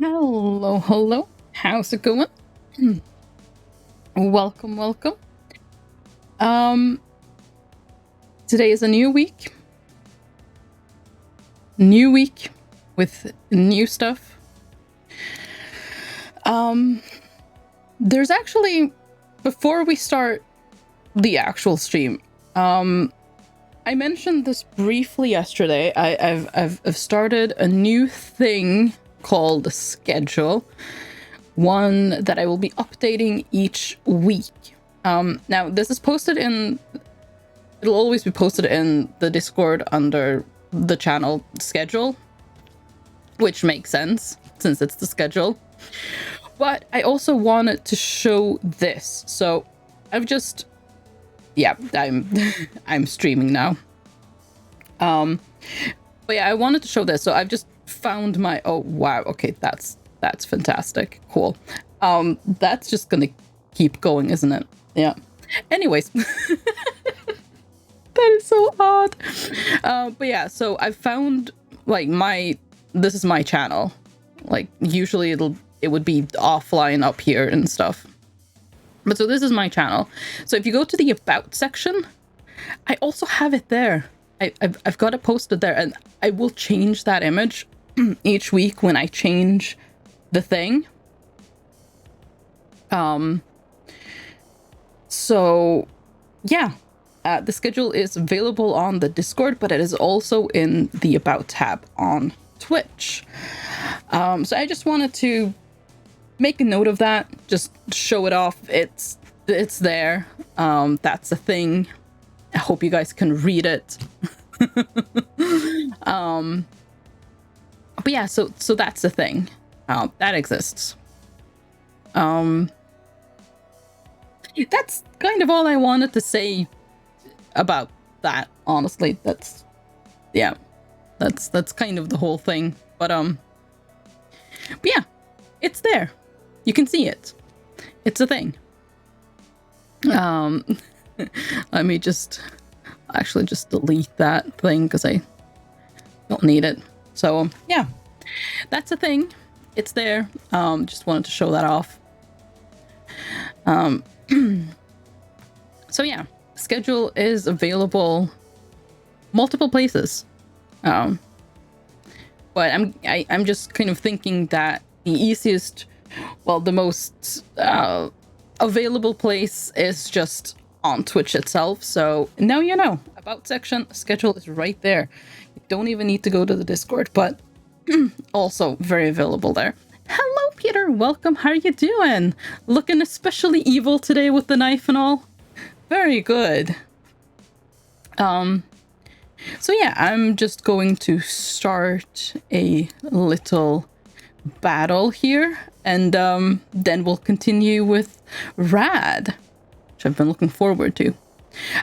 Hello, hello. How's it going? Welcome, welcome. Today is a new week. New week with new stuff. There's actually, before we start the actual stream, I mentioned this briefly yesterday. I've started a new thing called a schedule, one that I will be updating each week. Now this is posted in, it'll always be posted in the Discord under the channel schedule, which makes sense since it's the schedule. But I also wanted to show this, so I've just, yeah, I'm streaming now. But yeah, I wanted to show this, so I've just found my, oh wow, okay, that's fantastic, cool. That's just gonna keep going, isn't it? Yeah. Anyways, that is so odd. But yeah, so I found like this is my channel. Like usually it would be offline up here and stuff. But so this is my channel. So if you go to the about section, I also have it there. I've got it posted there, and I will change that image each week when I change the thing. So yeah, the schedule is available on the Discord, but it is also in the About tab on Twitch. So I just wanted to make a note of that, just show it off. It's there. That's a thing. I hope you guys can read it. But yeah, so that's the thing. That exists. That's kind of all I wanted to say about that, honestly. That's kind of the whole thing. But yeah, it's there. You can see it. It's a thing. Let me just delete that thing because I don't need it. So yeah, that's a thing. It's there. Just wanted to show that off. So yeah, schedule is available multiple places. But I'm just kind of thinking that the easiest, well, the most available place is just on Twitch itself. So now you know. About section, schedule is right there. You don't even need to go to the Discord, but also very available there. Hello, Peter. Welcome. How are you doing? Looking especially evil today with the knife and all. Very good. So yeah, I'm just going to start a little battle here, and then we'll continue with Rad, which I've been looking forward to.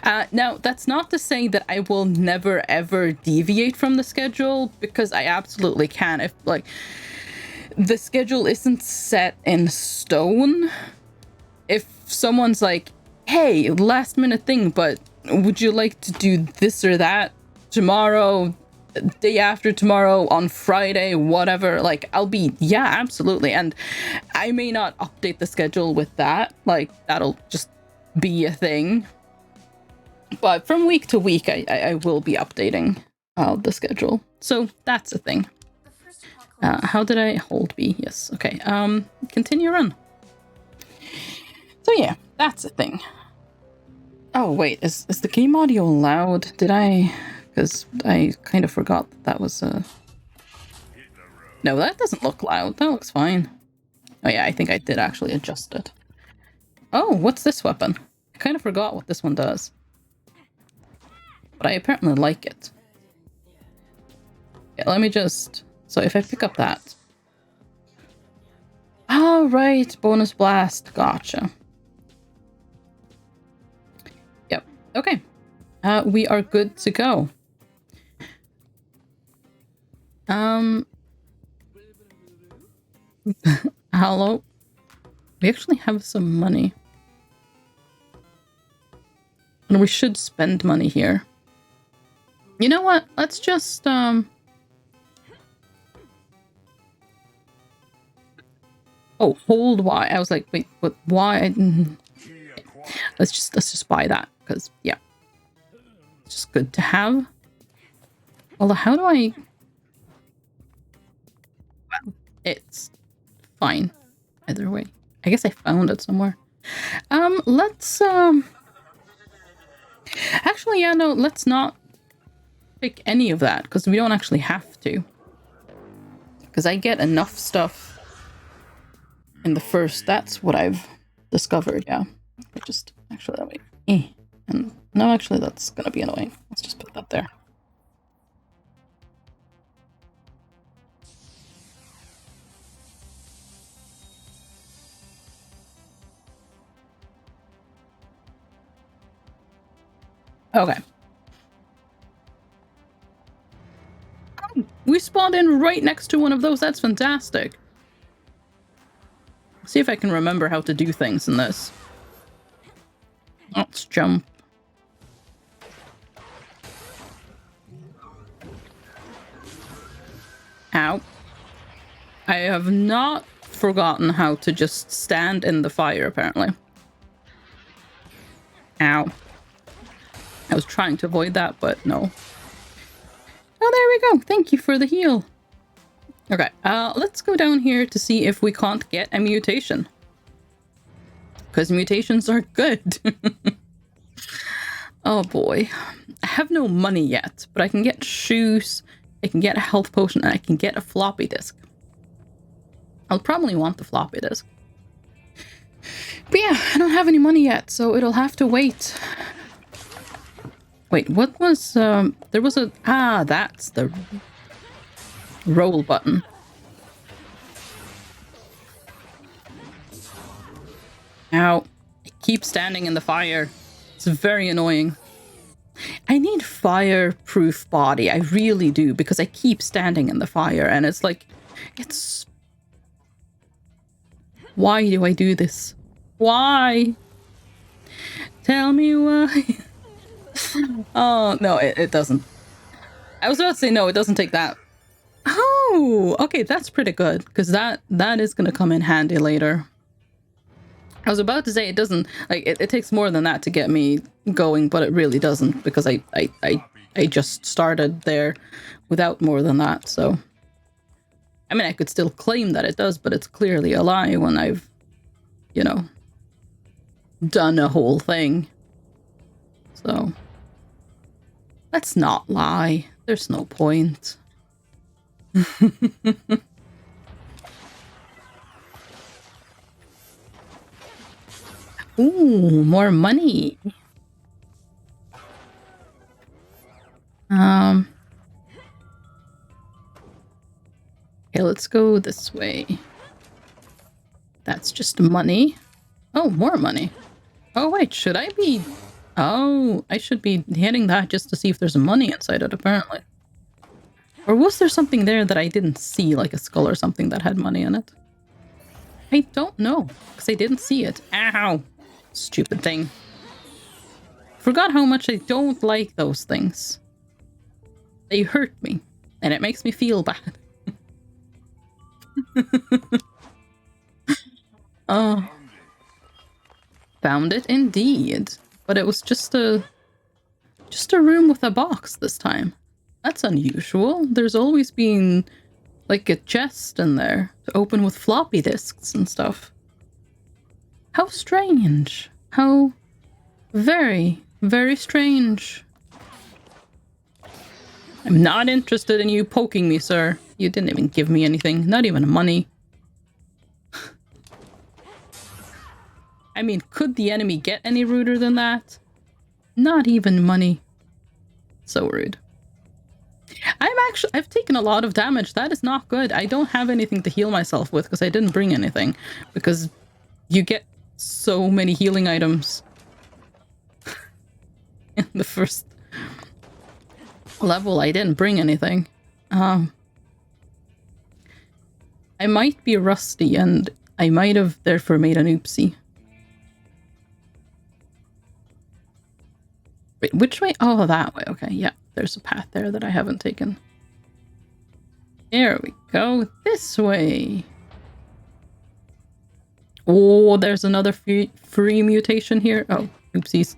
Now, that's not to say that I will never ever deviate from the schedule, because I absolutely can. If like the schedule isn't set in stone, if someone's like, hey, last minute thing, but would you like to do this or that tomorrow, day after tomorrow, on Friday, whatever, like I'll be, yeah, absolutely. And I may not update the schedule with that, like that'll just be a thing. But from week to week, I will be updating the schedule. So that's a thing. How did I hold B? Yes, okay. Continue run. So yeah, that's a thing. Oh wait, is the game audio loud? Did I? Because I kind of forgot that was a... No, that doesn't look loud. That looks fine. Oh yeah, I think I did actually adjust it. Oh, what's this weapon? I kind of forgot what this one does. But I apparently like it. Yeah, let me just... So if I pick up that... Oh, right. Bonus blast. Gotcha. Yep. Okay. We are good to go. Hello? We actually have some money. And we should spend money here. You know what? Let's just, Oh, hold Y. I was like, wait, what? Why? Let's just buy that because yeah, it's just good to have. Although, how do I? Well, it's fine either way. I guess I found it somewhere. Let's actually, yeah, no, let's not pick any of that because we don't actually have to. Because I get enough stuff in the first. That's what I've discovered. Yeah, I just actually that way. And no, actually, that's gonna be annoying. Let's just put that there. Okay. We spawned in right next to one of those. That's fantastic. See if I can remember how to do things in this. Let's jump. Ow. I have not forgotten how to just stand in the fire, apparently. Ow. I was trying to avoid that, but no. Oh, there we go. Thank you for the heal. Okay, let's go down here to see if we can't get a mutation. Because mutations are good. Oh boy. I have no money yet, but I can get shoes, I can get a health potion, and I can get a floppy disk. I'll probably want the floppy disk. But yeah, I don't have any money yet, so it'll have to wait. Wait, what was, there was a, that's the roll button. Ow. I keep standing in the fire. It's very annoying. I need fireproof body. I really do, because I keep standing in the fire, and it's like, it's... Why do I do this? Why? Tell me why. Oh, no, it doesn't. I was about to say, no, it doesn't take that. Oh, okay, that's pretty good, because that is going to come in handy later. I was about to say it doesn't, like, it takes more than that to get me going, but it really doesn't, because I just started there without more than that, so. I mean, I could still claim that it does, but it's clearly a lie when I've, you know, done a whole thing. So, let's not lie. There's no point. Ooh, more money. Okay, let's go this way. That's just money. Oh, more money. Oh, wait, should I be... Oh, I should be hitting that just to see if there's money inside it, apparently. Or was there something there that I didn't see, like a skull or something that had money in it? I don't know, because I didn't see it. Ow! Stupid thing. Forgot how much I don't like those things. They hurt me, and it makes me feel bad. Oh. Found it indeed. But it was just a room with a box this time. That's unusual. There's always been like a chest in there to open with floppy disks and stuff. How strange. How very, very strange. I'm not interested in you poking me, sir. You didn't even give me anything, not even money. I mean, could the enemy get any ruder than that? Not even money. So rude. I've taken a lot of damage. That is not good. I don't have anything to heal myself with because I didn't bring anything. Because you get so many healing items in the first level. I didn't bring anything. I might be rusty and I might have therefore made an oopsie. Wait, which way? Oh, that way. Okay, yeah. There's a path there that I haven't taken. There we go. This way. Oh, there's another free mutation here. Oh, oopsies.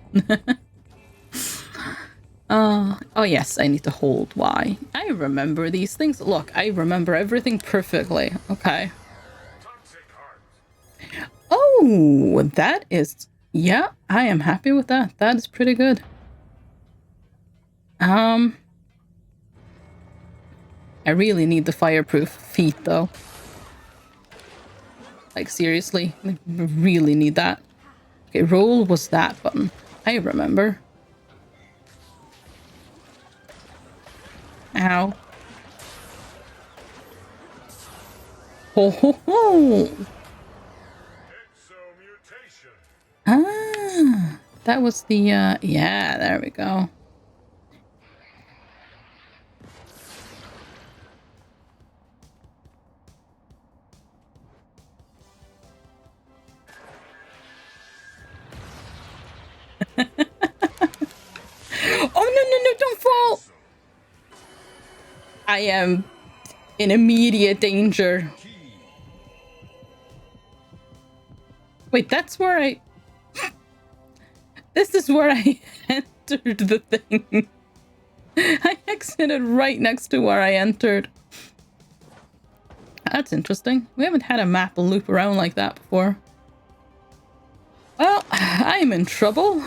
Oh yes, I need to hold Y. I remember these things. Look, I remember everything perfectly. Okay. Oh, that is... Yeah, I am happy with that. That is pretty good. I really need the fireproof feet, though. Like, seriously? I really need that. Okay, roll was that button. I remember. Ow. Ho ho ho! Ah, that was the, yeah, there we go. Oh, no, don't fall! I am in immediate danger. Wait, that's where I... This is where I entered the thing. I exited right next to where I entered. That's interesting. We haven't had a map loop around like that before. Well, I'm in trouble.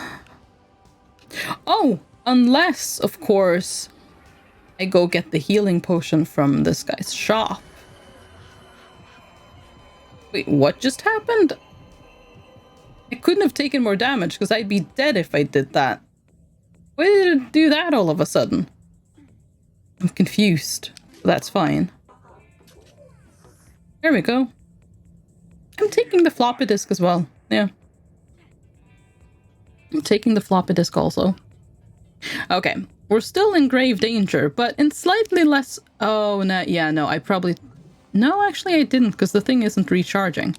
Oh, unless, of course, I go get the healing potion from this guy's shop. Wait, what just happened? I couldn't have taken more damage because I'd be dead if I did that. Why did it do that all of a sudden? I'm confused. That's fine. There we go. I'm taking the floppy disk as well. Yeah. I'm taking the floppy disk also. Okay. We're still in grave danger, but in slightly less... Oh, no. Yeah, no. I probably... No, actually I didn't, because the thing isn't recharging.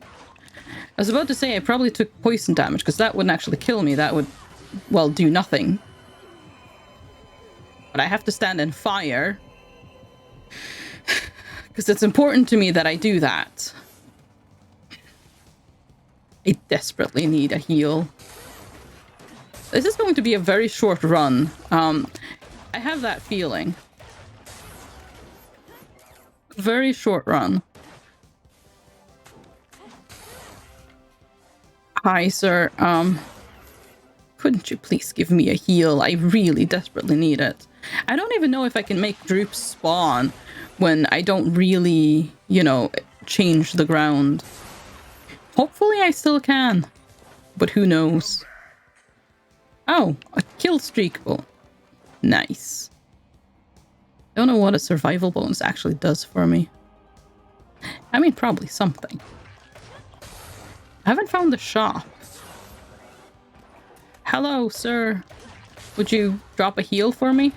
I was about to say I probably took poison damage, because that wouldn't actually kill me. That would, well, do nothing. But I have to stand in fire. Because it's important to me that I do that. I desperately need a heal. This is going to be a very short run. I have that feeling. Very short run. Hi, sir. Couldn't you please give me a heal? I really desperately need it. I don't even know if I can make droops spawn when I don't really, you know, change the ground. Hopefully I still can, but who knows? Oh, a kill streak. Oh, nice. Don't know what a survival bonus actually does for me. I mean, probably something. I haven't found the shop. Hello, sir. Would you drop a heal for me?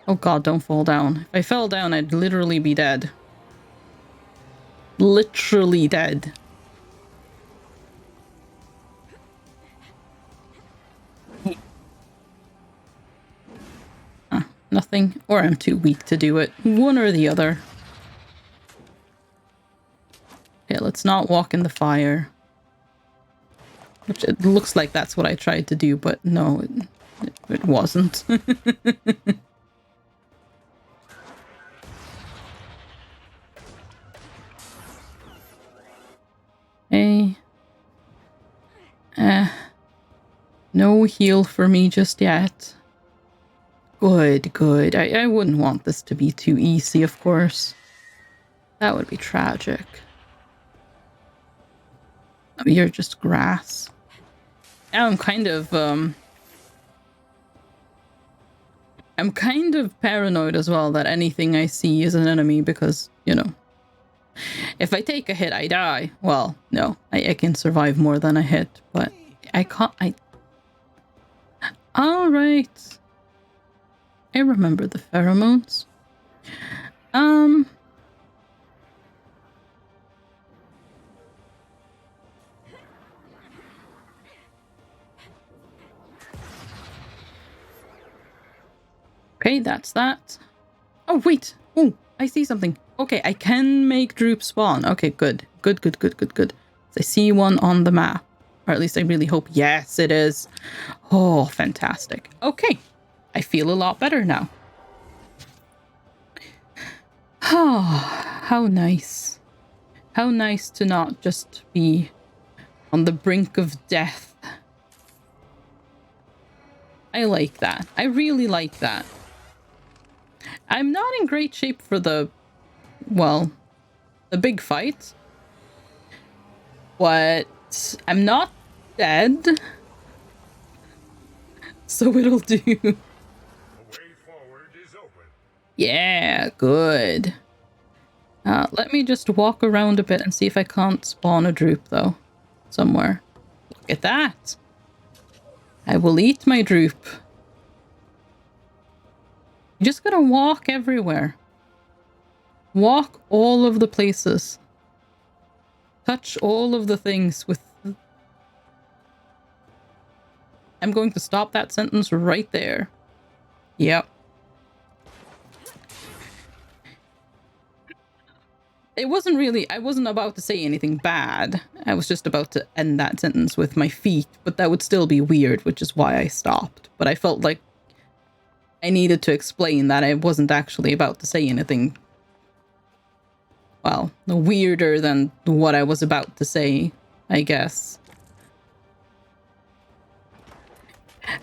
Oh god, don't fall down. If I fell down, I'd literally be dead. Literally dead. Nothing. Or I'm too weak to do it. One or the other. Okay, let's not walk in the fire. Which it looks like that's what I tried to do, but no, it wasn't. Hey. No heal for me just yet. Good, good. I wouldn't want this to be too easy, of course. That would be tragic. Oh, you're just grass. I'm kind of paranoid as well that anything I see is an enemy because, you know, if I take a hit, I die. Well, no, I can survive more than a hit, but I can't. All right. I remember the pheromones. Okay, that's that. Oh, wait. Oh, I see something. Okay, I can make droop spawn. Okay, good. Good. I see one on the map. Or at least I really hope. Yes, it is. Oh, fantastic. Okay. I feel a lot better now. Oh, how nice. How nice to not just be on the brink of death. I like that. I really like that. I'm not in great shape for the big fight. But I'm not dead. So it'll do. The way forward is open. Yeah, good. Let me just walk around a bit and see if I can't spawn a droop, though. Somewhere. Look at that. I will eat my droop. You just gotta walk everywhere. Walk all of the places. Touch all of the things with... I'm going to stop that sentence right there. Yep. It wasn't really... I wasn't about to say anything bad. I was just about to end that sentence with my feet, but that would still be weird, which is why I stopped. But I felt like I needed to explain that I wasn't actually about to say anything, well, weirder than what I was about to say, I guess.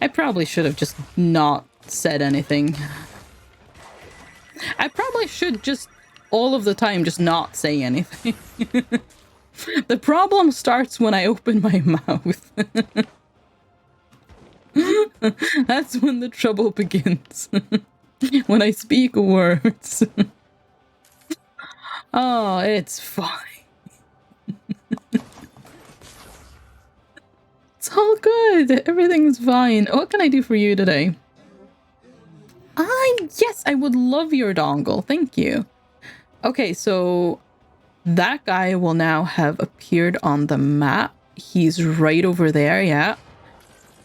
I probably should have just not said anything. I probably should just, all of the time, just not say anything. The problem starts when I open my mouth. That's when the trouble begins. When I speak words. Oh, it's fine. It's all good. Everything's fine. What can I do for you today? Yes, I would love your dongle. Thank you. Okay, so that guy will now have appeared on the map. He's right over there, yeah.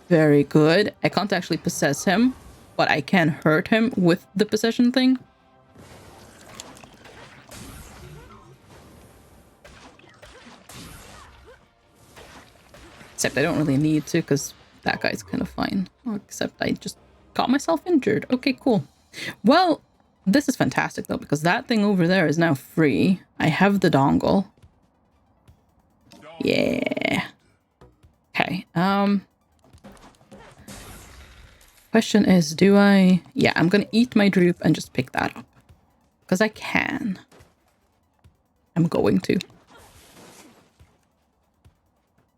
Very good. I can't actually possess him, but I can hurt him with the possession thing. Except I don't really need to, because that guy's kind of fine. Except I just got myself injured. Okay, cool. Well, this is fantastic, though, because that thing over there is now free. I have the dongle. Yeah. Okay, question is, do I... Yeah, I'm gonna eat my droop and just pick that up. Because I can. I'm going to.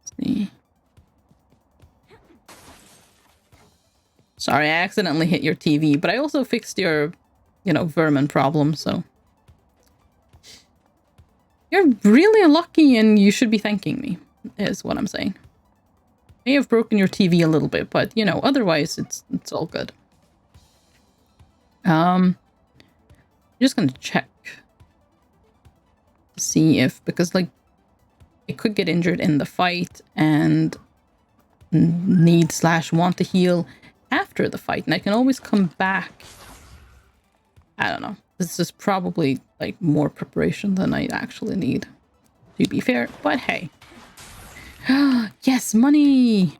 Let's see. Sorry, I accidentally hit your TV, but I also fixed your, vermin problem, so... You're really lucky and you should be thanking me, is what I'm saying. May have broken your TV a little bit, but, otherwise it's all good. I'm just gonna check. See if, because, I could get injured in the fight and need/want to heal after the fight, and I can always come back. I don't know. This is probably more preparation than I actually need, to be fair, but hey. Yes, money.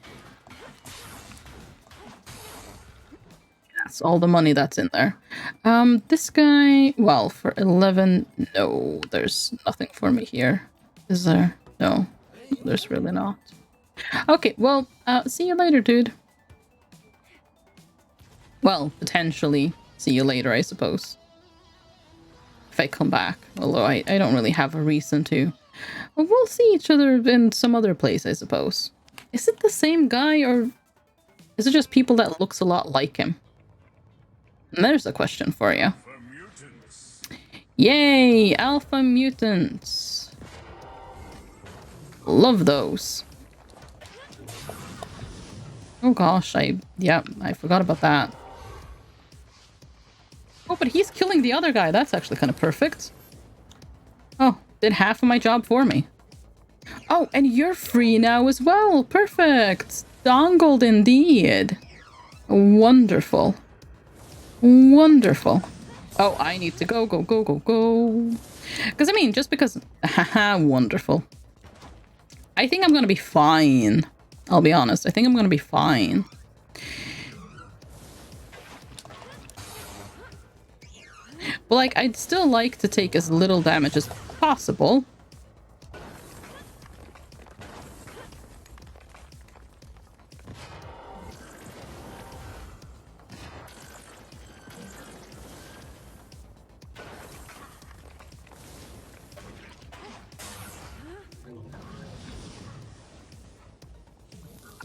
That's all the money that's in there. This guy, well, for 11, no, there's nothing for me here. Is there? No, there's really not. Okay, well, see you later, dude. Well, potentially see you later, I suppose. If I come back. Although I don't really have a reason to. Well, we'll see each other in some other place, I suppose. Is it the same guy, or is it just people that looks a lot like him? And there's a question for you. Yay! Alpha mutants! Love those. Oh gosh, I forgot about that. Oh, but he's killing the other guy. That's actually kind of perfect. Oh, did half of my job for me. Oh, and you're free now as well. Perfect. Dongled indeed. Wonderful. Wonderful. Oh, I need to go. Because, I mean, just because... Haha, wonderful. I think I'm gonna be fine. I'll be honest. I think I'm gonna be fine. But like, I'd still like to take as little damage as possible.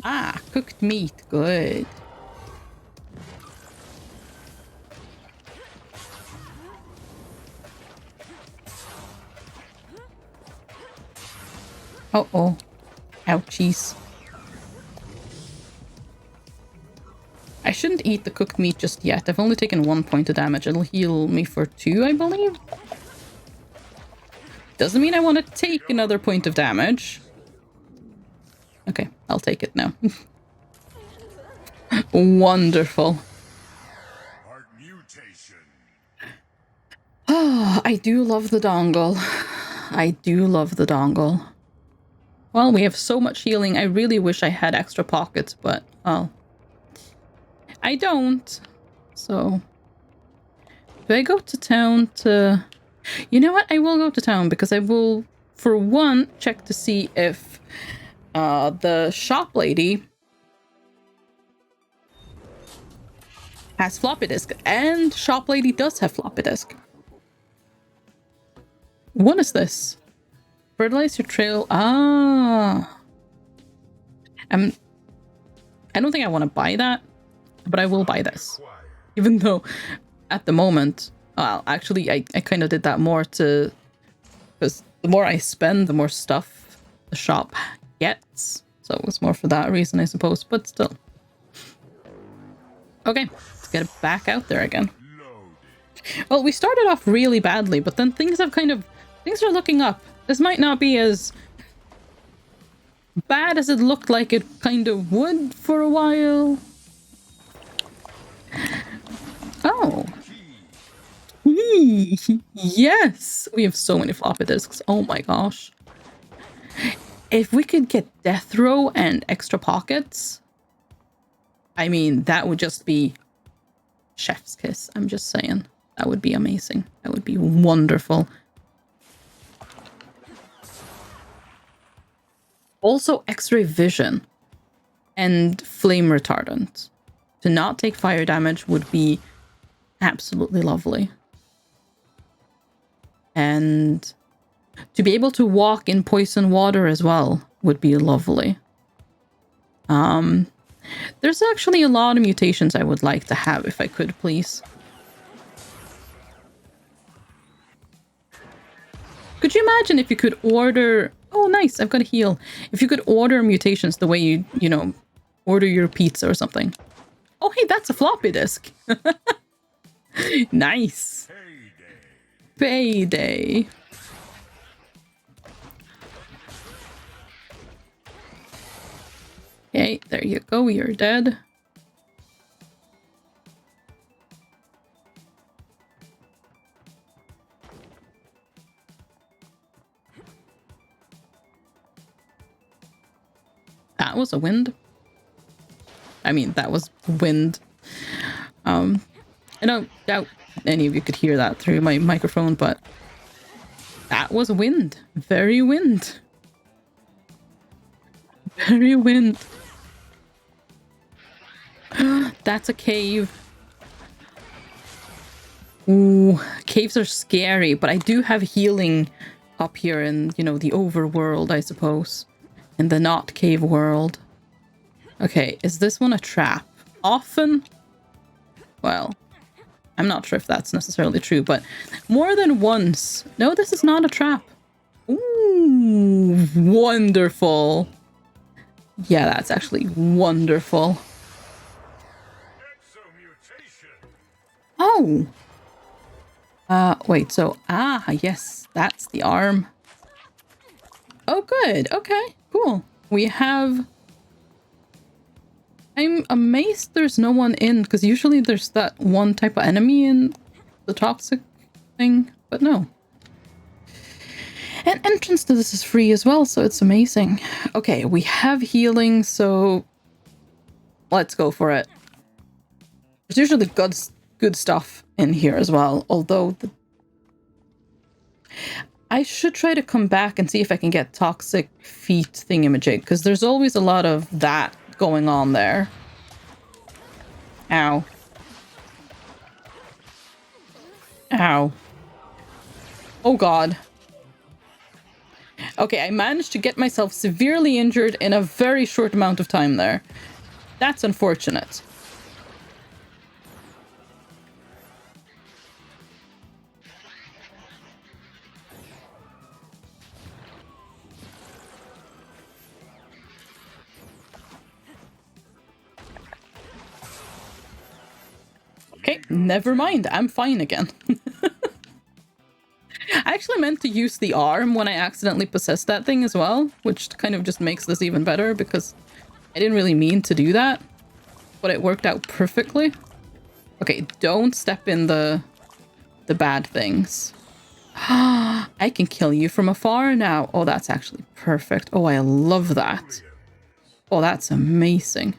Ah, cooked meat. Good. Uh-oh. Ouchies. I shouldn't eat the cooked meat just yet. I've only taken 1 point of damage. It'll heal me for 2, I believe. Doesn't mean I want to take another point of damage. Okay, I'll take it now. Wonderful. Oh, I do love the dongle. I do love the dongle. Well, we have so much healing. I really wish I had extra pockets, but, well, I don't. So, do I go to town to... You know what? I will go to town because I will, for one, check to see if the shop lady has floppy disk. And shop lady does have floppy disk. What is this? Fertilize your trail. Ah. I don't think I want to buy that, but I will buy this. Even though at the moment, well, actually, I kind of did that more to... Because the more I spend, the more stuff the shop gets. So it was more for that reason, I suppose, but still. Okay, let's get it back out there again. Well, we started off really badly, but then things have kind of... Things are looking up. This might not be as bad as it looked like it kind of would for a while. Oh. Yes! We have so many floppy disks. Oh my gosh. If we could get death row and extra pockets, I mean, that would just be chef's kiss. I'm just saying. That would be amazing. That would be wonderful. Also, X-ray vision and flame retardant. To not take fire damage would be absolutely lovely. And to be able to walk in poison water as well would be lovely. There's actually a lot of mutations I would like to have if I could, please. Could you imagine if you could order... Oh, nice, I've got a heal. If you could order mutations the way you know, order your pizza or something. Oh, hey, that's a floppy disk. Nice. Payday. Okay, there you go, you're dead. That was a wind. I mean, that was wind. I don't doubt any of you could hear that through my microphone, but that was wind. Very wind. Very wind. That's a cave. Ooh, caves are scary, but I do have healing up here in, you know, the overworld, I suppose. In the not cave world. Okay, is this one a trap? Often? Well, I'm not sure if that's necessarily true, but more than once. No, this is not a trap. Ooh, wonderful. Yeah, that's actually wonderful. Oh. Wait, so, yes, that's the arm. Oh, good. Okay, cool. We have... I'm amazed there's no one in, because usually there's that one type of enemy in the toxic thing, but no. And entrance to this is free as well, so it's amazing. Okay, we have healing, so let's go for it. There's usually good stuff in here as well, although I should try to come back and see if I can get toxic feet thingamajig, because there's always a lot of that going on there. Ow. Ow. Oh god. Okay, I managed to get myself severely injured in a very short amount of time there. That's unfortunate. Okay, never mind. I'm fine again. I actually meant to use the arm when I accidentally possessed that thing as well, which kind of just makes this even better because I didn't really mean to do that, but it worked out perfectly. Okay, don't step in the bad things. I can kill you from afar now. Oh, that's actually perfect. Oh, I love that. Oh, that's amazing.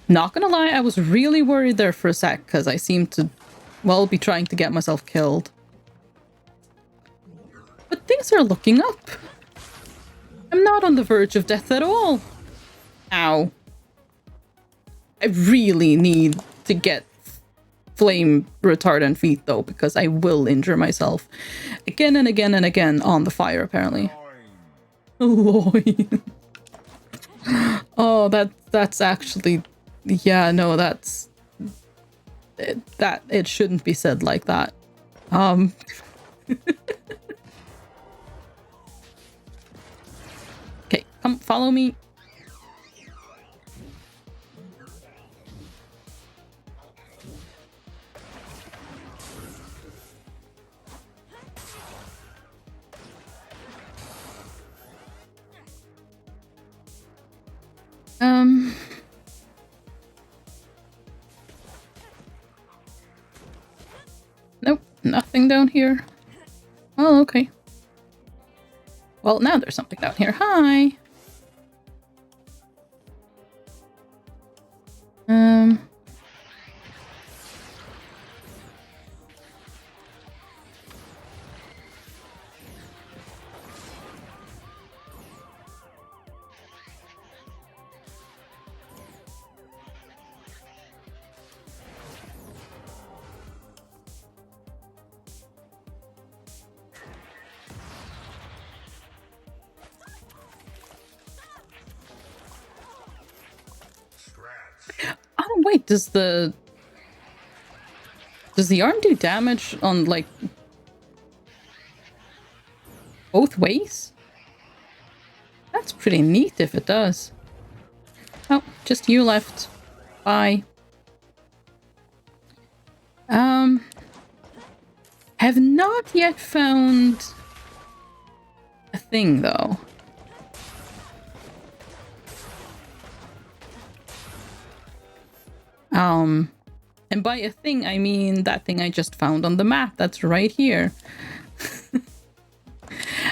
Not gonna lie, I was really worried there for a sec because I seemed to, well, be trying to get myself killed. But things are looking up. I'm not on the verge of death at all. Ow. I really need to get flame retardant feet though, because I will injure myself again and again and again on the fire apparently. Loin. Oh, that's actually, yeah, no, that's it shouldn't be said like that. Okay, come follow me. Nope, nothing down here. Oh, okay. Well, now there's something down here. Hi. Oh wait, does the arm do damage on like both ways? That's pretty neat if it does. Oh, just you left. Bye. Have not yet found a thing though. And by a thing, I mean that thing I just found on the map. That's right here.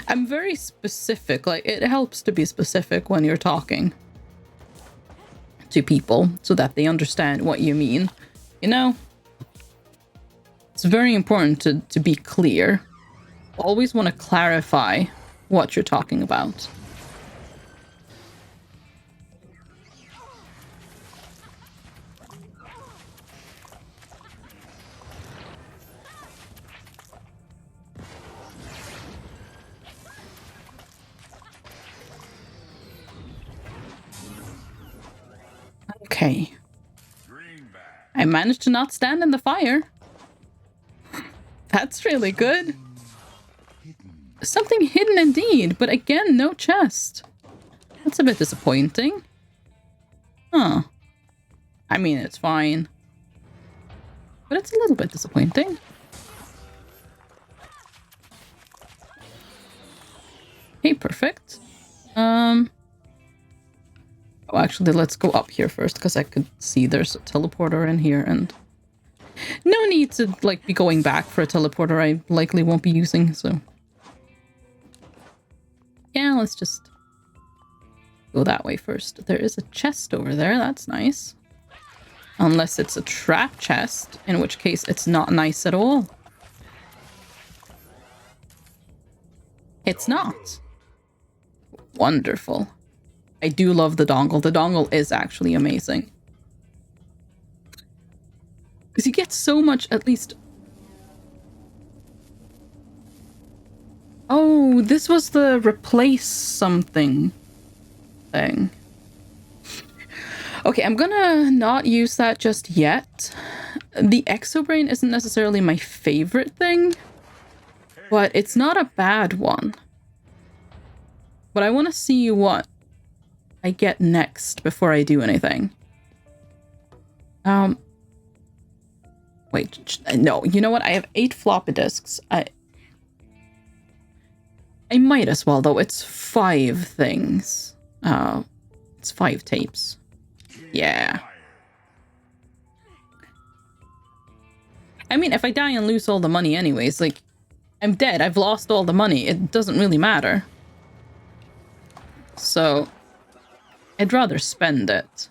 I'm very specific. Like, it helps to be specific when you're talking to people so that they understand what you mean. You know? It's very important to be clear. Always want to clarify what you're talking about. Okay. I managed to not stand in the fire. That's really good. Something hidden indeed, but again, no chest. That's a bit disappointing. Huh. I mean, it's fine. But it's a little bit disappointing. Okay, perfect. Oh, actually, let's go up here first, because I could see there's a teleporter in here, and No need to, like, be going back for a teleporter I likely won't be using, so... Yeah, let's just go that way first. There is a chest over there, that's nice. Unless it's a trap chest, in which case it's not nice at all. It's not. Wonderful. I do love the dongle. The dongle is actually amazing. Because you get so much, at least... Oh, this was the replace something thing. Okay, I'm gonna not use that just yet. The exobrain isn't necessarily my favorite thing, but it's not a bad one. But I want to see what I get next before I do anything. Wait, no, you know what? I have 8 floppy disks. I might as well, though. It's 5 things. It's 5 tapes. Yeah. I mean, if I die and lose all the money anyways, like, I'm dead. I've lost all the money. It doesn't really matter. So, I'd rather spend it.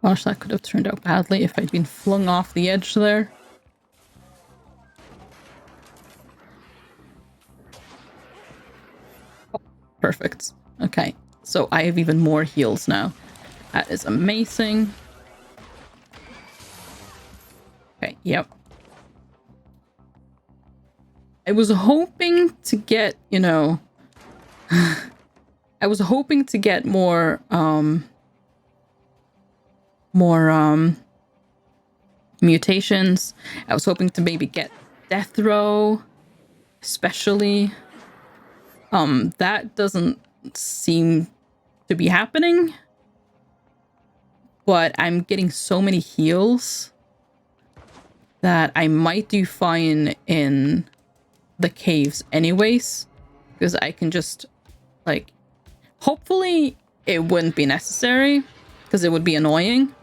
Gosh, that could have turned out badly if I'd been flung off the edge there. Perfect. Okay, so I have even more heals now. That is amazing. Okay, yep. I was hoping to get, you know... I was hoping to get more mutations. I was hoping to maybe get death row, especially. That doesn't seem to be happening. But I'm getting so many heals that I might do fine in the caves anyways, because I can just, like, hopefully it wouldn't be necessary, because it would be annoying.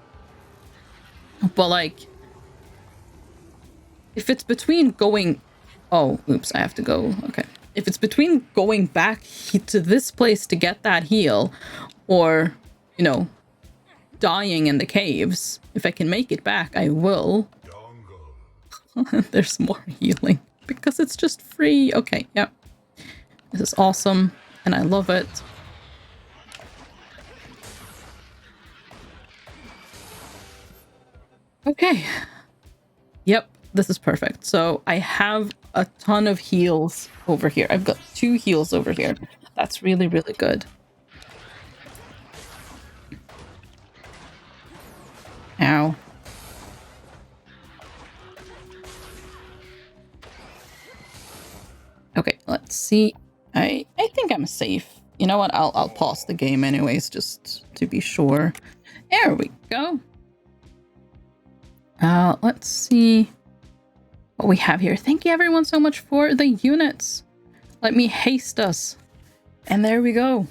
But, like, if it's between going... Oh, oops, I have to go. Okay. If it's between going back to this place to get that heal, or, you know, dying in the caves, if I can make it back, I will. There's more healing, because it's just free. Okay, yep. This is awesome, and I love it. Okay. Yep, this is perfect. So I have a ton of heals over here. I've got 2 heals over here. That's really, really good. Ow. Okay, let's see. I think I'm safe. You know what? I'll pause the game anyways, just to be sure. There we go. Let's see what we have here. Thank you everyone so much for the units. Let me haste us. And there we go.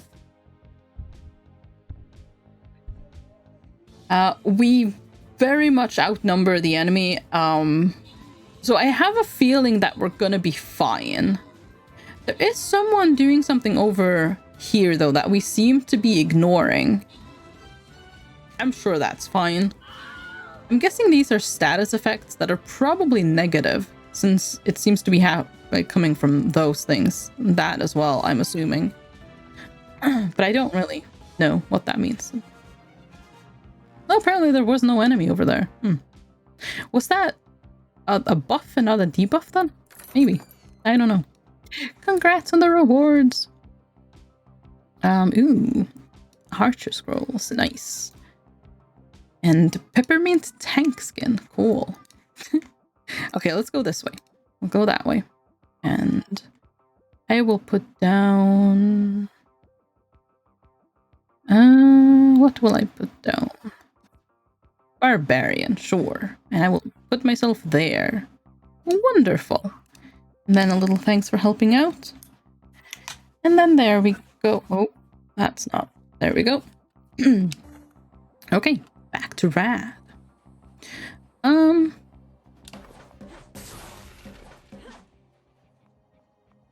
We very much outnumber the enemy. So I have a feeling that we're gonna be fine. There is someone doing something over here, though, that we seem to be ignoring. I'm sure that's fine. I'm guessing these are status effects that are probably negative, since it seems to be like coming from those things. That as well, I'm assuming. But I don't really know what that means. Well, apparently there was no enemy over there. Was that a buff and not a debuff then? Maybe. I don't know. Congrats on the rewards. Ooh. Archer scrolls. Nice. And peppermint tank skin. Cool. Okay, let's go this way. We'll go that way. And I will put down... what will I put down? Barbarian, sure. And I will put myself there. Wonderful. And then a little thanks for helping out. And then there we go. Oh, that's not... There we go. Okay, back to Rad.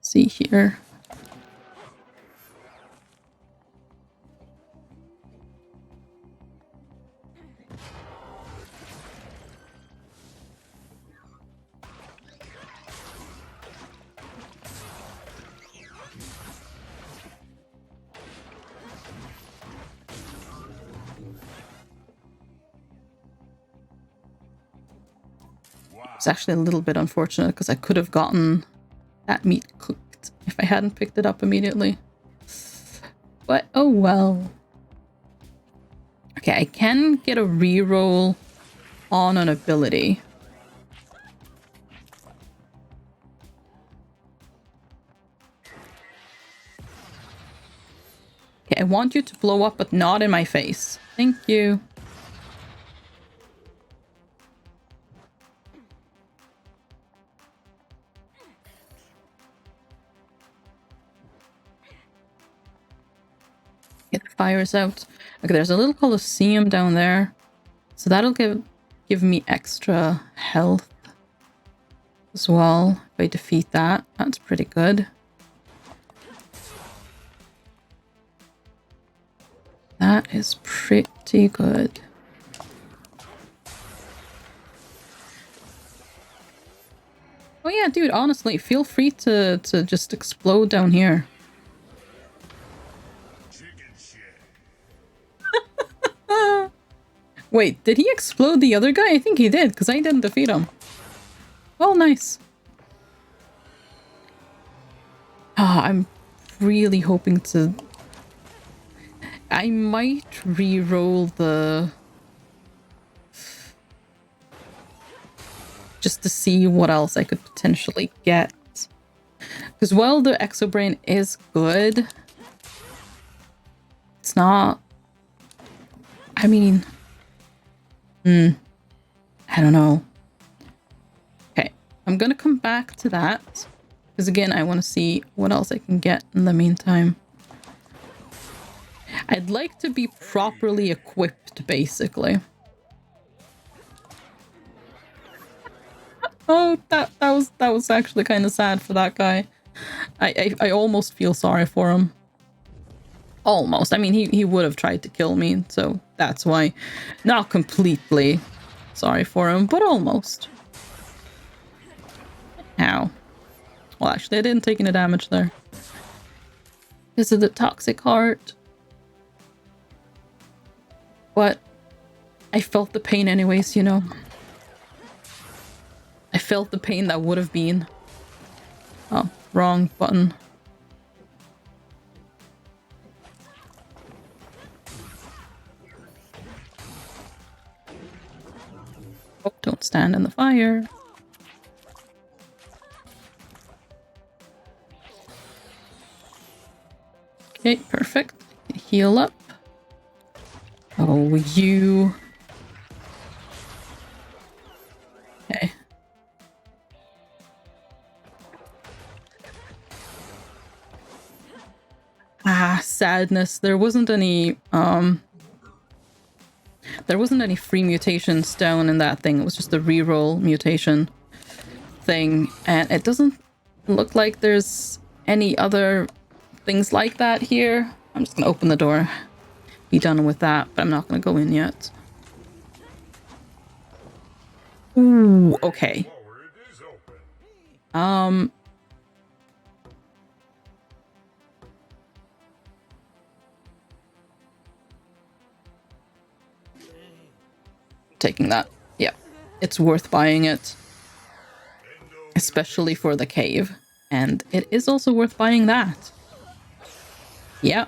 See here. It's actually a little bit unfortunate because I could have gotten that meat cooked if I hadn't picked it up immediately. But oh well. Okay, I can get a reroll on an ability. Okay, I want you to blow up, but not in my face. Thank you. Get the fires out. Okay, there's a little coliseum down there. So that'll give me extra health as well. If I defeat that, that's pretty good. That is pretty good. Oh yeah, dude, honestly, feel free to just explode down here. Wait, did he explode the other guy? I think he did, because I didn't defeat him. Oh, nice. I'm really hoping to... I might re-roll the... just to see what else I could potentially get. Because while the Exobrain is good, it's not... I mean... I don't know. Okay, I'm gonna come back to that. Because again, I want to see what else I can get in the meantime. I'd like to be properly equipped, basically. Oh, that was actually kind of sad for that guy. I almost feel sorry for him. Almost. I mean, he would have tried to kill me, so that's why. Not completely sorry for him, but almost. Ow. Well, actually, I didn't take any damage there. This is the toxic heart. But I felt the pain anyways, you know. I felt the pain that would have been. Oh, wrong button. Oh, don't stand in the fire. Okay, perfect. Heal up. Oh, you... Okay. Ah, sadness. There wasn't any free mutations down in that thing. It was just a reroll mutation thing. And it doesn't look like there's any other things like that here. I'm just gonna open the door. Be done with that, but I'm not gonna go in yet. Ooh, okay. Taking that. Yeah. It's worth buying it. Especially for the cave. And it is also worth buying that. Yeah.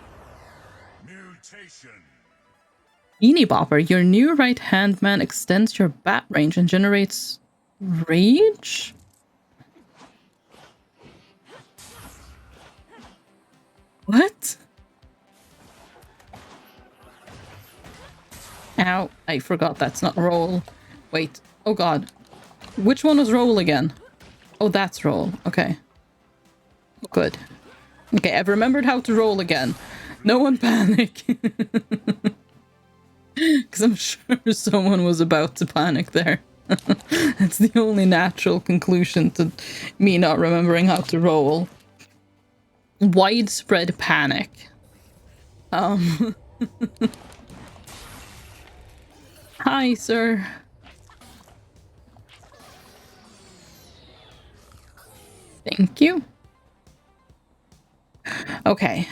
Beanie Bopper, your new right-hand man extends your bat range and generates rage? What? Ow, I forgot that's not roll. Wait, oh god. Which one was roll again? Oh, that's roll. Okay. Good. Okay, I've remembered how to roll again. No one panic. because I'm sure someone was about to panic there. It's the only natural conclusion to me not remembering how to roll. Widespread panic. Hi, sir. Thank you. Okay,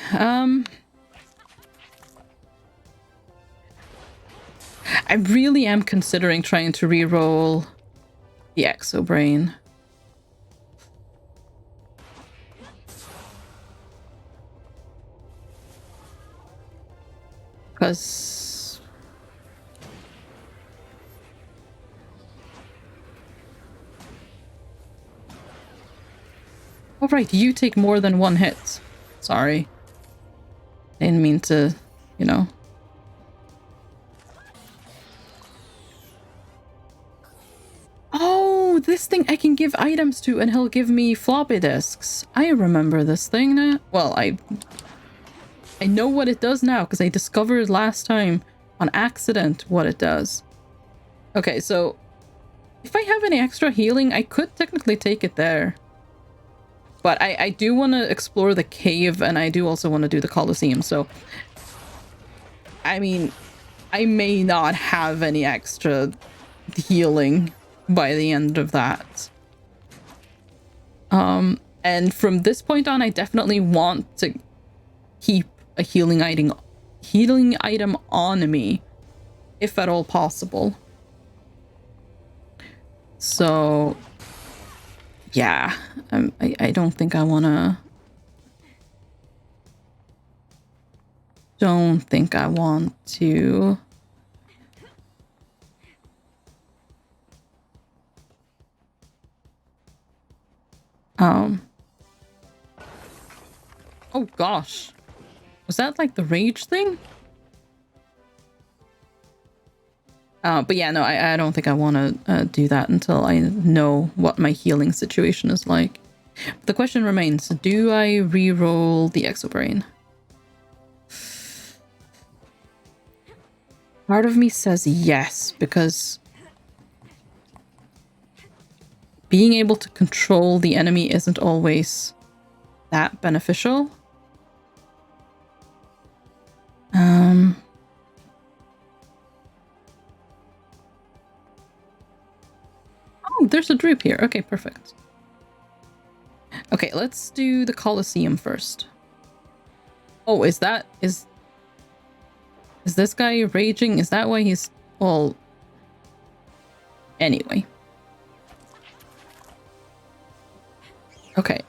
I really am considering trying to re-roll the Exobrain. Because... oh, right, you take more than one hit. Sorry. Didn't mean to, you know. Oh, this thing I can give items to and he'll give me floppy disks. I remember this thing now. Well, I know what it does now because I discovered last time on accident what it does. Okay, so if I have any extra healing, I could technically take it there. But I do want to explore the cave and I do also want to do the Colosseum, so... I mean, I may not have any extra healing by the end of that. And from this point on, I definitely want to keep a healing item on me, if at all possible. So, yeah, I don't think I want to... don't think I want to... oh gosh. Was that like the rage thing? But yeah, no, I don't think I want to do that until I know what my healing situation is like. But the question remains, do I re-roll the Exobrain? Part of me says yes, because being able to control the enemy isn't always that beneficial. Oh, there's a droop here. Okay, perfect. Okay, let's do the Colosseum first. Oh, is this guy raging? Is that why he's... well... anyway. Okay,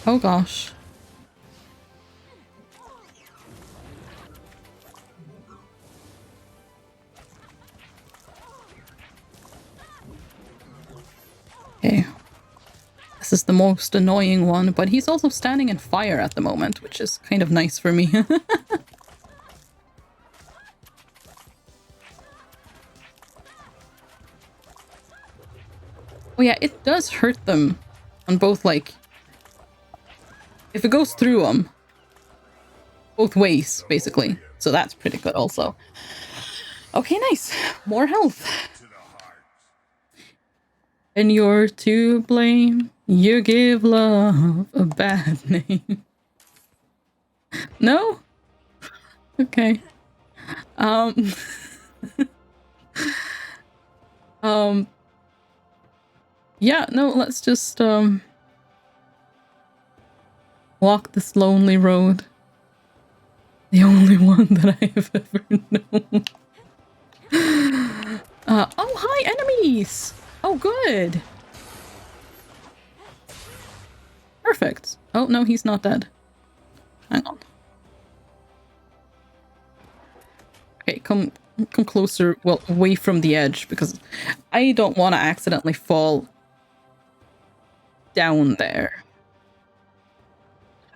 oh gosh. Okay. This is the most annoying one, but he's also standing in fire at the moment, which is kind of nice for me. Oh yeah, it does hurt them on both, like... if it goes through them. Both ways, basically. So that's pretty good also. Okay, nice. More health. And you're to blame. You give love a bad name. No? Okay. Yeah, no, let's just walk this lonely road. The only one that I have ever known. Oh, hi, enemies! Oh, good. Perfect. Oh, no, he's not dead. Hang on. Okay, come closer, well, away from the edge, because I don't want to accidentally fall down there.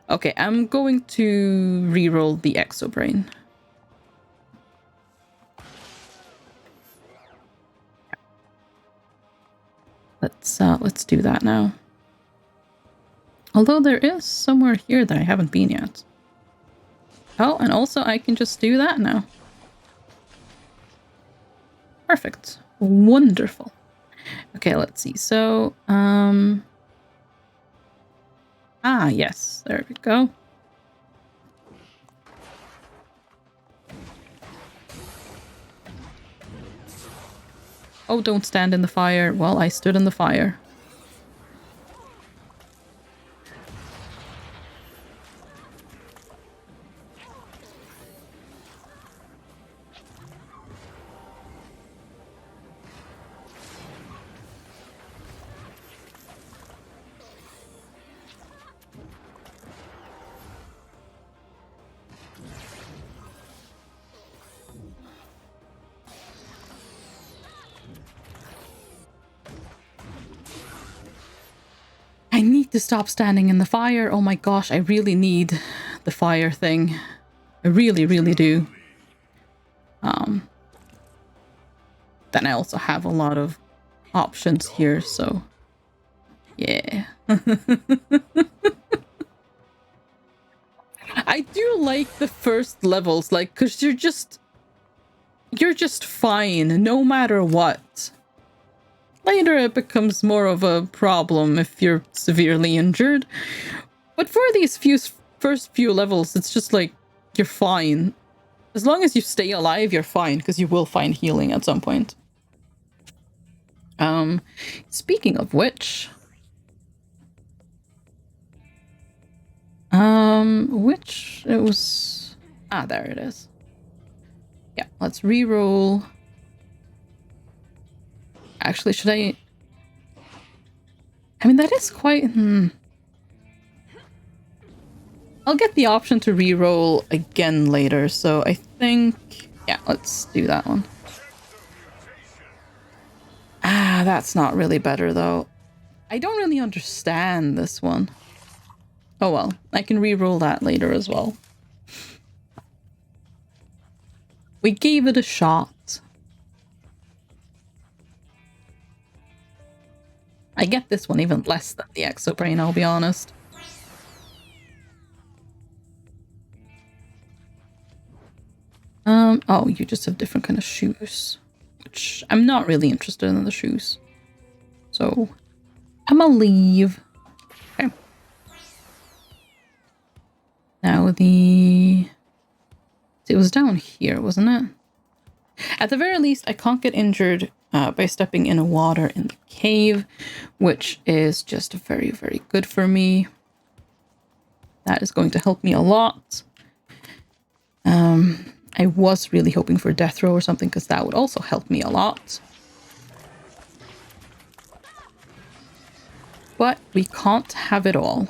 Okay, I'm going to reroll the Exobrain. Let's do that now. Although there is somewhere here that I haven't been yet. Oh, and also I can just do that now. Perfect. Wonderful. Okay, let's see. So, yes, there we go. Oh, don't stand in the fire. Well, I stood in the fire. I need to stop standing in the fire. Oh my gosh, I really need the fire thing. I really, really do. Then I also have a lot of options here, so yeah. I do like the first levels, like, because you're just fine no matter what. Later it becomes more of a problem if you're severely injured. But for these first few levels, it's just like, you're fine. As long as you stay alive, you're fine, because you will find healing at some point. Speaking of which... which it was... there it is. Yeah, let's re-roll. Actually, should I... I mean, that is quite... I'll get the option to re-roll again later, so I think... Yeah, let's do that one. That's not really better, though. I don't really understand this one. Oh well, I can re-roll that later as well. We gave it a shot. I get this one even less than the Exobrain, I'll be honest. Oh, you just have different kind of shoes. Which I'm not really interested in the shoes. So, I'm gonna leave. Okay. Now it was down here, wasn't it? At the very least, I can't get injured by stepping in water in the cave, which is just very, very good for me. That is going to help me a lot. I was really hoping for death row or something, because that would also help me a lot. But we can't have it all.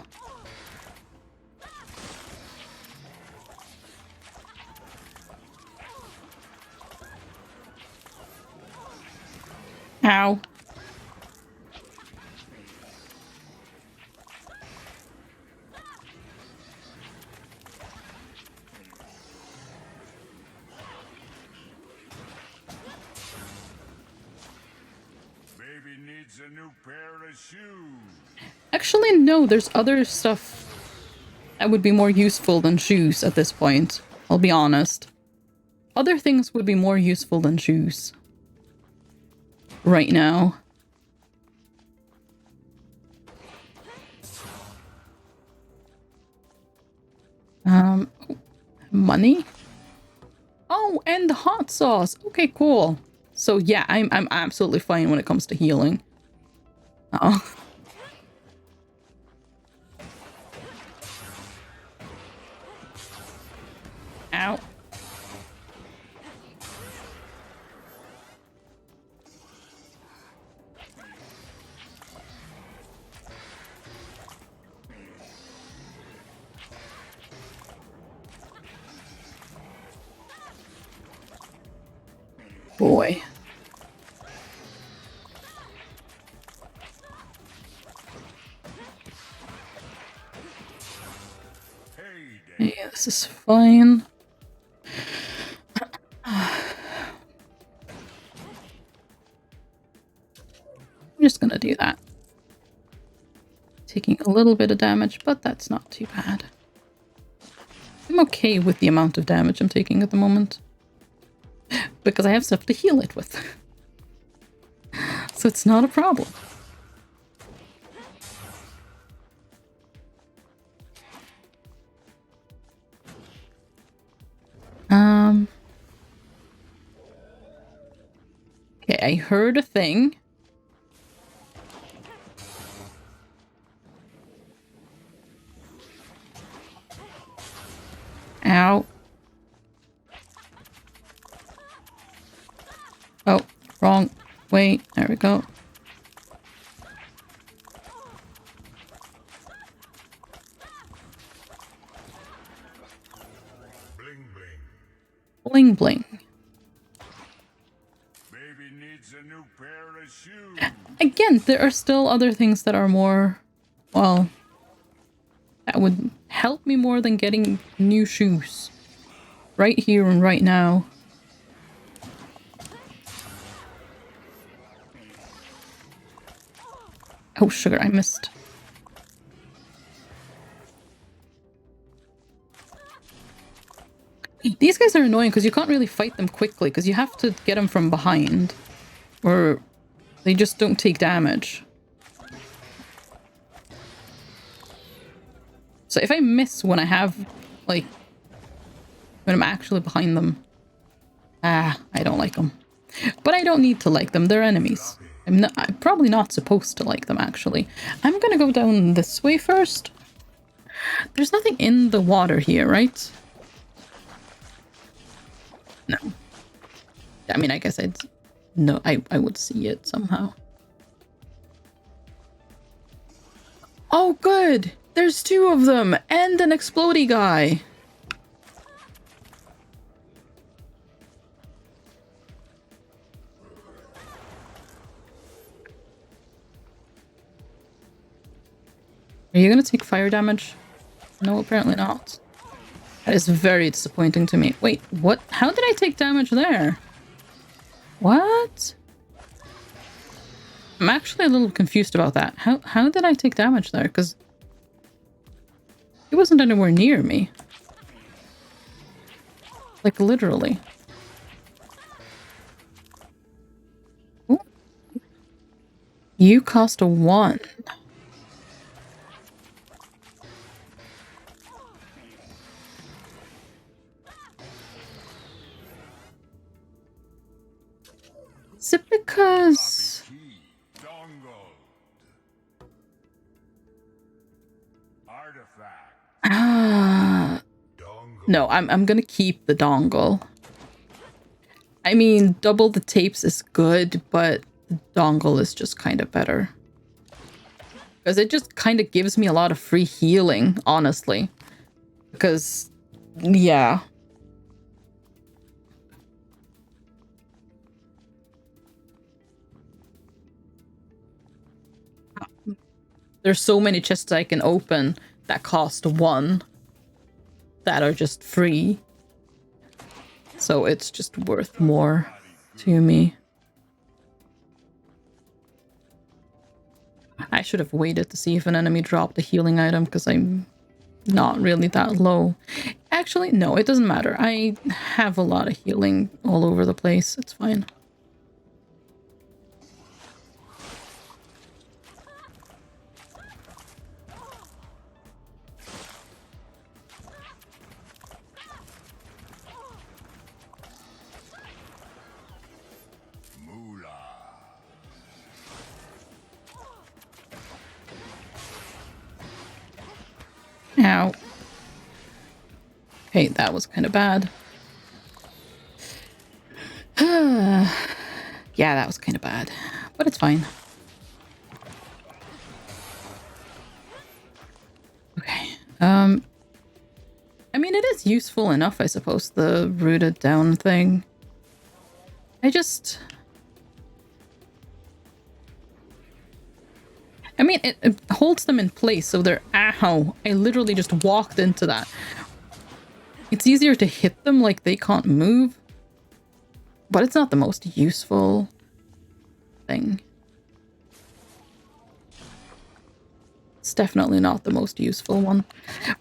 Ow. Baby needs a new pair of shoes. Actually, no, there's other stuff that would be more useful than shoes at this point. I'll be honest. Other things would be more useful than shoes. Right now. Money? Oh, and the hot sauce. Okay, cool. So yeah, I'm absolutely fine when it comes to healing. Oh. Ow. Boy. Okay, this is fine. I'm just gonna do that. Taking a little bit of damage, but that's not too bad. I'm okay with the amount of damage I'm taking at the moment. Because I have stuff to heal it with. So it's not a problem. Okay, I heard a thing. Ow. Oh, wrong way. There we go. Bling bling. Bling bling. Baby needs a new pair of shoes. Again, there are still other things that are more, well, that would help me more than getting new shoes. Right here and right now. Oh, sugar, I missed. These guys are annoying because you can't really fight them quickly because you have to get them from behind. Or they just don't take damage. So if I miss when I have, like, when I'm actually behind them, I don't like them. But I don't need to like them, they're enemies. I'm probably not supposed to like them, actually. I'm gonna go down this way first. There's nothing in the water here, right? No. I mean, I guess I'd... No, I would see it somehow. Oh, good! There's two of them! And an explodey guy! Are you gonna take fire damage? No, apparently not. That is very disappointing to me. Wait, what? How did I take damage there? What? I'm actually a little confused about that. How did I take damage there? Because he wasn't anywhere near me. Like, literally. Ooh. You cost a 1. Is it because... No, I'm gonna keep the dongle. I mean, double the tapes is good, but the dongle is just kind of better. Because it just kind of gives me a lot of free healing, honestly. Because, yeah. There's so many chests I can open that cost 1 that are just free. So it's just worth more to me. I should have waited to see if an enemy dropped a healing item because I'm not really that low. Actually, no, it doesn't matter. I have a lot of healing all over the place. It's fine. Ow. Okay, that was kind of bad. Yeah, that was kind of bad. But it's fine. Okay. I mean, it is useful enough, I suppose, the rooted down thing. I mean, it holds them in place, so they're... Ow! I literally just walked into that. It's easier to hit them like they can't move. But it's not the most useful thing. It's definitely not the most useful one.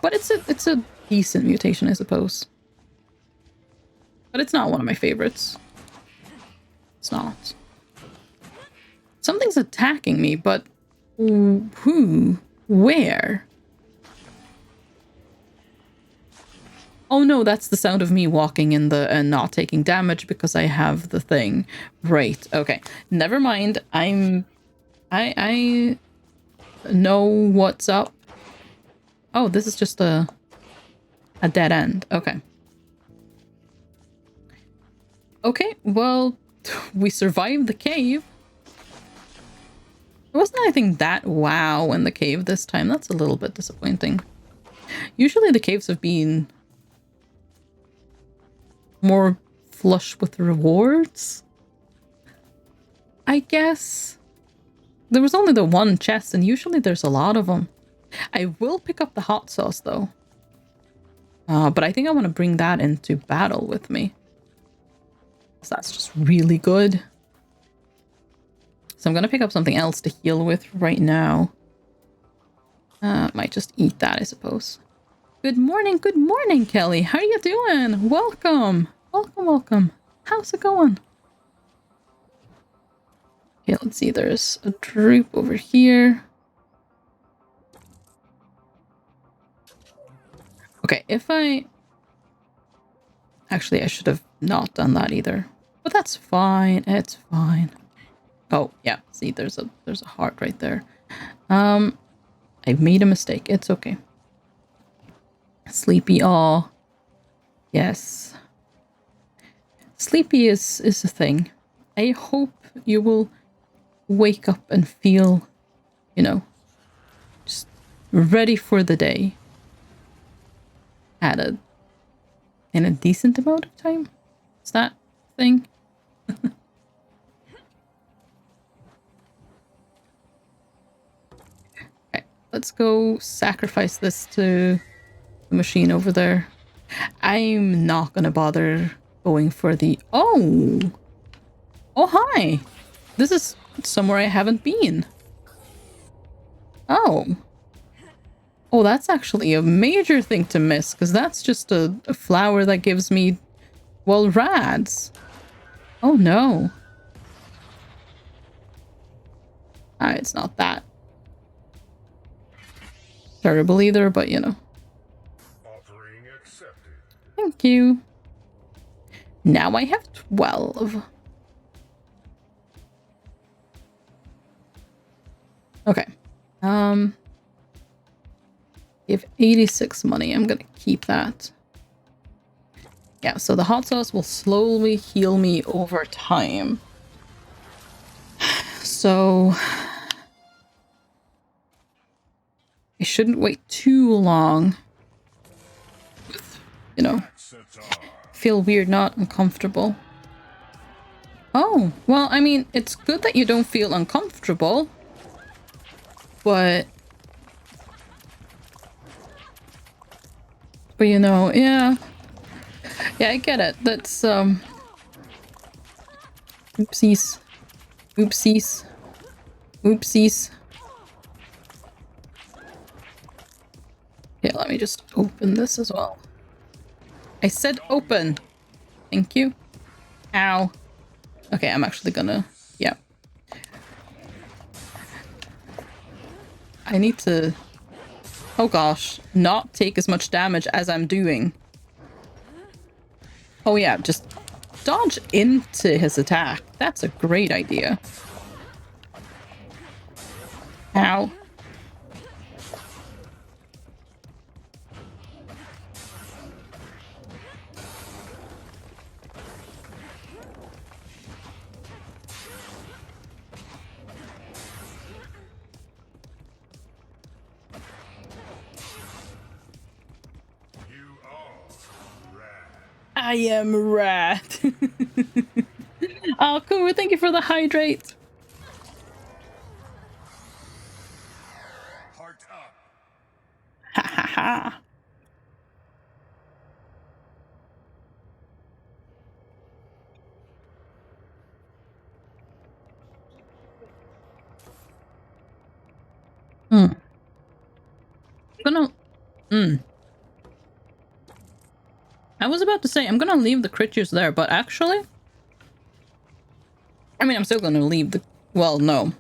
But it's a decent mutation, I suppose. But it's not one of my favorites. It's not. Something's attacking me, but who? Where? Oh no, that's the sound of me walking in the and not taking damage because I have the thing. Right. Okay. Never mind. I know what's up. Oh, this is just a dead end. Okay. Okay, well, we survived the cave. There wasn't anything that wow in the cave this time. That's a little bit disappointing. Usually the caves have been more flush with rewards, I guess. There was only the one chest, and usually there's a lot of them. I will pick up the hot sauce, though. But I think I want to bring that into battle with me. So that's just really good. So I'm going to pick up something else to heal with right now. Might just eat that, I suppose. Good morning, Kelly. How are you doing? Welcome. Welcome, welcome. How's it going? Okay, let's see. There's a droop over here. Okay, if I... Actually, I should have not done that either. But that's fine. It's fine. Oh, yeah. See, there's a heart right there. I made a mistake. It's okay. Sleepy aw. Yes. Sleepy is a thing. I hope you will wake up and feel, you know, just ready for the day. In a decent amount of time? Is that a thing? Okay, let's go sacrifice this to the machine over there. I'm not gonna bother going for the... Oh! Oh, hi! This is somewhere I haven't been. Oh. Oh, that's actually a major thing to miss, because that's just a flower that gives me, well, rads. Oh, no. It's not that terrible either, but, you know. Offering accepted. Thank you. Now I have 12. Okay. You have 86 money. I'm gonna keep that. Yeah, so the hot sauce will slowly heal me over time. So I shouldn't wait too long. You know, feel weird, not uncomfortable. Oh, well, I mean, it's good that you don't feel uncomfortable, but you know, yeah, I get it. That's oopsies, oopsies, oopsies. Yeah, let me just open this as well. I said open. Thank you. Ow. Okay, I'm actually gonna... Yeah. I need to... Oh gosh. Not take as much damage as I'm doing. Oh yeah, just dodge into his attack. That's a great idea. Ow. I am rat. Oh, cool. Thank you for the hydrate. Heart up. Ha ha ha. I'm gonna... I was about to say, I'm gonna leave the crit juice there, but actually... I mean, I'm still gonna leave the... Well, no.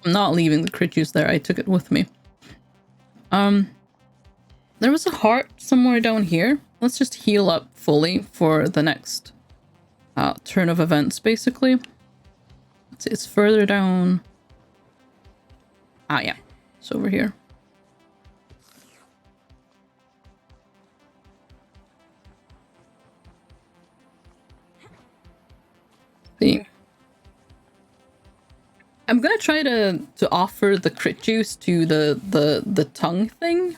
I'm not leaving the crit juice there. I took it with me. There was a heart somewhere down here. Let's just heal up fully for the next turn of events, basically. It's further down. Ah, yeah. It's over here. See. I'm gonna try to offer the crit juice to the tongue thing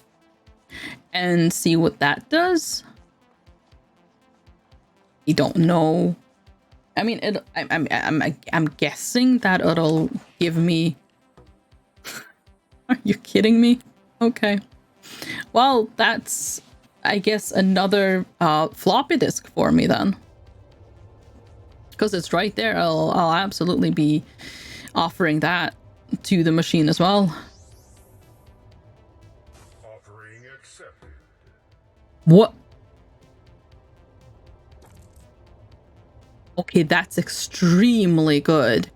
and see what that does. You don't know. I mean, I'm guessing that it'll give me. Are you kidding me? Okay. Well, that's, I guess, another floppy disk for me then. Because it's right there. I'll absolutely be offering that to the machine as well. Offering accepted. What? Okay, that's extremely good.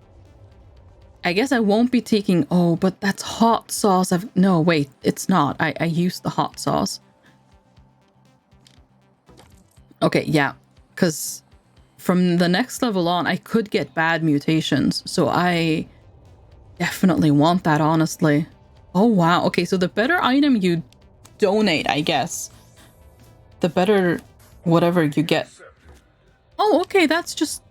I guess I won't be taking... Oh, but that's hot sauce. No, wait, it's not. I used the hot sauce. Okay, yeah. Because from the next level on, I could get bad mutations. So I definitely want that, honestly. Oh, wow. Okay, so the better item you donate, I guess, the better whatever you get. Oh, okay, that's just...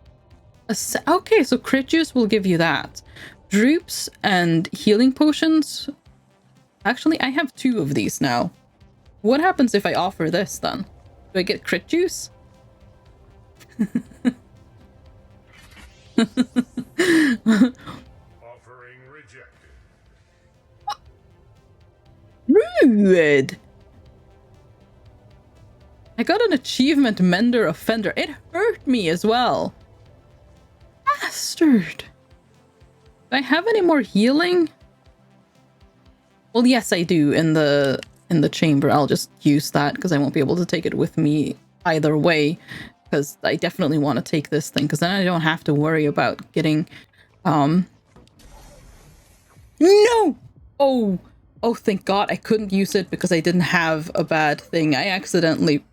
Okay, so crit juice will give you that. Droops and healing potions. Actually, I have 2 of these now. What happens if I offer this, then? Do I get crit juice? Offering rejected. Rude! I got an achievement, Mender Offender. It hurt me as well. Bastard. Do I have any more healing? Well, yes, I do in the chamber. I'll just use that because I won't be able to take it with me either way. Because I definitely want to take this thing, because then I don't have to worry about getting... No! Oh! Oh, thank God I couldn't use it because I didn't have a bad thing. I accidentally...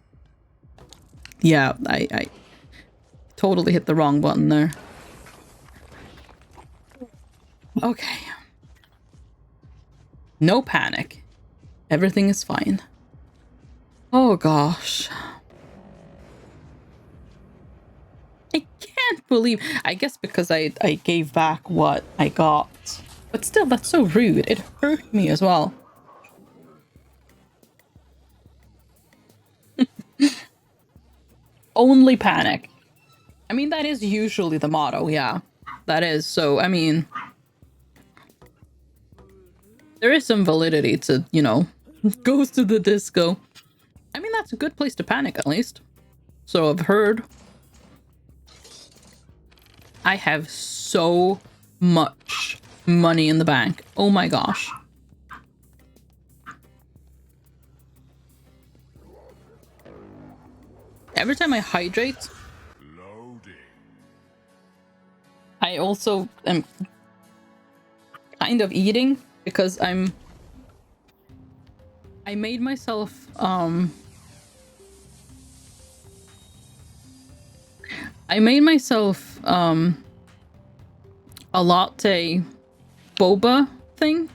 Yeah, I totally hit the wrong button there. Okay. No panic. Everything is fine. Oh gosh. I can't believe... I guess because I gave back what I got. But still, that's so rude. It hurt me as well. Only panic. I mean, that is usually the motto, yeah. That is, so, I mean... There is some validity to, you know, goes to the disco. I mean, that's a good place to panic, at least. So I've heard. I have so much money in the bank. Oh my gosh. Every time I hydrate, Loading. I also am kind of eating because I made myself a latte boba thing.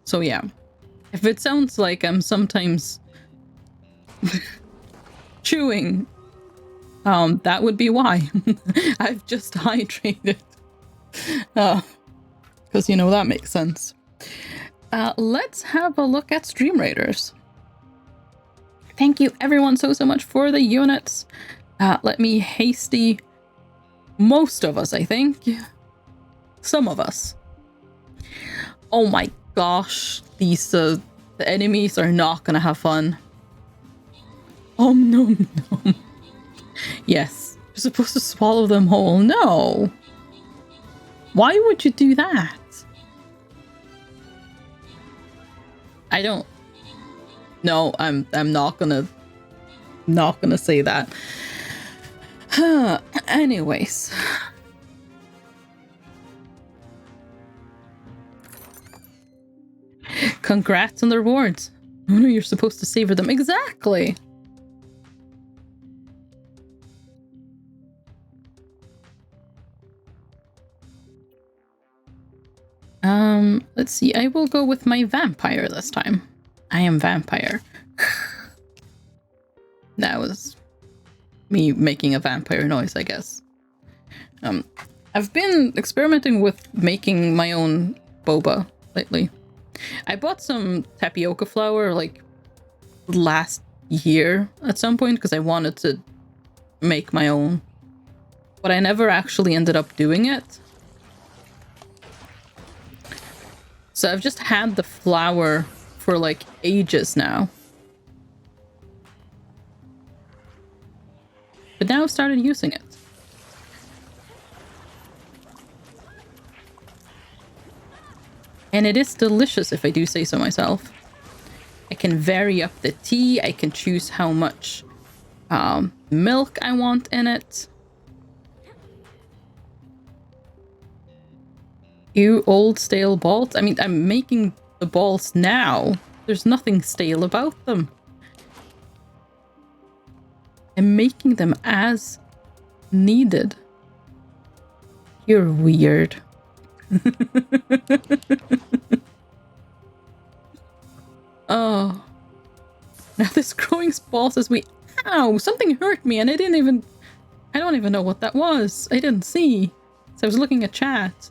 So yeah, if it sounds like I'm sometimes chewing, that would be why. I've just hydrated. Because, you know, that makes sense. Let's have a look at Stream Raiders. Thank you everyone so much for the units. Let me hasty most of us, I think. Some of us. Oh my gosh, these the enemies are not gonna have fun. Oh no. Yes. You're supposed to swallow them whole. No. Why would you do that? I don't. No, I'm not gonna say that. Anyways. Congrats on the rewards. Oh no, you're supposed to savor them. Exactly. Let's see. I will go with my vampire this time. I am vampire. That was me making a vampire noise, I guess. I've been experimenting with making my own boba lately. I bought some tapioca flour like last year at some point because I wanted to make my own, but I never actually ended up doing it. So I've just had the flour for like ages now. But now I've started using it. And it is delicious if I do say so myself. I can vary up the tea. I can choose how much milk I want in it. You old stale balls. I mean, I'm making the balls now. There's nothing stale about them. I'm making them as needed. You're weird. Oh. Now this growing ball says we... Ow! Something hurt me and I don't even know what that was. I didn't see. So I was looking at chat.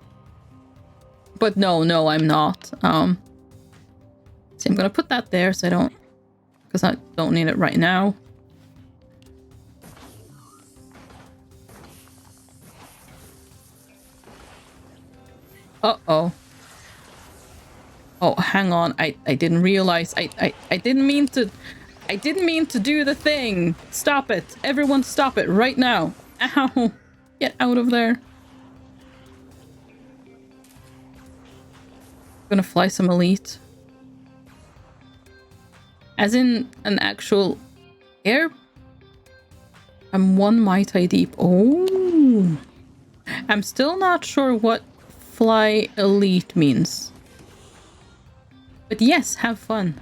But no, I'm not. See, I'm gonna put that there so I don't... Because I don't need it right now. Uh-oh. Oh, hang on. I didn't realize. I didn't mean to... I didn't mean to do the thing. Stop it. Everyone stop it right now. Ow. Get out of there. Gonna fly some elite. As in an actual air. I'm one Mai Tai deep. Oh. I'm still not sure what fly elite means. But yes, have fun.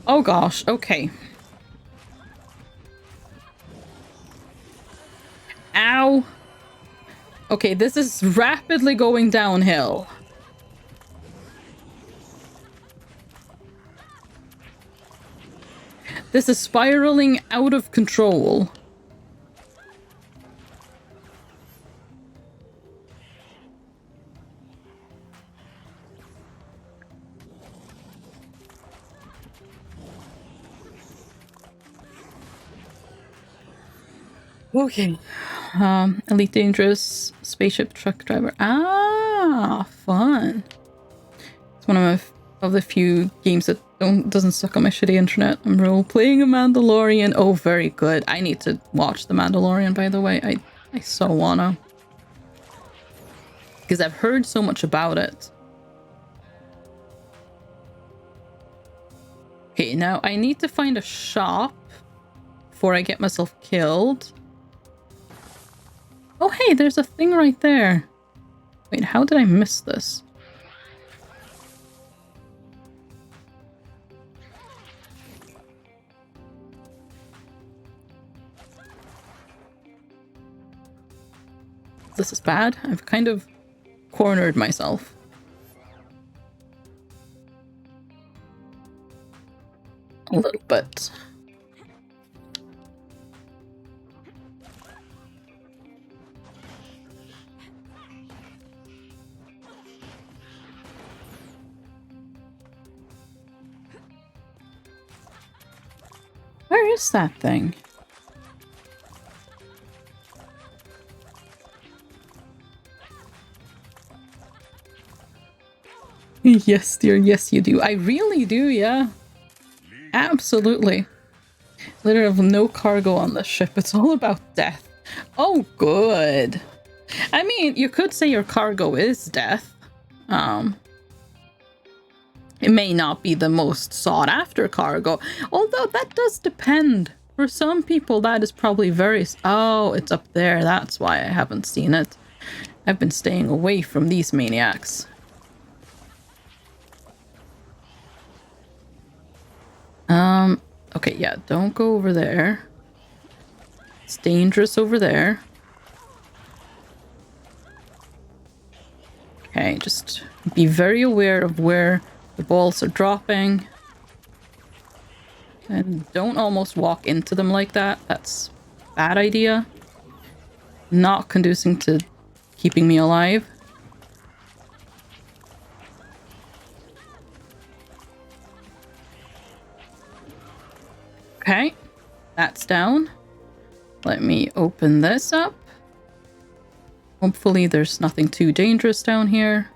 Oh gosh, okay. Ow. Okay, this is rapidly going downhill. This is spiraling out of control. Okay. Elite Dangerous Spaceship Truck Driver. Ah, fun. It's one of the few games that doesn't suck on my shitty internet. I'm role-playing a Mandalorian. Oh, very good. I need to watch The Mandalorian, by the way. I so wanna. Because I've heard so much about it. Okay, now I need to find a shop before I get myself killed. Oh, hey, there's a thing right there. Wait, how did I miss this? This is bad. I've kind of cornered myself. A little bit. Where is that thing? Yes, dear. Yes, you do. I really do, yeah. Absolutely. Literally have no cargo on this ship. It's all about death. Oh, good. I mean, you could say your cargo is death. It may not be the most sought after cargo, although that does depend. For some people, that is probably very... Oh, it's up there. That's why I haven't seen it. I've been staying away from these maniacs. Okay, yeah, don't go over there. It's dangerous over there. Okay, just be very aware of where the balls are dropping. And don't almost walk into them like that. That's a bad idea. Not conducive to keeping me alive. Okay, that's down. Let me open this up. Hopefully there's nothing too dangerous down here.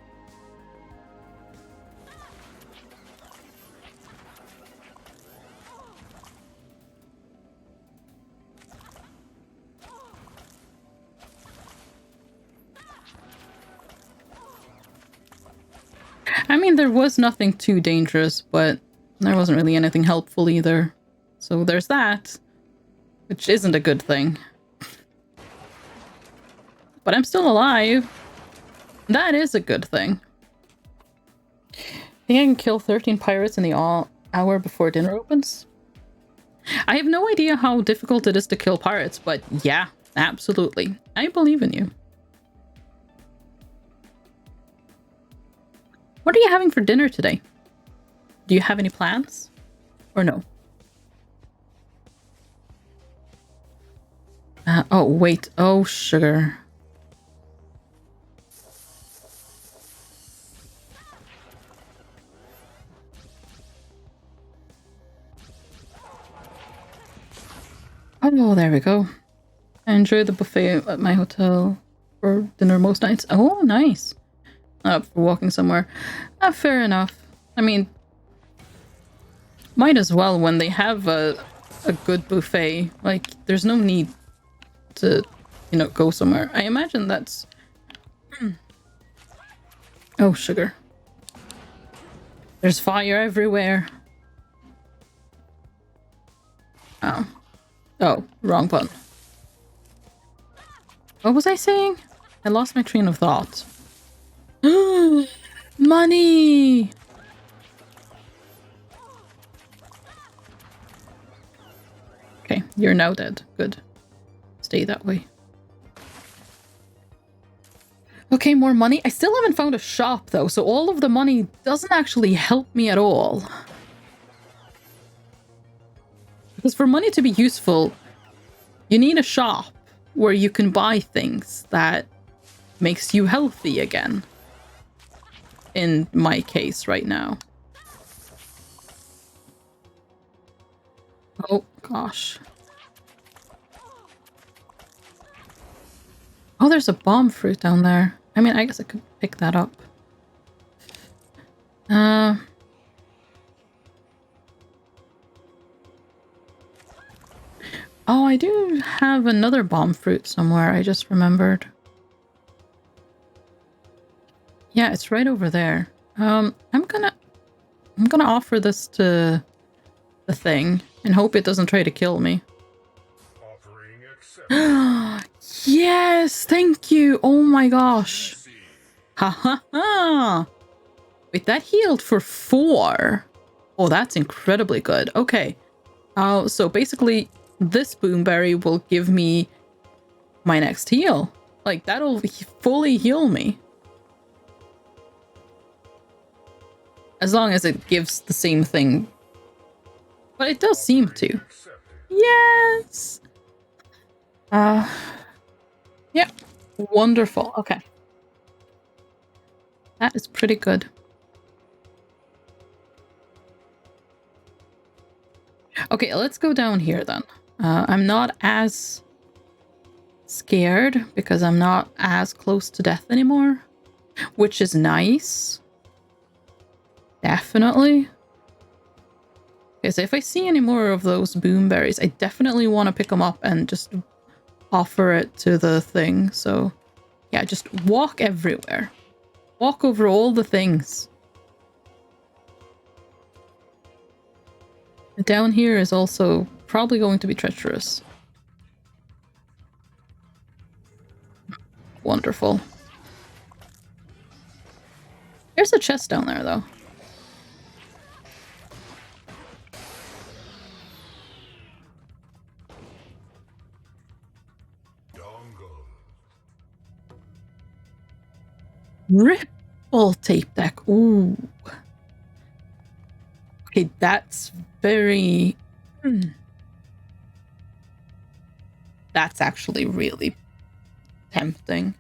I mean, there was nothing too dangerous, but there wasn't really anything helpful either. So there's that, which isn't a good thing. But I'm still alive. That is a good thing. I think I can kill 13 pirates in the hour before dinner opens. I have no idea how difficult it is to kill pirates, but yeah, absolutely. I believe in you. What are you having for dinner today? Do you have any plans? Or no? Oh, wait. Oh, sugar. Oh, there we go. I enjoy the buffet at my hotel for dinner most nights. Oh, nice. For walking somewhere. Fair enough. I mean, might as well when they have a good buffet. Like, there's no need to, you know, go somewhere. I imagine that's... Oh, sugar. There's fire everywhere. Oh. Oh, wrong button. What was I saying? I lost my train of thought. Money! Okay, you're now dead. Good. Stay that way. Okay, more money. I still haven't found a shop, though, so all of the money doesn't actually help me at all. Because for money to be useful, you need a shop where you can buy things that makes you healthy again. In my case right now. Oh, gosh. Oh, there's a bomb fruit down there. I mean, I guess I could pick that up. Oh, I do have another bomb fruit somewhere. I just remembered. Yeah, it's right over there. I'm gonna offer this to the thing and hope it doesn't try to kill me. Yes, thank you. Oh my gosh. Ha ha ha. Wait, that healed for 4. Oh, that's incredibly good. Okay. So basically this boomberry will give me my next heal. Like, that'll fully heal me. As long as it gives the same thing. But it does seem to. Yes! Yeah. Wonderful. Okay. That is pretty good. Okay, let's go down here then. I'm not as scared because I'm not as close to death anymore, which is nice. Definitely. Okay, so if I see any more of those boomberries, I definitely want to pick them up and just offer it to the thing. So yeah, just walk everywhere. Walk over all the things. Down here is also probably going to be treacherous. Wonderful. There's a chest down there, though. Ripple tape deck. Ooh. Okay, that's very... That's actually really tempting.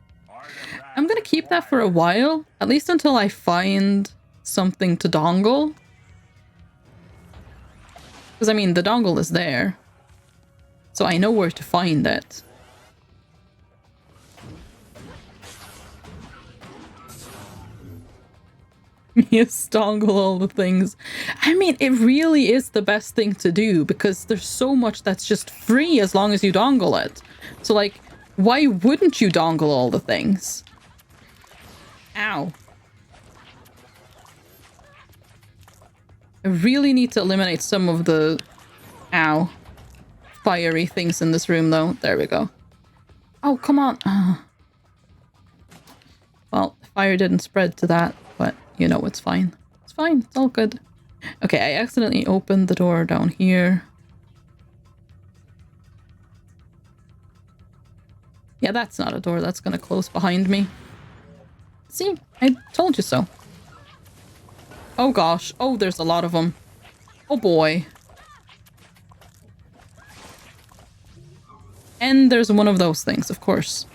I'm gonna keep that for a while, at least until I find something to dongle. Because, I mean, the dongle is there. So I know where to find it. Yes, dongle all the things. I mean, it really is the best thing to do because there's so much that's just free as long as you dongle it. So, like, why wouldn't you dongle all the things? Ow. I really need to eliminate some of the... Ow. Fiery things in this room, though. There we go. Oh, come on. Well, fire didn't spread to that, but, you know, it's fine. It's fine. It's all good. Okay, I accidentally opened the door down here. Yeah, that's not a door. That's gonna close behind me. See? I told you so. Oh, gosh. Oh, there's a lot of them. Oh, boy. And there's one of those things, of course.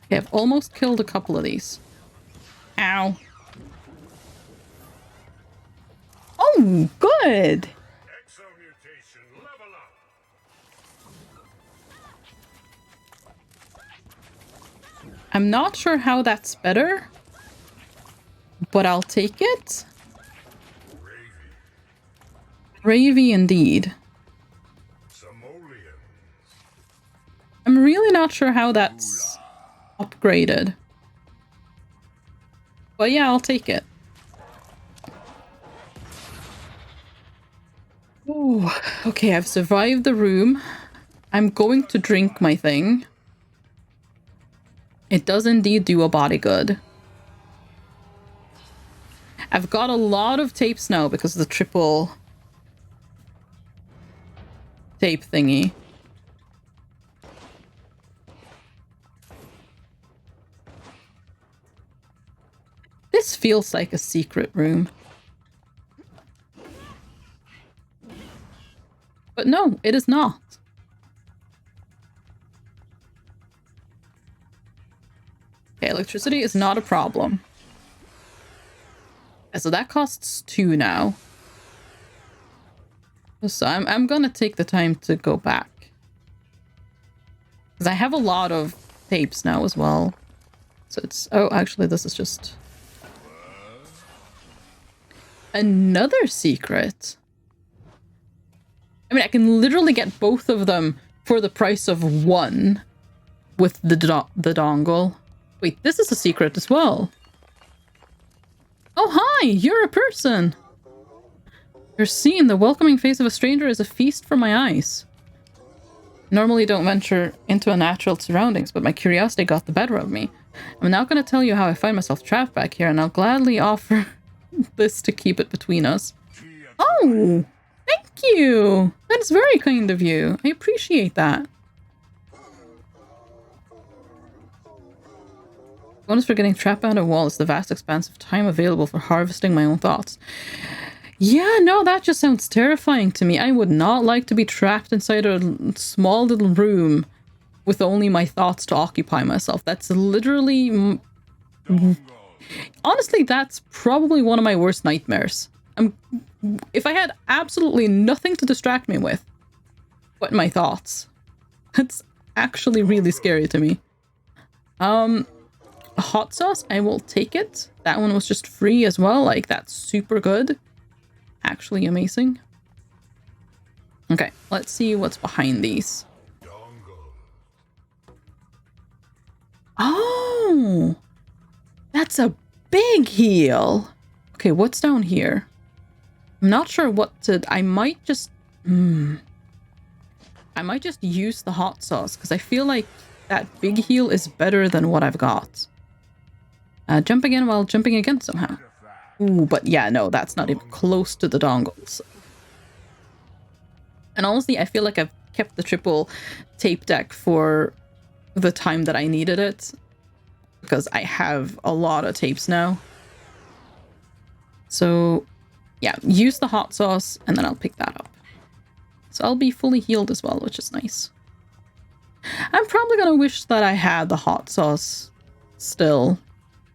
Okay, I've almost killed a couple of these. Ow. Oh, good! Exomutation, level up. I'm not sure how that's better, but I'll take it. Gravy indeed. I'm really not sure how that's upgraded. But yeah, I'll take it. Ooh, okay, I've survived the room. I'm going to drink my thing. It does indeed do a body good. I've got a lot of tapes now because of the triple tape thingy. This feels like a secret room. But no, it is not. Okay, electricity is not a problem. So that costs 2 now. So I'm gonna take the time to go back. Because I have a lot of tapes now as well. So it's... Oh, actually, this is just... Another secret. I mean, I can literally get both of them for the price of one with the dongle. Wait, this is a secret as well. Oh, hi! You're a person! You're seen. The welcoming face of a stranger is a feast for my eyes. Normally don't venture into unnatural surroundings, but my curiosity got the better of me. I'm now going to tell you how I find myself trapped back here, and I'll gladly offer this to keep it between us. Oh! Thank you! That is very kind of you. I appreciate that. Bonus for getting trapped behind a wall is the vast expanse of time available for harvesting my own thoughts. Yeah, no, that just sounds terrifying to me. I would not like to be trapped inside a small little room with only my thoughts to occupy myself. That's literally Honestly, that's probably one of my worst nightmares. If I had absolutely nothing to distract me with but my thoughts, that's actually really scary to me. Hot sauce, I will take it. That one was just free as well. Like, that's super good. Actually amazing. Okay, let's see what's behind these. Oh, that's a big heal. Okay, what's down here? I'm not sure what to... I might just use the hot sauce because I feel like that big heal is better than what I've got. Jump again while jumping again somehow. Ooh, but yeah, no, that's not even close to the dongles. And honestly, I feel like I've kept the triple tape deck for the time that I needed it, because I have a lot of tapes now. So yeah, use the hot sauce and then I'll pick that up. So I'll be fully healed as well, which is nice. I'm probably gonna wish that I had the hot sauce still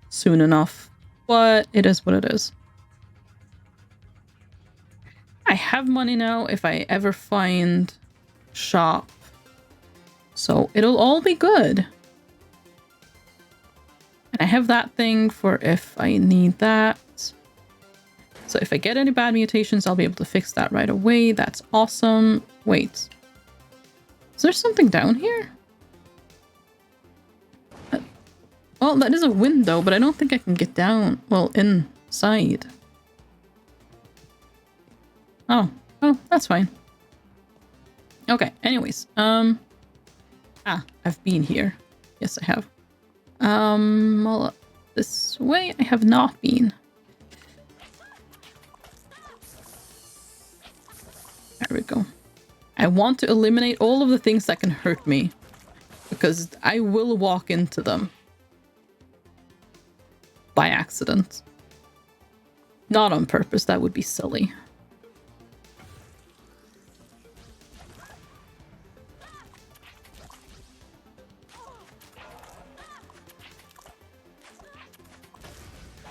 soon enough, but it is what it is. I have money now if I ever find shop, so it'll all be good. And I have that thing for if I need that. So if I get any bad mutations, I'll be able to fix that right away. That's awesome. Wait, is there something down here? Well, that is a window, but I don't think I can get down. Well, inside. Oh, that's fine. Okay, anyways. I've been here. Yes, I have. Well, this way I have not been. There we go. I want to eliminate all of the things that can hurt me, because I will walk into them by accident. Not on purpose, that would be silly.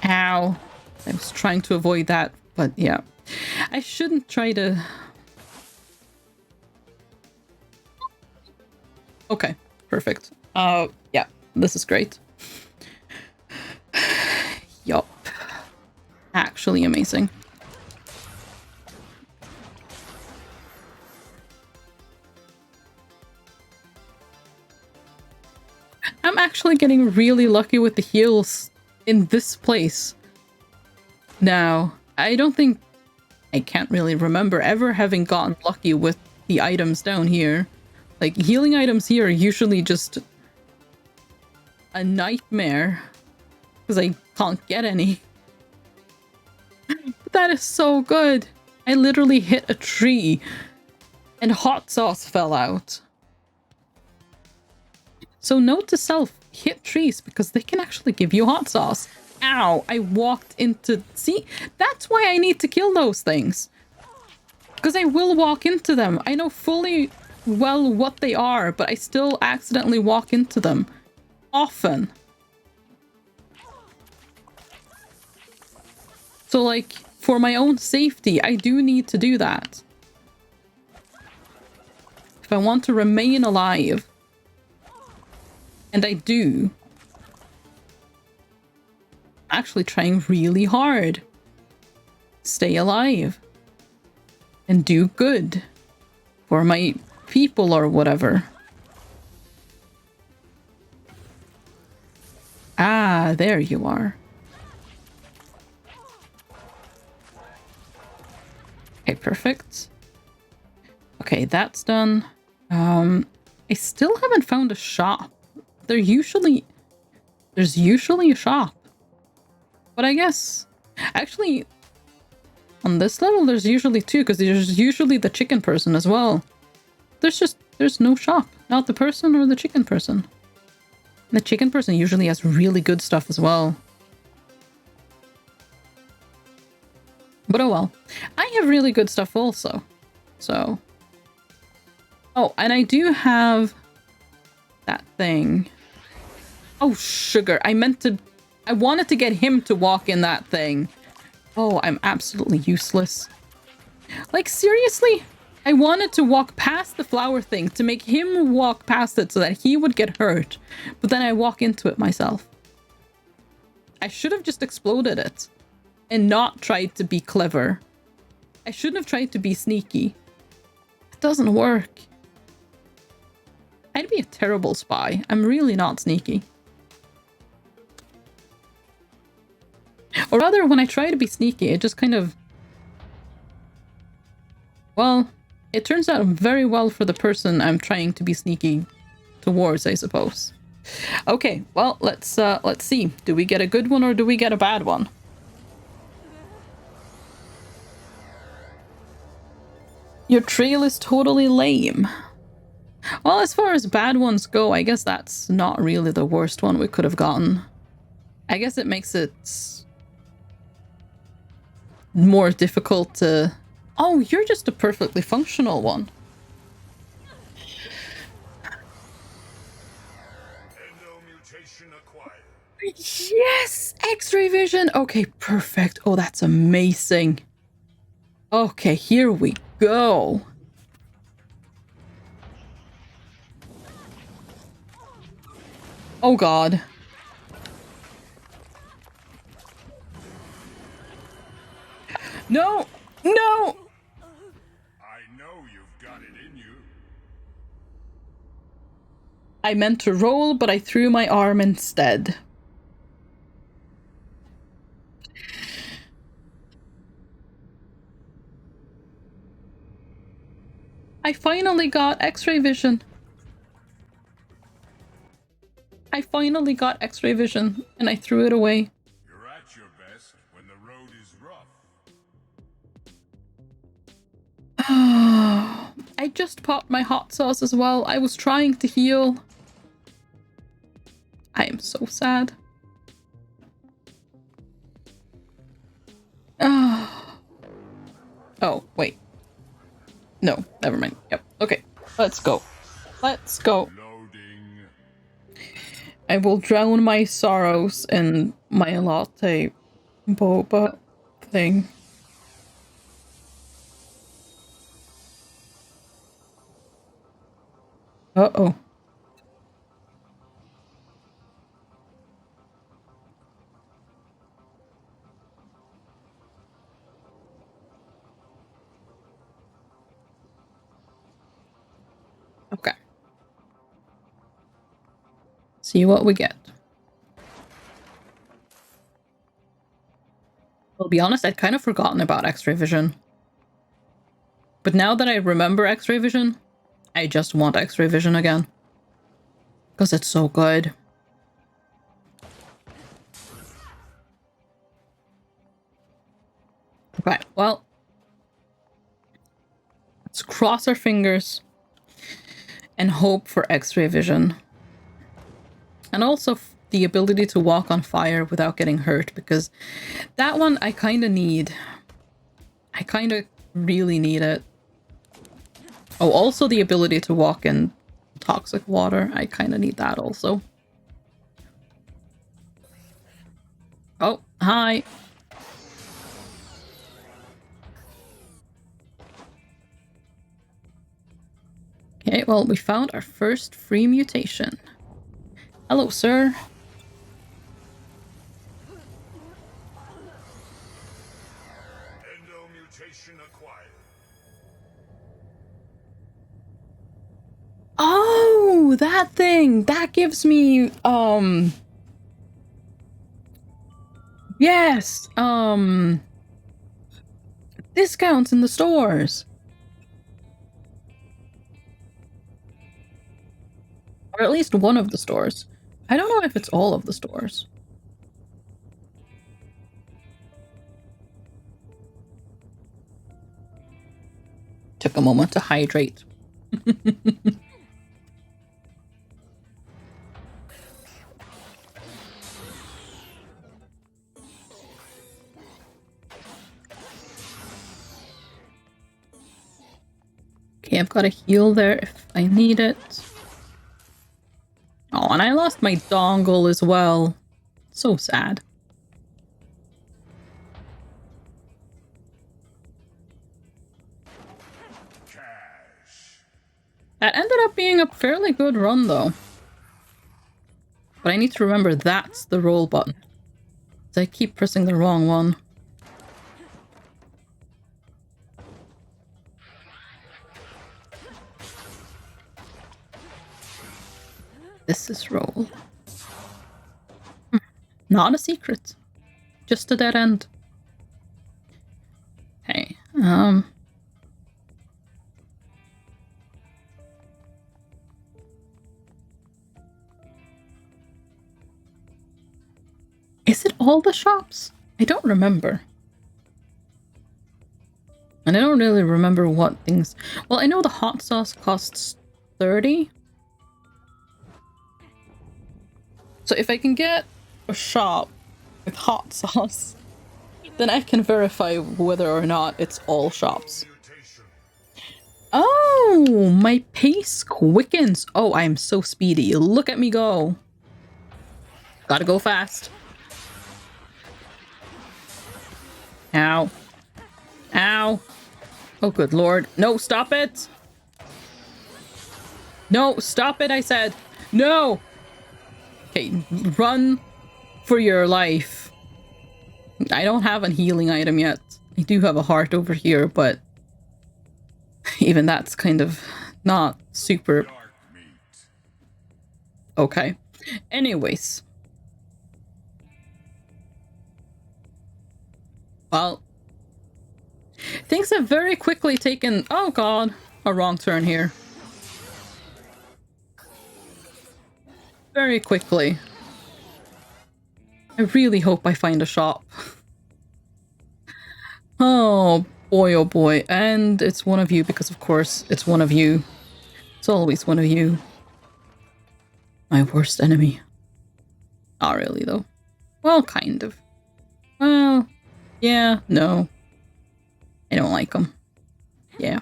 Ow. I was trying to avoid that, but yeah. I shouldn't try to... Okay, perfect. Yeah, this is great. Yup. Actually amazing. I'm actually getting really lucky with the heals in this place. Now, I don't think... I can't really remember ever having gotten lucky with the items down here. Like, healing items here are usually just a nightmare, because I can't get any. But that is so good. I literally hit a tree and hot sauce fell out. So note to self, hit trees because they can actually give you hot sauce. Ow, I walked into... See, that's why I need to kill those things. Because I will walk into them. I know fully well what they are, but I still accidentally walk into them. Often. So, like, for my own safety, I do need to do that. If I want to remain alive. And I do. Actually trying really hard. Stay alive. And do good. For my people or whatever. Ah, there you are. Okay, perfect. Okay, that's done. I still haven't found a shop. There's usually a shop. But I guess... Actually, on this level, there's usually two, because there's usually the chicken person as well. There's no shop. Not the person or the chicken person. The chicken person usually has really good stuff as well. But oh well. I have really good stuff also. So... Oh, and I do have that thing. Oh, sugar. I meant to I wanted to get him to walk in that thing. Oh, I'm absolutely useless. Like, seriously? I wanted to walk past the flower thing to make him walk past it so that he would get hurt. But then I walk into it myself. I should have just exploded it and not tried to be clever. I shouldn't have tried to be sneaky. It doesn't work. I'd be a terrible spy. I'm really not sneaky. Or rather, when I try to be sneaky, it just kind of... Well, it turns out very well for the person I'm trying to be sneaky towards, I suppose. Okay, well, let's see. Do we get a good one or do we get a bad one? Your trail is totally lame. Well, as far as bad ones go, I guess that's not really the worst one we could have gotten. I guess it makes it more difficult to... Oh, you're just a perfectly functional one. Mutation acquired. Yes! X-ray vision! Okay, perfect. Oh, that's amazing. Okay, here we go. Oh god. No! No! I know you've got it in you. I meant to roll, but I threw my arm instead. I finally got X-ray vision. I finally got X-ray vision, and I threw it away. You're at your best when the road is rough. I just popped my hot sauce as well. I was trying to heal. I am so sad. Oh, wait. No, never mind. Yep. Okay, let's go. Let's go. Loading. I will drown my sorrows in my latte boba thing. Uh-oh. Okay. See what we get. I'll be honest, I'd kind of forgotten about X-ray vision. But now that I remember X-ray vision, I just want X-ray vision again. Because it's so good. Okay, well. Let's cross our fingers and hope for X-ray vision. And also the ability to walk on fire without getting hurt, because that one I kind of need. I kind of really need it. Oh, also the ability to walk in toxic water. I kind of need that also. Oh, hi. Okay, well, we found our first free mutation. Hello, sir. Mutation acquired. Oh, that thing! That gives me, yes, discounts in the stores. Or at least one of the stores. I don't know if it's all of the stores. Took a moment to hydrate. Okay, I've got a heal there if I need it. Oh, and I lost my dongle as well. So sad. Cash. That ended up being a fairly good run, though. But I need to remember that's the roll button. I keep pressing the wrong one. This is roll. Not a secret. Just a dead end. Okay, is it all the shops? I don't remember. And I don't really remember what things... Well, I know the hot sauce costs 30. So if I can get a shop with hot sauce, then I can verify whether or not it's all shops. Oh, my pace quickens. Oh, I'm so speedy. Look at me go. Gotta go fast. Ow. Ow. Oh, good lord. No, stop it. No, stop it, I said. No. Okay, run for your life. I don't have a healing item yet. I do have a heart over here, but even that's kind of not super... Okay. Anyways. Well, things have very quickly taken... Oh god, a wrong turn here. Very quickly. I really hope I find a shop. Oh boy. And it's one of you, because of course it's one of you. It's always one of you. My worst enemy. Not really, though. Well, kind of. Well, yeah, no. I don't like them. Yeah.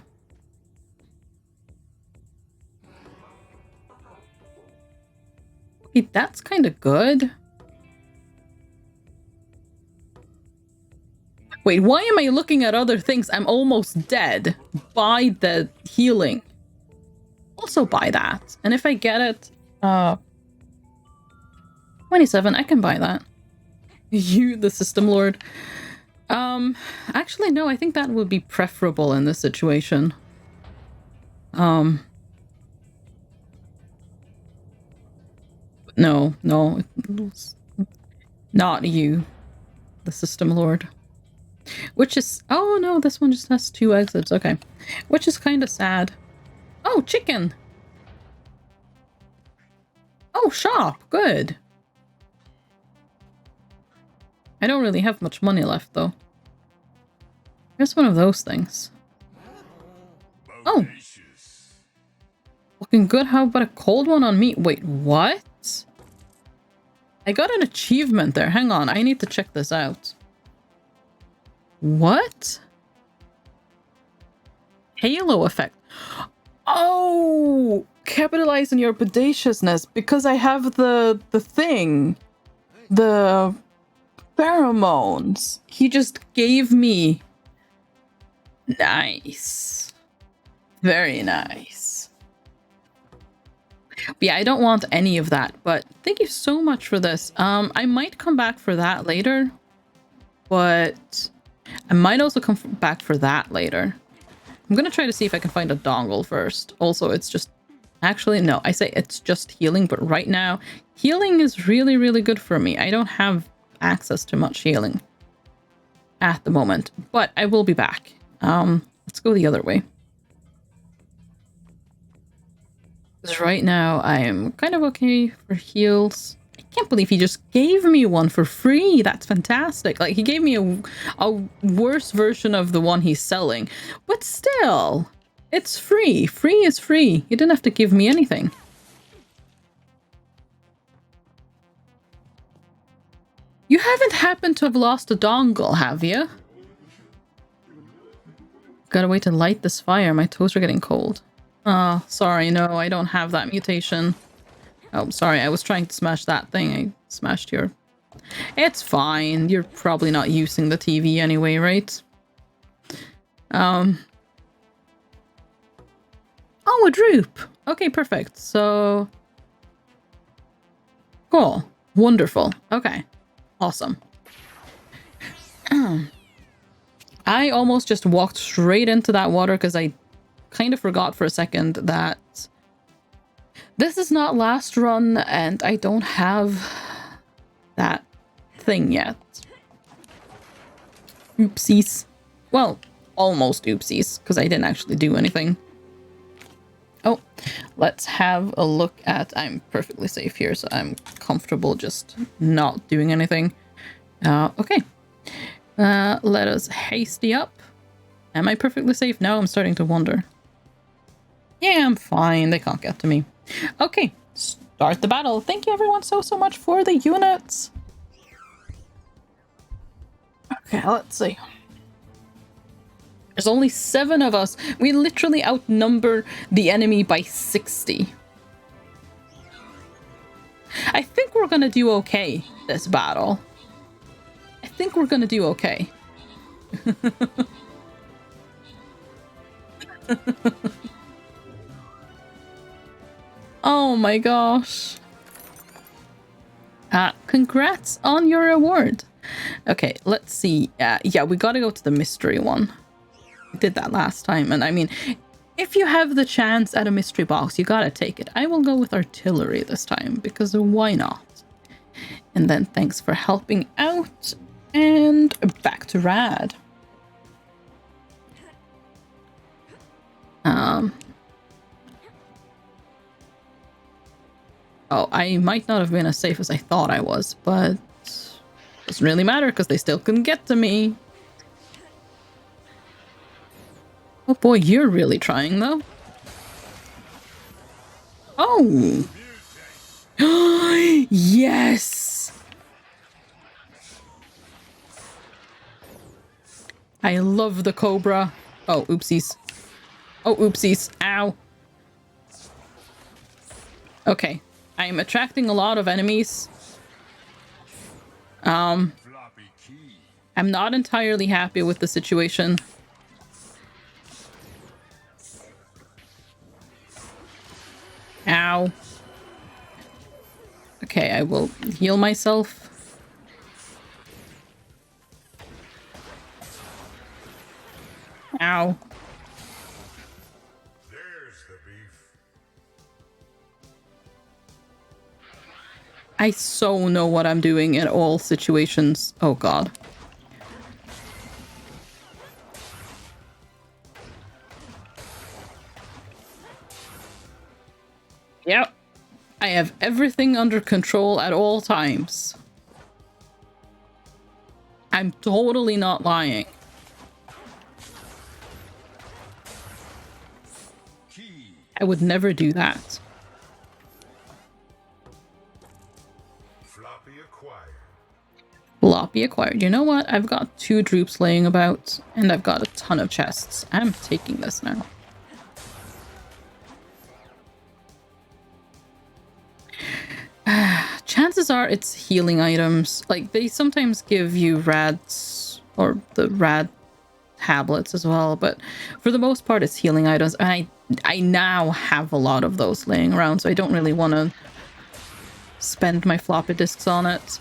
Okay, that's kind of good. Wait, why am I looking at other things? I'm almost dead. Buy the healing. Also buy that. And if I get it, 27, I can buy that. You, the system lord. Actually, no, I think that would be preferable in this situation. No, not you, the system lord. Which is... Oh, no, this one just has 2 exits. Okay. Which is kind of sad. Oh, chicken! Oh, shop! Good. I don't really have much money left, though. Here's one of those things. Oh! Looking good. How about a cold one on me? Wait, what? I got an achievement there. Hang on, I need to check this out. What? Halo effect. Oh! Capitalize on your bodaciousness because I have the thing. The pheromones. He just gave me... Nice. Very nice. But yeah, I don't want any of that, but thank you so much for this. I might come back for that later, but I might also come back for that later. I'm gonna try to see if I can find a dongle first. Also, it's just... Actually, no, I say it's just healing, but right now, healing is really, really good for me. I don't have access to much healing at the moment, but I will be back. Let's go the other way. Because right now, I am kind of okay for heals. I can't believe he just gave me one for free. That's fantastic. Like, he gave me a worse version of the one he's selling. But still, it's free. Free is free. You didn't have to give me anything. You haven't happened to have lost a dongle, have you? Gotta wait to light this fire. My toes are getting cold. Oh, sorry. No, I don't have that mutation. Oh, sorry. I was trying to smash that thing. I smashed your It's fine. You're probably not using the TV anyway, right? Oh, a droop. Okay, perfect. So... Cool. Wonderful. Okay. Awesome. I almost just walked straight into that water because I kind of forgot for a second that this is not last run and I don't have that thing yet. Oopsies. Well, almost oopsies because I didn't actually do anything. Oh, let's have a look at... I'm perfectly safe here, so I'm comfortable just not doing anything. Okay. Let us hasty up. Am I perfectly safe? Now I'm starting to wonder. Yeah, I'm fine. They can't get to me. Okay, start the battle. Thank you everyone so much for the units. Okay, let's see. There's only 7 of us. We literally outnumber the enemy by 60. I think we're gonna do okay this battle. I think we're gonna do okay. Oh my gosh. Congrats on your award. Okay, let's see. Yeah, we gotta go to the mystery one. We did that last time, and I mean, if you have the chance at a mystery box, you gotta take it. I will go with artillery this time, because why not? And then thanks for helping out, and back to Rad. Oh, I might not have been as safe as I thought I was, but doesn't really matter because they still couldn't get to me. Oh boy, you're really trying though. Oh! Yes! I love the Cobra. Oh, oopsies. Oh, oopsies. Ow. Okay. I'm attracting a lot of enemies. I'm not entirely happy with the situation. Ow. Okay, I will heal myself. Ow. There's the beef. I so know what I'm doing in all situations. Oh god. Yep. I have everything under control at all times. I'm totally not lying. I would never do that. Floppy acquired. Floppy acquired. You know what? I've got 2 droops laying about, and I've got a ton of chests. I'm taking this now. Chances are it's healing items. Like, they sometimes give you rads, or the rad tablets as well, but for the most part it's healing items. And I now have a lot of those laying around, so I don't really want to spend my floppy disks on it.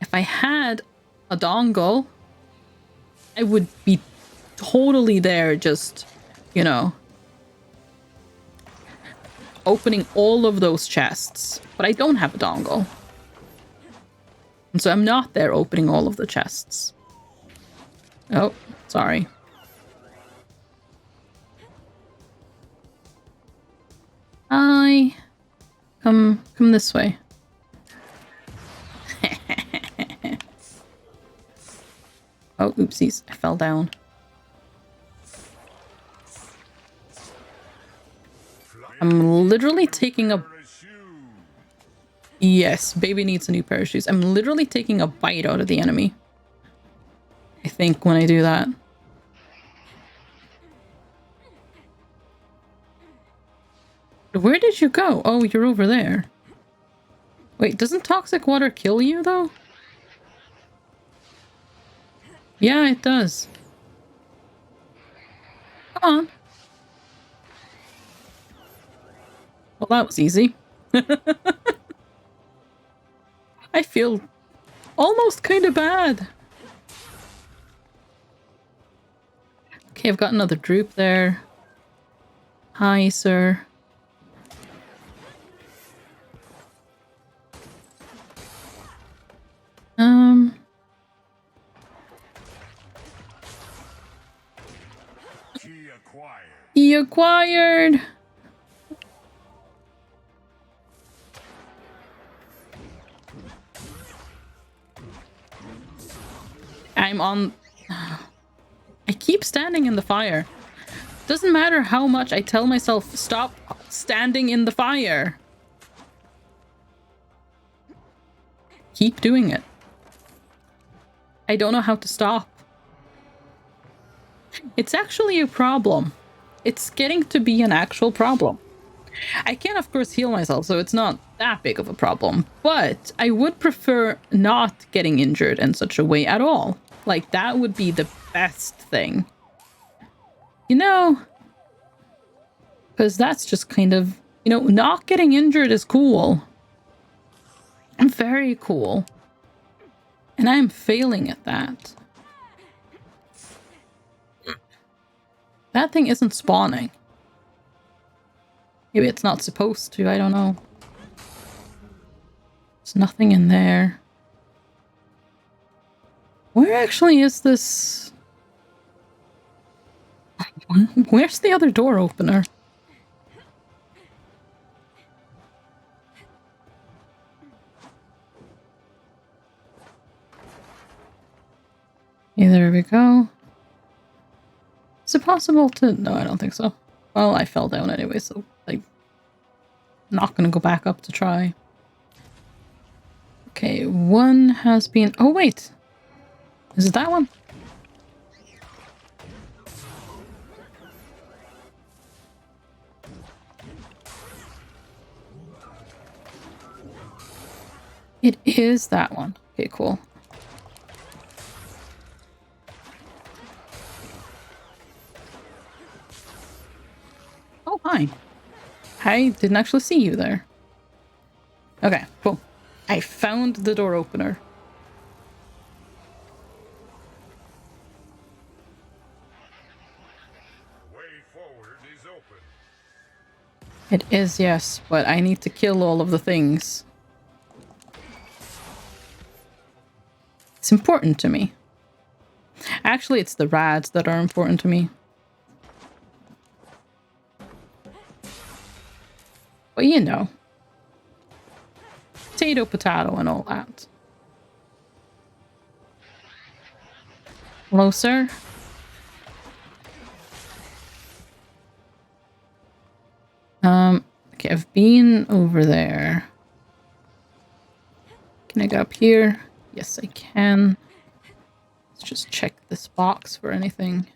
If I had a dongle, I would be totally there, just, you know, opening all of those chests. But I don't have a dongle. And so I'm not there opening all of the chests. Oh, sorry. Come this way. Oh, oopsies. I fell down. I'm literally taking a... Yes, baby needs a new pair of shoes. I'm literally taking a bite out of the enemy, I think, when I do that. Where did you go? Oh, you're over there. Wait, doesn't toxic water kill you, though? Yeah, it does. Come on. Well, that was easy. I feel almost kind of bad. Okay, I've got another droop there. Hi, sir. Key acquired. Key acquired. I'm on... I keep standing in the fire. Doesn't matter how much I tell myself, stop standing in the fire. Keep doing it. I don't know how to stop. It's actually a problem. It's getting to be an actual problem. I can, of course, heal myself, so it's not that big of a problem. But I would prefer not getting injured in such a way at all. Like, that would be the best thing. You know? Because that's just kind of, you know, not getting injured is cool. Very cool. And I'm failing at that. That thing isn't spawning. Maybe it's not supposed to, I don't know. There's nothing in there. Where actually is this? Where's the other door opener? Yeah, there we go. Is it possible to... No, I don't think so. Well, I fell down anyway, so I'm not gonna go back up to try. Okay, one has been... Oh, wait! Is it that one? It is that one. Okay, cool. Oh, hi. I didn't actually see you there. Okay, cool. I found the door opener. Way forward is open. It is, yes, but I need to kill all of the things. It's important to me. Actually, it's the rads that are important to me. But you know. Potato, potato, and all that. Hello, sir? Okay, I've been over there. Can I go up here? Yes, I can. Let's just check this box for anything.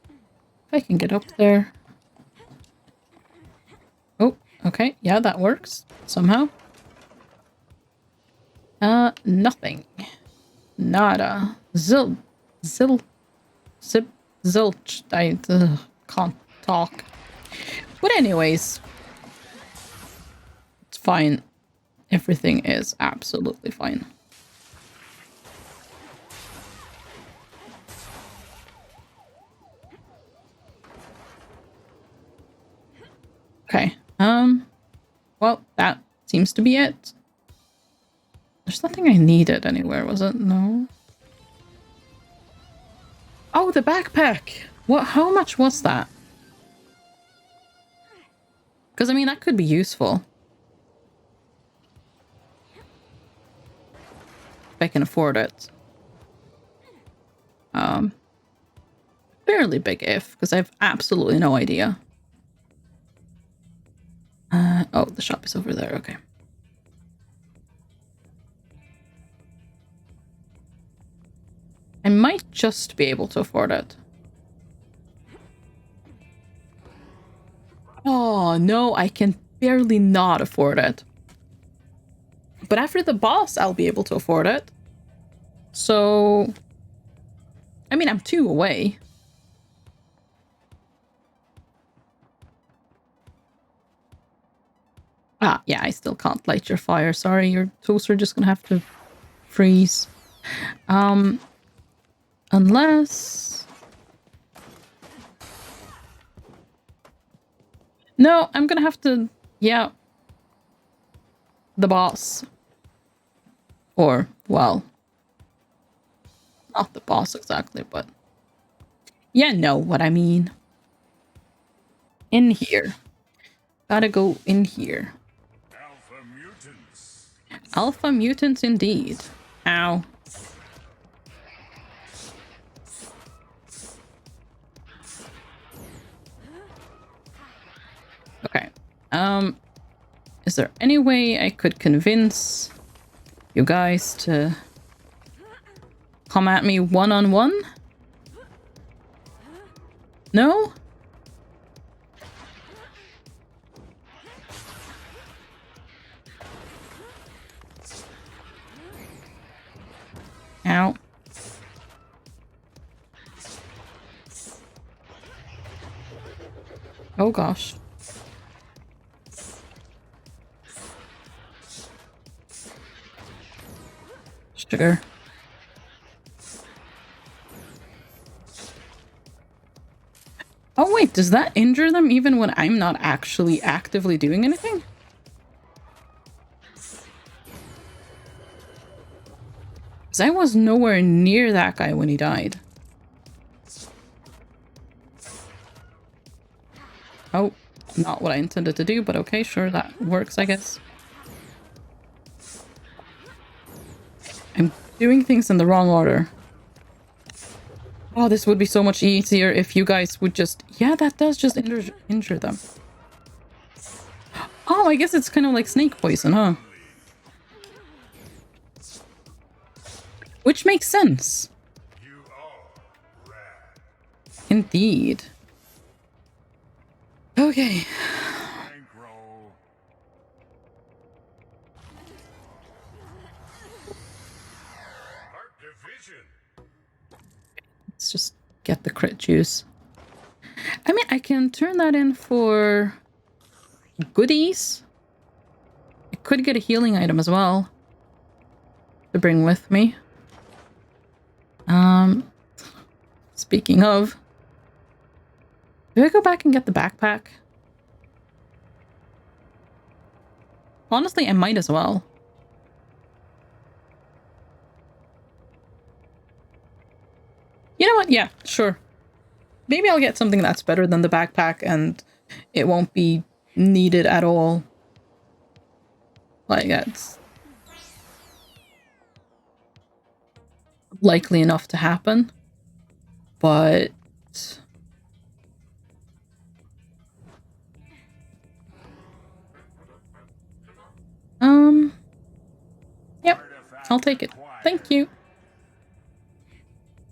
If I can get up there. Oh, okay. Yeah, that works. Somehow. Nothing. Nada. Zilch. I can't talk. But anyways. It's fine. Everything is absolutely fine. Okay. Well, that seems to be it. There's nothing I needed anywhere, was it? No. Oh, the backpack. What? How much was that? Because, I mean, that could be useful. If I can afford it. Fairly big if, because I have absolutely no idea. Oh, the shop is over there. Okay. I might just be able to afford it. Oh, no, I can barely not afford it. But after the boss, I'll be able to afford it. So, I mean, I'm 2 away. Ah, yeah, I still can't light your fire. Sorry, your toaster just gonna have to freeze. Unless... No, I'm gonna have to... Yeah. The boss. Or, well... Not the boss exactly, but... Yeah, know what I mean. In here. Gotta go in here. Alpha mutants. Alpha mutants indeed. Ow. Okay. Is there any way I could convince you guys to come at me one-on-one? No? Ow. Oh gosh. Sure. Oh wait, does that injure them even when I'm not actually actively doing anything? Because I was nowhere near that guy when he died. Oh, not what I intended to do, but okay, sure, that works, I guess. I'm doing things in the wrong order. Oh, this would be so much easier if you guys would just... Yeah, that does just injure them. Oh, I guess it's kind of like snake poison, huh? Which makes sense. You are rad. Indeed. Okay. Bankroll. Heart division. Let's just get the crit juice. I mean, I can turn that in for goodies. I could get a healing item as well to bring with me. Speaking of, do I go back and get the backpack? Honestly, I might as well. You know what? Yeah, sure. Maybe I'll get something that's better than the backpack and it won't be needed at all. Like, that's likely enough to happen. But... Yep, I'll take it. Thank you.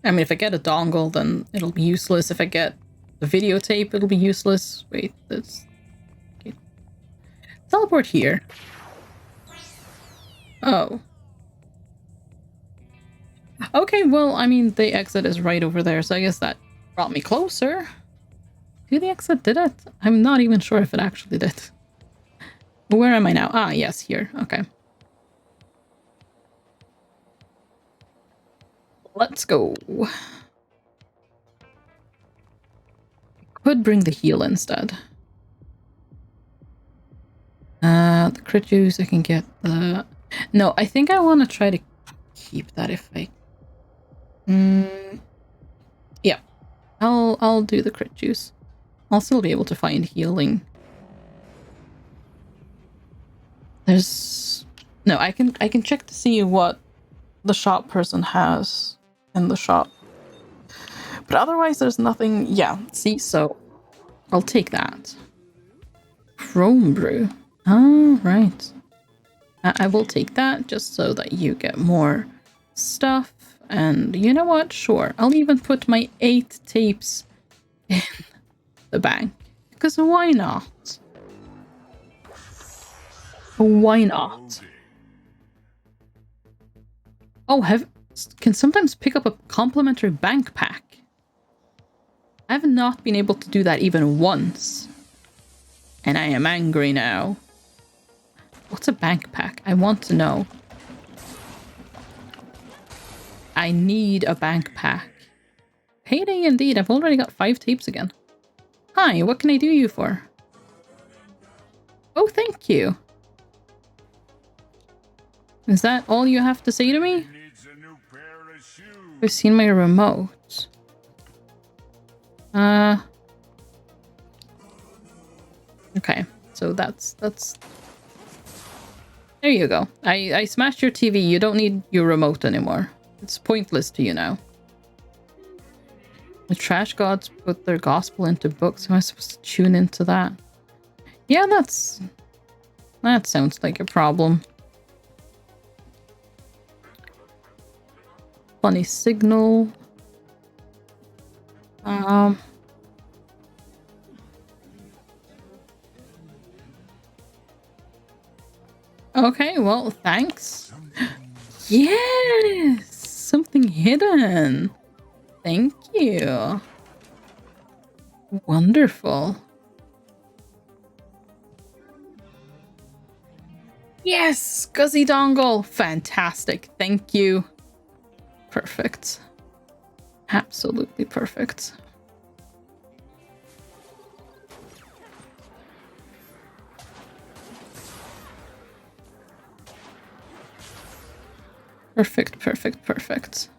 I mean, if I get a dongle, then it'll be useless. If I get the videotape, it'll be useless. Wait, that's... Okay. Teleport here. Oh. Okay, well, I mean, the exit is right over there, so I guess that brought me closer. Did the exit did it? I'm not even sure if it actually did. Where am I now? Ah, yes, here. Okay. Let's go. Could bring the heal instead. The crit juice, I can get the... No, I think I want to try to keep that if I... Yeah. I'll do the crit juice. I'll still be able to find healing. There's... No, I can check to see what the shop person has in the shop. But otherwise, there's nothing... Yeah, see, so I'll take that. Chrome brew. Oh, right. I will take that just so that you get more stuff. And you know what? Sure. I'll even put my 8 tapes in the bank. Because why not? Why not? Oh, can sometimes pick up a complimentary bank pack. I have not been able to do that even once. And I am angry now. What's a bank pack? I want to know. I need a bank pack. Payday indeed. I've already got 5 tapes again. Hi, what can I do you for? Oh, thank you. Is that all you have to say to me? I've seen my remote. Okay, so that's... There you go. I smashed your TV. You don't need your remote anymore. It's pointless to you now. The trash gods put their gospel into books. How am I supposed to tune into that? Yeah, that sounds like a problem. Funny signal. Okay, well, thanks. Yes! Something hidden. Thank you. Wonderful. Yes! Scuzzy dongle! Fantastic. Thank you. Perfect. Absolutely perfect. Perfect, perfect, perfect.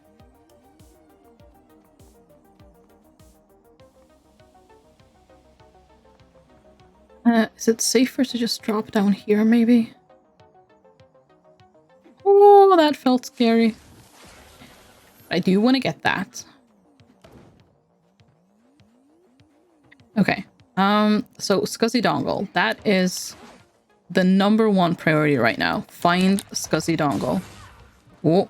Is it safer to just drop down here, maybe? Oh, that felt scary. I do want to get that. Okay. So Scuzzy dongle. That is the #1 priority right now. Find Scuzzy dongle. Oh.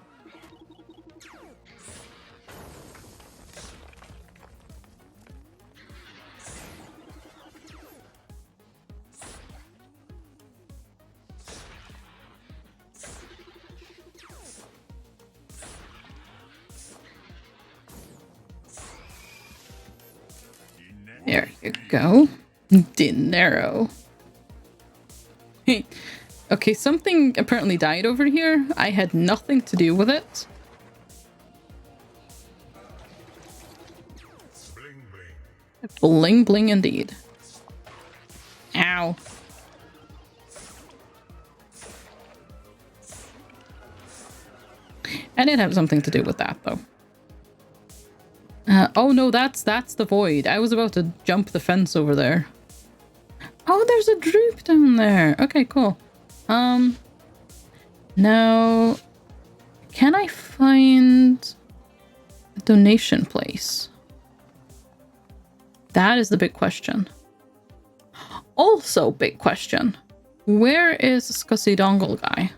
There you go. Dinero. Okay, something apparently died over here. I had nothing to do with it. Bling bling. Bling bling indeed. Ow. I did have something to do with that, though. Oh no, that's the void. I was about to jump the fence over there. Oh, there's a droop down there. Okay, cool. Now, can I find a donation place? That is the big question. Also, big question. Where is Scuzzy dongle guy?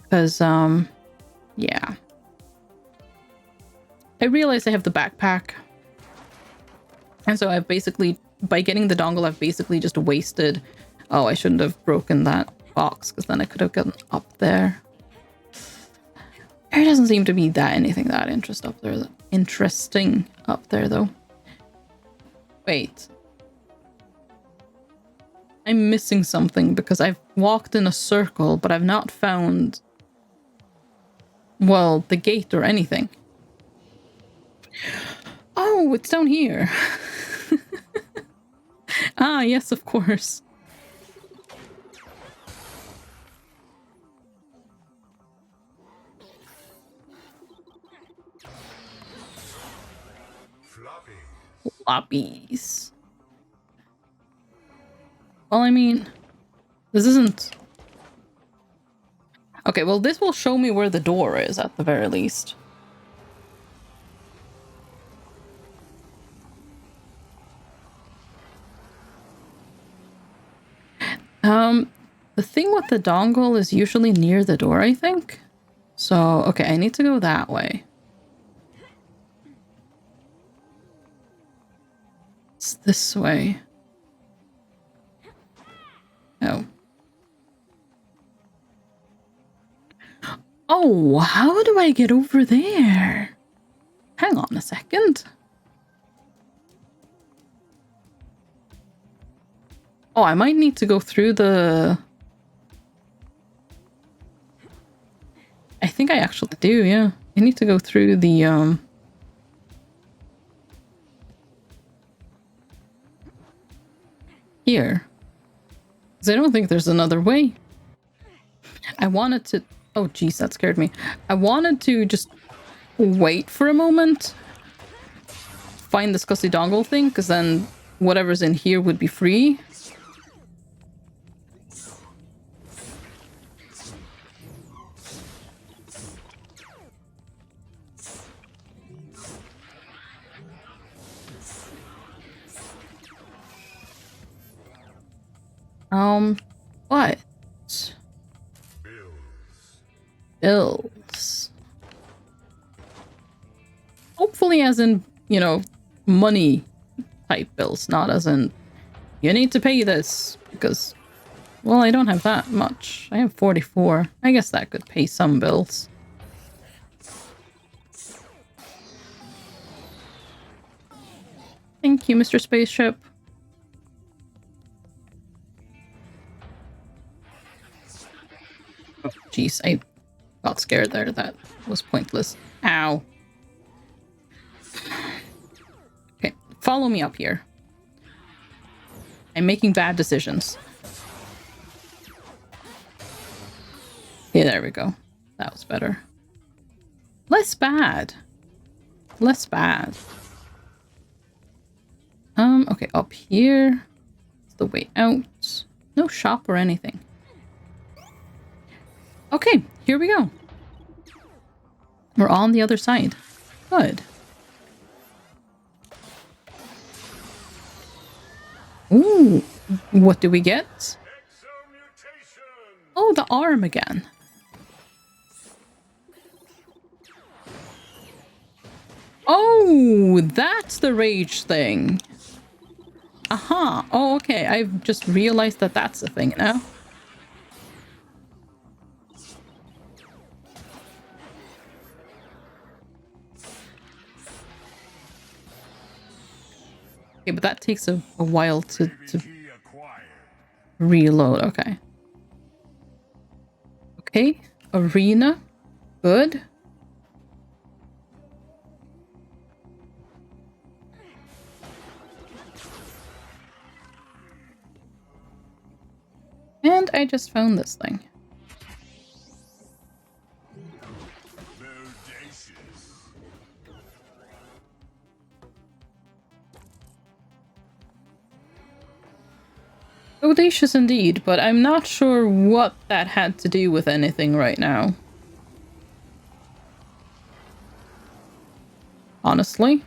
Because, yeah. I realize I have the backpack. And so I've basically, by getting the dongle, I've basically just wasted... Oh, I shouldn't have broken that box, because then I could have gotten up there. There doesn't seem to be anything that interesting up there, though. Wait. I'm missing something, because I've walked in a circle, but I've not found... well, the gate or anything. Oh, it's down here. Ah, yes, of course. Floppies. Well, I mean, this isn't... Okay, well, this will show me where the door is, at the very least. The thing with the dongle is usually near the door, I think. So, okay, I need to go that way. It's this way. Oh. Oh, how do I get over there? Hang on a second. Oh, I might need to go through the... I think I actually do, yeah. I need to go through the, here. Because I don't think there's another way. I wanted to... Oh, geez, that scared me. I wanted to just wait for a moment. Find the Scuzzy dongle thing, because then whatever's in here would be free. What? Bills. Hopefully as in, you know, money type bills, not as in, you need to pay this, because, well, I don't have that much. I have 44. I guess that could pay some bills. Thank you, Mr. Spaceship. Oh, jeez, I got scared there. That was pointless. Ow. Okay, follow me up here. I'm making bad decisions. Okay, there we go. That was better. Less bad. Less bad. Okay, up here. It's the way out. No shop or anything. Okay, here we go. We're on the other side. Good. Ooh, what do we get? Oh, the arm again. Oh, that's the rage thing. Aha. Oh, okay. I've just realized that that's a thing now. Okay, but that takes a while to reload. Okay. Okay. Arena. Good. And I just found this thing. Audacious indeed, but I'm not sure what that had to do with anything right now. Honestly.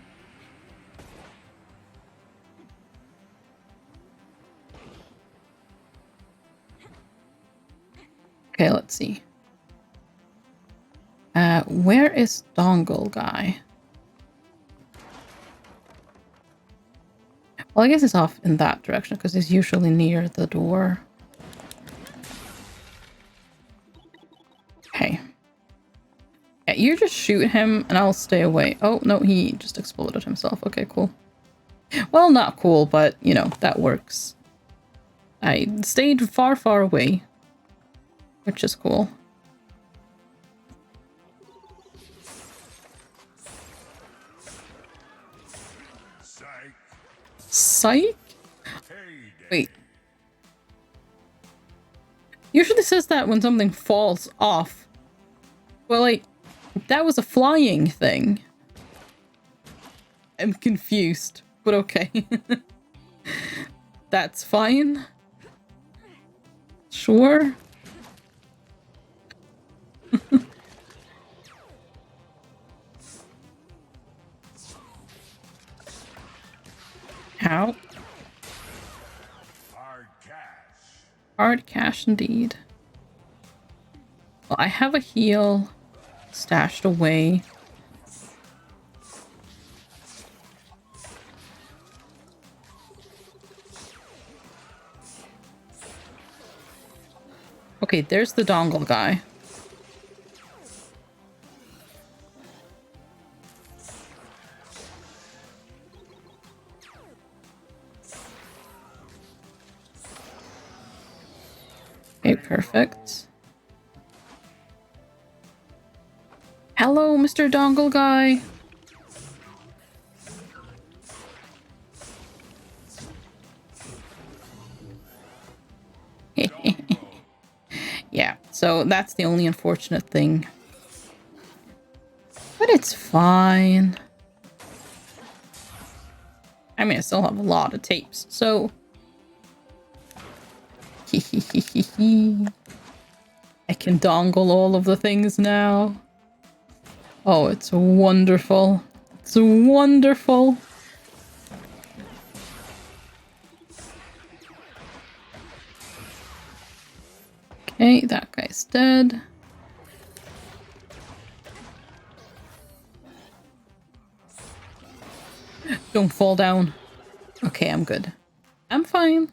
Okay, let's see. Where is Dongle Guy? Well, I guess it's off in that direction because he's usually near the door. Okay. Yeah, you just shoot him and I'll stay away. Oh, no, he just exploded himself. Okay, cool. Well, not cool, but, you know, that works. I stayed far, far away, which is cool. Psych? Wait. Usually says that when something falls off. Well, like, that was a flying thing. I'm confused, but okay. That's fine. Sure. How? Hard cash. Hard cash indeed. Well, I have a heal stashed away. Okay, there's the dongle guy. Okay, perfect. Hello, Mr. Dongle Guy. Yeah, so that's the only unfortunate thing. But it's fine. I mean, I still have a lot of tapes, so... I can dongle all of the things now. Oh, it's wonderful. It's wonderful. Okay, that guy's dead. Don't fall down. Okay, I'm good. I'm fine.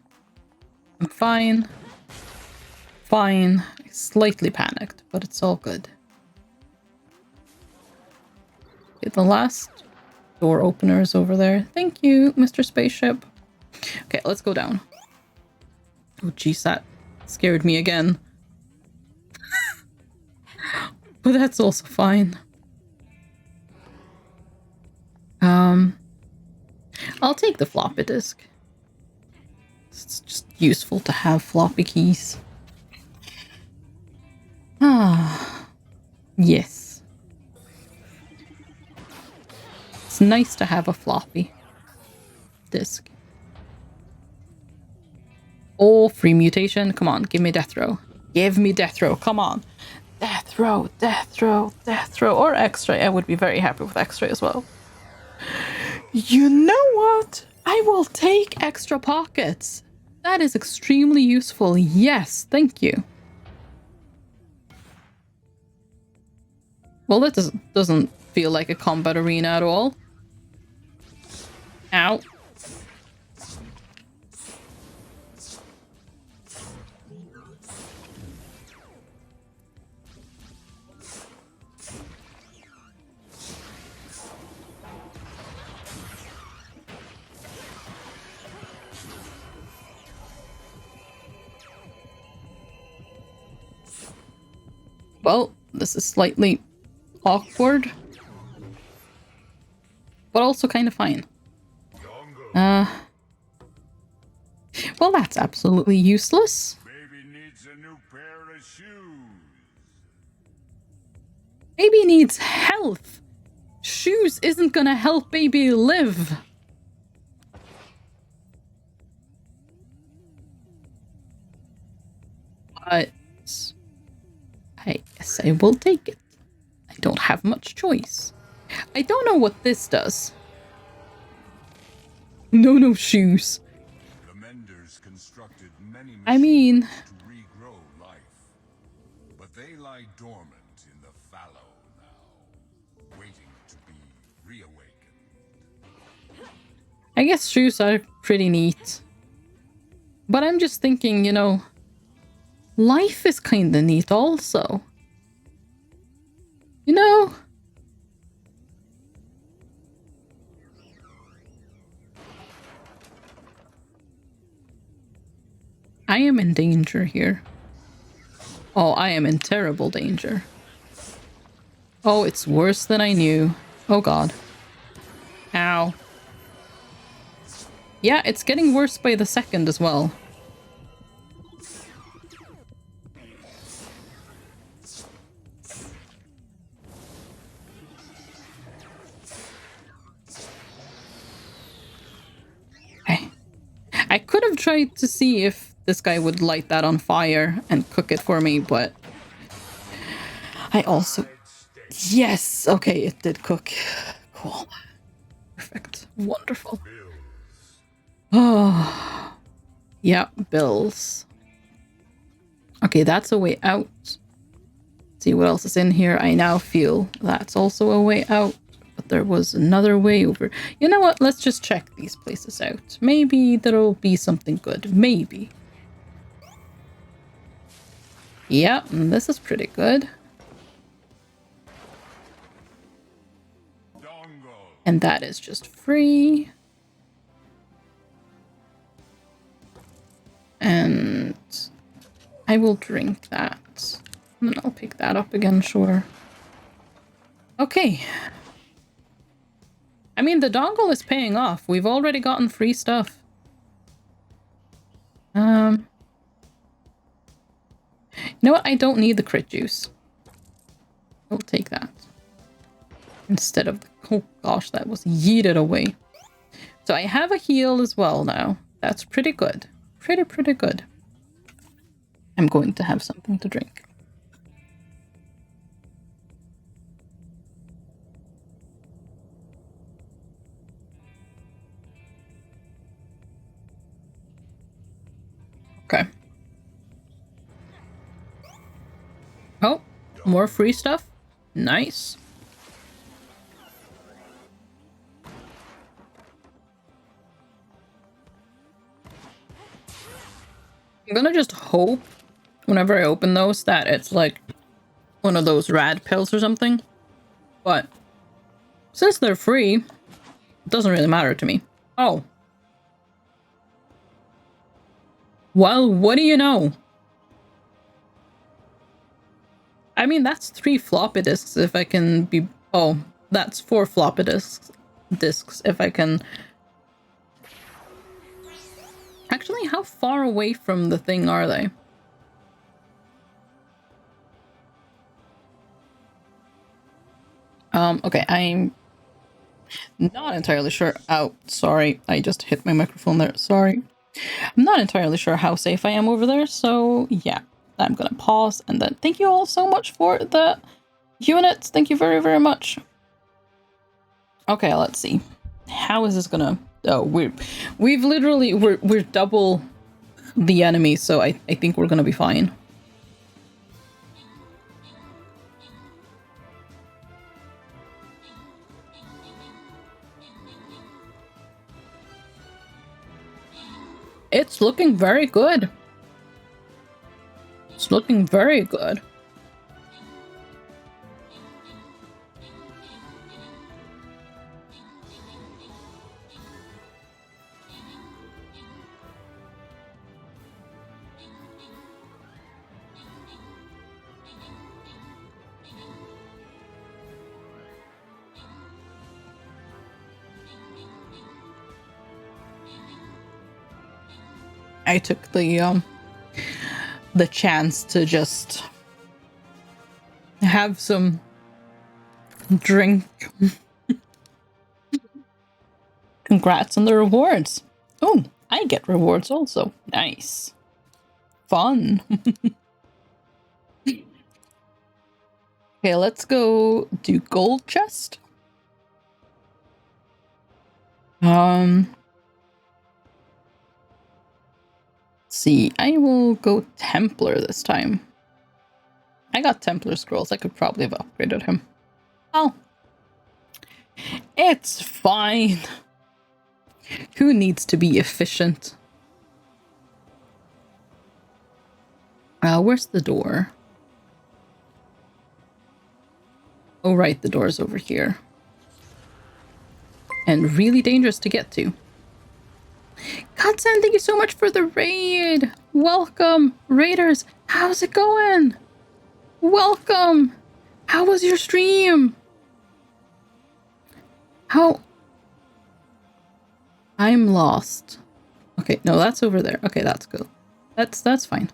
I'm fine. Fine. I slightly panicked, but it's all good. Okay, the last door opener is over there. Thank you, Mr. Spaceship. Okay, let's go down. Oh, jeez, that scared me again. But that's also fine. I'll take the floppy disk. It's just useful to have floppy keys. Ah, yes. It's nice to have a floppy disk. Oh, free mutation. Come on, give me death row. Give me death row. Come on. Death row, death row, death row. Or X-ray. I would be very happy with X-ray as well. You know what? I will take extra pockets. That is extremely useful. Yes, thank you. Well, that doesn't feel like a combat arena at all. Ow. Well, this is slightly awkward, but also kind of fine. Well, that's absolutely useless. Baby needs a new pair of shoes. Baby needs health. Shoes isn't gonna help baby live. But I guess I will take it. I don't have much choice. I don't know what this does. No shoes. The menders constructed many I mean... to regrow life. But they lie dormant in the fallow now, waiting to be reawakened. I guess shoes are pretty neat. But I'm just thinking, you know, life is kinda neat also. You know? I am in danger here. Oh, I am in terrible danger. Oh, it's worse than I knew. Oh god. Ow. Yeah, it's getting worse by the second as well. I could have tried to see if this guy would light that on fire and cook it for me, but I also... Yes! Okay, it did cook. Cool. Perfect. Wonderful. Oh. Yeah, bills. Okay, that's a way out. See what else is in here. I now feel that's also a way out. But there was another way over. You know what? Let's just check these places out. Maybe there'll be something good. Maybe. Yeah, this is pretty good. And that is just free. And I will drink that. And then I'll pick that up again, sure. Okay. I mean, the dongle is paying off. We've already gotten free stuff. You know what? I don't need the crit juice. I'll take that. Instead of the... Oh gosh, that was yeeted away. So I have a heal as well now. That's pretty good. Pretty good. I'm going to have something to drink. Okay. Oh, more free stuff. Nice. I'm gonna just hope whenever I open those that it's like one of those rad pills or something. But since they're free, it doesn't really matter to me. Oh. Well, what do you know? I mean, that's 3 floppy disks if I can be... Oh, that's 4 floppy disks if I can... Actually, how far away from the thing are they? Okay, I'm not entirely sure. Oh, sorry, I just hit my microphone there. Sorry. I'm not entirely sure how safe I am over there, so yeah, I'm gonna pause and then thank you all so much for the units. Thank you very, very much. Okay, let's see. How is this gonna... Oh, we've literally... We're double the enemy, so I think we're gonna be fine. It's looking very good. It's looking very good. I took the chance to just have some drink. Congrats on the rewards. Oh, I get rewards also. Nice. Fun. Okay, let's go do gold chest. See, I will go Templar this time. I got Templar scrolls. I could probably have upgraded him. Oh. It's fine. Who needs to be efficient? Where's the door? Oh, right, the door's over here. And really dangerous to get to. Godson, thank you so much for the raid. Welcome, raiders. How's it going? Welcome. How was your stream? How? I'm lost. Okay, no, that's over there. Okay, that's good. That's fine.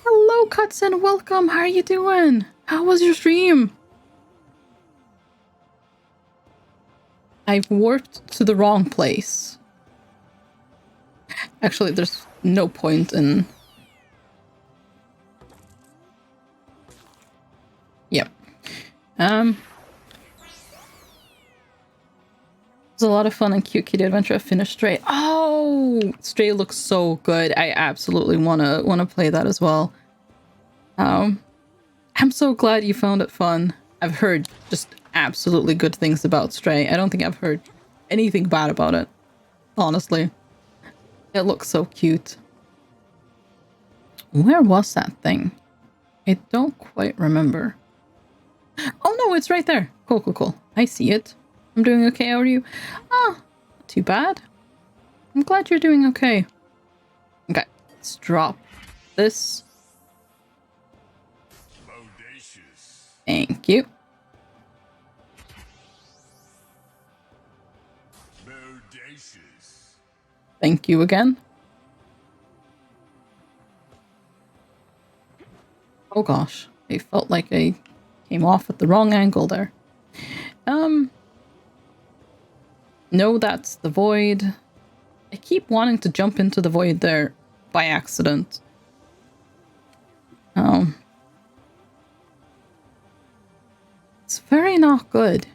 Hello, Cutson. Welcome. How are you doing? How was your stream? I've warped to the wrong place. Actually, there's no point in... Yep. It was a lot of fun and cute kitty adventure. I finished Stray. Oh! Stray looks so good. I absolutely wanna play that as well. I'm so glad you found it fun. I've heard just absolutely good things about Stray. I don't think I've heard anything bad about it, honestly. It looks so cute. Where was that thing? I don't quite remember. Oh no, it's right there. Cool. I see it. I'm doing okay. How are you? Ah, not too bad. I'm glad you're doing okay. Okay, Let's drop this. Bodacious. Thank you. Bodacious. Thank you again. Oh gosh, I felt like I came off at the wrong angle there. No, that's the void. I keep wanting to jump into the void there by accident. It's very not good.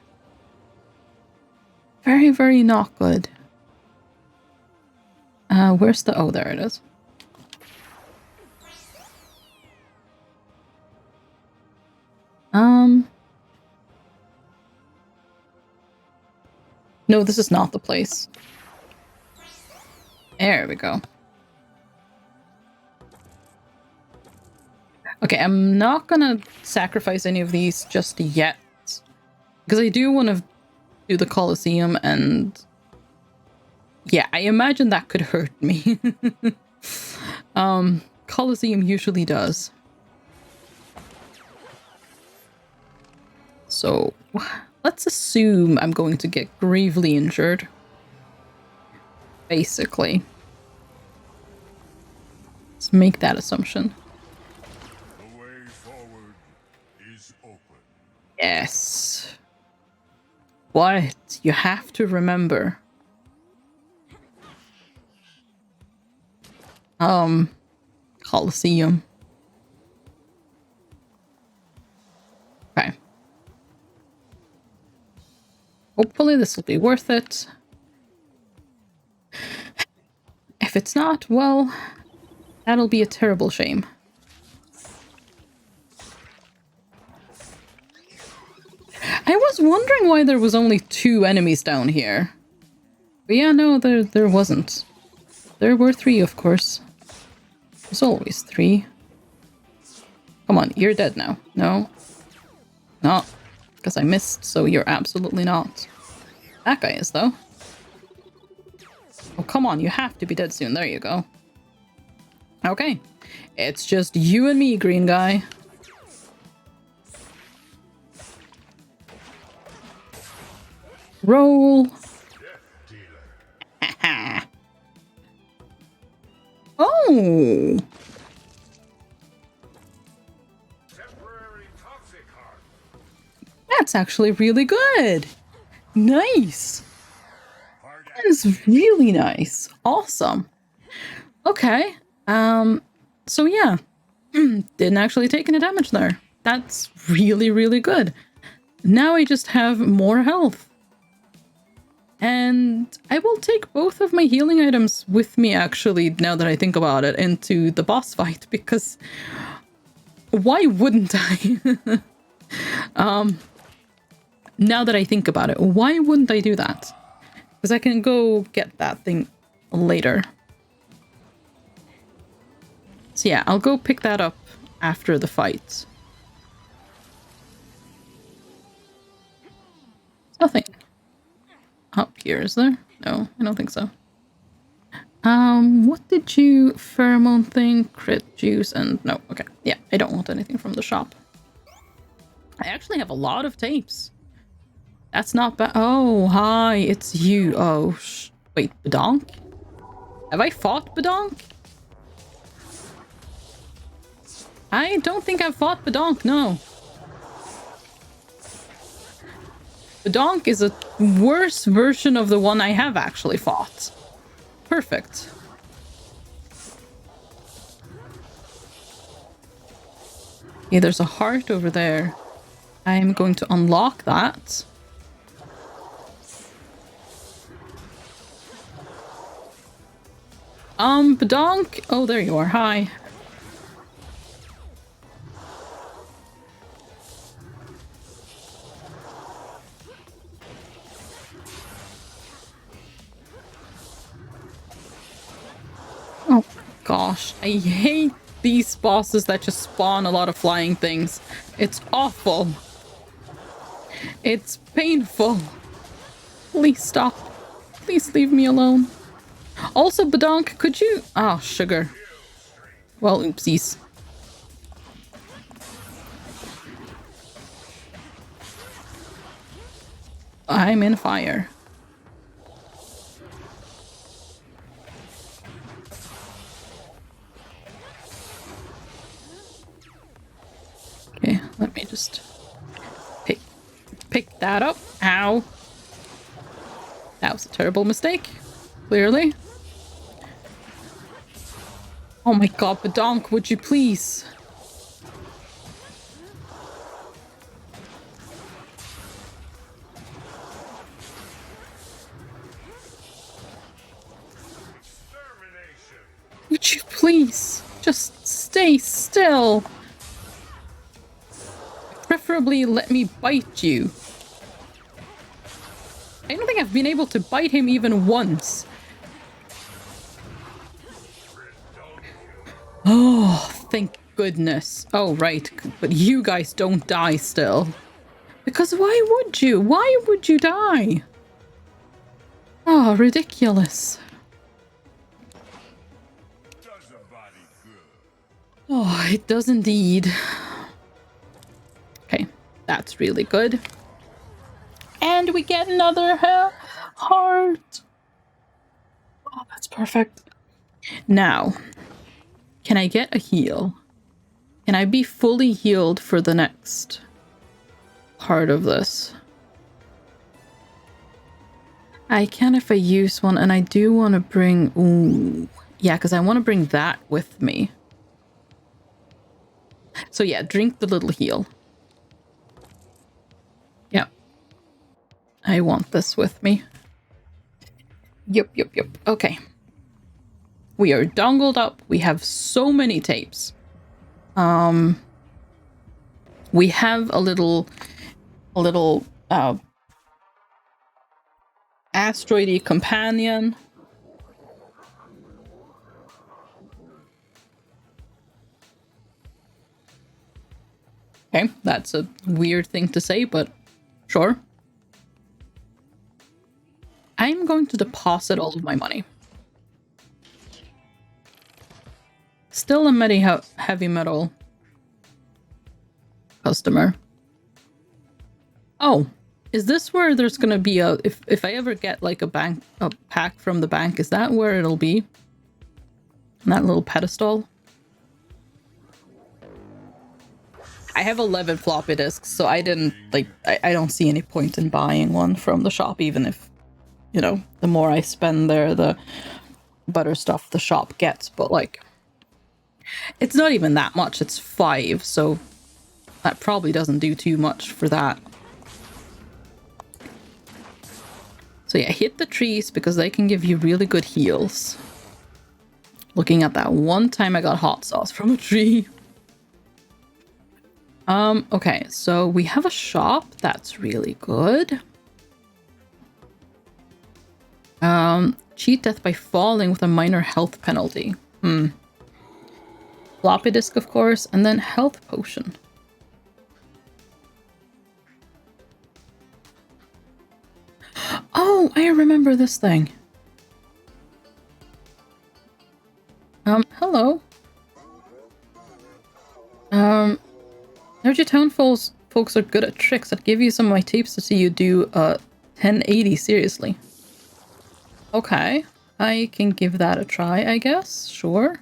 Very, very not good. Where's the... Oh, there it is. No, this is not the place. There we go. Okay, I'm not gonna sacrifice any of these just yet. Because I do want to do the Colosseum and... Yeah, I imagine that could hurt me. Colosseum usually does. So, let's assume I'm going to get gravely injured. Basically. Let's make that assumption. The way forward is open. Yes. But you have to remember. Colosseum. Okay. Hopefully this will be worth it. If it's not, well, that'll be a terrible shame. I was wondering why there was only 2 enemies down here. But yeah, no, there wasn't. There were 3, of course. There's always 3. Come on, you're dead now. No. No. Because I missed, so you're absolutely not. That guy is, though. Oh, come on, you have to be dead soon. There you go. Okay. It's just you and me, green guy. Roll. Oh! That's actually really good. Nice. That is really nice. Awesome. Okay. So yeah. Didn't actually take any damage there. That's really, really good. Now I just have more health. And I will take both of my healing items with me, actually, now that I think about it, into the boss fight, because why wouldn't I? Now that I think about it, why wouldn't I do that? Because I can go get that thing later. So yeah, I'll go pick that up after the fight. Nothing up here, is there? No, I don't think so. What did you... Pheromone thing, crit juice, and... No, okay. Yeah, I don't want anything from the shop. I actually have a lot of tapes. That's not bad. Oh, hi, it's you. Oh, wait, Badonk? Have I fought Badonk? I don't think I've fought Badonk, no. Badonk is a worse version of the one I have actually fought. Perfect. Yeah, there's a heart over there. I'm going to unlock that. Badonk. Oh, there you are. Hi. Oh gosh, I hate these bosses that just spawn a lot of flying things. It's awful. It's painful. Please stop. Please leave me alone. Also, Badonk, could you... Oh, sugar. Well, oopsies. I'm in fire. Okay, let me just pick that up. Ow. That was a terrible mistake, clearly. Oh my god, Badonk, would you please? Would you please just stay still? Preferably let me bite you. I don't think I've been able to bite him even once. Oh, thank goodness. Oh, right. But you guys don't die still. Because why would you? Why would you die? Oh, ridiculous. Oh, it does indeed. Okay, that's really good. And we get another heart. Oh, that's perfect. Now, can I get a heal? Can I be fully healed for the next part of this? I can if I use one, and I do want to bring... Ooh. Yeah, because I want to bring that with me. So yeah, drink the little heal. Yeah. I want this with me. Yep. Okay. We are dongled up. We have so many tapes. We have a little asteroidy companion. Okay, that's a weird thing to say, but sure. I'm going to deposit all of my money. Still a heavy metal customer. Oh, is this where there's gonna be a... If I ever get like a pack from the bank, is that where it'll be? On that little pedestal? I have 11 floppy disks, so I didn't, like, I don't see any point in buying one from the shop, even if, you know, the more I spend there, the better stuff the shop gets, but, like, it's not even that much, it's 5, so that probably doesn't do too much for that. So yeah, hit the trees, because they can give you really good heals. Looking at that one time I got hot sauce from a tree. Okay, so we have a shop. That's really good. Cheat death by falling with a minor health penalty. Floppy disk, of course, and then health potion. Oh, I remember this thing. Hello. Heard your town folks are good at tricks. I'd give you some of my tapes to see you do 1080 seriously. Okay, I can give that a try, I guess. Sure.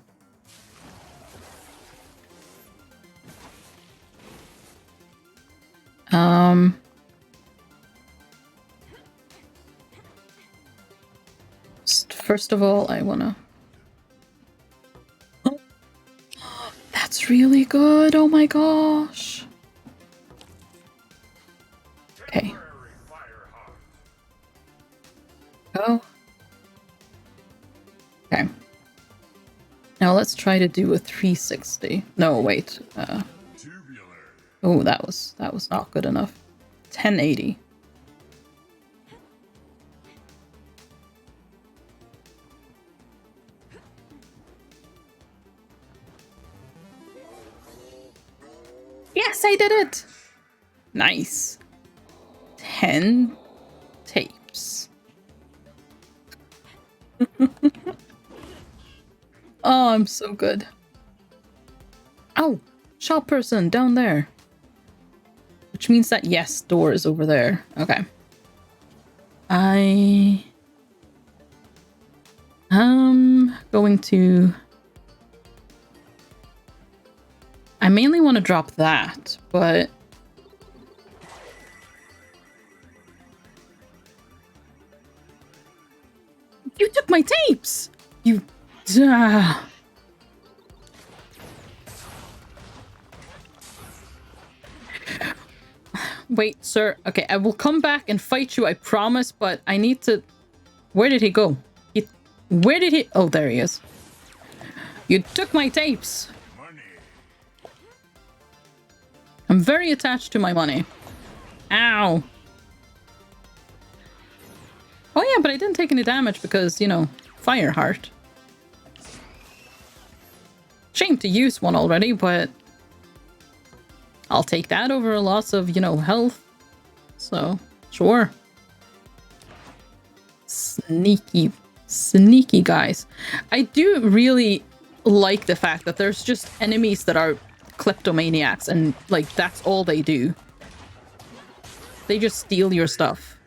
First of all, I wanna... Oh, that's really good. Oh my gosh. Okay. Go. Okay. Now let's try to do a 360. No, wait. Oh, that was not good enough. 1080. Yes, I did it! Nice. 10 tapes. Oh, I'm so good. Oh, shop person down there. Which means that, yes, door is over there. Okay. I am going to... I mainly want to drop that, but... You took my tapes! You... Wait, sir. Okay, I will come back and fight you, I promise, but I need to... Where did he go? Where did he... Oh, there he is. You took my tapes! Money. I'm very attached to my money. Ow. Oh yeah, but I didn't take any damage because, you know, fire heart. Shame to use one already, but... I'll take that over a loss of, you know, health. So, sure. Sneaky guys. I do really like the fact that there's just enemies that are kleptomaniacs and, like, that's all they do. They just steal your stuff.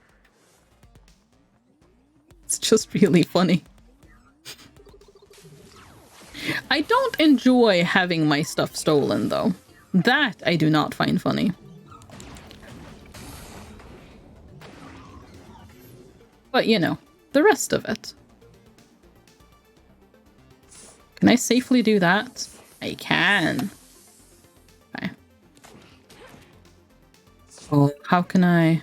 It's just really funny. I don't enjoy having my stuff stolen, though. That I do not find funny. But, you know, the rest of it. Can I safely do that? I can. Okay. Oh, how can I...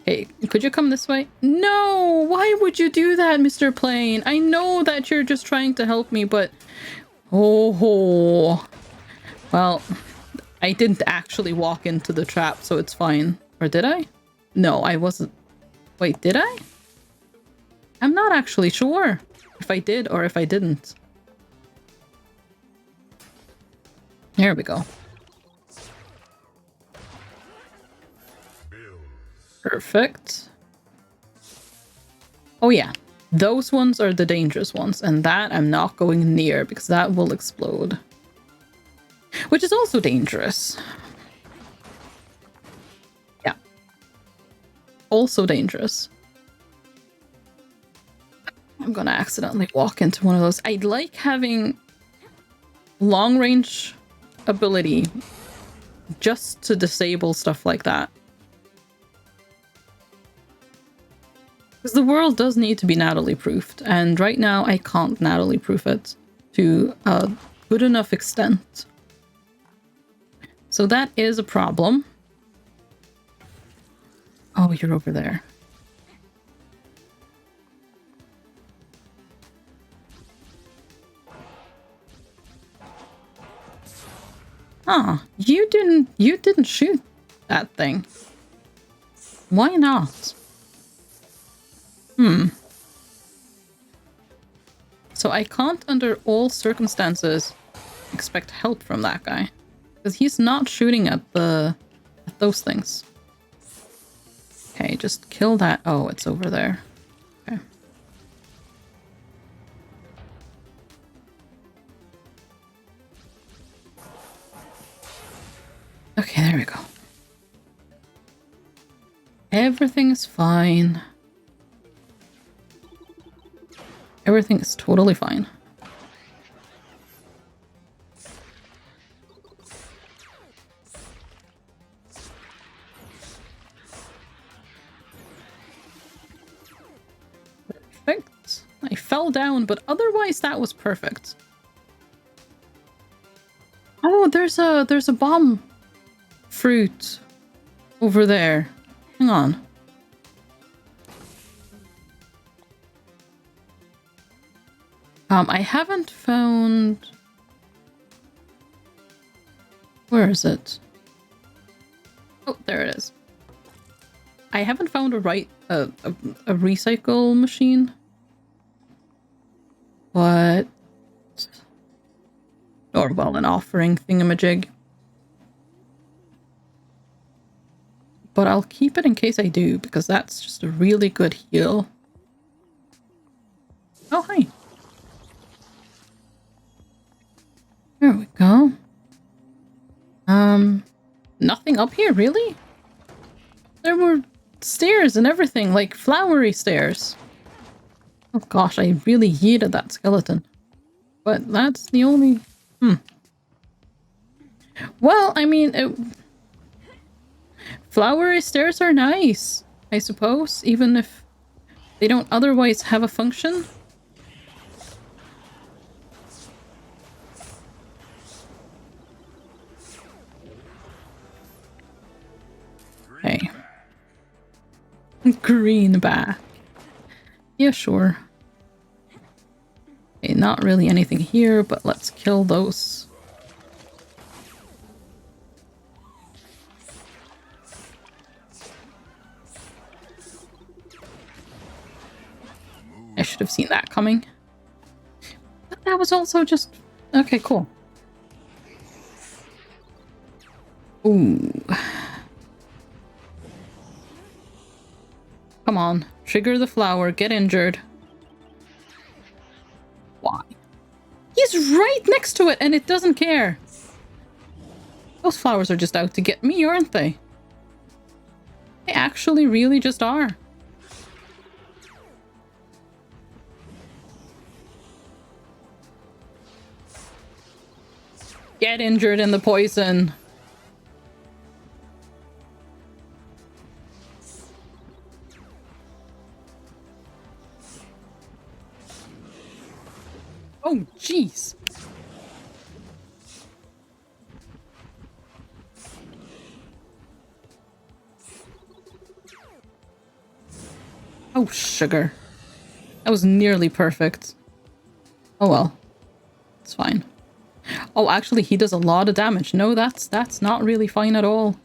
Hey, could you come this way? No! Why would you do that, Mr. Plane? I know that you're just trying to help me, but... Oh... Well, I didn't actually walk into the trap, so it's fine. Or did I? No, I wasn't. Wait, did I? I'm not actually sure if I did or if I didn't. There we go. Perfect. Oh yeah, those ones are the dangerous ones, and that I'm not going near because that will explode. Which is also dangerous. Yeah. Also dangerous. I'm gonna accidentally walk into one of those. I'd like having long range ability just to disable stuff like that. Because the world does need to be Natalie proofed, and right now I can't Natalie proof it to a good enough extent. So that is a problem. Oh, you're over there. Ah, you didn't shoot that thing. Why not? So I can't under all circumstances expect help from that guy. Because he's not shooting at those things. Okay, just kill that. Oh, it's over there. Okay. Okay, there we go. Everything is fine. Everything is totally fine. Perfect. I fell down, but otherwise that was perfect. Oh, there's a bomb fruit over there. Hang on. I haven't found... Where is it? Oh, there it is. I haven't found a recycle machine. But... Or, well, an offering thingamajig. But I'll keep it in case I do, because that's just a really good heal. Oh, hi. There we go. Nothing up here, really? There were stairs and everything, like flowery stairs. Oh gosh, I really yeeted that skeleton. But that's the only... Well, I mean, flowery stairs are nice, I suppose, even if they don't otherwise have a function. Okay. Greenback. Yeah, sure. Okay, not really anything here, but let's kill those. I should have seen that coming. But that was also just... Okay, cool. Ooh. Come on. Trigger the flower. Get injured. Why? He's right next to it and it doesn't care. Those flowers are just out to get me, aren't they? They actually really just are. Get injured in the poison. Oh, jeez. Oh, sugar. That was nearly perfect. Oh well. It's fine. Oh, actually, he does a lot of damage. No, that's not really fine at all.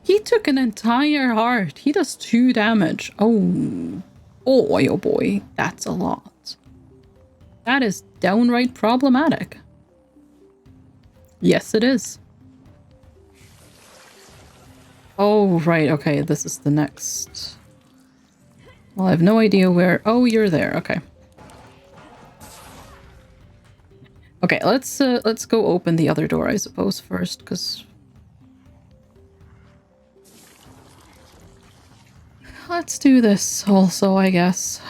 He took an entire heart. He does 2 damage. Oh. Oh boy. That's a lot. That is downright problematic. Yes, it is. Oh, right. Okay, this is the next... Well, I have no idea where... Oh, you're there. Okay. Okay, let's go open the other door, I suppose, first, because... Let's do this also, I guess.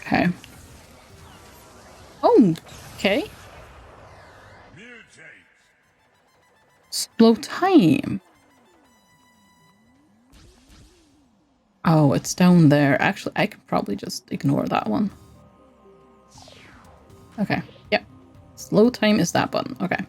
Okay. Oh, okay. Slow time. Oh, it's down there. Actually, I could probably just ignore that one. Okay. Yep. Slow time is that button. Okay.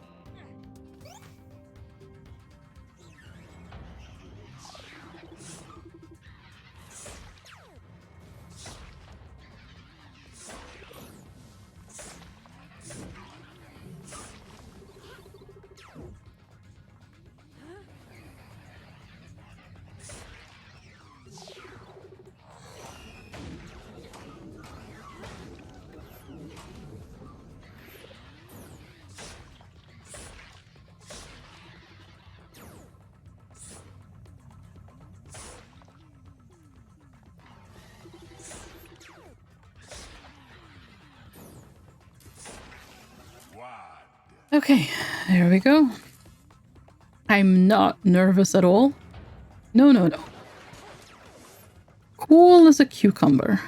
Okay, there we go. I'm not nervous at all. No, no, no. Cool as a cucumber.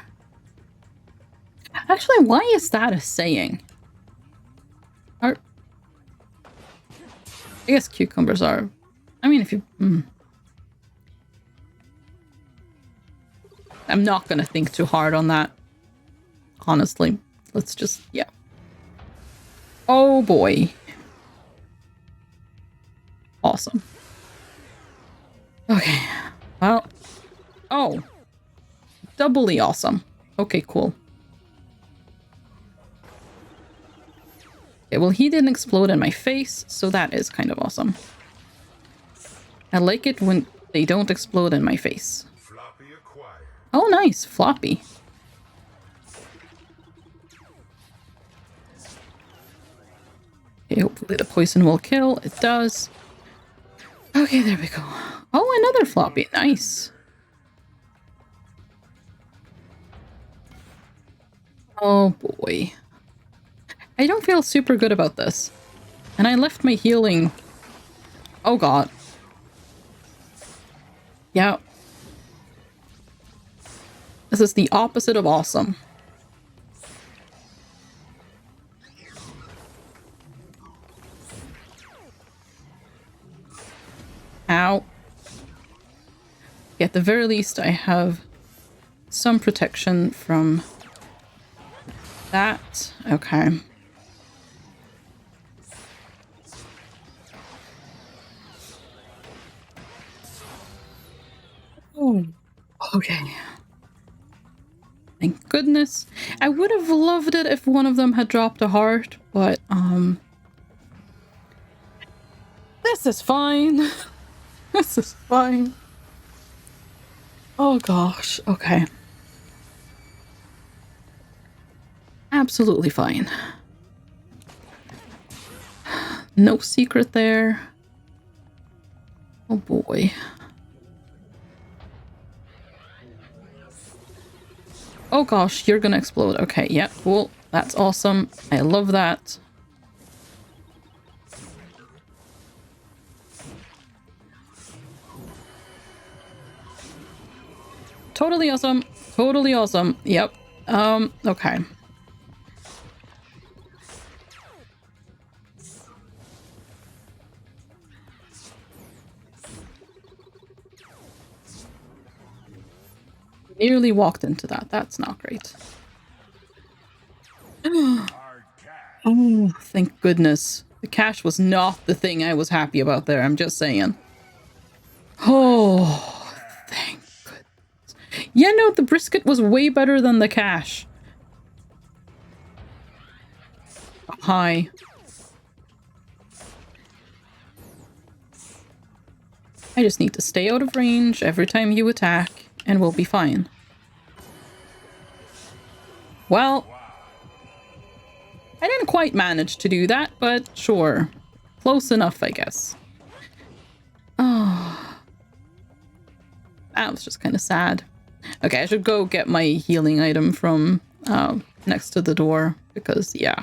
Actually, why is that a saying? I guess cucumbers are... I mean, if you... I'm not gonna think too hard on that. Honestly. Let's just... Yeah. Oh boy. Awesome. Okay. Well. Oh. Doubly awesome. Okay, cool. Okay, well, he didn't explode in my face, so that is kind of awesome. I like it when they don't explode in my face. Oh, nice. Floppy. Okay, hopefully the poison will kill. It does. Okay, there we go. Oh, another floppy. Nice. Oh boy. I don't feel super good about this. And I left my healing. Oh god. Yeah. This is the opposite of awesome. Ow. At the very least, I have some protection from that. Okay. Oh. Okay. Thank goodness. I would have loved it if one of them had dropped a heart, but, this is fine. This is fine. Oh gosh. Okay. Absolutely fine. No secret there. Oh boy. Oh gosh, you're gonna explode. Okay, yeah, cool. That's awesome. I love that. Totally awesome. Totally awesome. Yep. Okay. Nearly walked into that. That's not great. Oh, thank goodness. The cash was not the thing I was happy about there. I'm just saying. Oh, thank goodness. Yeah, no, the brisket was way better than the cash. Hi. I just need to stay out of range every time you attack, and we'll be fine. Well, I didn't quite manage to do that, but sure. Close enough, I guess. Oh. That was just kind of sad. Okay, I should go get my healing item from next to the door, because, yeah.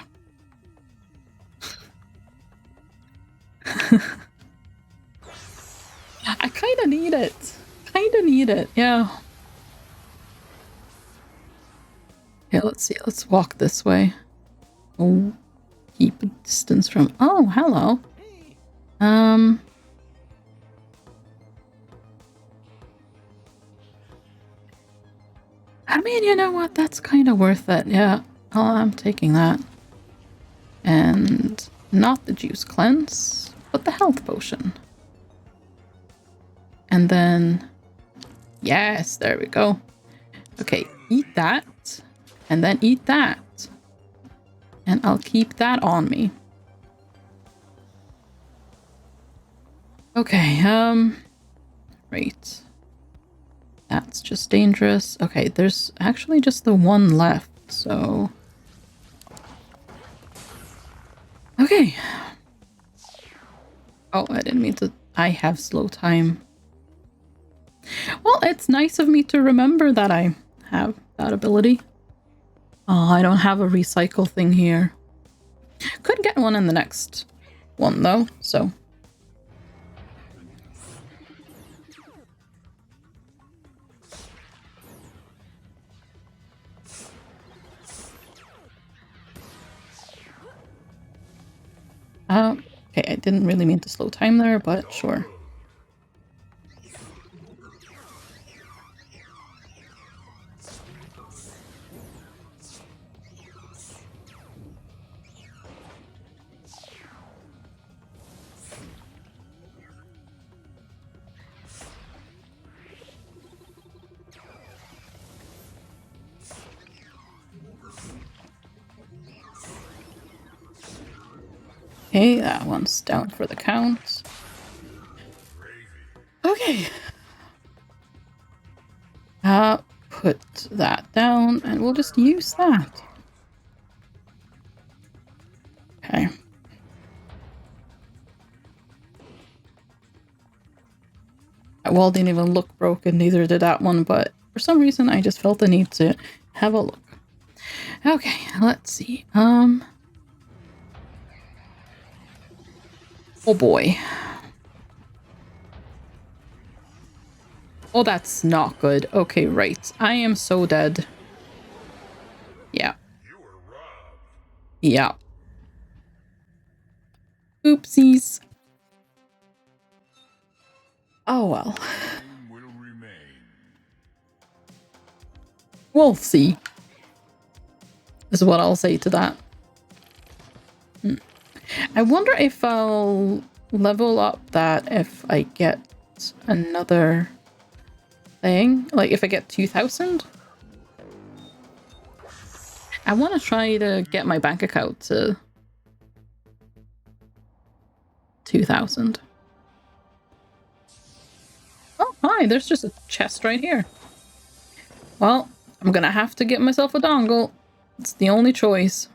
I kind of need it. Yeah. Yeah, let's see. Let's walk this way. Oh, keep a distance from... Oh, hello. I mean, you know what? That's kind of worth it. Yeah. Oh, I'm taking that. And not the juice cleanse, but the health potion. And then... Yes, there we go. Okay, eat that. And then eat that. And I'll keep that on me. Okay, right. That's just dangerous. Okay, there's actually just the one left, so... Okay. Oh, I didn't mean to... I have slow time. Well, it's nice of me to remember that I have that ability. Oh, I don't have a recycle thing here. Could get one in the next one, though, so... Okay, I didn't really mean to slow time there, but sure. Okay, that one's down for the count. Okay. Put that down, and we'll just use that. Okay. That wall didn't even look broken, neither did that one, but for some reason I just felt the need to have a look. Okay, let's see. Oh boy. Oh, that's not good. Okay, right. I am so dead. Yeah. Yeah. Oopsies. Oh well. We'll see. Is what I'll say to that. I wonder if I'll level up that if I get another thing. Like if I get 2,000. I want to try to get my bank account to 2,000. Oh, hi, there's just a chest right here. Well, I'm gonna have to get myself a dongle. It's the only choice.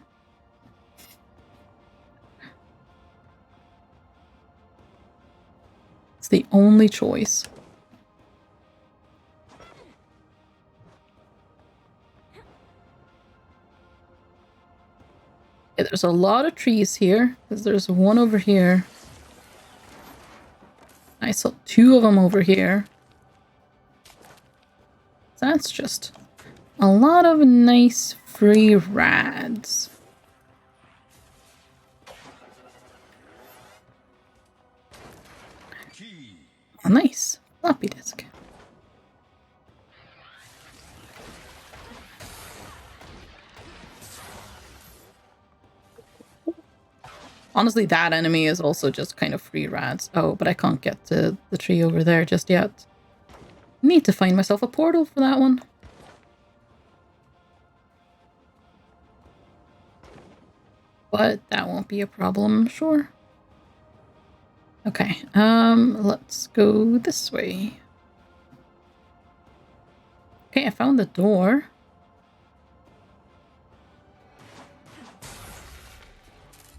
It's the only choice. Yeah, there's a lot of trees here, because there's one over here. I saw 2 of them over here. That's just a lot of nice free rads. Oh, nice. Floppy disk. Honestly, that enemy is also just kind of free rads. Oh, but I can't get to the tree over there just yet. Need to find myself a portal for that one. But that won't be a problem, I'm sure. Okay, let's go this way. Okay, I found the door.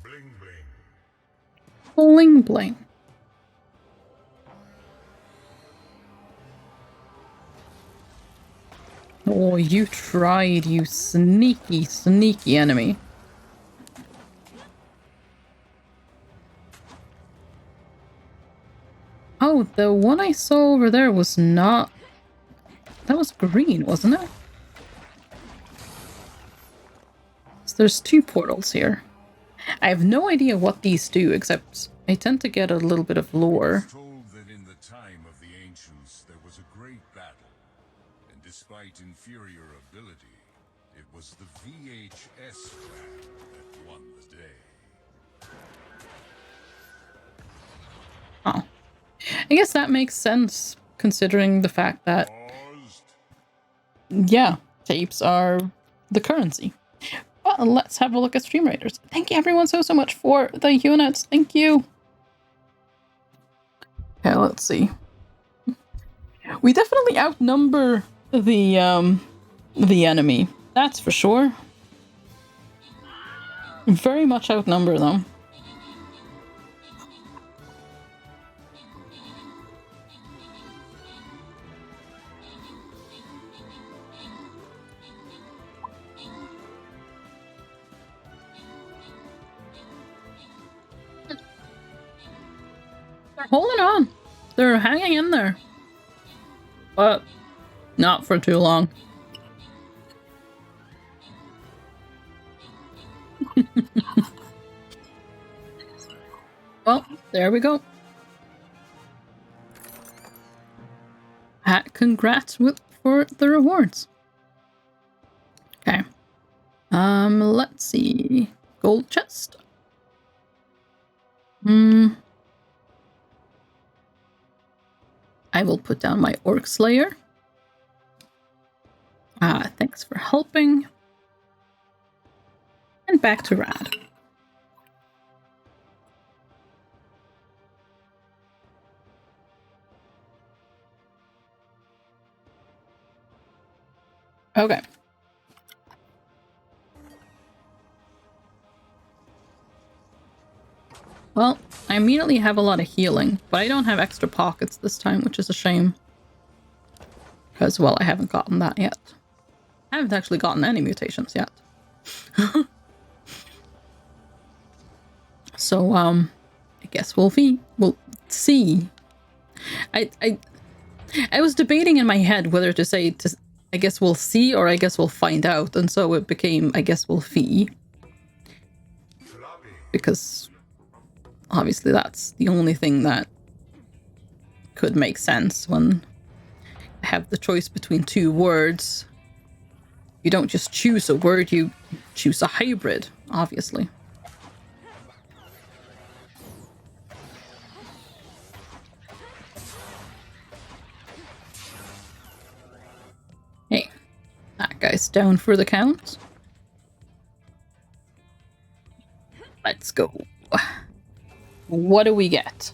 Bling bling. Bling bling. Oh, you tried, you sneaky, sneaky enemy. Oh, the one I saw over there was not... That was green, wasn't it? So there's 2 portals here. I have no idea what these do, except I tend to get a little bit of lore. Told that in the time of the ancients there was a great battle, and despite inferior ability, it was the VHS clan that won the day. Oh. I guess that makes sense, considering the fact that, yeah, tapes are the currency. But let's have a look at Stream Raiders. Thank you everyone so much for the units. Thank you. Okay, let's see. We definitely outnumber the enemy. That's for sure. Very much outnumber them. They're holding on. They're hanging in there. But not for too long. Well, there we go. Congrats for the rewards. Okay. Let's see. Gold chest. I will put down my Orc Slayer. Thanks for helping. And back to Rad. Okay. Well, I immediately have a lot of healing, but I don't have extra pockets this time, which is a shame. Because, well, I haven't gotten that yet. I haven't actually gotten any mutations yet. So, I guess we'll see. I was debating in my head whether to say, I guess we'll see, or I guess we'll find out. And so it became, I guess we'll see. Because obviously that's the only thing that could make sense when I have the choice between two words. You don't just choose a word, you choose a hybrid, obviously. Hey, that guy's down for the count. Let's go. What do we get?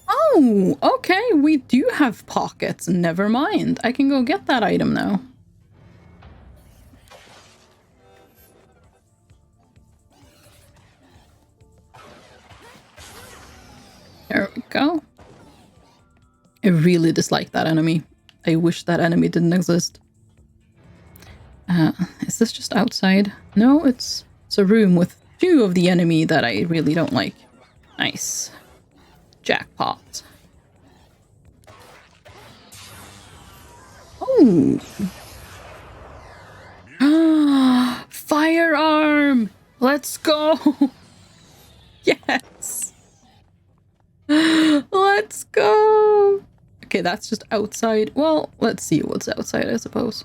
Oh, okay, we do have pockets. Never mind. I can go get that item now. There we go. I really dislike that enemy. I wish that enemy didn't exist. Is this just outside? No, it's a room with two of the enemy that I really don't like. Nice. Jackpot. Oh. Firearm! Let's go! Yes! Let's go! Okay, that's just outside. Well, let's see what's outside, I suppose.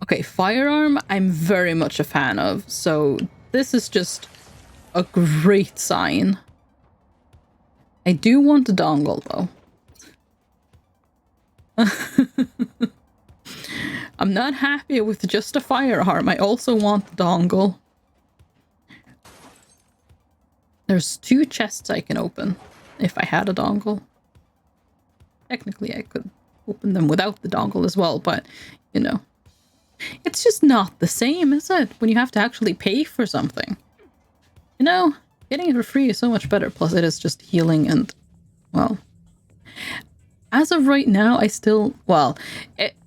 Okay, firearm, I'm very much a fan of. So this is just a great sign. I do want a dongle, though. I'm not happy with just a firearm. I also want the dongle. There's 2 chests I can open if I had a dongle. Technically, I could open them without the dongle as well, but, you know. It's just not the same, is it? When you have to actually pay for something. You know, getting it for free is so much better. Plus, it is just healing and, well... As of right now, I still... Well,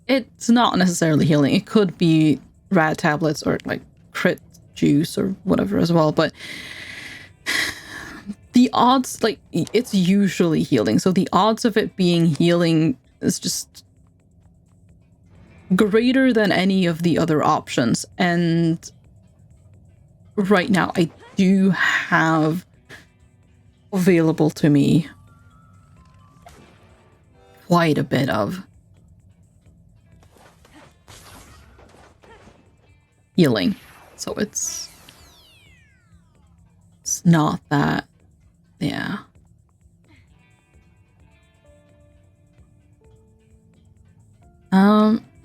it's not necessarily healing. It could be rad tablets or, like, crit juice or whatever as well, but... The odds, like, it's usually healing, so the odds of it being healing is just greater than any of the other options. And right now, I do have available to me quite a bit of healing, so it's not that. Yeah.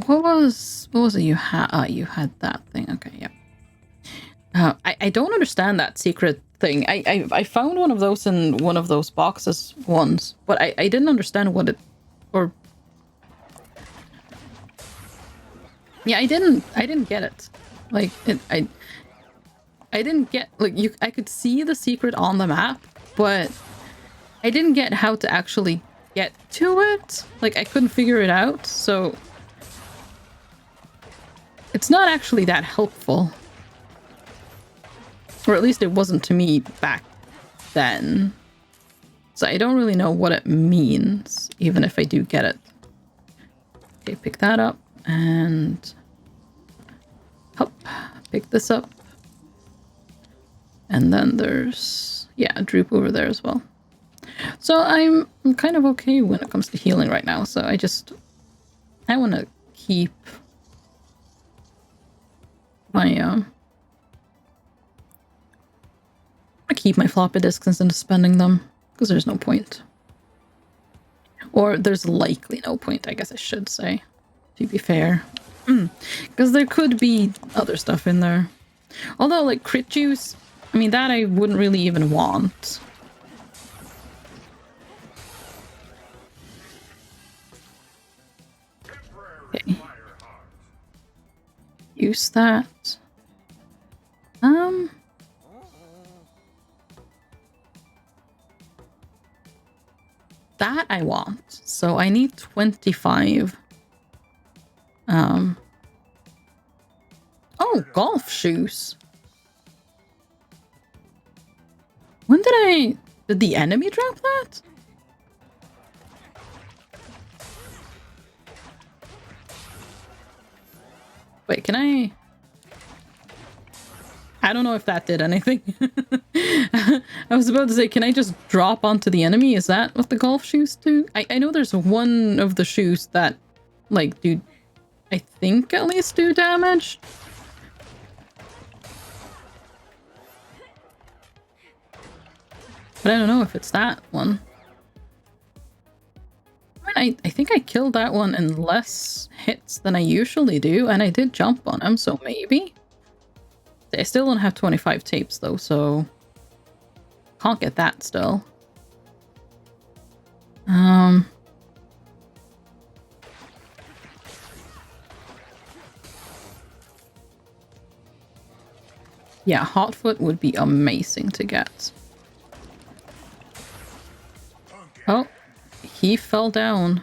What was it you had? You had that thing. Okay, yeah. I don't understand that secret thing. I found one of those in one of those boxes once, but I didn't understand what it, or yeah, I didn't get it. Like I didn't get, like, I could see the secret on the map, but I didn't get how to actually get to it. Like, I couldn't figure it out, so it's not actually that helpful. Or at least it wasn't to me back then. So I don't really know what it means, even if I do get it. Okay, pick that up, and hop, pick this up. And then there's, yeah, a droop over there as well. So I'm kind of okay when it comes to healing right now. So I want to keep my my floppy disks instead of spending them, because there's no point. Or there's likely no point, I guess I should say, to be fair. Because there could be other stuff in there. Although, like, crit juice, I mean, that I wouldn't really even want. Okay. use that. That I want. So I need 25. Oh, golf shoes. When did the enemy drop that? Wait, can I don't know if that did anything. I was about to say, can I just drop onto the enemy? Is that what the golf shoes do? I know there's one of the shoes that, like, do, I think at least do damage. But I don't know if it's that one. I think I killed that one in less hits than I usually do, and I did jump on him, so maybe? I still don't have 25 tapes, though, so... Can't get that still. Yeah, Hotfoot would be amazing to get. Oh, he fell down.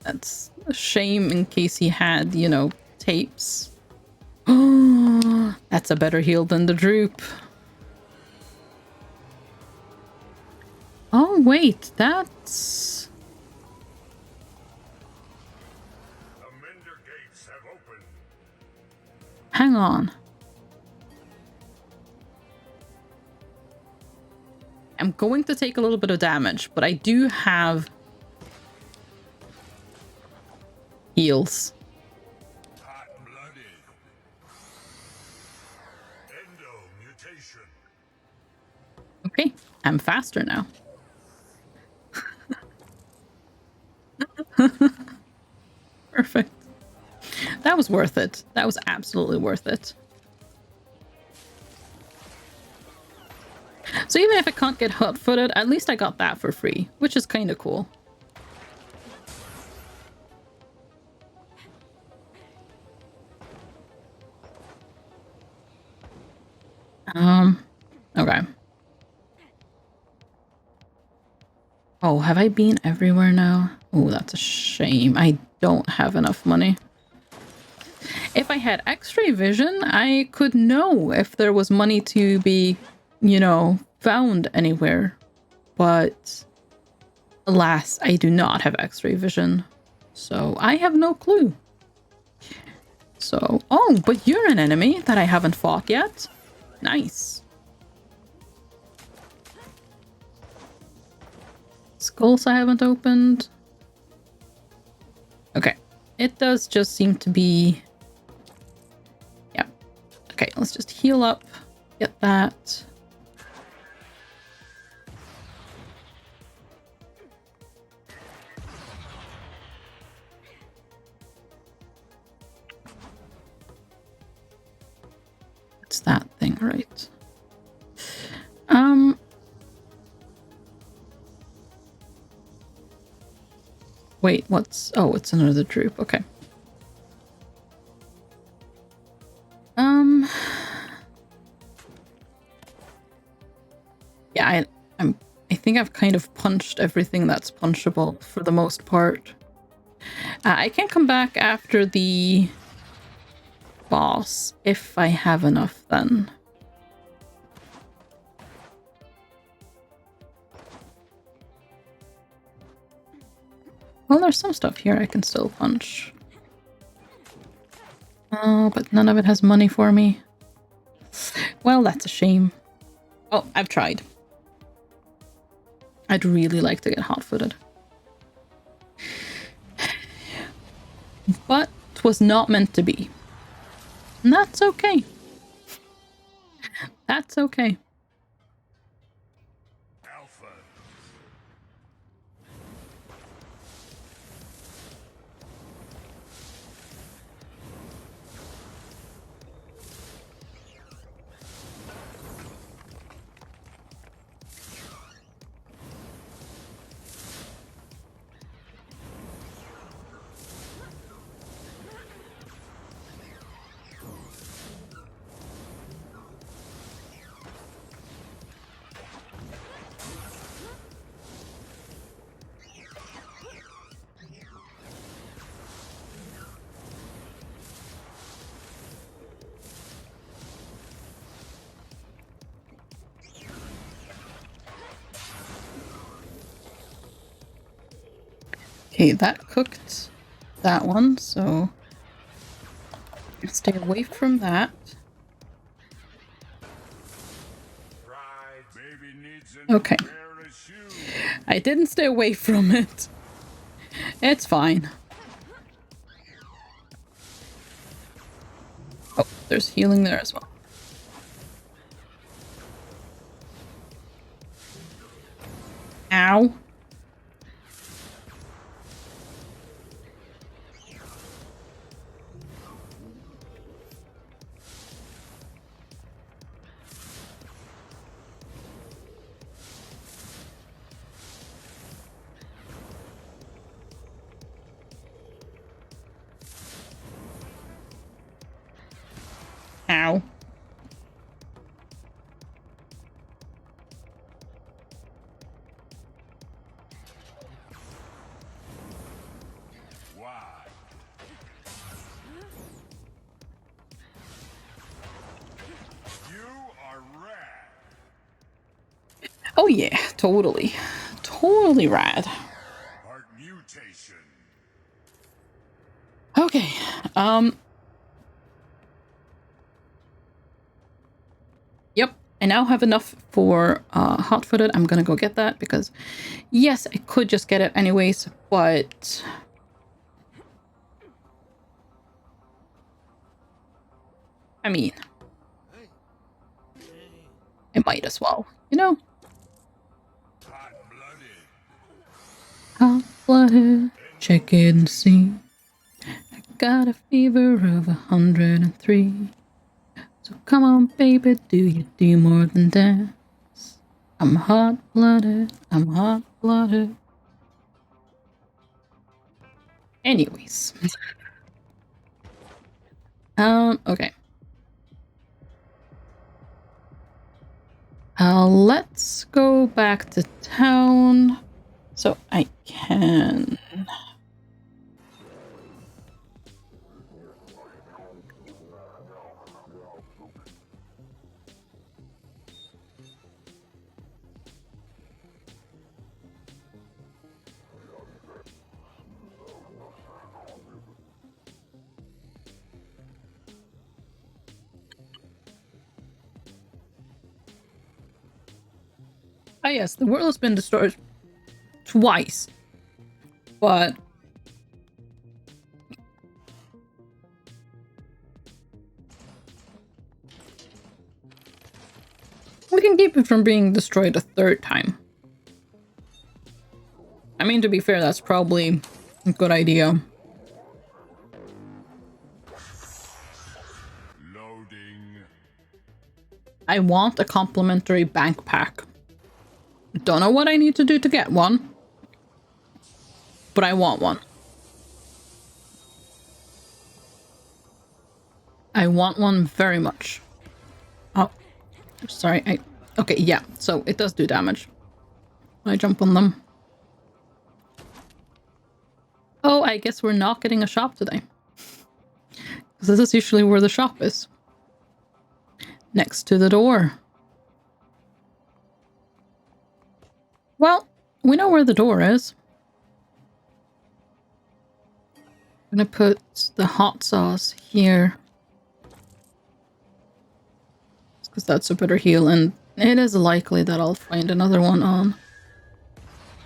That's a shame in case he had, you know, tapes. Oh, that's a better heal than the droop. Oh, wait, that's... The Mender gates have opened. Hang on. I'm going to take a little bit of damage, but I do have heals. Hot-blooded. Endo mutation. Okay, I'm faster now. Perfect. That was worth it. That was absolutely worth it. So even if I can't get hot-footed, at least I got that for free, which is kind of cool. Okay. Oh, have I been everywhere now? Oh, that's a shame. I don't have enough money. If I had X-ray vision, I could know if there was money to be, you know, found anywhere. But alas, I do not have X-ray vision. So I have no clue. So, oh, but you're an enemy that I haven't fought yet. Nice. Skulls I haven't opened. Okay. It does just seem to be... Yeah. Okay, let's just heal up. Get that. It's that thing, right? Wait, what's... Oh, it's another droop. Okay. Yeah, I think I've kind of punched everything that's punchable for the most part. I can come back after the boss if I have enough then. Well, there's some stuff here I can still punch. Oh, but none of it has money for me. Well, that's a shame. Oh, I've tried. I'd really like to get hot-footed. But it was not meant to be. And that's okay. That's okay. Alpha. Okay, that cooked that one, so stay away from that. Okay. I didn't stay away from it. It's fine. Oh, there's healing there as well. Ow. Ow. Oh yeah, totally. Totally rad. Heart mutation. Okay, yep, I now have enough for hot-footed. I'm gonna go get that because, yes, I could just get it anyways, but I mean, I might as well, you know? Hot-blooded, check it and see. I got a fever of 103. So come on, baby, do you do more than dance? I'm hot-blooded, I'm hot-blooded. Anyways. Okay. Let's go back to town so I can... Ah, yes, the world has been destroyed twice, but we can keep it from being destroyed a third time. I mean, to be fair, that's probably a good idea. Loading. I want a complimentary bank pack. Don't know what I need to do to get one, but I want one. I want one very much. Oh, sorry. Okay, yeah, so it does do damage. I jump on them. Oh, I guess we're not getting a shop today. Because this is usually where the shop is. Next to the door. Well, we know where the door is. I'm gonna put the hot sauce here. Because that's a better heal, and it is likely that I'll find another one on,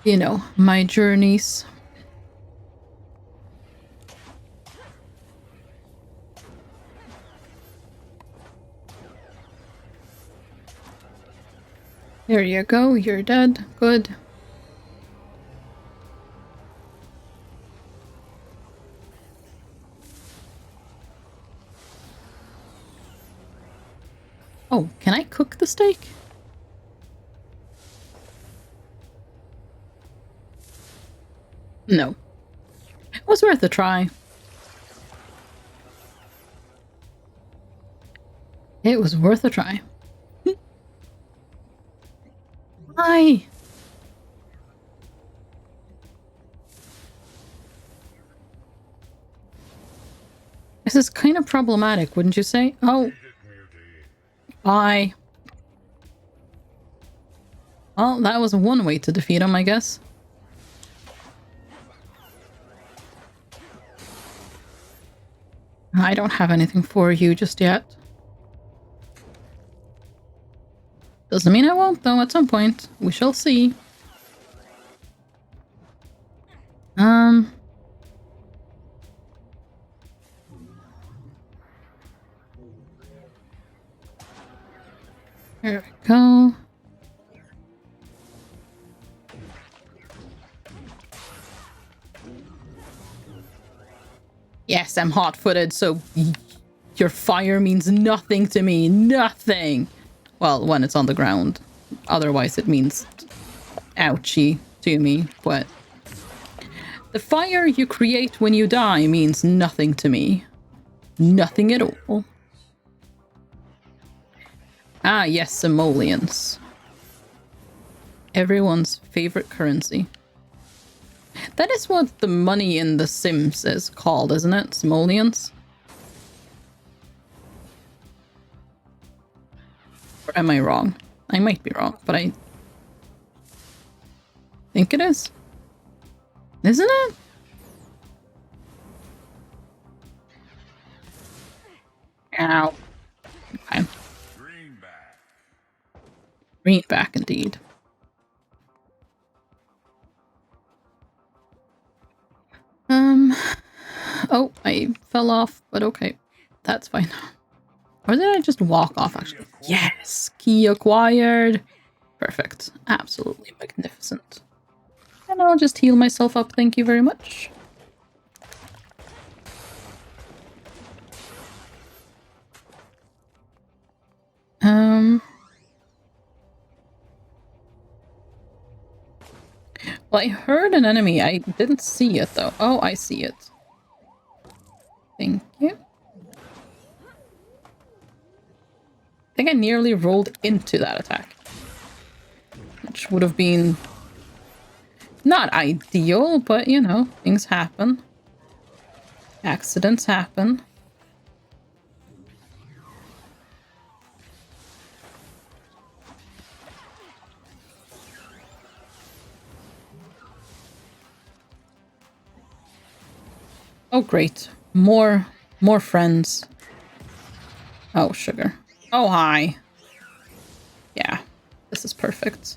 you know, my journeys. There you go, you're dead. Good. Oh, can I cook the steak? No. It was worth a try. It was worth a try. Hi! This is kind of problematic, wouldn't you say? Oh. Bye. Well, that was one way to defeat him, I guess. I don't have anything for you just yet. Doesn't mean I won't, though, at some point. We shall see. There we go. Yes, I'm hot-footed, so your fire means nothing to me. Nothing. Well, when it's on the ground. Otherwise, it means ouchie to me, but the fire you create when you die means nothing to me. Nothing at all. Ah, yes, simoleons. Everyone's favorite currency. That is what the money in The Sims is called, isn't it? Simoleons? Or am I wrong? I might be wrong, but I think it is. Isn't it? Ow. Okay. Greenback, indeed. Oh, I fell off, but okay. That's fine. Or did I just walk off, actually? Yes! Key acquired! Perfect. Absolutely magnificent. And I'll just heal myself up, thank you very much. Well, I heard an enemy. I didn't see it, though. Oh, I see it. Thank you. I think I nearly rolled into that attack. Which would have been not ideal, but, you know, things happen. Accidents happen. Oh, great. More friends. Oh, sugar. Oh, hi. Yeah, this is perfect.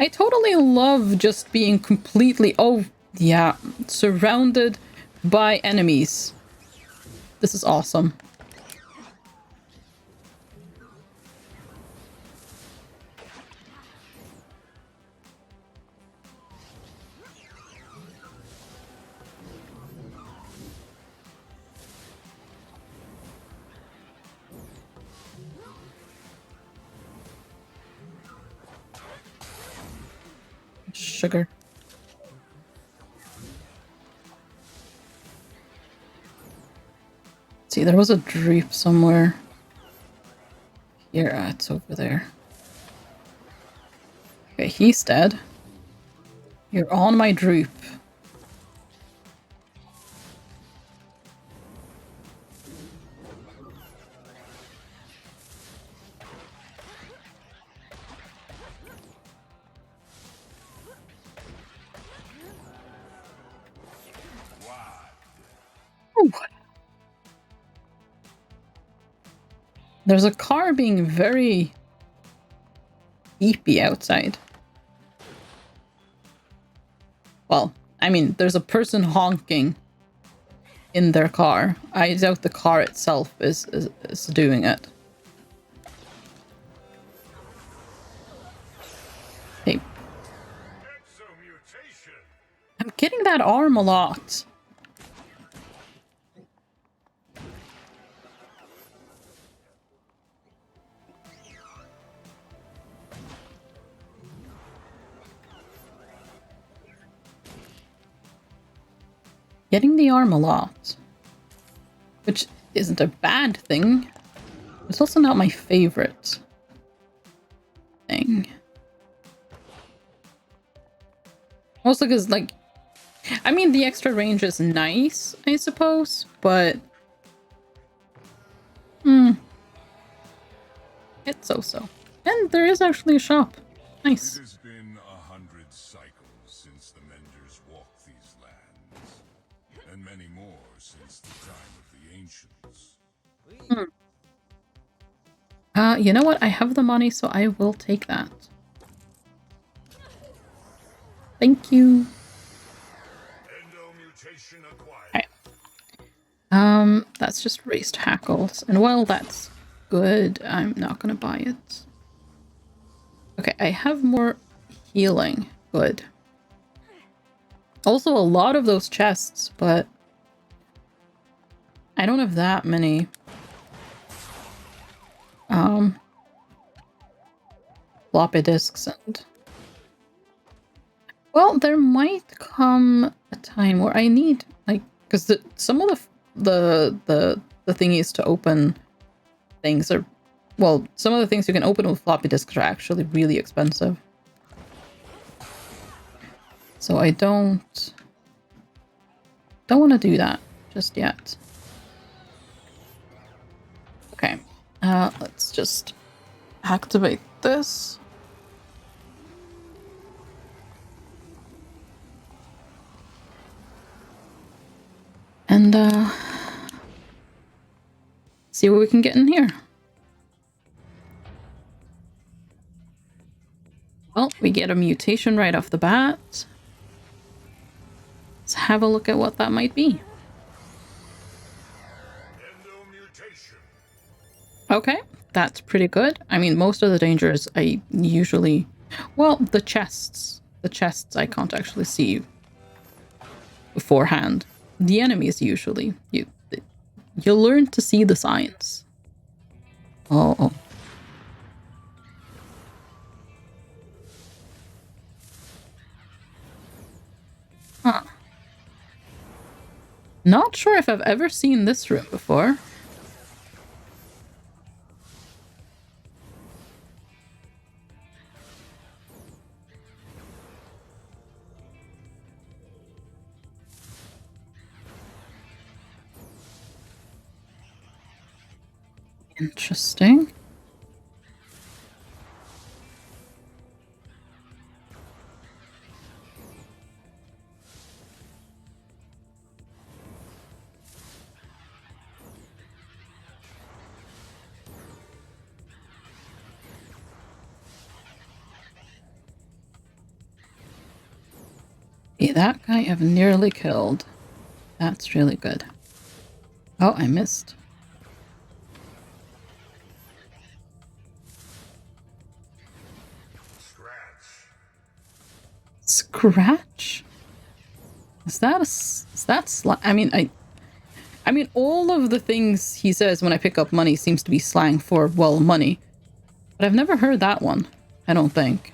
I totally love just being completely, oh, yeah, surrounded by enemies. This is awesome. Sugar. See, there was a droop somewhere. Here, it's over there. Okay, he's dead. You're on my droop. Ooh. There's a car being very beepy outside. Well, I mean, there's a person honking in their car. I doubt the car itself is doing it. Hey. I'm getting that arm a lot. Getting the arm a lot. Which isn't a bad thing. It's also not my favorite thing. Also because, like, I mean, the extra range is nice, I suppose, but it's so-so. And there is actually a shop. Nice. It has been 100 cycles since the Menders walked these lands, and many more since the time of the You know what? I have the money, so I will take that. Thank you. Okay. That's just raised hackles. And while that's good, I'm not gonna buy it. Okay, I have more healing. Good. Also, a lot of those chests, but I don't have that many. Floppy disks and... Well, there might come a time where I need, like, because some of the thingies to open things are... Well, some of the things you can open with floppy disks are actually really expensive. So I don't want to do that just yet. Okay, let's just activate this. And see what we can get in here. Well, we get a mutation right off the bat. Let's have a look at what that might be. Okay, that's pretty good. I mean, most of the dangers I usually... Well, the chests. The chests I can't actually see beforehand. The enemies usually. You learn to see the signs. Oh. Huh. Not sure if I've ever seen this room before. Interesting. Okay, that guy I've nearly killed. That's really good. Oh, I missed. Scratch? Is that I mean, all of the things he says when I pick up money seems to be slang for, well, money. But I've never heard that one, I don't think.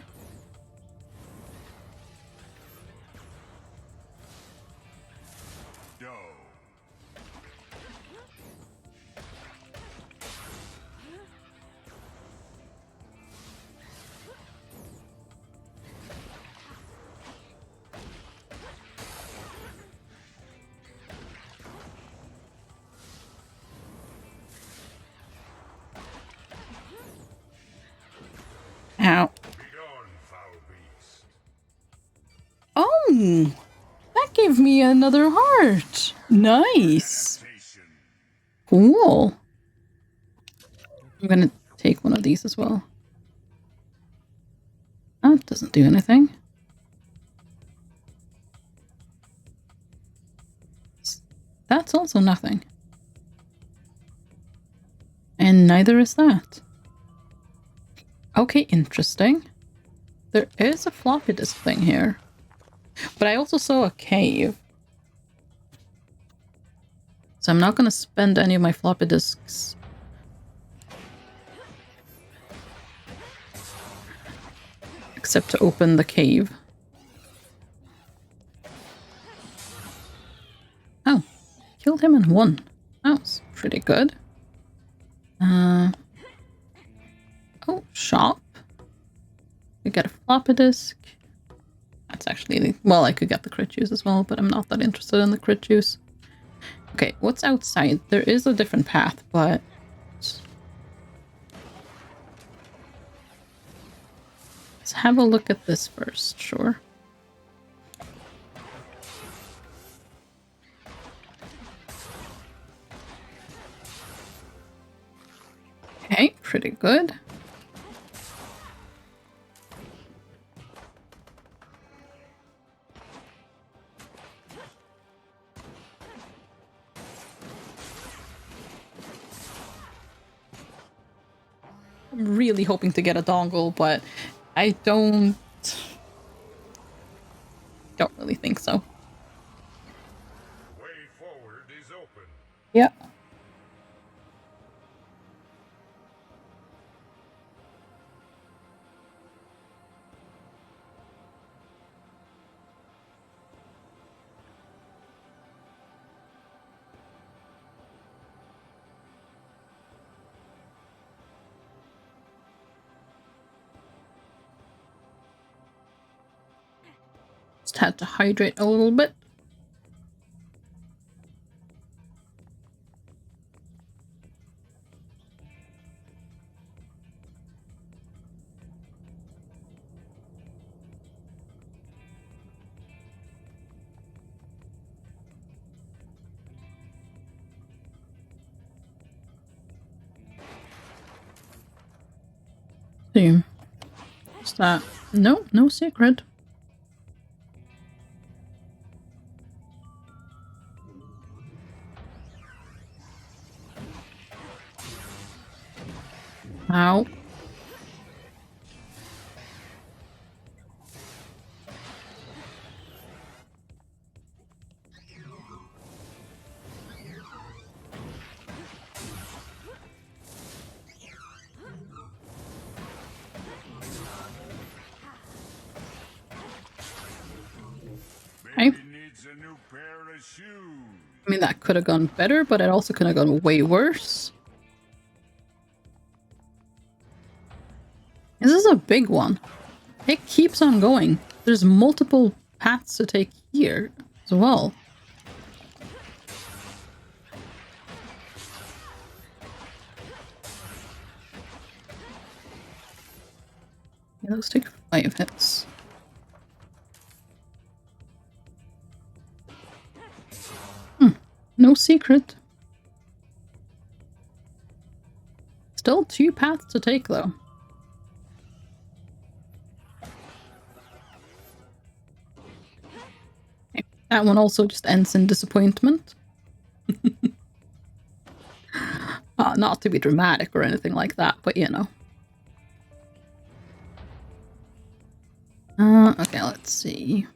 Ow. Oh! That gave me another heart! Nice! Cool. I'm gonna take one of these as well. That doesn't do anything. That's also nothing. And neither is that. Okay, interesting. There is a floppy disk thing here. But I also saw a cave. So I'm not going to spend any of my floppy disks. Except to open the cave. Oh, killed him in one. That was pretty good. Oh, shop. We get a floppy disk. That's actually... Well, I could get the crit juice as well, but I'm not that interested in the crit juice. Okay, what's outside? There is a different path, but... Let's have a look at this first, sure. Okay, pretty good. I'm really hoping to get a dongle, but I don't really think so. Way forward is open. Yeah. Just had to hydrate a little bit. See. What's that? No, no secret. Ow. Baby needs a new pair of shoes. I mean, that could have gone better, but it also could have gone way worse. This is a big one. It keeps on going. There's multiple paths to take here as well. Yeah, those take 5 hits. No secret. Still 2 paths to take, though. Okay. That one also just ends in disappointment. Not to be dramatic or anything like that, but you know. Okay, let's see.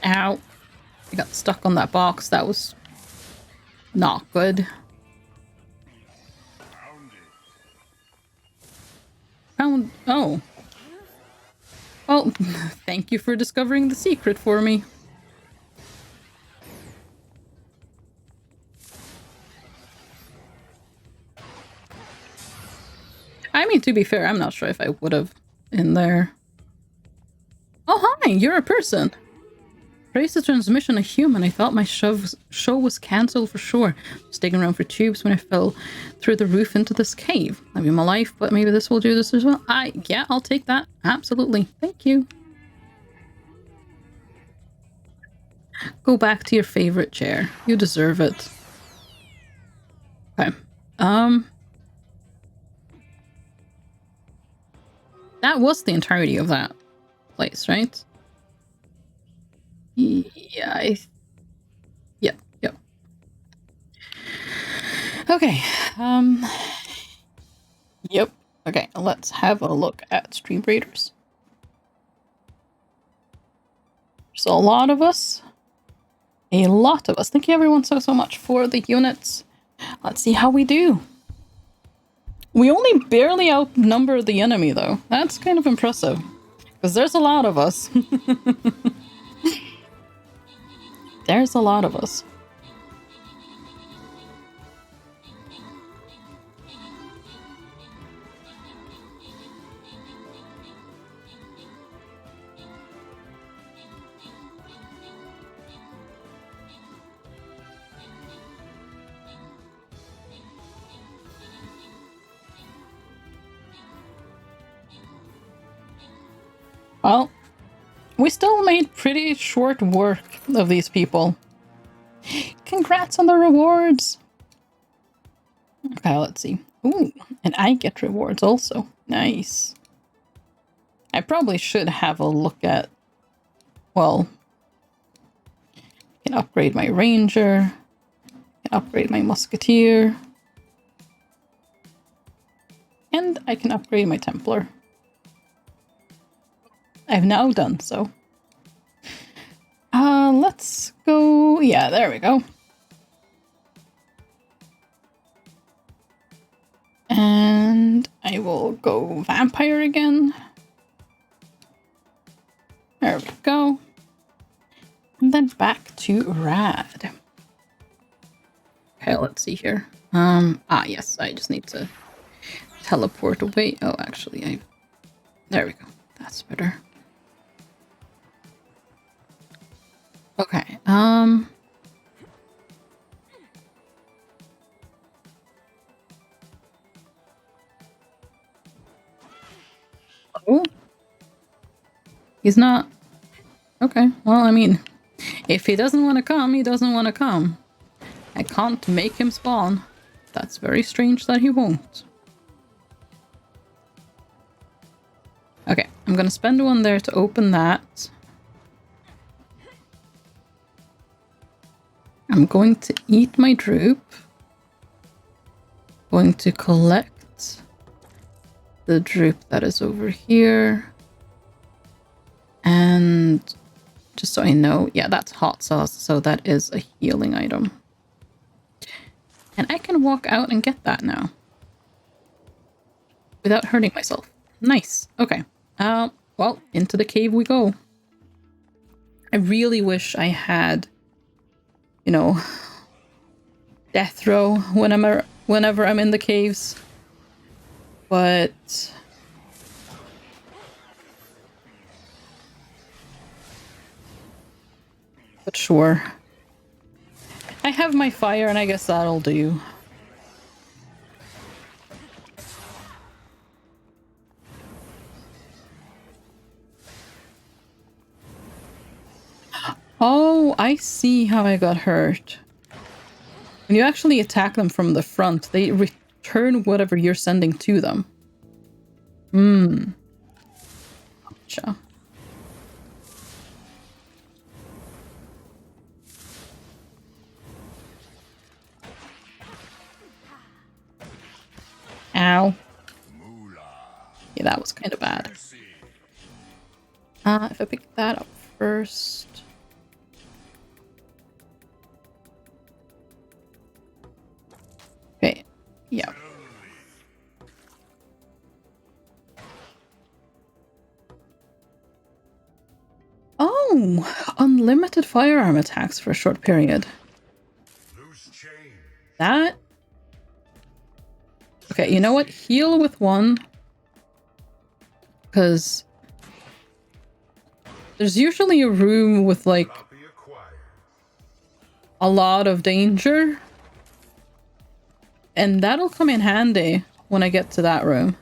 Ow. I got stuck on that box. That was not good. Found... Oh. Well, thank you for discovering the secret for me. I mean, to be fair, I'm not sure if I would have in there. Oh, hi, you're a person. Trace the transmission a human. I thought my show was cancelled for sure. Just digging around for tubes when I fell through the roof into this cave. I mean, my life, but maybe this will do this as well. Yeah, I'll take that. Absolutely. Thank you. Go back to your favorite chair. You deserve it. Okay. That was the entirety of that place, right? Yeah, Yep. Okay. Yep. Okay, let's have a look at Stream Raiders. There's a lot of us. A lot of us. Thank you everyone so much for the units. Let's see how we do. We only barely outnumber the enemy, though. That's kind of impressive. Because there's a lot of us. There's a lot of us. Well, we still made pretty short work of these people. Congrats on the rewards! Okay, let's see. Ooh, and I get rewards also. Nice. I probably should have a look at... Well... I can upgrade my ranger. I can upgrade my musketeer. And I can upgrade my Templar. I've now done so. Let's go... Yeah, there we go. And I will go Vampire again. There we go. And then back to Rad. Okay, let's see here. Yes, I just need to teleport away. Oh, actually, there we go. That's better. Okay, oh. He's not... Okay, well, I mean, if he doesn't want to come, he doesn't want to come. I can't make him spawn. That's very strange that he won't. Okay, I'm gonna spend one there to open that. I'm going to eat my droop. Going to collect the droop that is over here. And just so I know, yeah, that's hot sauce, so that is a healing item. And I can walk out and get that now. Without hurting myself. Nice. Okay. Well, into the cave we go. I really wish I had, you know, death row whenever I'm in the caves. But sure. I have my fire and I guess that'll do. Oh, I see how I got hurt. When you actually attack them from the front, they return whatever you're sending to them. Gotcha. Ow. Yeah, that was kind of bad. If I pick that up first... Okay, yeah. Oh, unlimited firearm attacks for a short period. That... Okay, you know what? Heal with one. Because there's usually a room with, like, a lot of danger. And that'll come in handy when I get to that room.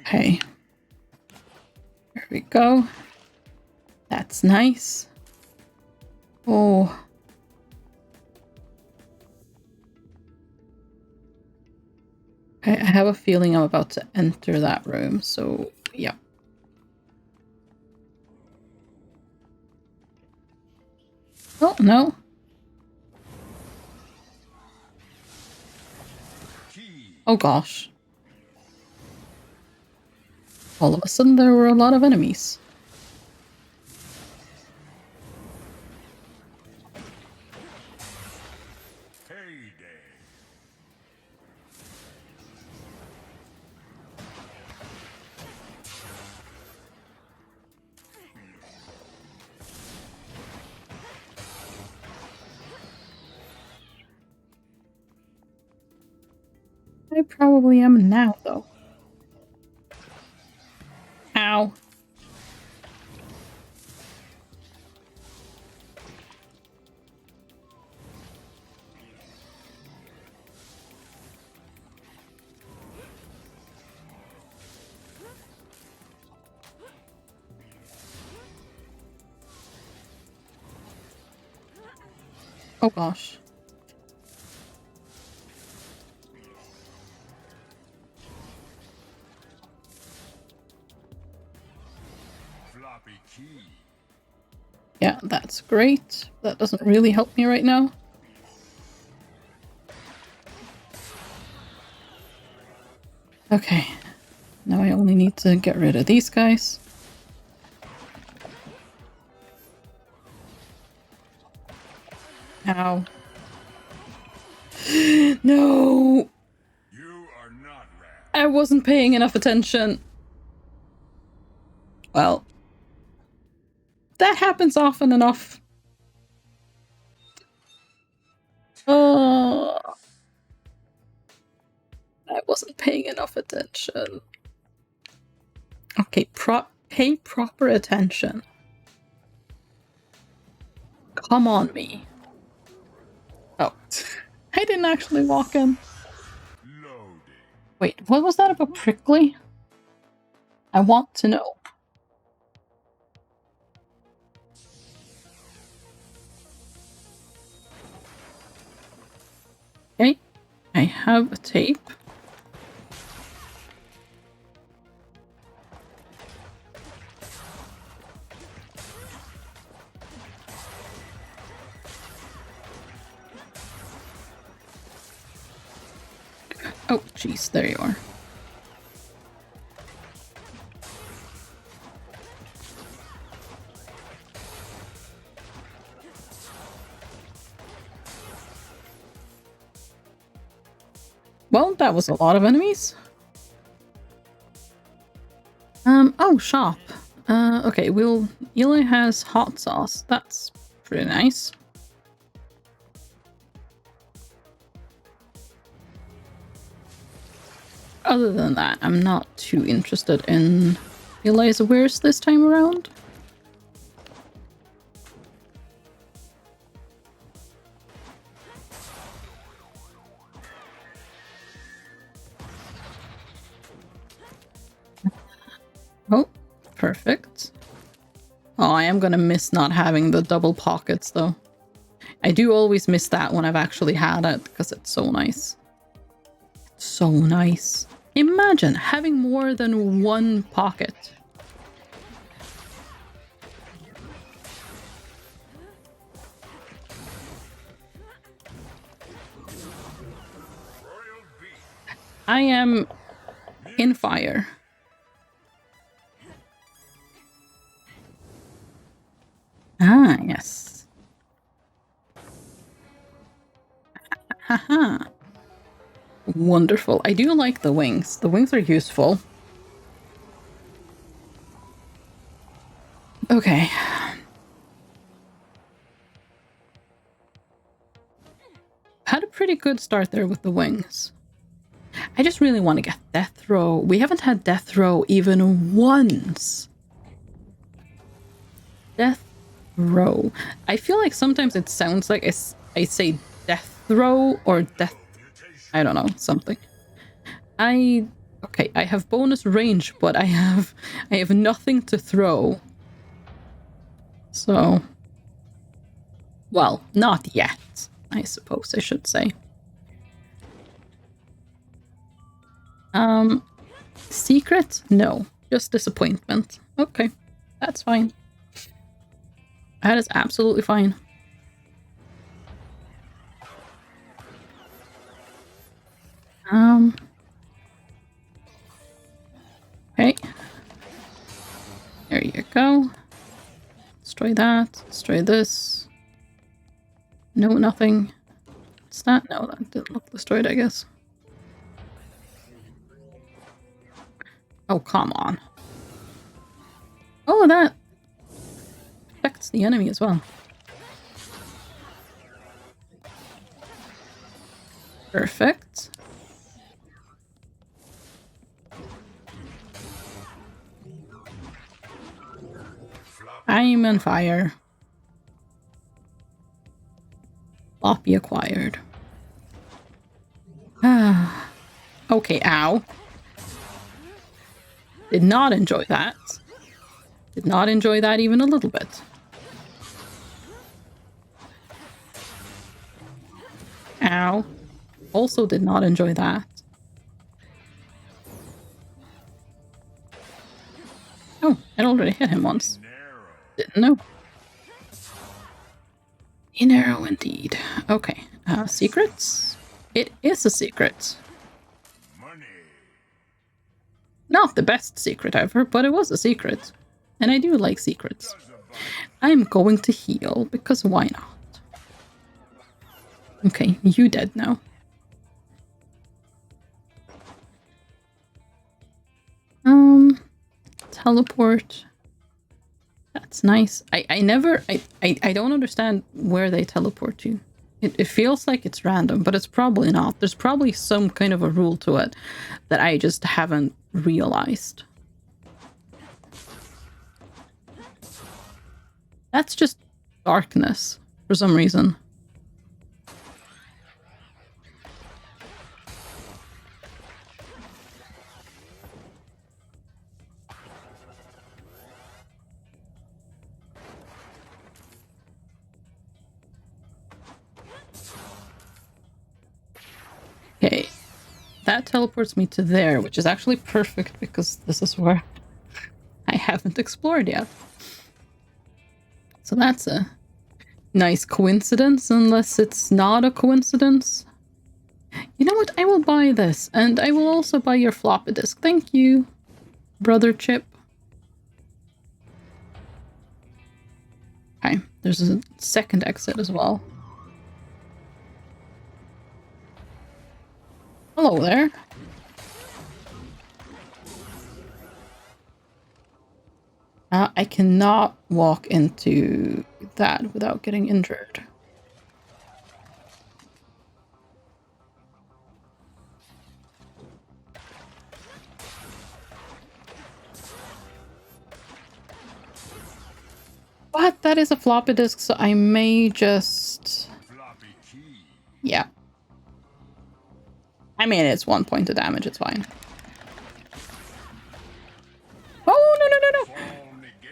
Okay. There we go. That's nice. Oh. I have a feeling I'm about to enter that room, so yeah. Oh, no. Oh gosh. All of a sudden there were a lot of enemies. I probably am now, though. Ow. Oh gosh. Floppy key. Yeah, that's great. That doesn't really help me right now. Okay. Now I only need to get rid of these guys. Ow. No! You are not rad. I wasn't paying enough attention. Well, that happens often enough. Oh, I wasn't paying enough attention. Okay, pay proper attention. Come on, me. Oh, I didn't actually walk in. Loading. Wait, what was that about prickly? I want to know. Okay, I have a tape. Oh, jeez, there you are. Well, that was a lot of enemies. Oh, shop. Okay, Eli has hot sauce. That's pretty nice. Other than that, I'm not too interested in Eli's wares this time around. Oh, perfect. Oh, I am gonna miss not having the double pockets, though. I do always miss that when I've actually had it, because it's so nice. It's so nice. Imagine having more than one pocket. I am in fire. Ah, yes. Haha. Wonderful. I do like the wings. The wings are useful. Okay. Had a pretty good start there with the wings. I just really want to get Death Row. We haven't had Death Row even once. Death Row. I feel like sometimes it sounds like I say Death Row or Death... I don't know, something. Okay, I have bonus range, but I have nothing to throw. So... Well, not yet, I suppose I should say. Secret? No. Just disappointment. Okay. That's fine. That is absolutely fine. Okay. There you go. Destroy that. Destroy this. No, nothing. What's that? No, that didn't look destroyed, I guess. Oh, come on. Oh, that affects the enemy as well. Perfect. Time and fire. Floppy acquired. Ah. Okay, ow. Did not enjoy that. Did not enjoy that even a little bit. Ow. Also did not enjoy that. Oh, I'd already hit him once. Didn't know. In arrow indeed. Okay. Secrets? It is a secret. Money. Not the best secret ever, but it was a secret. And I do like secrets. I'm going to heal, because why not? Okay, you dead now. Teleport. That's nice. I don't understand where they teleport you. It feels like it's random, but it's probably not. There's probably some kind of a rule to it that I just haven't realized. That's just darkness for some reason. Okay, that teleports me to there, which is actually perfect because this is where I haven't explored yet. So that's a nice coincidence, unless it's not a coincidence. You know what? I will buy this, and I will also buy your floppy disk. Thank you, brother Chip. Okay, there's a second exit as well. Hello there. I cannot walk into that without getting injured. But that is a floppy disk, so I may just... Yeah. I mean, it's 1 point of damage, it's fine. Oh, no, no, no, no!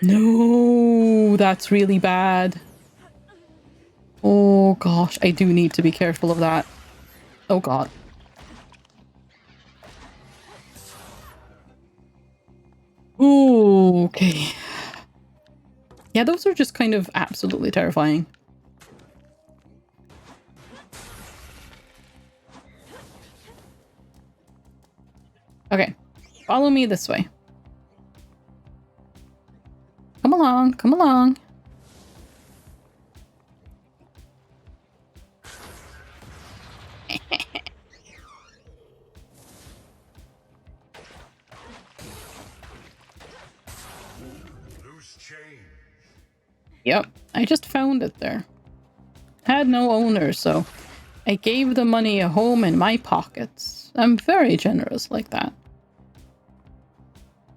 No, that's really bad. Oh gosh, I do need to be careful of that. Oh god. Ooh, okay. Yeah, those are just kind of absolutely terrifying. Okay, follow me this way. Come along, come along. Yep, I just found it there. Had no owner, so I gave the money a home in my pockets. I'm very generous like that.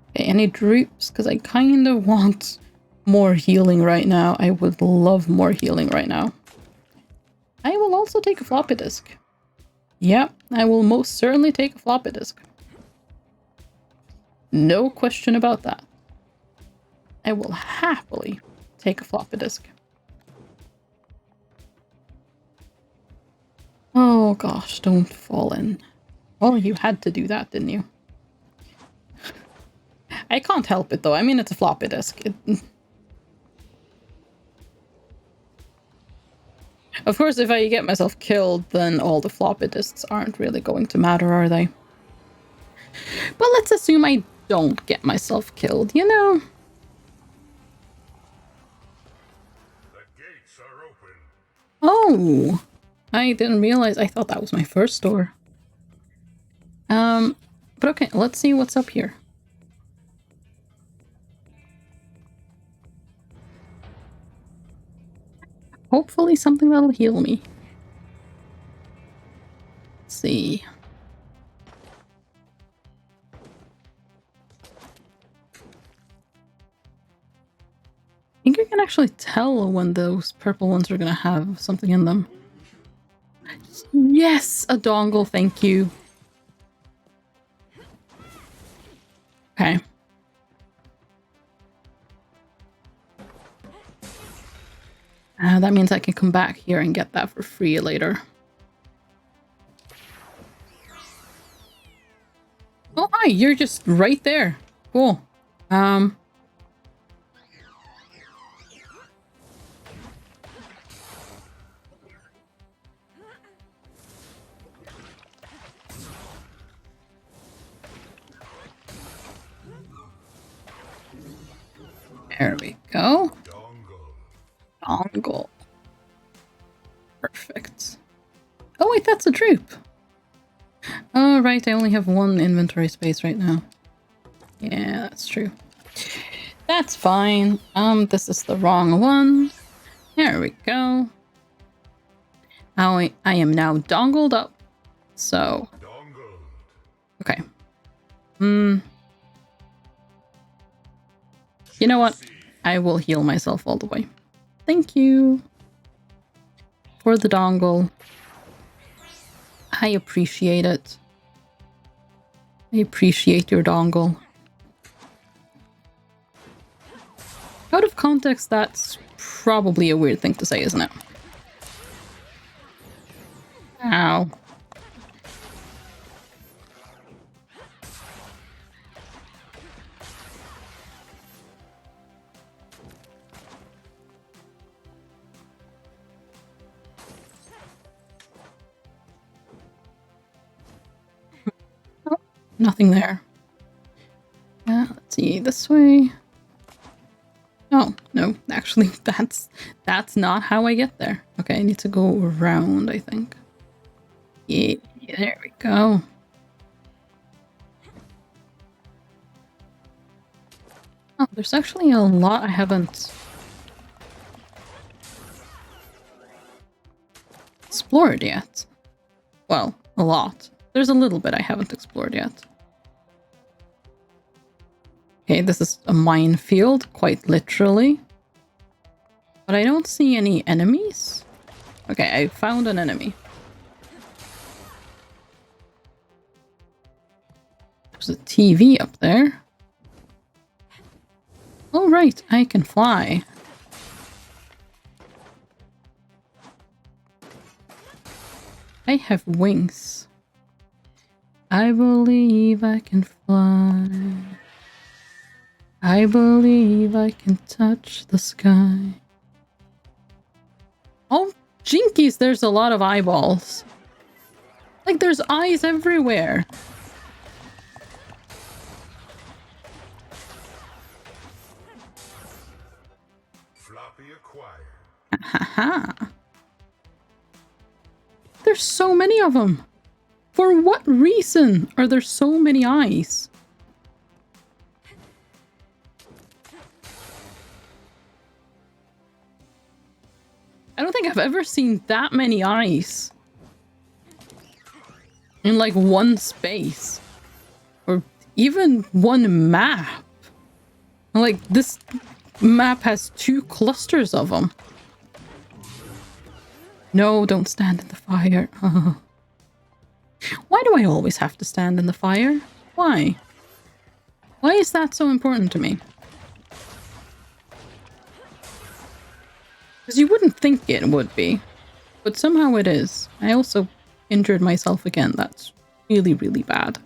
Okay, any droops? Because I kind of want more healing right now. I would love more healing right now. I will also take a floppy disk. Yep, I will most certainly take a floppy disk. No question about that. I will happily take a floppy disk. Oh gosh, don't fall in. Well, you had to do that, didn't you? I can't help it though. I mean, it's a floppy disk. Of course, if I get myself killed, then all the floppy disks aren't really going to matter, are they? But let's assume I don't get myself killed, you know? The gates are open. Oh, I didn't realize. I thought that was my first door. But okay, let's see what's up here. Hopefully something that'll heal me. Let's see. think I can actually tell when those purple ones are gonna have something in them. Yes, a dongle, thank you. Okay. That means I can come back here and get that for free later. Oh, hi, you're just right there. Cool. There we go. Dongle. Perfect. Oh wait, that's a droop. Oh right, I only have one inventory space right now. Yeah, that's true. That's fine. This is the wrong one. There we go. I am now dongled up. So. Okay. You know what? I will heal myself all the way. Thank you for the dongle. I appreciate it. I appreciate your dongle. Out of context, that's probably a weird thing to say, isn't it? Ow. Oh, nothing there. Let's see, this way. Oh, no, actually, that's not how I get there. Okay, I need to go around, I think. Yeah, there we go. Oh, there's actually a lot I haven't explored yet. Well, a lot. There's a little bit I haven't explored yet. Okay, this is a minefield, quite literally. But I don't see any enemies. Okay, I found an enemy. There's a TV up there. Oh, right, I can fly. I have wings. I believe I can fly. I believe I can touch the sky. Oh, jinkies, there's a lot of eyeballs. Like, there's eyes everywhere. Floppy acquired. Haha. There's so many of them. For what reason are there so many eyes? I don't think I've ever seen that many eyes in like one space or even one map. Like, this map has 2 clusters of them. No, don't stand in the fire. Why do I always have to stand in the fire? Why? Why is that so important to me? Because you wouldn't think it would be, but somehow it is. I also injured myself again. That's really, really bad.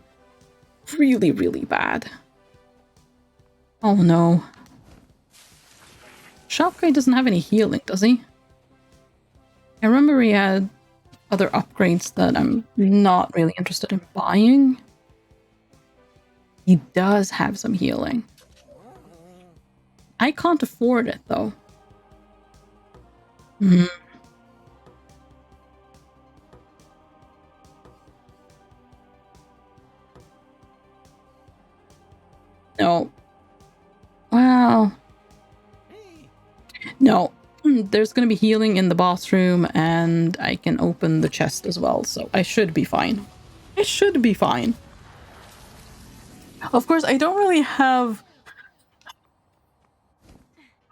Really, really bad. Oh no. Shop Guy doesn't have any healing, does he? I remember he had other upgrades that I'm not really interested in buying. He does have some healing. I can't afford it though. No. Wow. No. There's gonna be healing in the bathroom, and I can open the chest as well, so I should be fine. I should be fine. Of course, I don't really have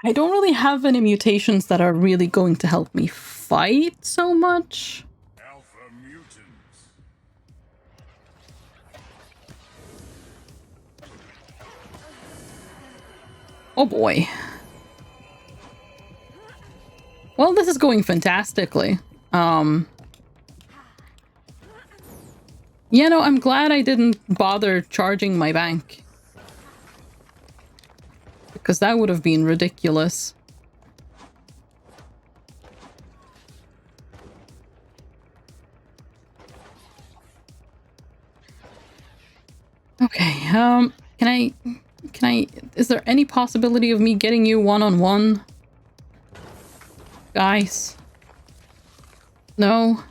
I don't really have any mutations that are really going to help me fight so much. Alpha mutants. Oh boy. Well, this is going fantastically. Yeah, no, I'm glad I didn't bother charging my bank. Because that would have been ridiculous. Okay, can I, is there any possibility of me getting you one-on-one? Guys? No?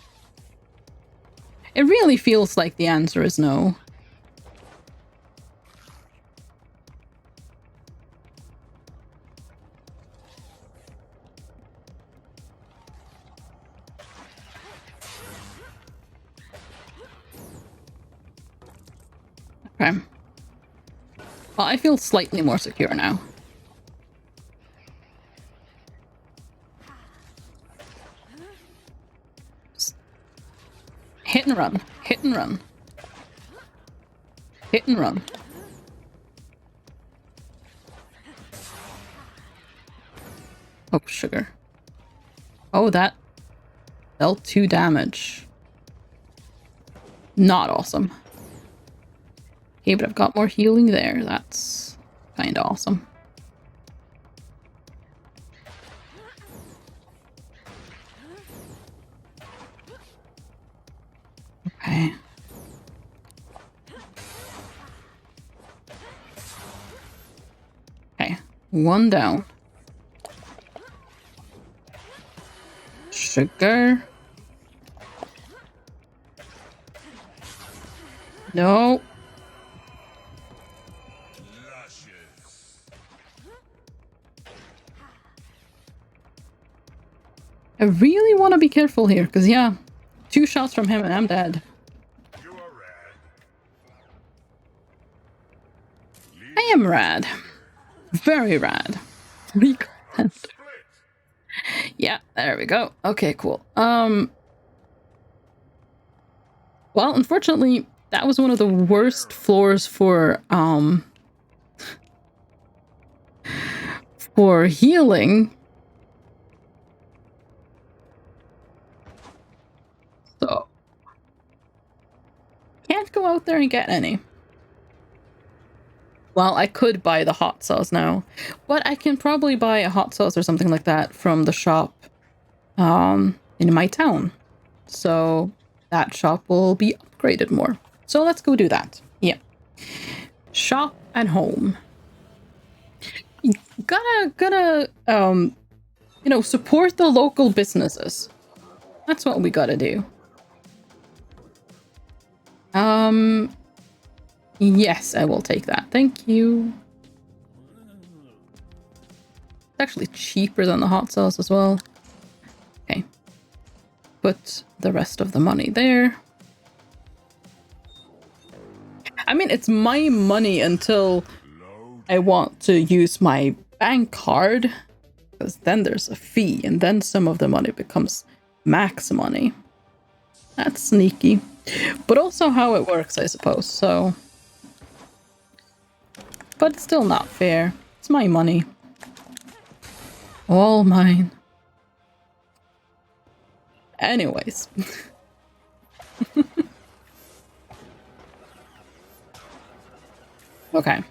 It really feels like the answer is no. Okay. Well, I feel slightly more secure now. Just hit and run. Hit and run. Hit and run. Oh, sugar. Oh, that dealt 2 damage. Not awesome. Okay, but I've got more healing there. That's kind of awesome. Okay. Okay, 1 down. Sugar. No. I really want to be careful here, because yeah, 2 shots from him and I'm dead. You are rad. I am rad. Very rad. Split. Yeah, there we go. Okay, cool. Well, unfortunately, that was one of the worst floors for healing. So can't go out there and get any. Well, I could buy the hot sauce now, but I can probably buy a hot sauce or something like that from the shop in my town. So that shop will be upgraded more. So let's go do that. Yeah. Shop and home. Gotta you know, support the local businesses. That's what we gotta do. Yes, I will take that. Thank you. It's actually cheaper than the hot sauce as well. Okay. Put the rest of the money there. I mean, it's my money until I want to use my bank card, because then there's a fee, and then some of the money becomes max money. That's sneaky. But also how it works, I suppose, so... But it's still not fair. It's my money. All mine. Anyways. Okay.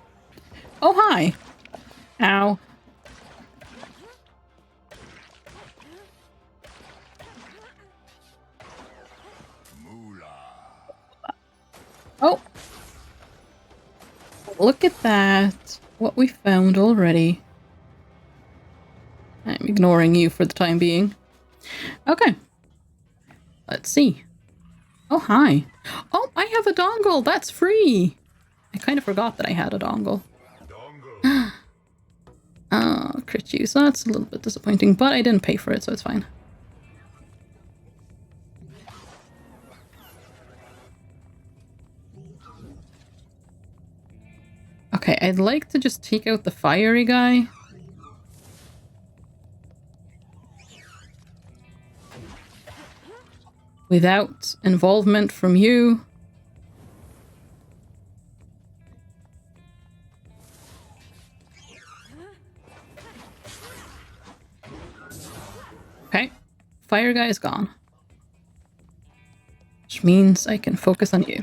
Oh, hi. Ow. Oh. Look at that. What we found already. I'm ignoring you for the time being. Okay. Let's see. Oh, hi. Oh, I have a dongle. That's free. I kind of forgot that I had a dongle. Oh, crit you. So that's a little bit disappointing, but I didn't pay for it, so it's fine. Okay, I'd like to just take out the fiery guy. without involvement from you. Okay, fire guy is gone. Which means I can focus on you.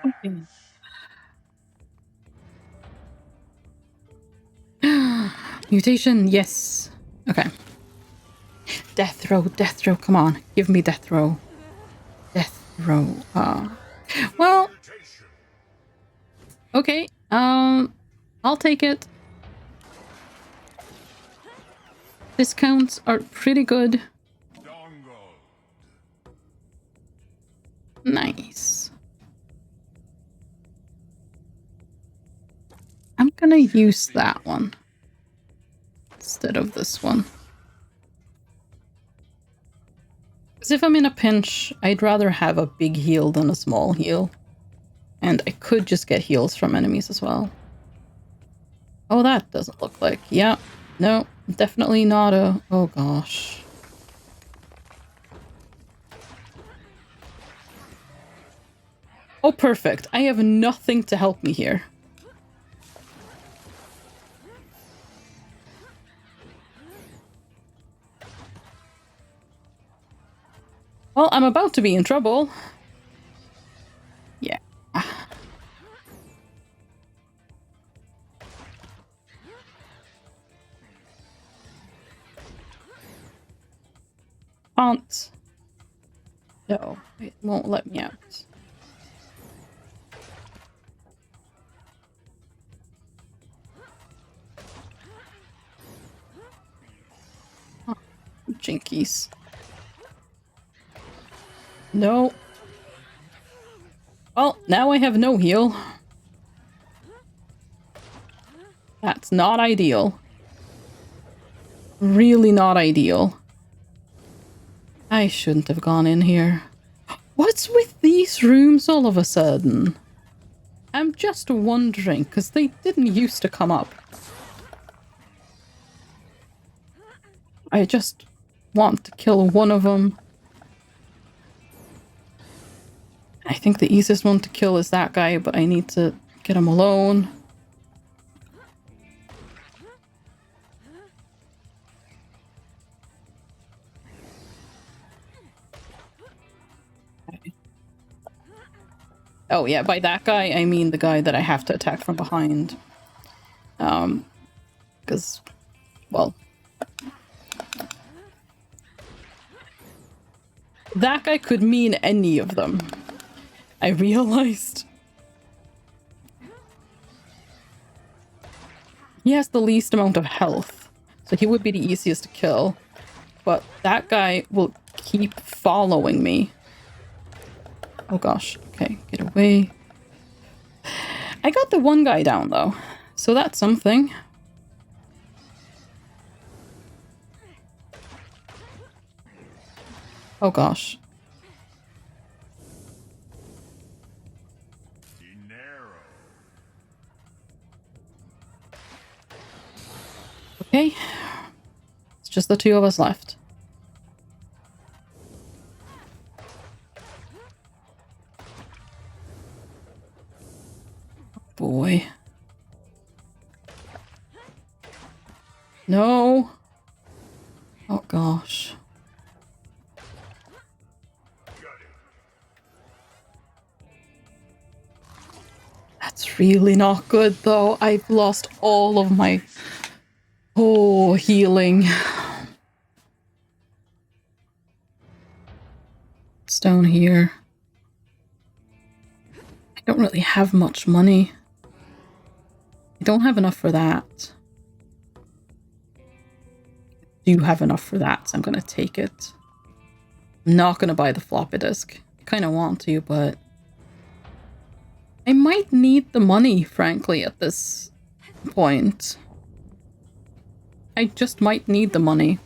Okay. Mutation, yes. Okay. Death throw, come on. Give me death throw. Death throw. Well. Okay. I'll take it. Discounts are pretty good. Nice. I'm gonna use that one instead of this one. Because if I'm in a pinch, I'd rather have a big heal than a small heal. And I could just get heals from enemies as well. Oh, that doesn't look like... Yeah. No, definitely not a... Oh, gosh. Oh, perfect. I have nothing to help me here. Well, I'm about to be in trouble. Yeah. Can't. No, it won't let me out. Oh, jinkies. No. Well, now I have no heal. That's not ideal. Really not ideal. I shouldn't have gone in here. What's with these rooms all of a sudden? I'm just wondering, because they didn't used to come up. I just want to kill one of them. I think the easiest one to kill is that guy, but I need to get him alone. Okay. Oh yeah, by that guy, I mean the guy that I have to attack from behind. Because, well... that guy could mean any of them. I realized. He has the least amount of health, so he would be the easiest to kill. But that guy will keep following me. Oh gosh, okay, get away. I got the one guy down though, so that's something. Oh gosh. Okay. It's just the two of us left. Boy. No. Oh gosh. That's really not good though. I've lost all of my healing. Stone here. I don't really have much money. I don't have enough for that. I do have enough for that, so I'm gonna take it. I'm not gonna buy the floppy disk. I kind of want to, but I might need the money, frankly, at this point. I just might need the money.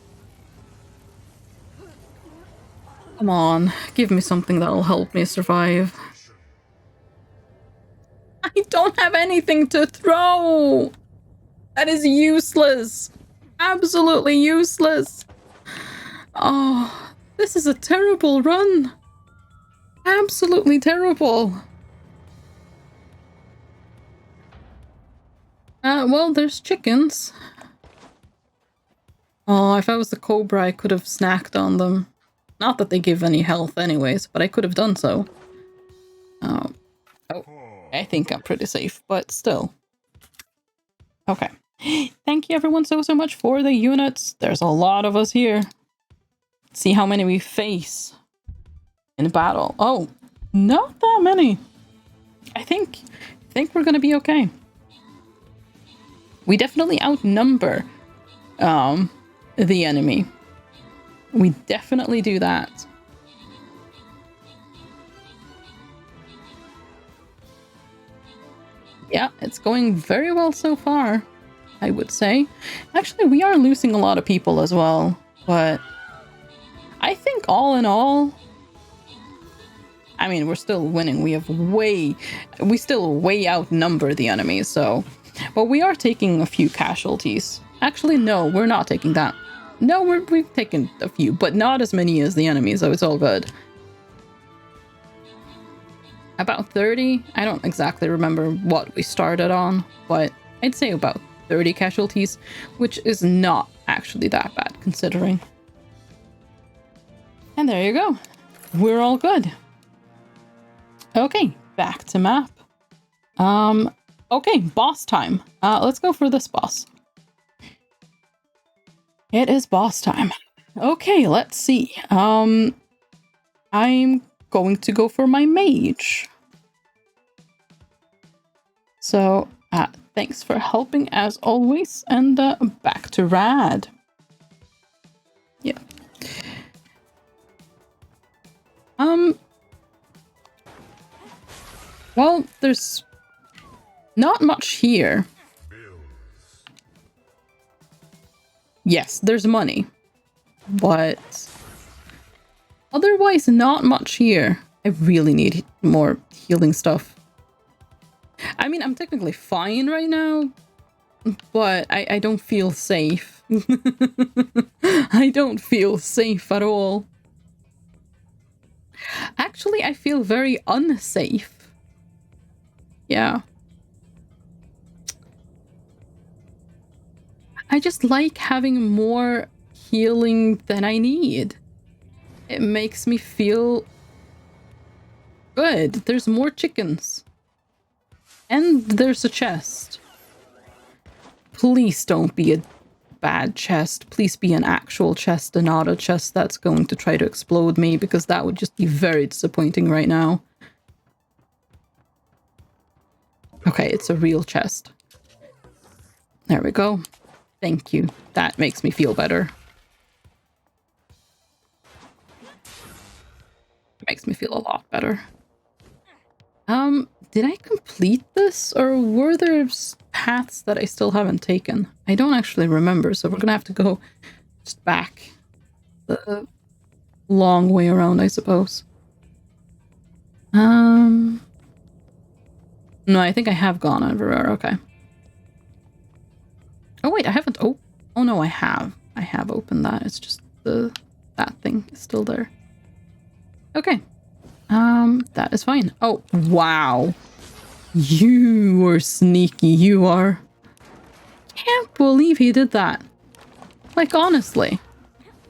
Come on, give me something that'll help me survive. I don't have anything to throw! That is useless. Absolutely useless. Oh, this is a terrible run. Absolutely terrible. Well, there's chickens. Oh, if I was the cobra, I could have snacked on them. Not that they give any health anyways, but I could have done so. Oh, I think I'm pretty safe, but still. Okay. Thank you everyone so much for the units. There's a lot of us here. Let's see how many we face in battle. Oh, not that many. I think we're gonna be okay. We definitely outnumber the enemy. We definitely do that. Yeah, it's going very well so far, I would say. Actually, we are losing a lot of people as well, but I think all in all, I mean, we're still winning. We still way outnumber the enemy, so. But we are taking a few casualties. Actually, no, we're not taking that. No, we've taken a few, but not as many as the enemy, so it's all good. About 30. I don't exactly remember what we started on, but I'd say about 30 casualties, which is not actually that bad considering. And there you go. We're all good. Okay, back to map. Okay, boss time. Let's go for this boss. It is boss time. Okay, let's see. I'm going to go for my mage. So, thanks for helping as always, and back to Rad. Yeah. Well, there's not much here. Yes, there's money, but otherwise not much here. I really need more healing stuff. I mean, I'm technically fine right now, but I don't feel safe. I don't feel safe at all. Actually, I feel very unsafe. Yeah. I just like having more healing than I need. It makes me feel good. There's more chickens. And there's a chest. Please don't be a bad chest. Please be an actual chest and not a chest that's going to try to explode me, because that would just be very disappointing right now. Okay, it's a real chest. There we go. Thank you. That makes me feel better. Makes me feel a lot better. Did I complete this, or were there paths that I still haven't taken? I don't actually remember, so we're gonna have to go just back the long way around, I suppose. No, I think I have gone everywhere. Okay. Oh wait, I haven't. Oh no, I have. I have opened that. It's just that thing is still there. Okay. That is fine. Oh, wow. You are sneaky, you are. Can't believe he did that. Like, honestly.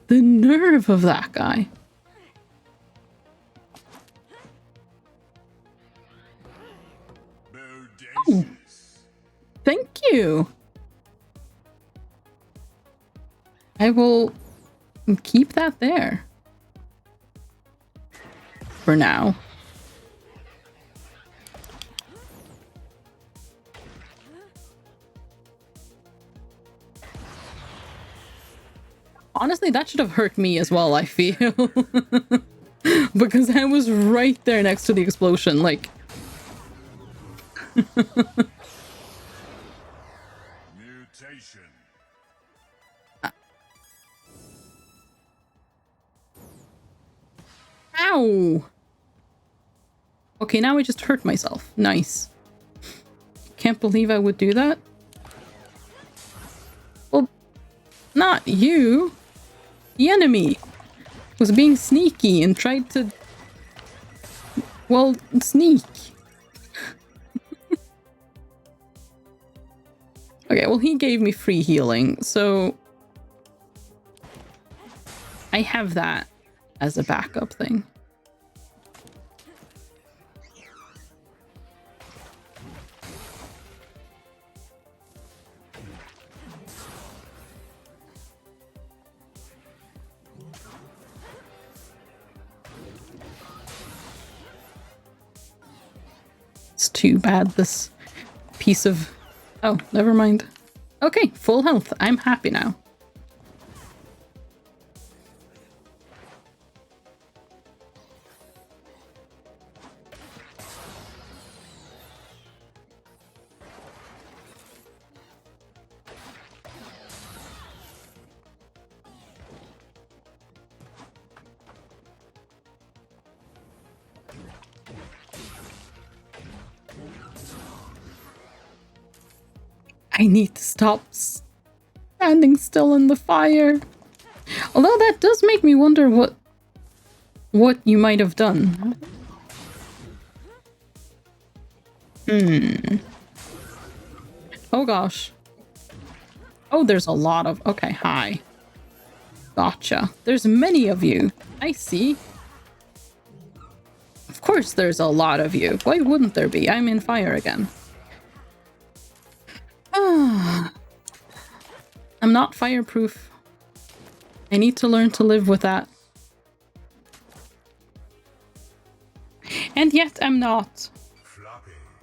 The nerve of that guy. Oh, thank you. I will keep that there. For now. Honestly, that should have hurt me as well, I feel. Because I was right there next to the explosion, like... Mutation. Ow! Okay, now I just hurt myself. Nice. Can't believe I would do that. Not you. The enemy was being sneaky and tried to, well, sneak. Okay, well, he gave me free healing, so I have that as a backup thing. It's too bad this piece of... Oh, never mind. Okay, full health. I'm happy now. I need to stop standing still in the fire. Although that does make me wonder what you might have done. Oh gosh. Oh, there's a lot of... Okay, hi. Gotcha. There's many of you. I see. Of course there's a lot of you. Why wouldn't there be? I'm in fire again. I'm not fireproof. I need to learn to live with that. And yet I'm not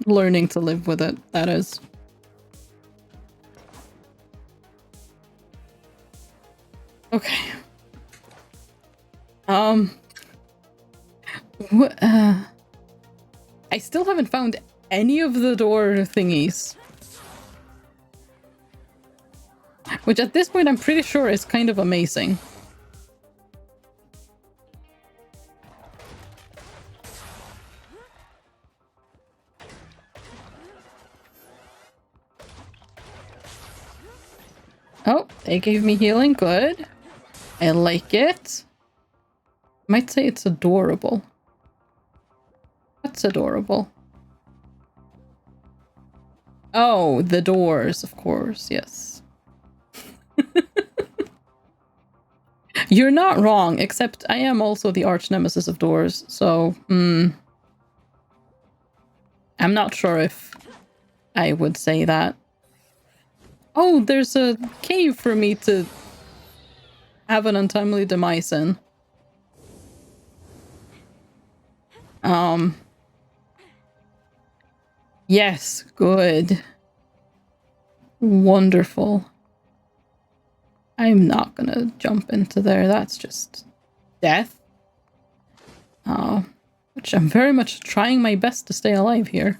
learning to live with it, that is. Okay. I still haven't found any of the door thingies. Which at this point I'm pretty sure is kind of amazing. Oh, they gave me healing. Good. I like it. Might say it's adorable. What's adorable? Oh, the doors, of course. Yes. You're not wrong, except I am also the arch nemesis of doors, so I'm not sure if I would say that. Oh, there's a cave for me to have an untimely demise in. Yes, good. Wonderful. I'm not gonna jump into there. That's just death. Which I'm very much trying my best to stay alive here.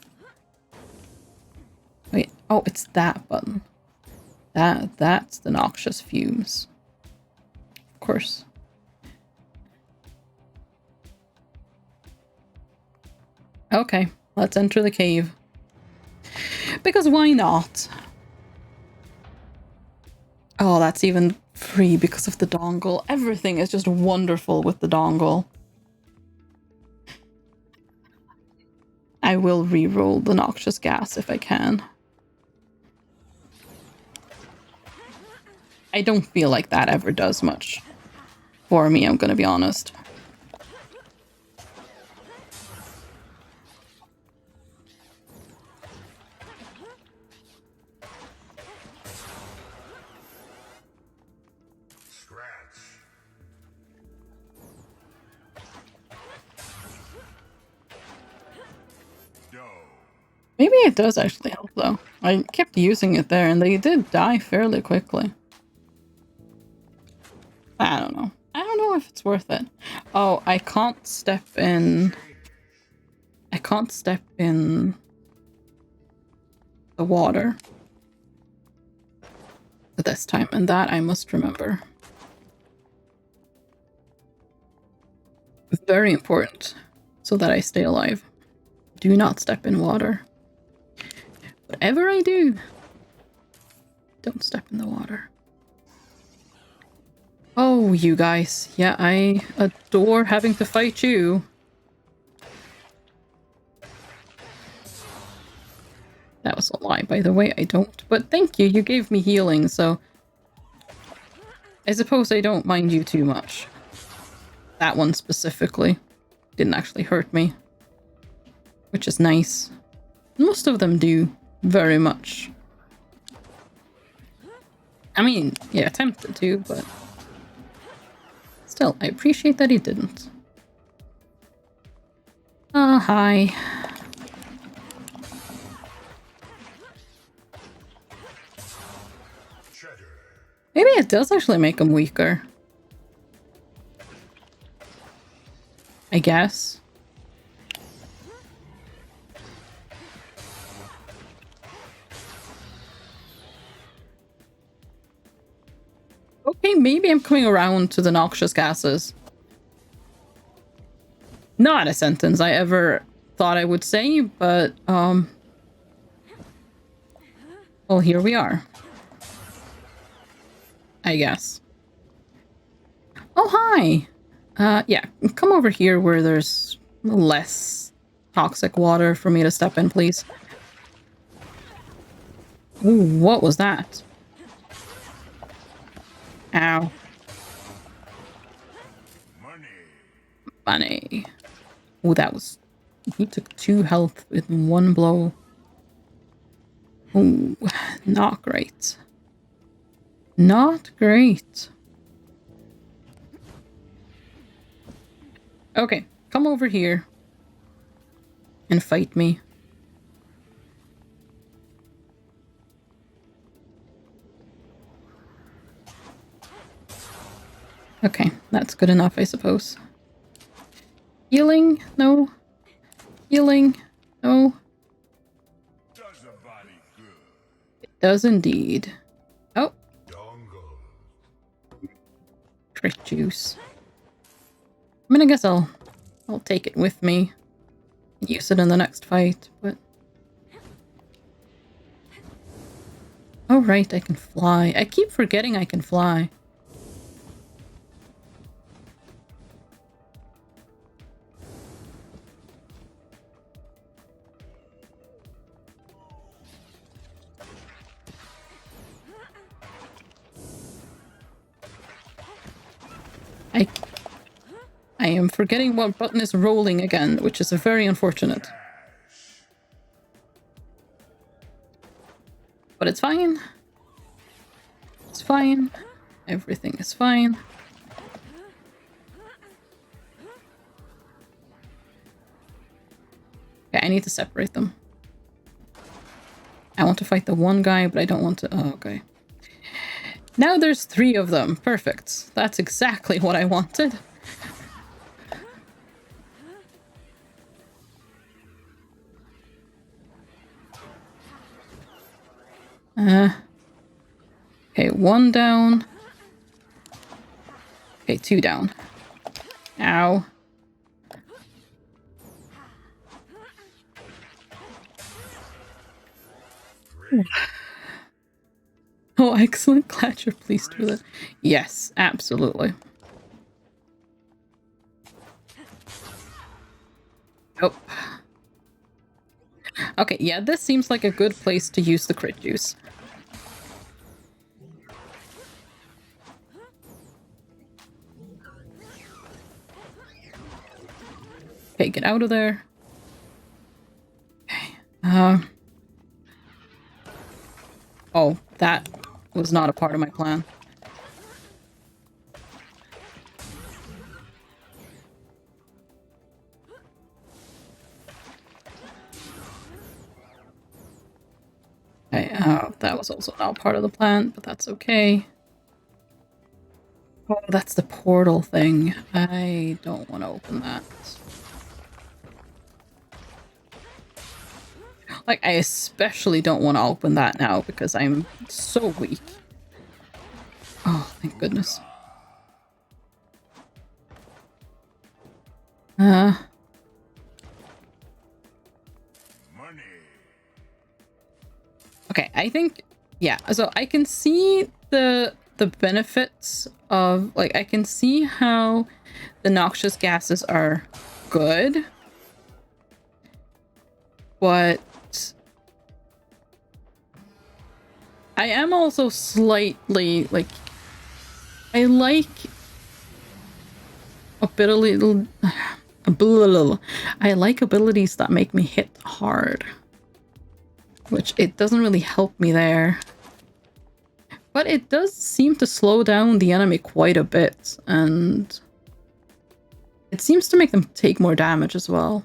Wait, oh, it's that button. That's the noxious fumes. Of course. Okay, let's enter the cave. Because why not? Oh, that's even free because of the dongle. Everything is just wonderful with the dongle. I will re-roll the noxious gas if I can. I don't feel like that ever does much for me, I'm gonna be honest. Maybe it does actually help, though. I kept using it there, and they did die fairly quickly. I don't know. I don't know if it's worth it. Oh, I can't step in... I can't step in... the water. This time, and that I must remember. Very important, so that I stay alive. Do not step in water. Whatever I do, don't step in the water. Oh, you guys. Yeah, I adore having to fight you. That was a lie, by the way. I don't. But thank you. You gave me healing, so... I suppose I don't mind you too much. That one specifically didn't actually hurt me. Which is nice. Most of them do. Very much. I mean, yeah, tempted to, but... Still, I appreciate that he didn't. Oh, hi. Maybe it does actually make him weaker. I guess. Okay, maybe I'm coming around to the noxious gases. Not a sentence I ever thought I would say, but, well, here we are. I guess. Oh, hi! Yeah, come over here where there's less toxic water for me to step in, please. Ooh, what was that? Ow. Money. Oh, that was... He took 2 health with 1 blow. Oh, not great. Not great. Okay, come over here. And fight me. Okay, that's good enough, I suppose. Healing? No. Healing? No. Does a body good. It does indeed. Oh. Crit juice. I mean, I guess I'll take it with me. Use it in the next fight, but... Oh, right, I can fly. I keep forgetting I can fly. I am forgetting what button is rolling again, which is very unfortunate. But it's fine. It's fine. Everything is fine. Okay, I need to separate them. I want to fight the one guy, but I don't want to... Oh, okay. Now there's 3 of them. Perfect. That's exactly what I wanted. Okay, 1 down. Okay, 2 down. Ow. Oh, excellent. Glad you're pleased with it. Yes, absolutely. Oh. Okay, yeah, this seems like a good place to use the crit juice. Okay, get out of there. Okay. Oh, that was not a part of my plan. Okay, that was also not part of the plan, but that's okay. Oh, that's the portal thing. I don't want to open that. Like, I especially don't want to open that now because I'm so weak. Oh, thank goodness. Okay, I think... Yeah, so I can see the the benefits of, like, I can see how the noxious gases are good, but I am also slightly, like, I like ability. I like abilities that make me hit hard, which it doesn't really help me there. But it does seem to slow down the enemy quite a bit, and it seems to make them take more damage as well.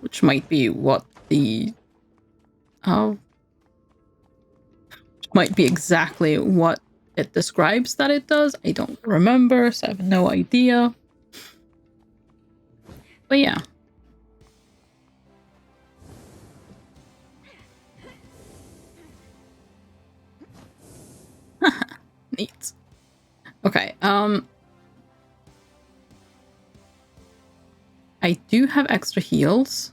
Which might be what the... might be exactly what it describes that it does. I don't remember, so I have no idea. But yeah. Neat. Okay, I do have extra heals.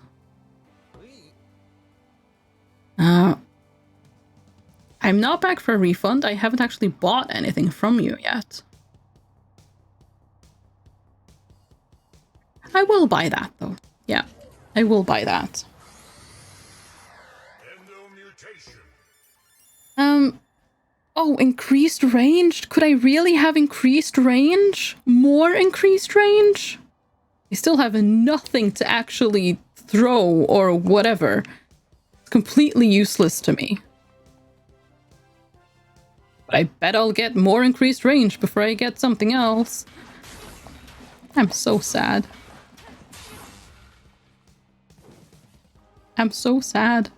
I'm not back for a refund. I haven't actually bought anything from you yet. I will buy that, though. Yeah, I will buy that. Oh, increased range? Could I really have increased range? More increased range? I still have nothing to actually throw or whatever. It's completely useless to me. But I bet I'll get more increased range before I get something else. I'm so sad. I'm so sad.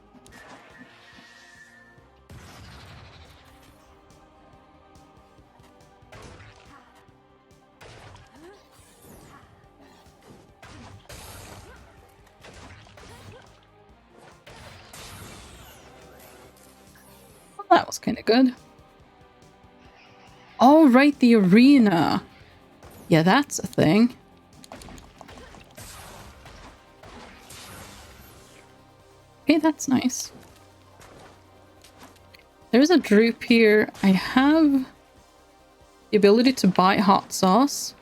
Well, that was kind of good. Oh, right, the arena. Yeah, that's a thing. Okay, that's nice. There's a droop here. I have the ability to buy hot sauce.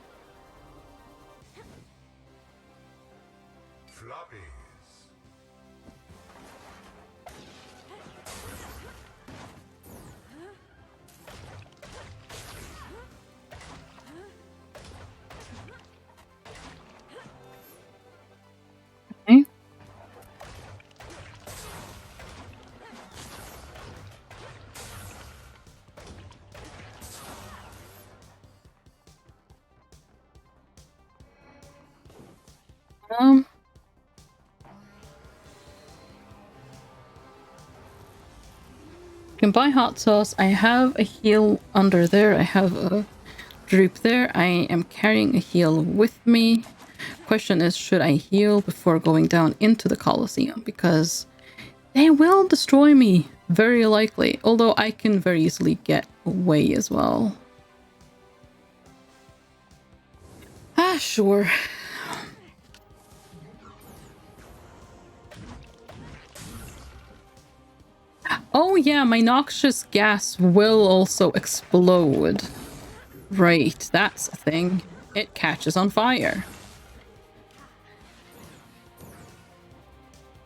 Okay. Can buy hot sauce. I have a heal under there. I have a droop there. I am carrying a heal with me. Question is, should I heal before going down into the Colosseum? Because they will destroy me, very likely. Although I can very easily get away as well. Ah, sure. Oh yeah, my noxious gas will also explode. Right, that's a thing. It catches on fire.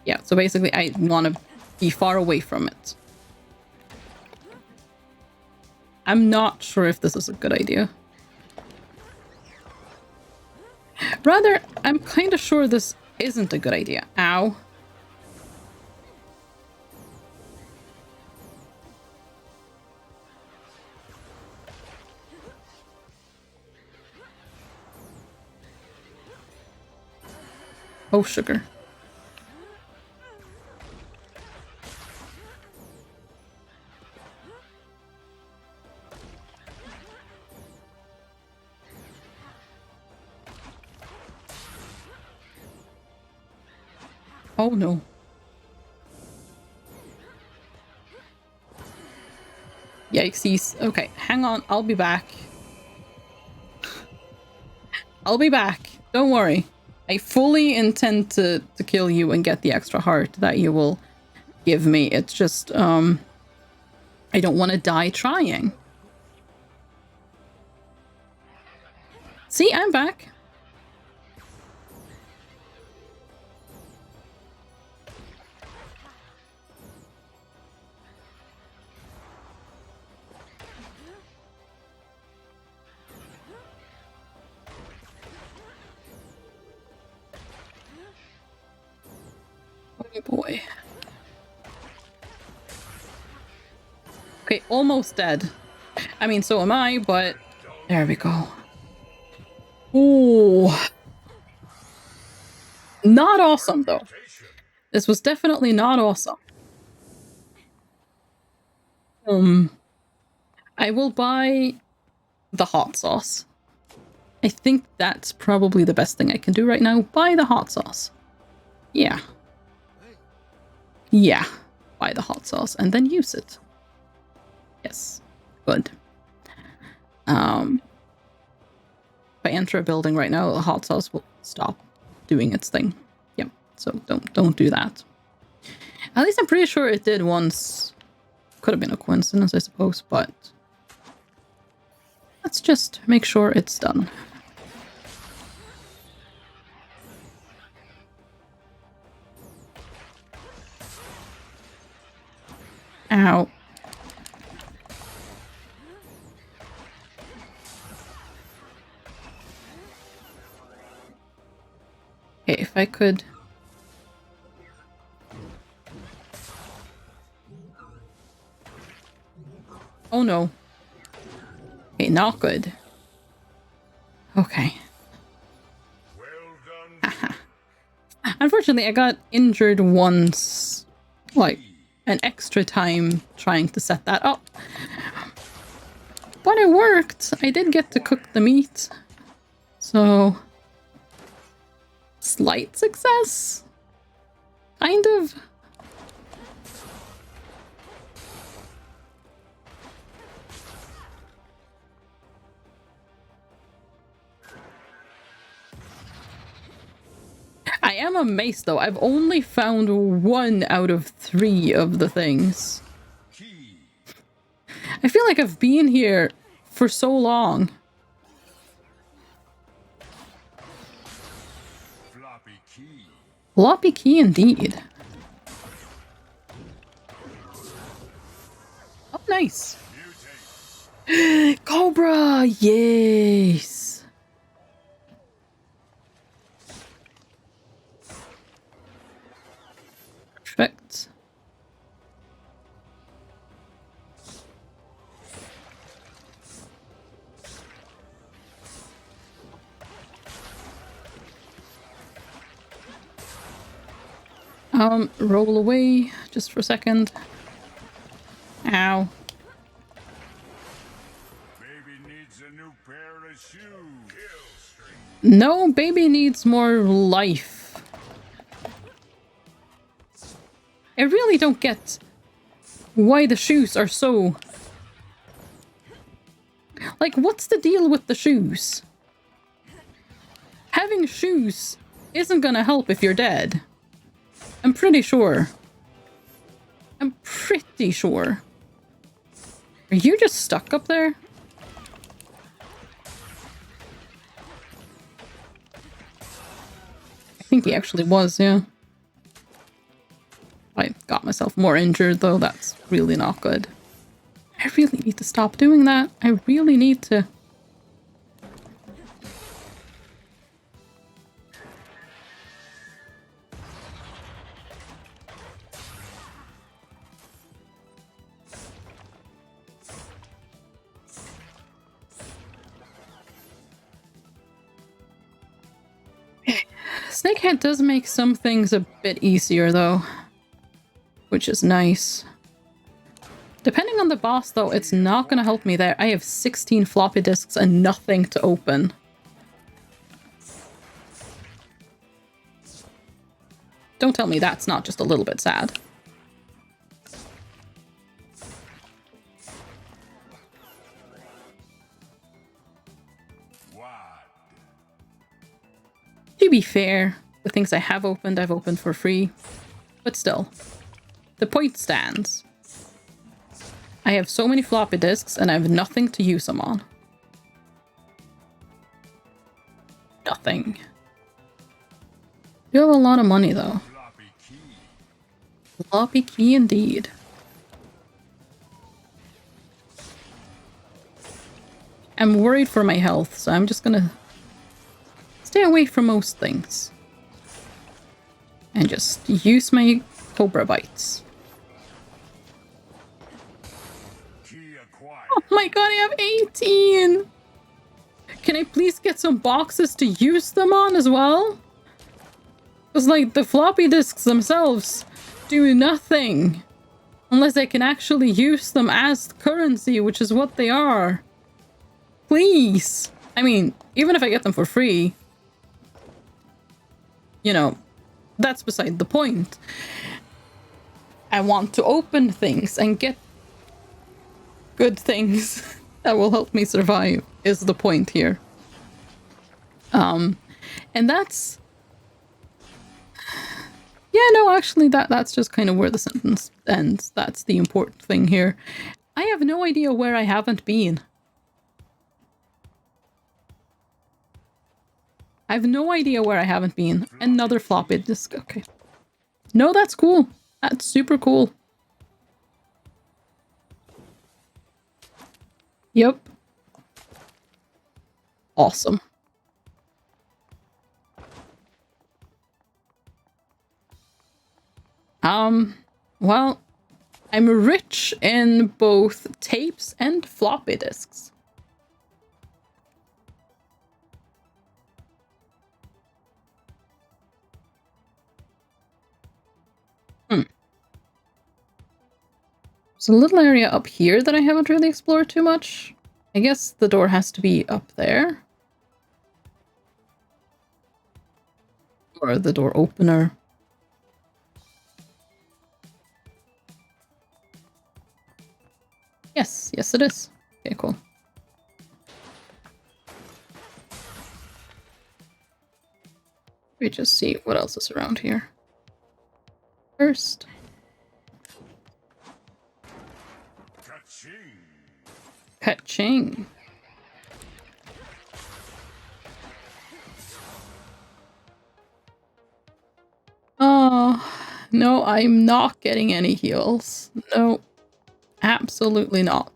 Yeah, so basically I want to be far away from it. I'm not sure if this is a good idea. Rather, I'm kind of sure this isn't a good idea. Ow. Oh, sugar. Oh no. Yikesies. Okay, hang on. I'll be back. I'll be back. Don't worry. I fully intend to kill you and get the extra heart that you will give me. It's just, I don't want to die trying. See, I'm back. Oh boy. Okay, almost dead. I mean, so am I, but there we go. Ooh. Not awesome, though. This was definitely not awesome. I will buy the hot sauce. I think that's probably the best thing I can do right now. Buy the hot sauce. Yeah. Yeah. Buy the hot sauce and then use it. Yes. Good. If I enter a building right now, the hot sauce will stop doing its thing. Yeah. So don't do that. At least I'm pretty sure it did once. Could have been a coincidence, I suppose, but let's just make sure it's done. Ow. Okay, if I could... Oh no. Okay, not good. Okay. Well done. Unfortunately, I got injured once, like, an extra time trying to set that up. But it worked. I did get to cook the meat. So... slight success? Kind of. I am amazed though. I've only found 1 out of 3 of the things. I feel like I've been here for so long. Floppy key indeed. Oh, nice. Cobra! Yes! Perfect. Roll away just for a second. Ow. Baby needs a new pair of shoes. No, baby needs more life. I really don't get why the shoes are so... Like, what's the deal with the shoes? Having shoes isn't gonna help if you're dead. I'm pretty sure. I'm pretty sure. Are you just stuck up there? I think he actually was, yeah. I got myself more injured, though. That's really not good. I really need to stop doing that. I really need to. Snakehead does make some things a bit easier, though, which is nice. Depending on the boss, though, it's not going to help me there. I have 16 floppy disks and nothing to open. Don't tell me that's not just a little bit sad. To be fair, the things I have opened, I've opened for free. But still, the point stands. I have so many floppy disks and I have nothing to use them on. Nothing. You have a lot of money though. Floppy key indeed. I'm worried for my health, so I'm just gonna stay away from most things. And just use my Cobra Bites. Oh my god, I have 18! Can I please get some boxes to use them on as well? Because, like, the floppy disks themselves do nothing. Unless I can actually use them as currency, which is what they are. Please! I mean, even if I get them for free, you know, that's beside the point. I want to open things and get good things that will help me survive, is the point here. And that's... Yeah, no, actually, that's just kind of where the sentence ends. That's the important thing here. I have no idea where I haven't been. I have no idea where I haven't been. Another floppy disk. Okay. No, that's cool. That's super cool. Yep. Awesome. Well, I'm rich in both tapes and floppy disks. There's a little area up here that I haven't really explored too much. I guess the door has to be up there. Or the door opener. Yes, yes it is. Okay, cool. Let me just see what else is around here. First. Ka-ching. Oh, no, I'm not getting any heals. No, absolutely not.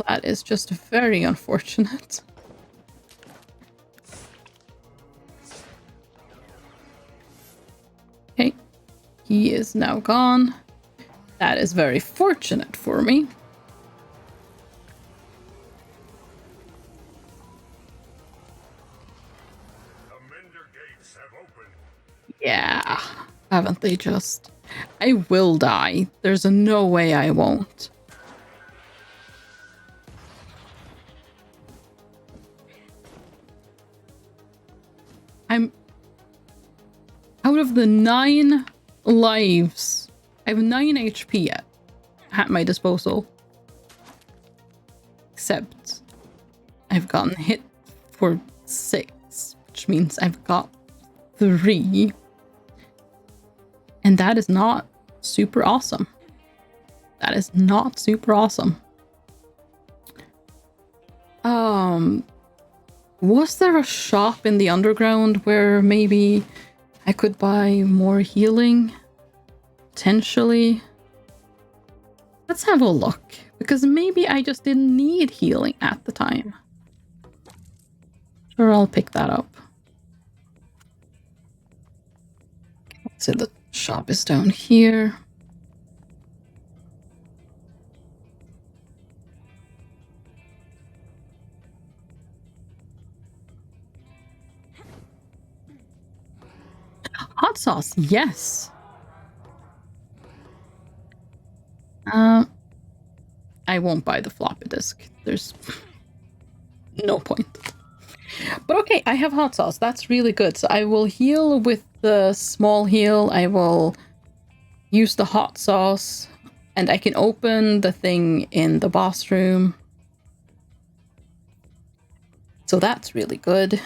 That is just very unfortunate. Okay, he is now gone. That is very fortunate for me. The Mender gates have opened. Yeah, haven't they just? I will die. There's no way I won't. I'm out of the 9 lives. I have 9 HP at my disposal. Except I've gotten hit for 6, which means I've got 3. And that is not super awesome. That is not super awesome. Was there a shop in the underground where maybe I could buy more healing? Potentially. Let's have a look, because maybe I just didn't need healing at the time. Sure, I'll pick that up. Let's say the shop is down here. Hot sauce, yes. I won't buy the floppy disk. There's no point. But okay, I have hot sauce. That's really good. So I will heal with the small heal. I will use the hot sauce. And I can open the thing in the boss room. So that's really good.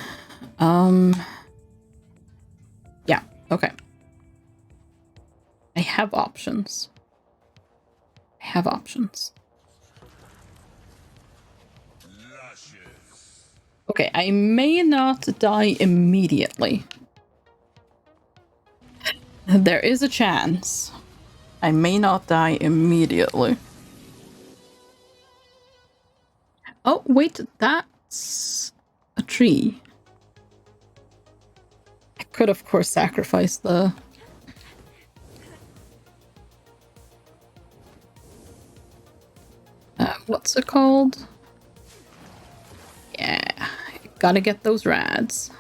Yeah, Okay. I have options. I have options. Okay, I may not die immediately. There is a chance I may not die immediately. Oh, wait, that's a tree. I could, of course, sacrifice the... what's it called? Yeah, gotta get those rads.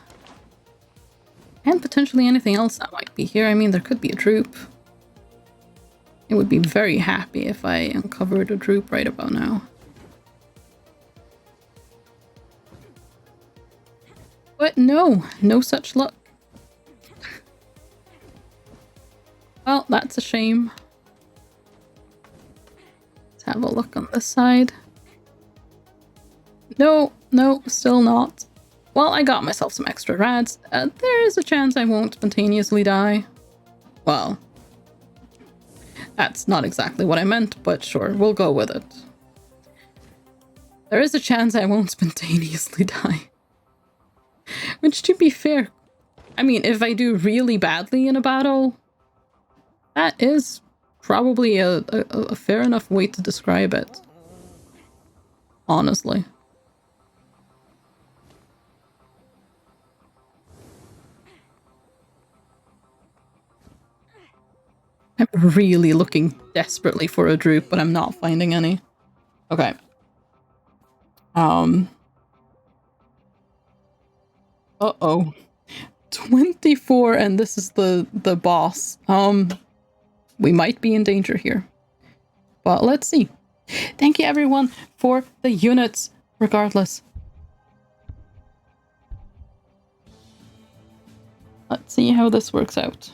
And potentially anything else that might be here. I mean, there could be a troop. I would be very happy if I uncovered a troop right about now. But no, no such luck. Well, that's a shame. Let's have a look on this side. No, no, still not. Well, I got myself some extra rads. There is a chance I won't spontaneously die. Well, that's not exactly what I meant, but sure, we'll go with it. There is a chance I won't spontaneously die. Which, to be fair, I mean, if I do really badly in a battle, that is probably a fair enough way to describe it. Honestly. I'm really looking desperately for a droop, but I'm not finding any. Okay. 24, and this is the boss. We might be in danger here. But let's see. Thank you everyone for the units, regardless. Let's see how this works out.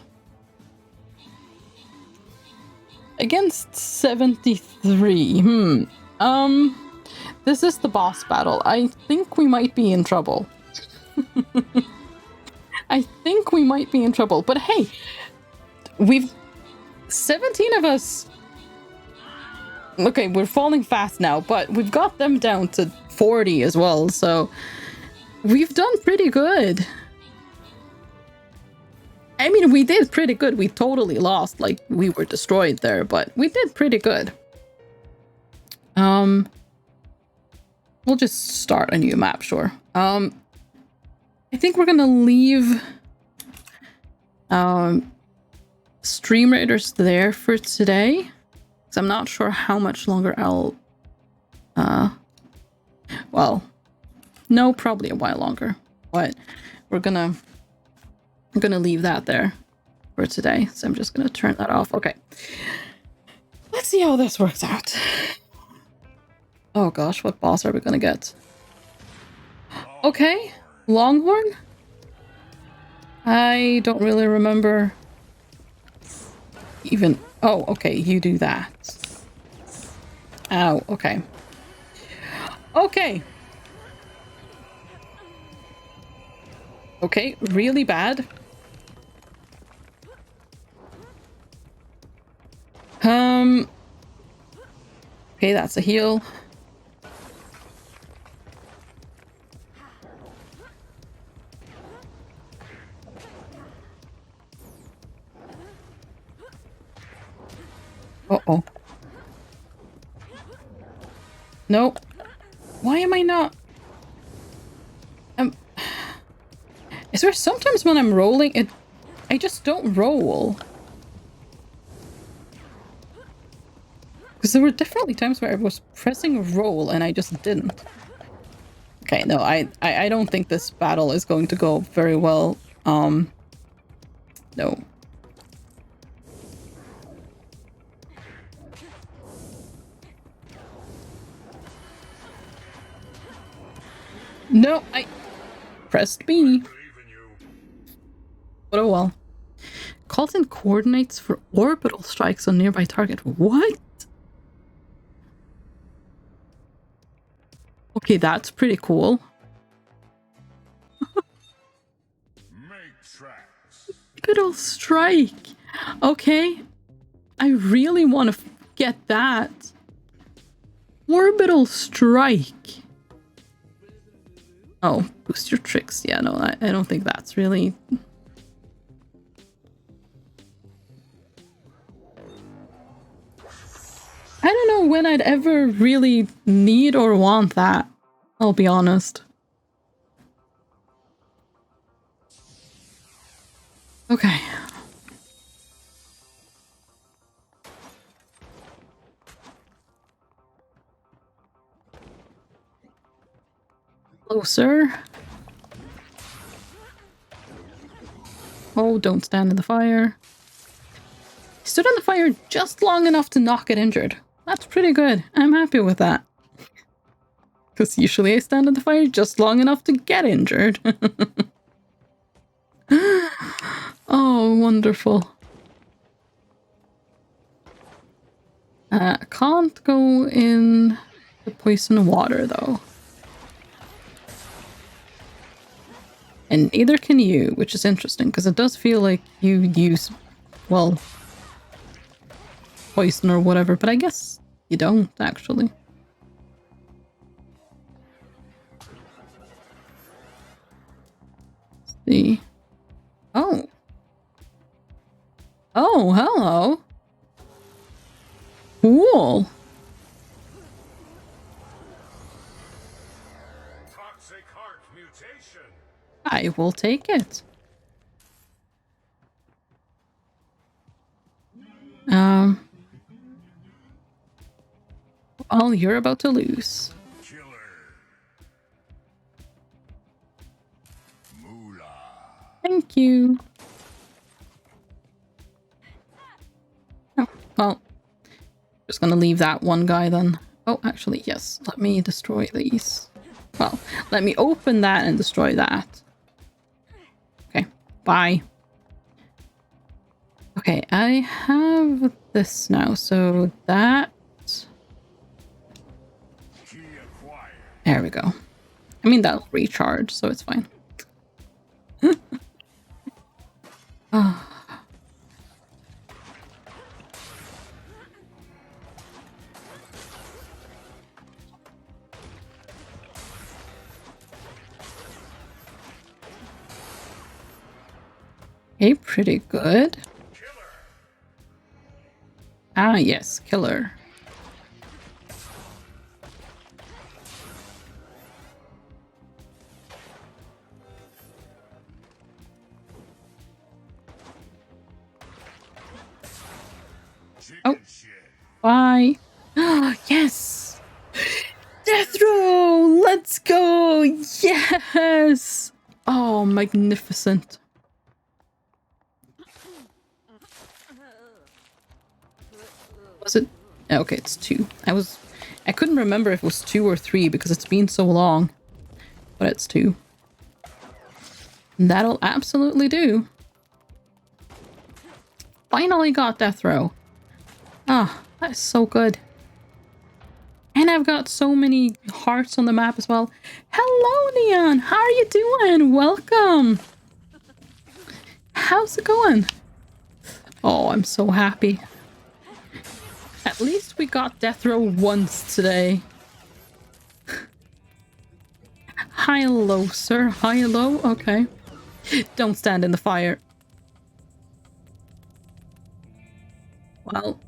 Against 73. This is the boss battle. I think we might be in trouble. I think we might be in trouble. But hey, we've 17 of us. Okay, we're falling fast now, but we've got them down to 40 as well, so we've done pretty good. I mean, we did pretty good. We totally lost, like, we were destroyed there, but we did pretty good. We'll just start a new map, sure. I think we're gonna leave Stream Raiders there for today, because I'm not sure how much longer I'll well, no, probably a while longer, but we're gonna leave that there for today. So I'm just gonna turn that off. Okay, let's see how this works out. Oh gosh, what boss are we gonna get? Okay, Longhorn? I don't really remember even... Oh, okay, you do that. Ow, okay. Okay. Okay, really bad. Okay, that's a heal. Uh-oh. No. Why am I not... Is there sometimes when I'm rolling, I just don't roll? Because there were definitely times where I was pressing roll and I just didn't. Okay, no, I don't think this battle is going to go very well. No. No, I pressed B. But oh well. Calls in coordinates for orbital strikes on nearby target. What? Okay, that's pretty cool. Orbital strike. Okay. I really want to get that. Orbital strike. Oh, boost your tricks. Yeah, no, I don't think that's really... I don't know when I'd ever really need or want that. I'll be honest. Okay. Closer. Oh, don't stand in the fire. Stood in the fire just long enough to not get injured. That's pretty good. I'm happy with that. Because usually I stand in the fire just long enough to get injured. Oh, wonderful. Can't go in the poison water, though. And neither can you, which is interesting, because it does feel like you use, well, poison or whatever, but I guess you don't, actually. Let's see. Oh. Oh, hello. Cool. Toxic heart mutation. I will take it. Well, you're about to lose. Killer. Moolah. Thank you. Oh, well, just gonna leave that one guy then. Oh, actually, yes. Let me destroy these. Well, let me open that and destroy that. Okay, bye. Okay, I have this now, so that... There we go. I mean, that'll recharge, so it's fine. Oh. Okay, pretty good. Ah, yes, killer. Oh, bye. Yes! Death row! Let's go! Yes! Oh, magnificent. Was it? Okay, it's 2. I couldn't remember if it was 2 or 3 because it's been so long. But it's 2. That'll absolutely do. Finally got death row. Ah, that is so good. And I've got so many hearts on the map as well. Hello, Neon! How are you doing? Welcome! How's it going? Oh, I'm so happy. At least we got death row once today. Hi, low, sir. Hi, low. Okay. Don't stand in the fire. Well,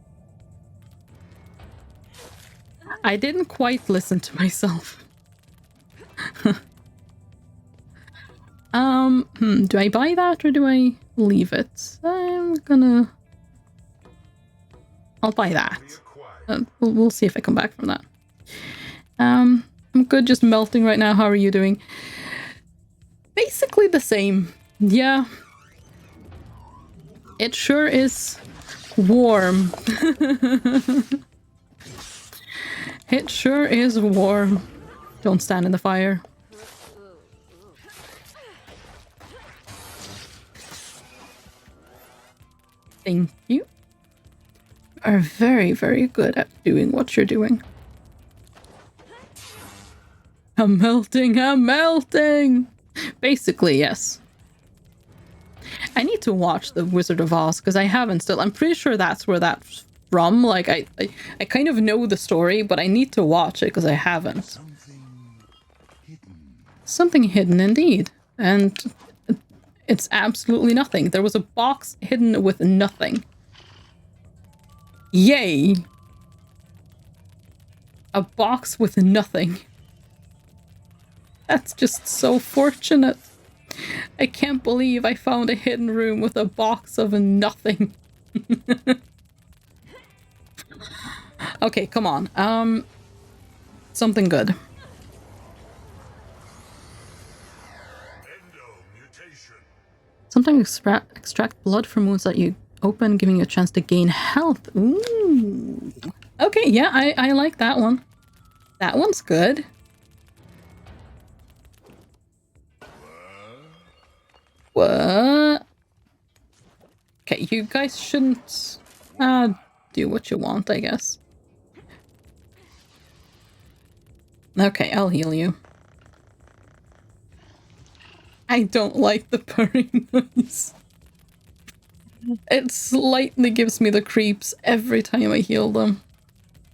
I didn't quite listen to myself. Do I buy that or do I leave it? I'll buy that. We'll see if I come back from that. I'm good, just melting right now. How are you doing? Basically the same. Yeah. It sure is warm. It sure is warm. Don't stand in the fire. Thank you. You are very, very good at doing what you're doing. I'm melting, I'm melting! Basically, yes. I need to watch The Wizard of Oz because I haven't still. I'm pretty sure that's where that's from. Like, I kind of know the story, but I need to watch it because I haven't. Something hidden indeed. And it's absolutely nothing. There was a box hidden with nothing. Yay! A box with nothing. That's just so fortunate. I can't believe I found a hidden room with a box of nothing. Okay, come on. Something good. Sometimes extract blood from wounds that you open, giving you a chance to gain health. Ooh. Okay, yeah, I like that one. That one's good. What? Okay, you guys shouldn't do what you want, I guess. Okay, I'll heal you. I don't like the purring noise. It slightly gives me the creeps every time I heal them.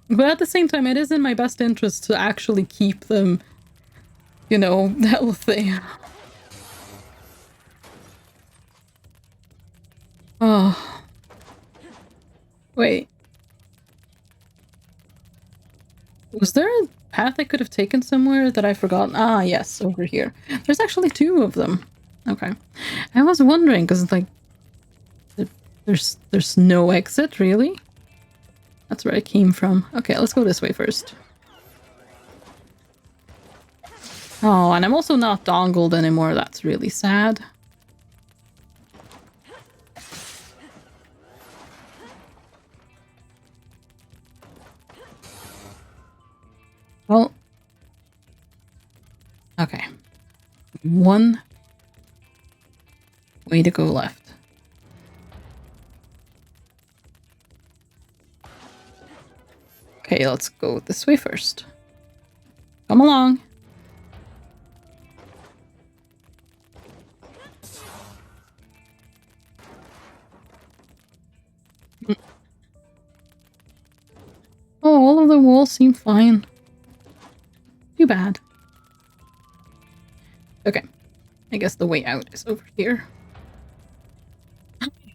But at the same time, it is in my best interest to actually keep them, you know, healthy. Oh. Wait. Was there a path I could have taken somewhere that I forgot? Ah, yes, over here. There's actually 2 of them. Okay. I was wondering, because, like, there's no exit, really? That's where I came from. Okay, let's go this way first. Oh, and I'm also not dongled anymore. That's really sad. Well, okay. One way to go left. Okay, let's go this way first. Come along. Oh, all of the walls seem fine. Too bad. Okay. I guess the way out is over here.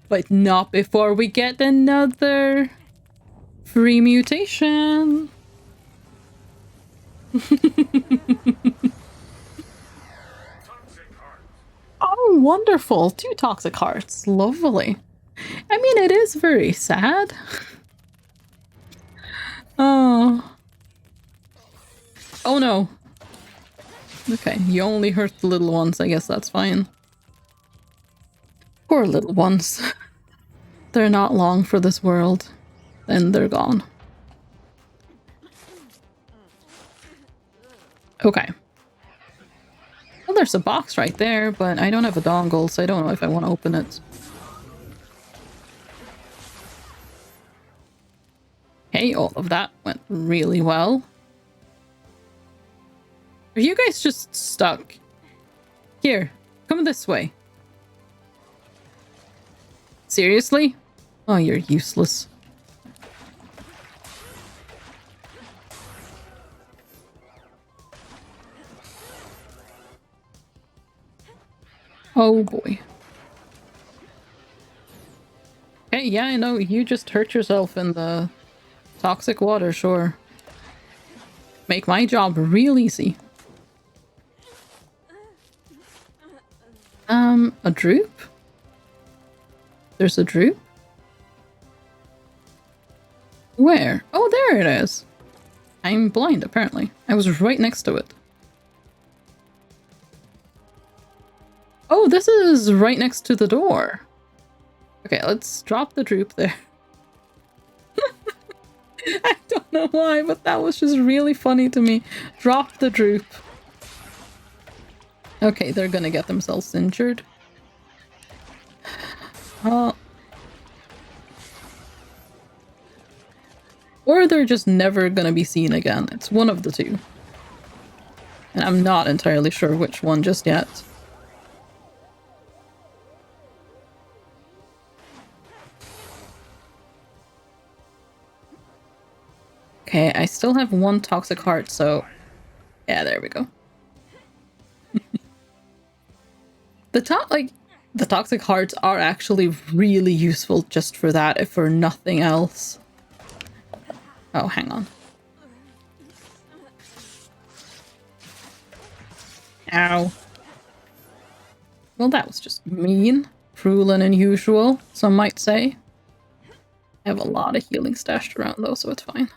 But not before we get another free mutation. Oh, wonderful. 2 toxic hearts. Lovely. I mean, it is very sad. Oh. Oh no. Okay, you only hurt the little ones. I guess that's fine. Poor little ones. They're not long for this world. Then they're gone. Okay. Well, there's a box right there, but I don't have a dongle, so I don't know if I want to open it. Okay, all of that went really well. Are you guys just stuck? Here, come this way. Seriously? Oh, you're useless. Oh boy. Okay, yeah, I know. You just hurt yourself in the toxic water, sure. Make my job real easy. A droop? There's a droop? Where? Oh, there it is. I'm blind, apparently. I was right next to it. Oh, this is right next to the door. Okay, let's drop the droop there. I don't know why, but that was just really funny to me. Drop the droop. Okay, they're gonna get themselves injured. Or they're just never gonna be seen again. It's one of the 2. And I'm not entirely sure which one just yet. Okay, I still have one toxic heart, so... Yeah, there we go. The toxic hearts are actually really useful just for that, if for nothing else. Oh, hang on. Ow. Well, that was just mean. Cruel and unusual, some might say. I have a lot of healing stashed around though, so it's fine.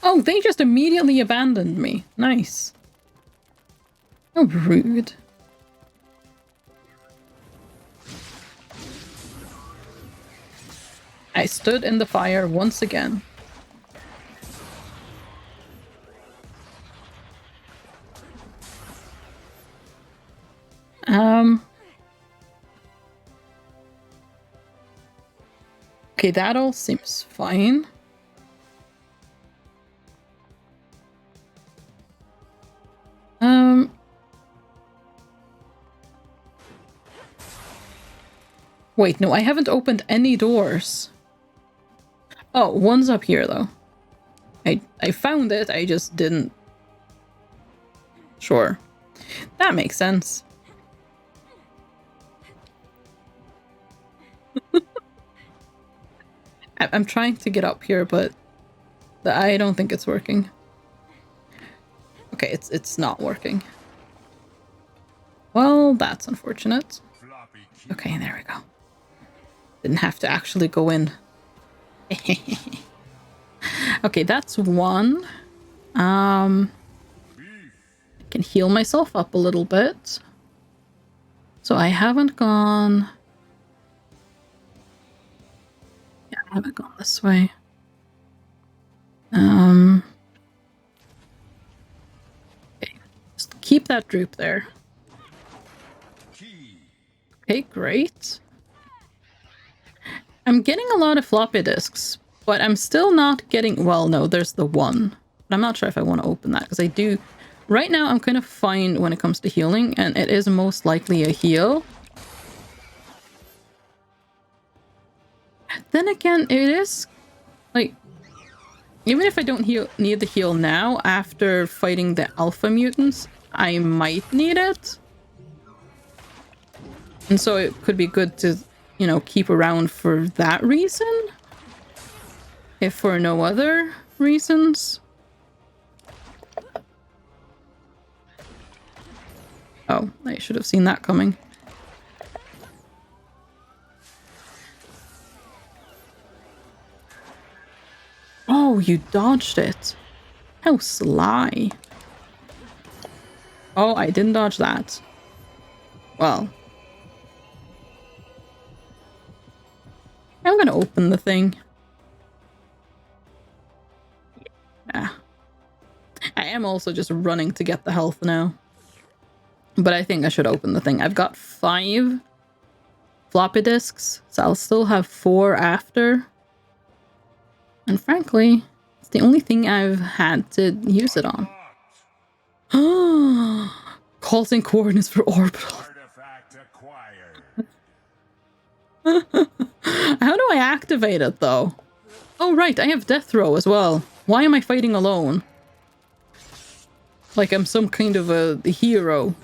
Oh, they just immediately abandoned me. Nice. How rude. I stood in the fire once again. Okay, that all seems fine. Wait, no, I haven't opened any doors. Oh, one's up here, though. I found it, I just didn't... Sure. That makes sense. I'm trying to get up here, but I don't think it's working. Okay, it's not working. Well, that's unfortunate. Okay, there we go. Didn't have to actually go in. Okay, that's one. I can heal myself up a little bit. So I haven't gone... Yeah, I haven't gone this way. Okay. Just keep that droop there. Okay, great. I'm getting a lot of floppy disks, but I'm still not getting... Well, no, there's the one. But I'm not sure if I want to open that, because I do... Right now, I'm kind of fine when it comes to healing, and it is most likely a heal. Then again, it is... Like... Even if I don't need the heal now, after fighting the alpha mutants, I might need it. And so it could be good to, you know, keep around for that reason. If for no other reasons. Oh, I should have seen that coming. Oh, you dodged it. How sly. Oh, I didn't dodge that. Well. I'm gonna open the thing. Yeah. I am also just running to get the health now. But I think I should open the thing. I've got 5 floppy disks, so I'll still have 4 after. And frankly, it's the only thing I've had to use it on. Calls and coordinates for orbital. How do I activate it, though? Oh, right, I have death row as well. Why am I fighting alone? Like I'm some kind of a hero.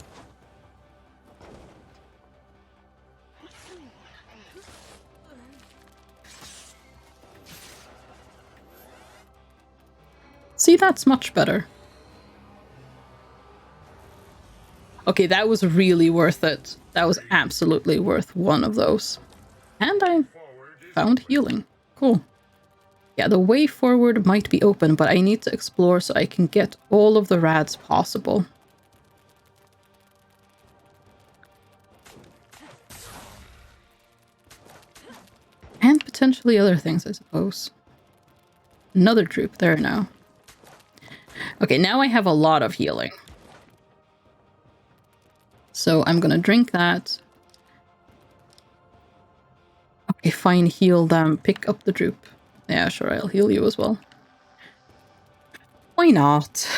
See, that's much better. Okay, that was really worth it. That was absolutely worth one of those. And I found healing. Cool. Yeah, the way forward might be open, but I need to explore so I can get all of the rads possible. And potentially other things, I suppose. Another troop there now. Okay, now I have a lot of healing. So I'm gonna drink that. Okay, fine, heal them. Pick up the droop. Yeah, sure, I'll heal you as well. Why not?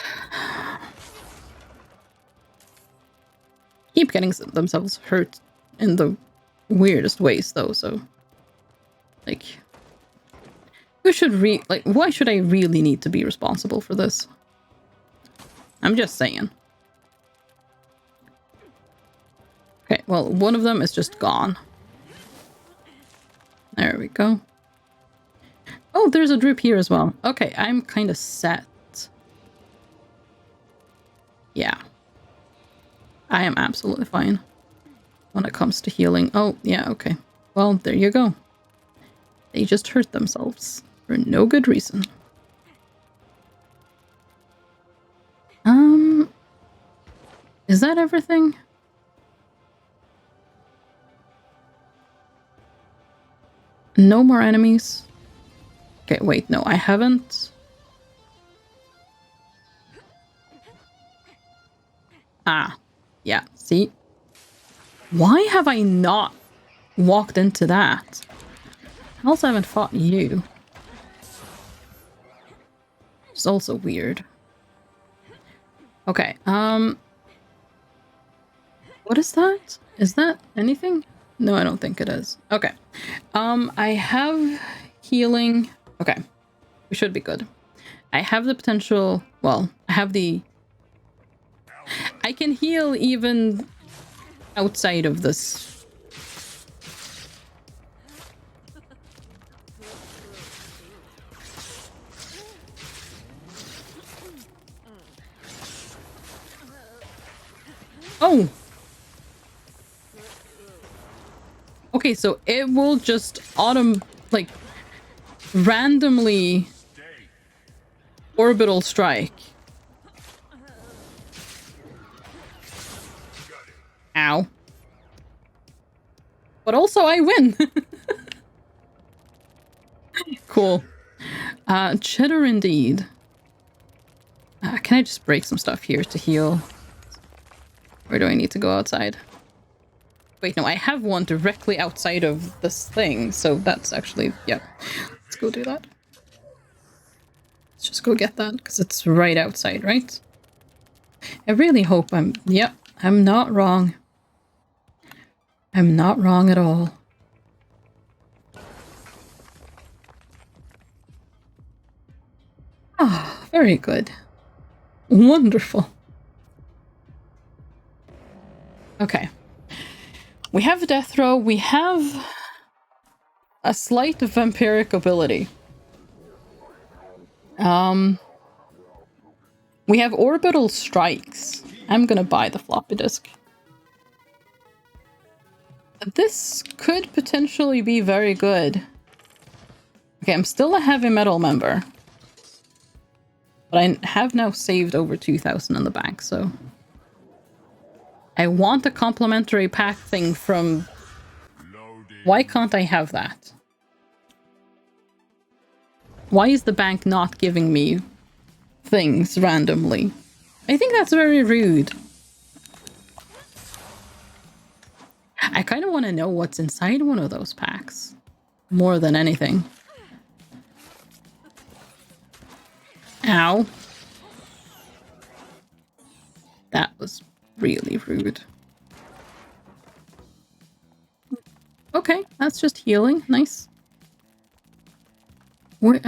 Keep getting themselves hurt in the weirdest ways, though, so... Like... Who should why should I really need to be responsible for this? I'm just saying. Okay, well, one of them is just gone. There we go. Oh, there's a drip here as well. Okay, I'm kind of set. Yeah. I am absolutely fine when it comes to healing. Oh, yeah, okay. Well, there you go. They just hurt themselves for no good reason. Is that everything? No more enemies. Okay, wait, no, I haven't. Ah, yeah, see? Why have I not walked into that? I also haven't fought you. It's also weird. Okay, what is that? Is that anything? No, I don't think it is. Okay. I have healing. Okay. We should be good. I have the potential. Well, I have the... I can heal even outside of this. Oh! Okay, so it will just randomly orbital strike. Ow. But also I win. Cool. Cheddar indeed. Can I just break some stuff here to heal? Or do I need to go outside? Wait, no, I have one directly outside of this thing, so that's actually... yeah. Let's go do that. Let's just go get that, because it's right outside, right? I really hope I'm... yep, I'm not wrong. I'm not wrong at all. Ah, very good. Wonderful. Okay. We have a death row. We have a slight vampiric ability. We have orbital strikes. I'm gonna buy the floppy disk. This could potentially be very good. Okay, I'm still a heavy metal member. But I have now saved over 2,000 in the bank, so... I want a complimentary pack thing from... why can't I have that? Why is the bank not giving me things randomly? I think that's very rude. I kind of want to know what's inside one of those packs. More than anything. Ow. That was really rude. Okay, that's just healing. Nice. You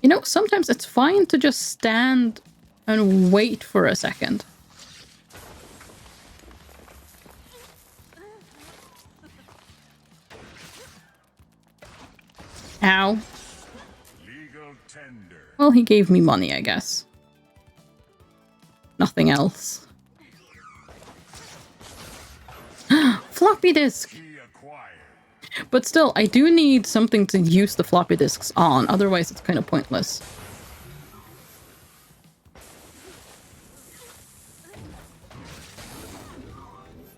know, sometimes it's fine to just stand and wait for a second. Ow. Legal tender. Well, he gave me money, I guess. Nothing else. Floppy disk! But still, I do need something to use the floppy disks on, otherwise it's kind of pointless.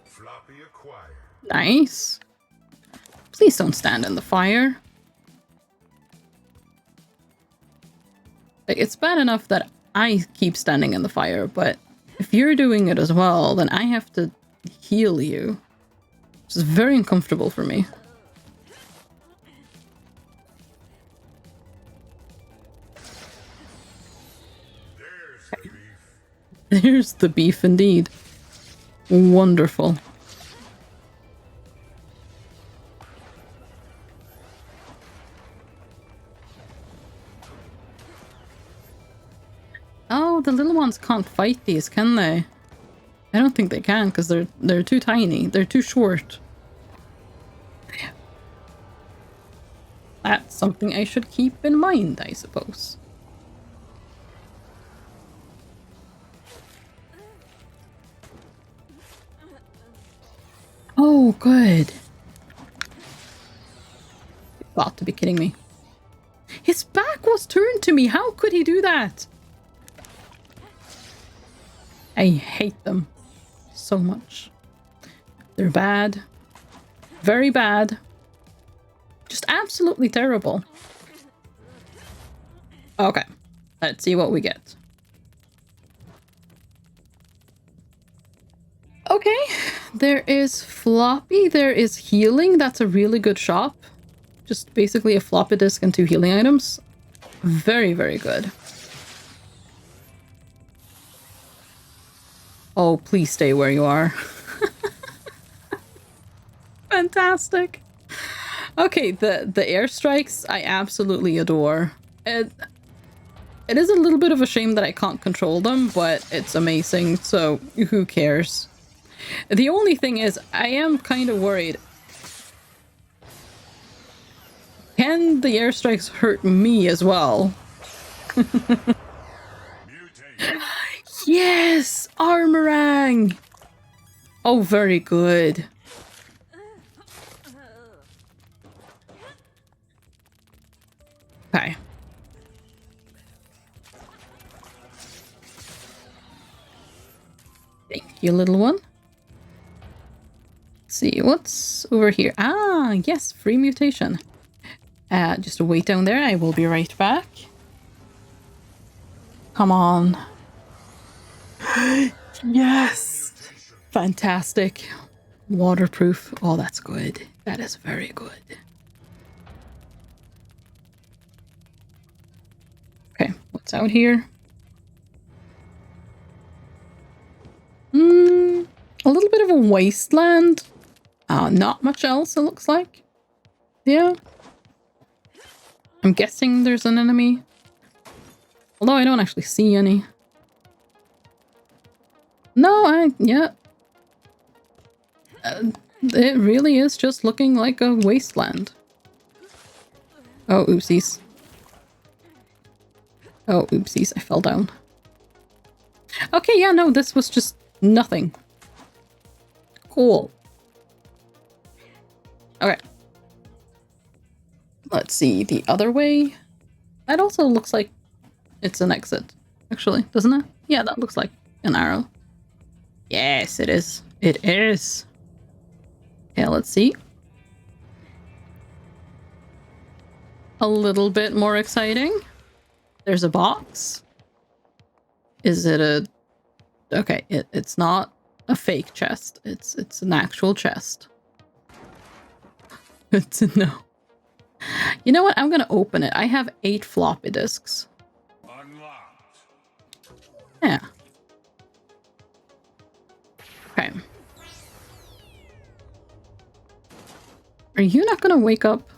Floppy acquired. Nice. Please don't stand in the fire. Like, it's bad enough that I keep standing in the fire, but if you're doing it as well, then I have to heal you. Which is very uncomfortable for me. There's the beef indeed. Wonderful. Oh, the little ones can't fight these, can they? I don't think they can because they're too tiny. They're too short. That's something I should keep in mind, I suppose. Oh, good. You've got to be kidding me. His back was turned to me. How could he do that? I hate them so much. They're bad. Very bad. Just absolutely terrible. Okay. Let's see what we get. Okay. There is floppy. There is healing. That's a really good shop. Just basically a floppy disk and 2 healing items. Very, very good. Oh, please stay where you are. Fantastic. Okay, the airstrikes I absolutely adore. It is a little bit of a shame that I can't control them, but it's amazing, so who cares? The only thing is, I am kind of worried. Can the airstrikes hurt me as well? Yes! Armorang! Oh, very good. Okay. Thank you, little one. Let's see, what's over here? Ah, yes, free mutation. Just wait down there. I will be right back. Come on. Yes! Fantastic. Waterproof. Oh, that's good. That is very good. Okay, what's out here? A little bit of a wasteland. Not much else, it looks like. Yeah. I'm guessing there's an enemy. Although I don't actually see any. No, yeah. It really is just looking like a wasteland. Oh, oopsies. Oh, oopsies, I fell down. Okay, yeah, no, this was just nothing. Cool. Okay. Let's see, the other way. That also looks like it's an exit, actually, doesn't it? Yeah, that looks like an arrow. Yes, it is. It is. Okay, let's see. A little bit more exciting. There's a box. Is it a... Okay, it's not a fake chest. It's an actual chest. Good to know. You know what? I'm gonna open it. I have 8 floppy disks. Unlocked. Yeah. Okay. Are you not gonna wake up?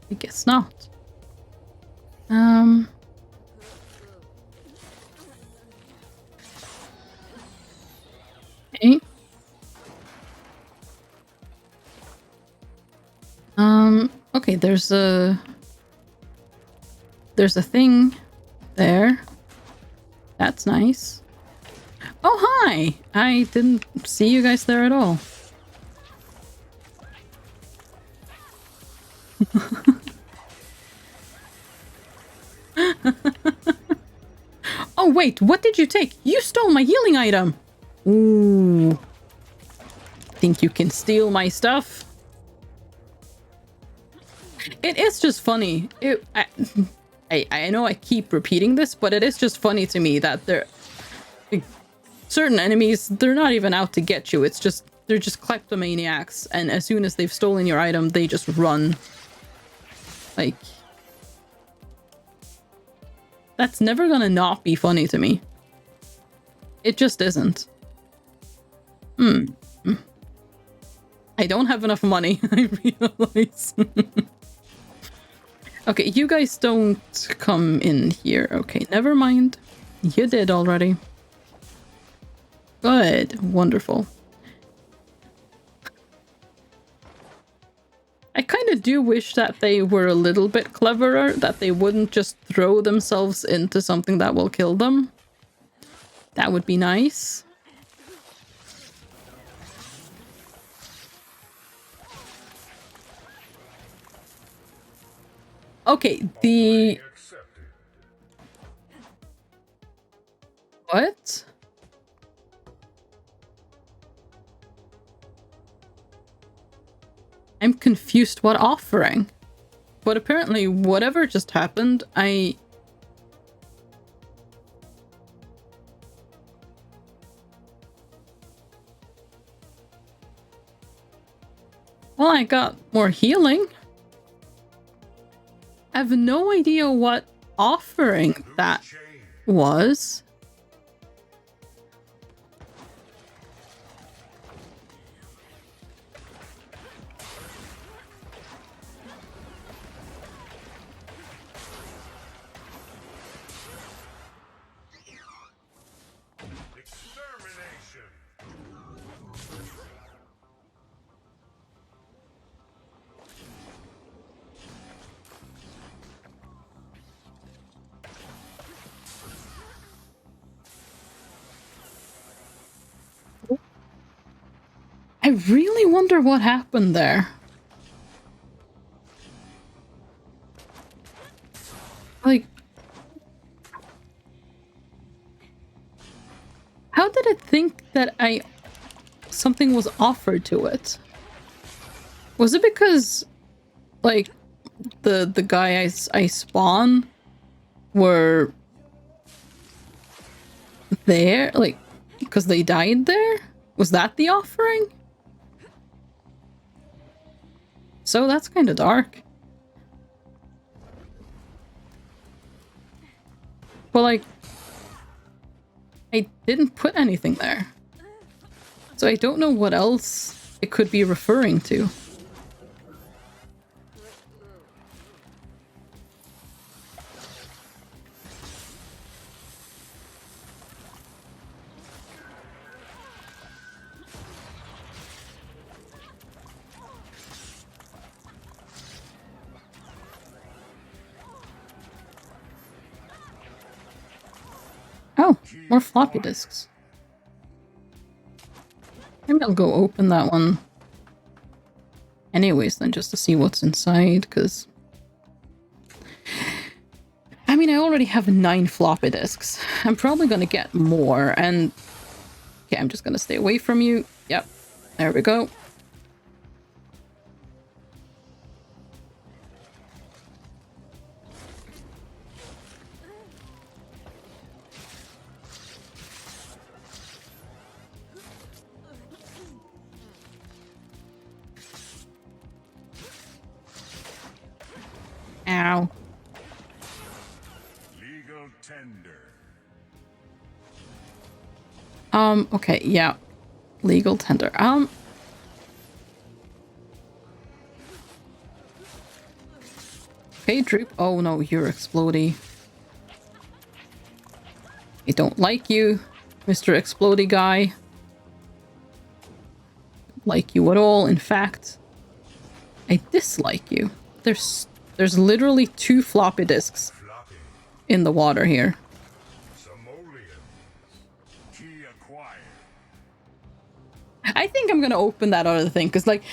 I guess not. Okay. Okay, there's a thing there. That's nice. Oh, hi! I didn't see you guys there at all. Oh, wait, what did you take? You stole my healing item! Ooh. Think you can steal my stuff? It is just funny. I know I keep repeating this, but it is just funny to me that certain enemies, they're not even out to get you. It's just, they're just kleptomaniacs, and as soon as they've stolen your item, they just run. Like, that's never gonna not be funny to me. It just isn't. I don't have enough money, I realize. Okay, you guys don't come in here. Okay, never mind. You did already. Good. Wonderful. I kind of do wish that they were a little bit cleverer, that they wouldn't just throw themselves into something that will kill them. That would be nice. Okay, the... What? I'm confused. What offering? But apparently, whatever just happened, Well, I got more healing. I have no idea what offering that was. I really wonder what happened there. Like, how did it think that something was offered to it? Was it because, like, the guy I spawn were there? Like, because they died there? Was that the offering? So that's kind of dark. But, like, I didn't put anything there. So I don't know what else it could be referring to. Oh, more floppy disks. Maybe I'll go open that one anyways then, just to see what's inside, because... I mean, I already have 9 floppy disks. I'm probably gonna get more, and... Okay, I'm just gonna stay away from you. Yep, there we go. Ow. Legal tender. Okay, yeah. Legal tender. Okay, Droop. Oh no, you're explodey. I don't like you, Mr. Explodey guy. Like you at all. In fact, I dislike you. There's literally 2 floppy disks in the water here. I think I'm gonna open that other thing, because, like,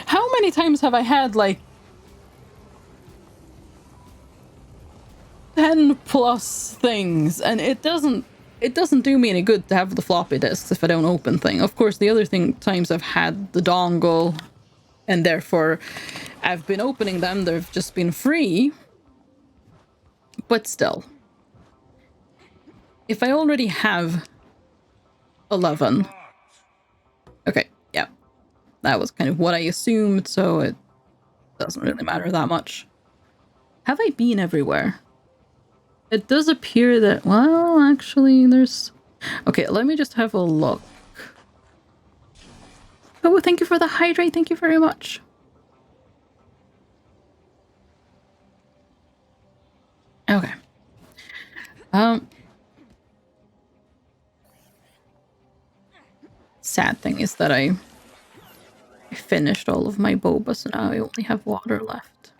how many times have I had, like, 10 plus things, and it doesn't do me any good to have the floppy disks if I don't open thing. Of course, the other times I've had the dongle, and therefore I've been opening them, they've just been free. But still, if I already have 11... Okay, yeah. That was kind of what I assumed, so it doesn't really matter that much. Have I been everywhere? It does appear that... Well, actually, there's... Okay, let me just have a look. Oh, thank you for the hydrate. Thank you very much. Sad thing is that I finished all of my boba, so now I only have water left.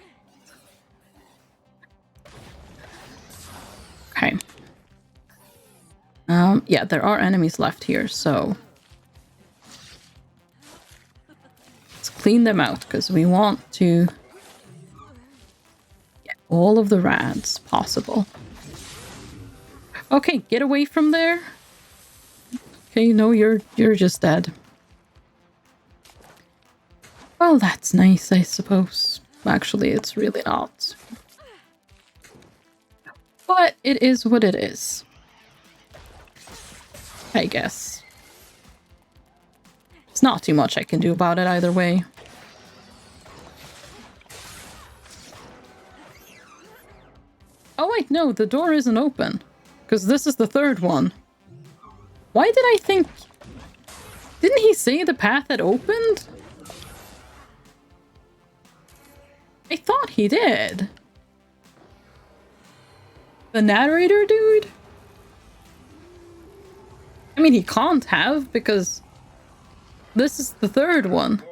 Okay. Yeah, there are enemies left here, so let's clean them out because we want to get all of the rads possible. Okay, get away from there. Okay, no, you're just dead. Well, that's nice, I suppose. Actually, it's really not. But it is what it is. I guess. It's not too much I can do about it either way. Oh wait, no, the door isn't open. Because this is the third one. Why did I think... Didn't he say the path had opened? I thought he did. The narrator dude? I mean, he can't have, because this is the third one.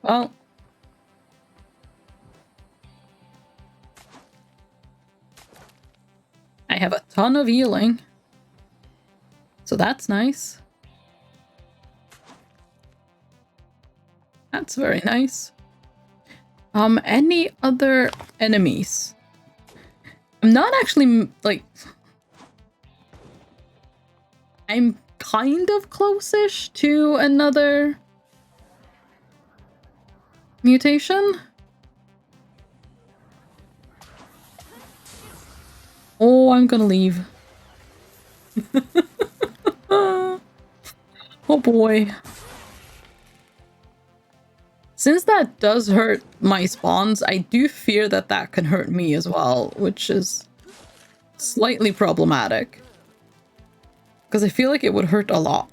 Well... I have a ton of healing. So that's nice. That's very nice. Any other enemies? I'm not actually, like... I'm kind of close-ish to another... mutation? Oh, I'm gonna leave. Oh boy. Since that does hurt my spawns, I do fear that that can hurt me as well, which is slightly problematic. Because I feel like it would hurt a lot.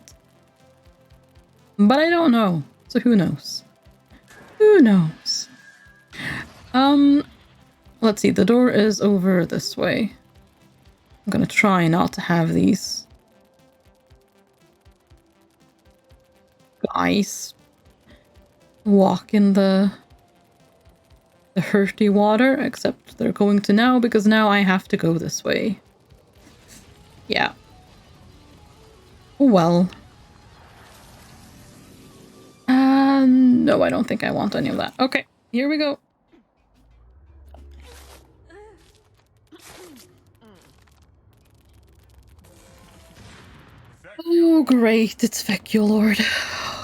But I don't know, so who knows? Who knows? Let's see, the door is over this way. I'm gonna try not to have these guys walk in the hurty water, except they're going to now because now I have to go this way. Yeah. Oh well. No, I don't think I want any of that. Okay, here we go. Oh, great, it's Feculord.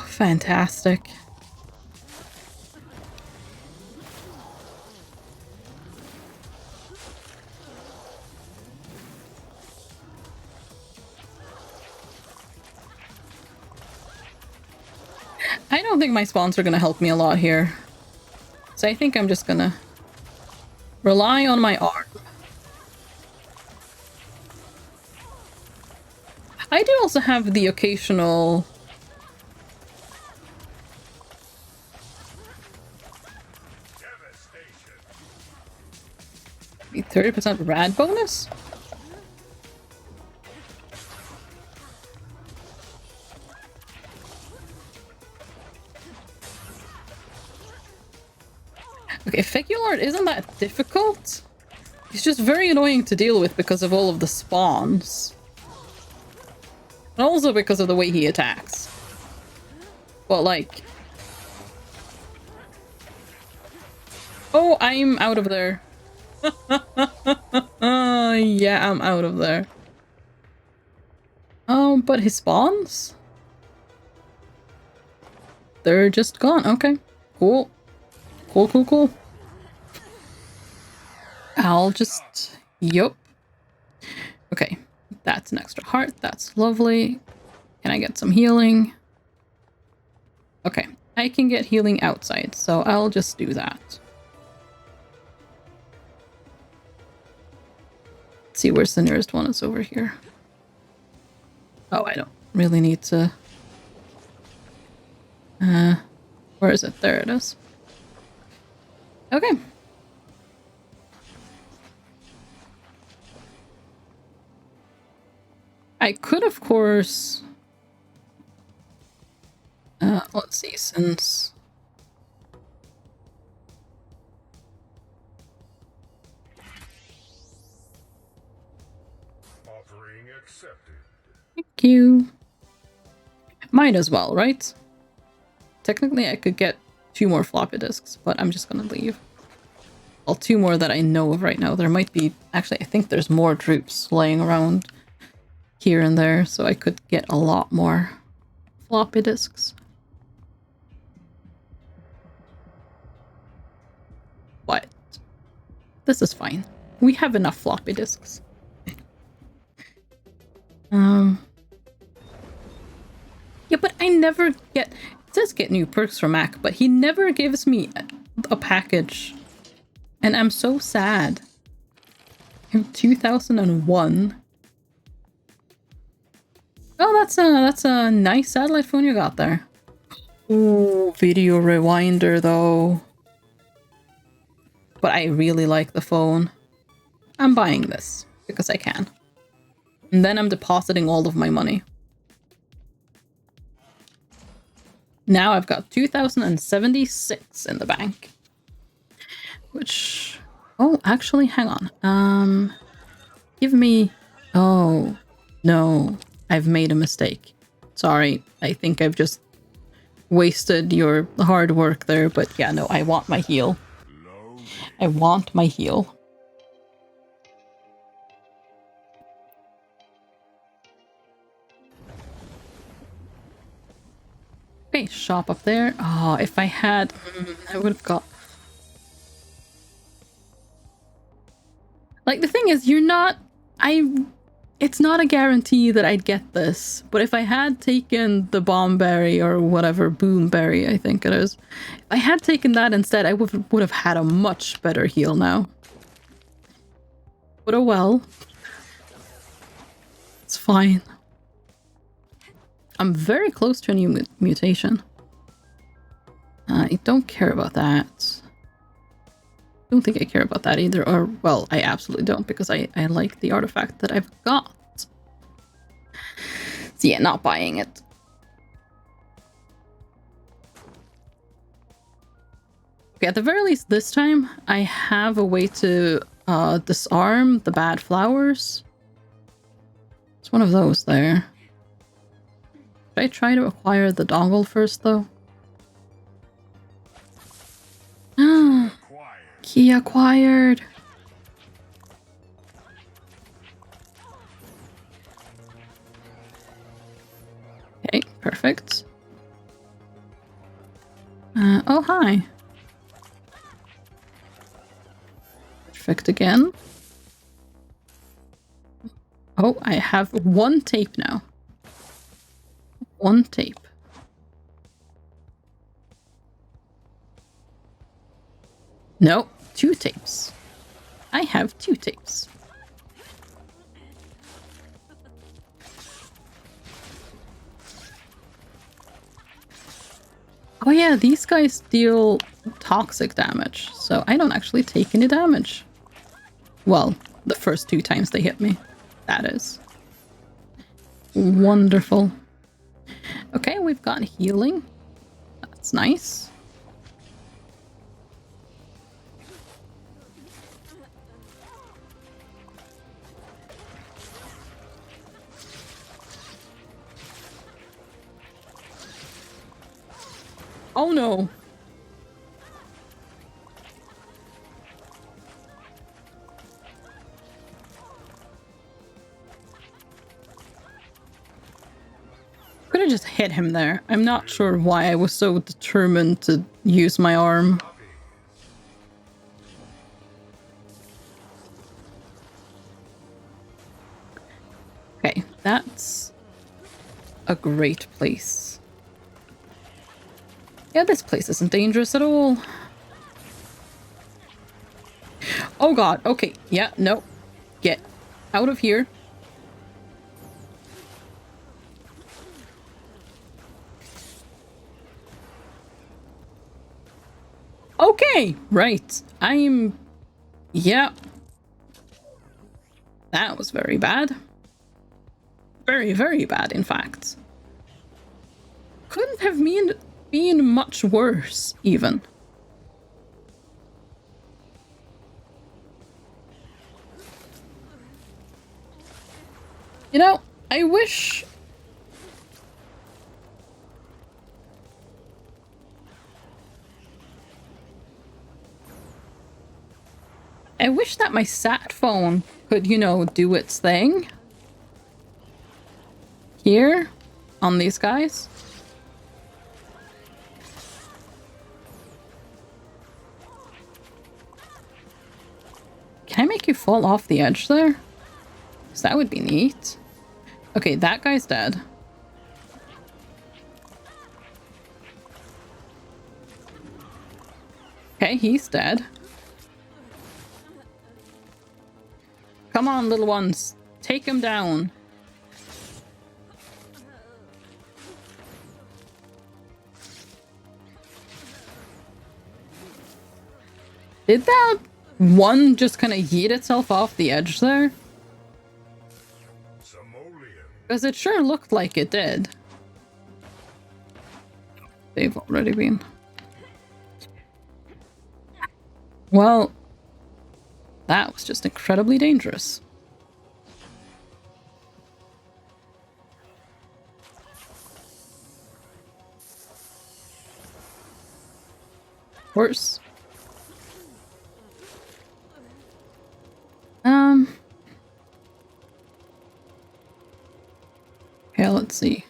Fantastic. I don't think my spawns are going to help me a lot here. So I think I'm just going to rely on my arm. I do also have the occasional... 30% rad bonus? Okay, Feculord isn't that difficult. He's just very annoying to deal with because of all of the spawns. And also because of the way he attacks. But like... Oh, I'm out of there. Yeah, I'm out of there. Oh, but his spawns? They're just gone. Okay, cool. Cool, cool, cool. I'll just... Yup. Okay, that's an extra heart. That's lovely. Can I get some healing? Okay, I can get healing outside, so I'll just do that. Let's see, where's the nearest one? It's over here. Oh, I don't really need to... where is it? There it is. Okay. I could, of course... let's see, since... Offering accepted. Thank you. Might as well, right? Technically, I could get 2 more floppy disks, but I'm just gonna leave. Well, 2 more that I know of right now. There might be... Actually, I think there's more droops laying around here and there, so I could get a lot more floppy disks. But this is fine. We have enough floppy disks. Yeah, but I never get... It says get new perks for Mac, but he never gives me a package. And I'm so sad. In 2001. Oh, that's a nice satellite phone you got there. Ooh, video rewinder though. But I really like the phone. I'm buying this because I can. And then I'm depositing all of my money. Now I've got 2,076 in the bank. Which... Oh, actually, hang on. Give me... Oh, no. I've made a mistake. Sorry. I think I've just wasted your hard work there. But yeah, no, I want my heal. I want my heal. Okay, shop up there. Oh, if I had... I would have got... Like, the thing is, you're not... It's not a guarantee that I'd get this, but if I had taken the bomb berry or whatever, boom berry, I think it is. If I had taken that instead, I would have had a much better heal now. But oh well. It's fine. I'm very close to a new mutation. I don't care about that. Don't think I care about that either, or, well, I absolutely don't, because I like the artifact that I've got. So yeah, not buying it. Okay, at the very least this time, I have a way to disarm the bad flowers. It's one of those there. Should I try to acquire the dongle first, though? Ah, key acquired. Okay, perfect. Oh, hi. Perfect again. Oh, I have 1 tape now. 1 tape. No, 2 tapes. I have 2 tapes. Oh yeah, these guys deal toxic damage, so I don't actually take any damage. Well, the first 2 times they hit me, that is. Wonderful. Okay, we've got healing. That's nice. Oh no! Could have just hit him there. I'm not sure why I was so determined to use my arm. Okay, that's a great place. Yeah, this place isn't dangerous at all. Oh god, okay, yeah, no. Get out of here. Okay, right. Yeah. That was very bad. Very, very bad, in fact. Couldn't have been much worse, even. You know, I wish... I wish that my sat phone could, you know, do its thing. Here, on these guys. Can I make you fall off the edge there? Because that would be neat. Okay, that guy's dead. Okay, he's dead. Come on, little ones. Take him down. Did that one just kind of yeet itself off the edge there? Because it sure looked like it did. They've already been. Well, that was just incredibly dangerous. Worse. Okay, let's see.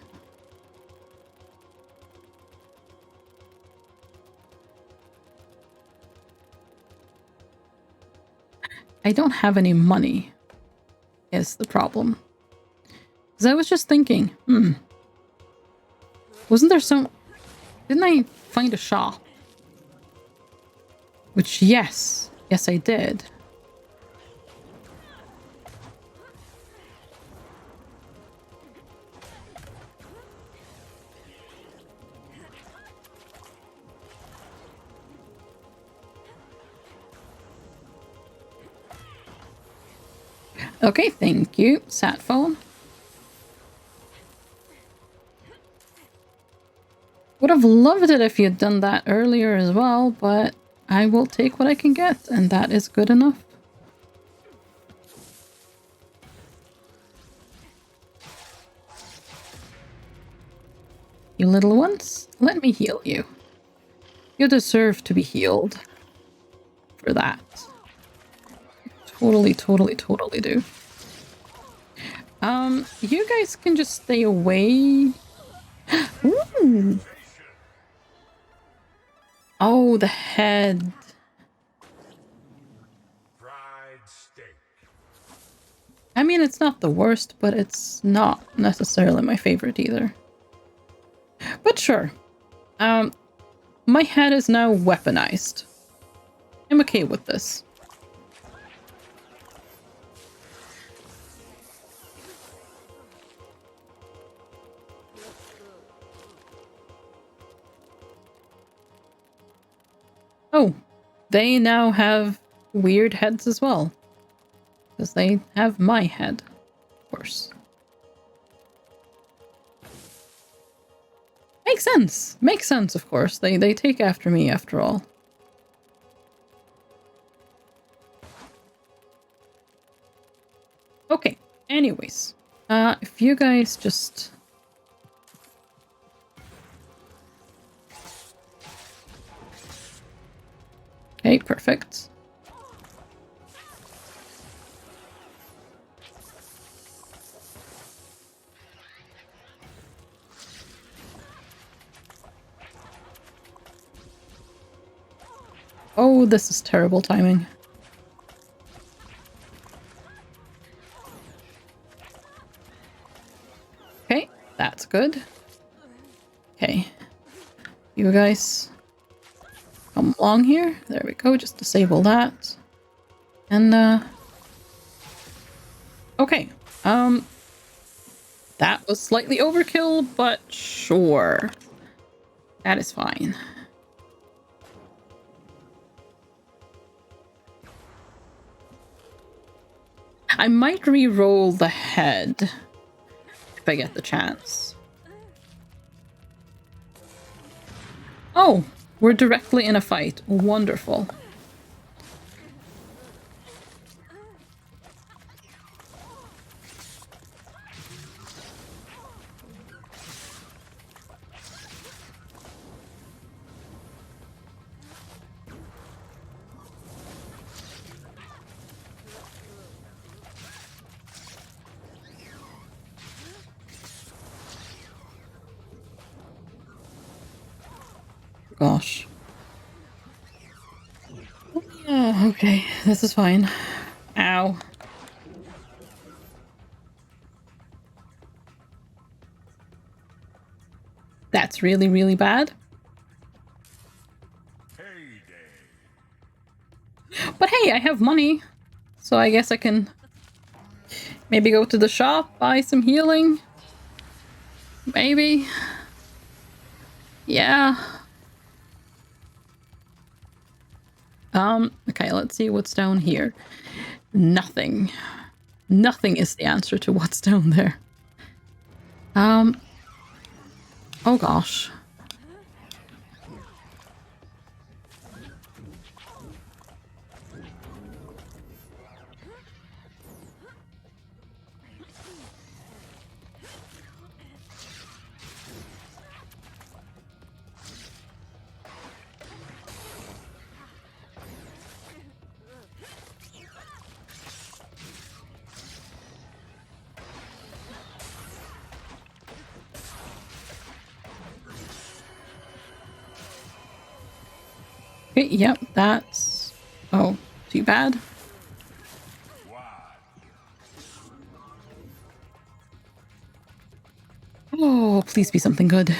I don't have any money, is the problem. Because I was just thinking, wasn't there some... Didn't I find a shop? Which, yes, I did. Okay, thank you, sat phone. Would have loved it if you'd done that earlier as well, but I will take what I can get, and that is good enough. You little ones, let me heal you. You deserve to be healed for that. Totally do. You guys can just stay away. Ooh. Oh, the head. I mean, it's not the worst, but it's not necessarily my favorite either. But sure. My head is now weaponized. I'm okay with this. Oh, they now have weird heads as well. Because they have my head, of course. Makes sense. Makes sense, of course. They take after me, after all. Okay, anyways. If you guys just... Okay, perfect. Oh, this is terrible timing. Okay, that's good. Okay. You guys come along here. There we go, just disable that. And, okay. That was slightly overkill, but sure. That is fine. I might re-roll the head if I get the chance. Oh, we're directly in a fight. Wonderful. Gosh. Oh, okay, this is fine. Ow. That's really, really bad. But hey, I have money. So I guess I can maybe go to the shop, buy some healing. Maybe. Yeah. Okay, let's see what's down here. Nothing. Nothing is the answer to what's down there. Oh gosh. Okay, yep, that's... Oh, too bad. Oh, please be something good.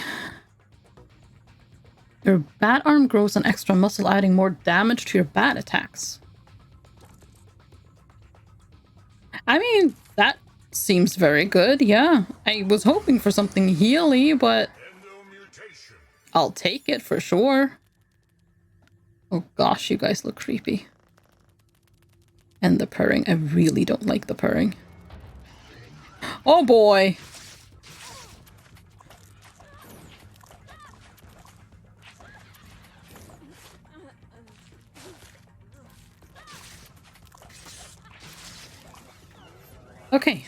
Your bat arm grows an extra muscle, adding more damage to your bat attacks. I mean, that seems very good, yeah. I was hoping for something healy, but I'll take it for sure. Oh gosh, you guys look creepy. And the purring. I really don't like the purring. Oh boy! Okay.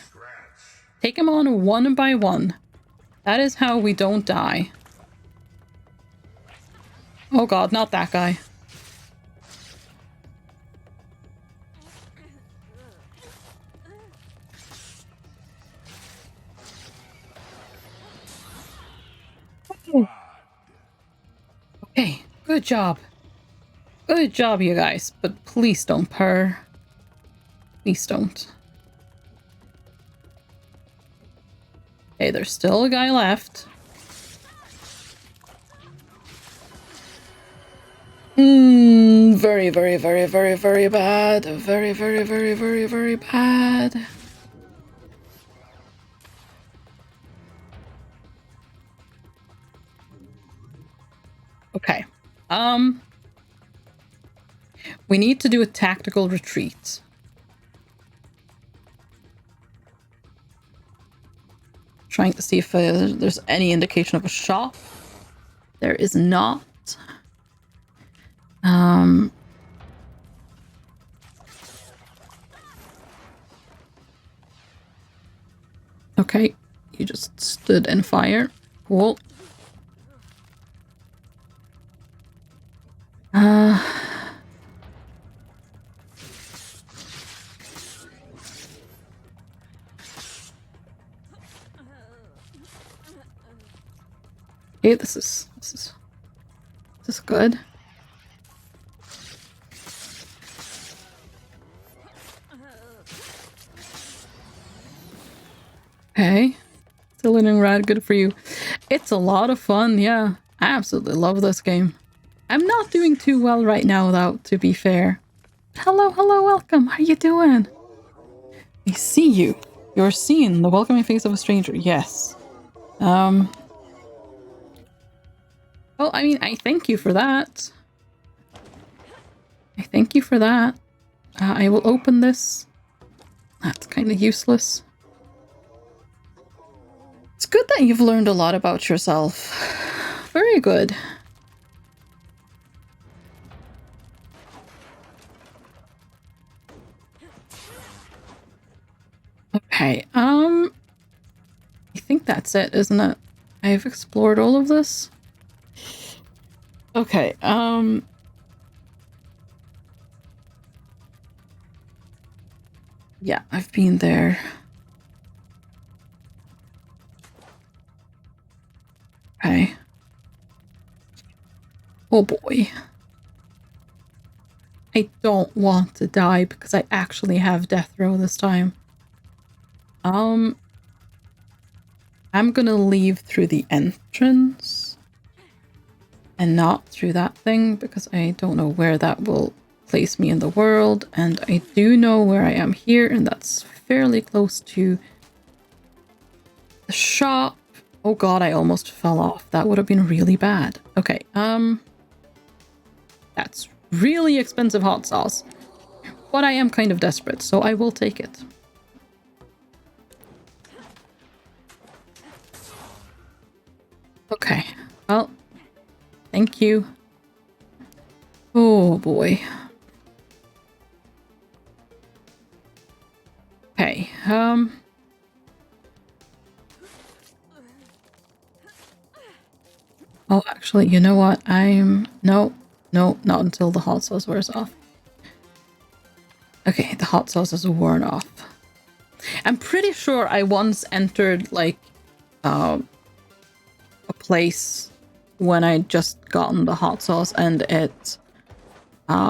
Take them on one by one. That is how we don't die. Oh god, not that guy. Okay, good job. Good job, you guys. But please don't purr. Please don't. Okay, there's still a guy left. Very, very, very, very, very bad. Very, very, very, very, very bad. Okay. We need to do a tactical retreat. Trying to see if there's any indication of a shop. There is not. Okay, you just stood in fire. Cool. Okay, this is good. Okay. Still in rad, good for you. It's a lot of fun, yeah. I absolutely love this game. I'm not doing too well right now, though, to be fair. Hello, hello, welcome. How you doing? I see you. You're seen, the welcoming face of a stranger. Yes. Well, I mean, I thank you for that. I thank you for that. I will open this. That's kind of useless. It's good that you've learned a lot about yourself. Very good. Okay, I think that's it, isn't it? I've explored all of this. Okay, yeah, I've been there. Okay. Oh boy. I don't want to die because I actually have death row this time. I'm gonna leave through the entrance and not through that thing because I don't know where that will place me in the world, and I do know where I am here, and that's fairly close to the shop. Oh god, I almost fell off. That would have been really bad. Okay, that's really expensive hot sauce, but I am kind of desperate, so I will take it. Okay, well, thank you. Oh boy. Okay, oh, actually, you know what? No, not until the hot sauce wears off. Okay, the hot sauce is worn off. I'm pretty sure I once entered, like, a place when I just gotten the hot sauce and it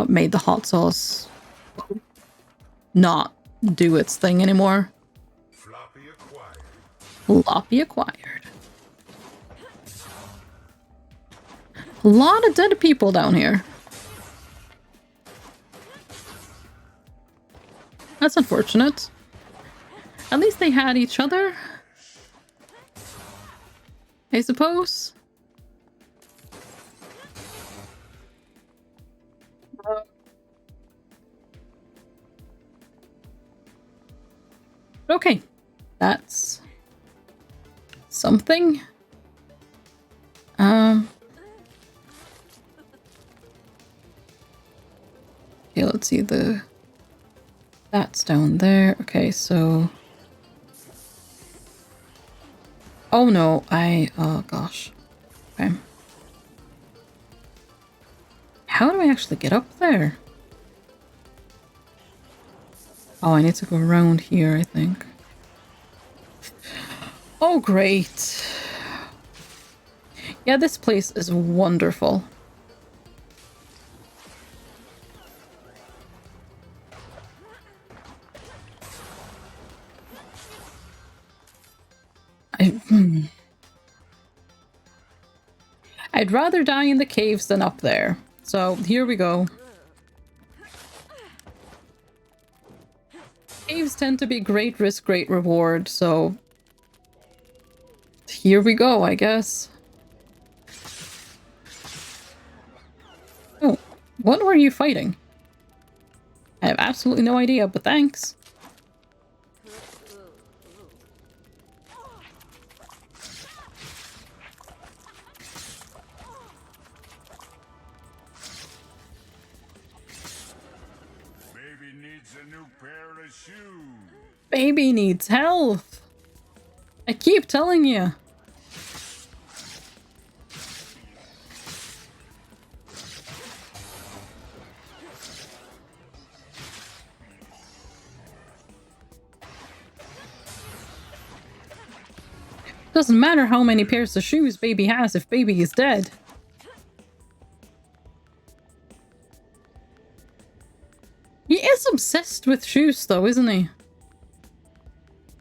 made the hot sauce not do its thing anymore. Floppy acquired. Floppy acquired. A lot of dead people down here. That's unfortunate. At least they had each other, I suppose. Okay, that's something. Okay, let's see, that's down there. Okay, so oh no, oh gosh. Okay. How do I actually get up there? Oh, I need to go around here, I think. Oh, great. Yeah, this place is wonderful. I'd rather die in the caves than up there. So here we go. Caves tend to be great risk, great reward, so here we go, I guess. Oh, what were you fighting? I have absolutely no idea, but thanks. Baby needs a new pair of shoes. Baby needs health. I keep telling you. Doesn't matter how many pairs of shoes baby has if baby is dead. He is obsessed with shoes though, isn't he?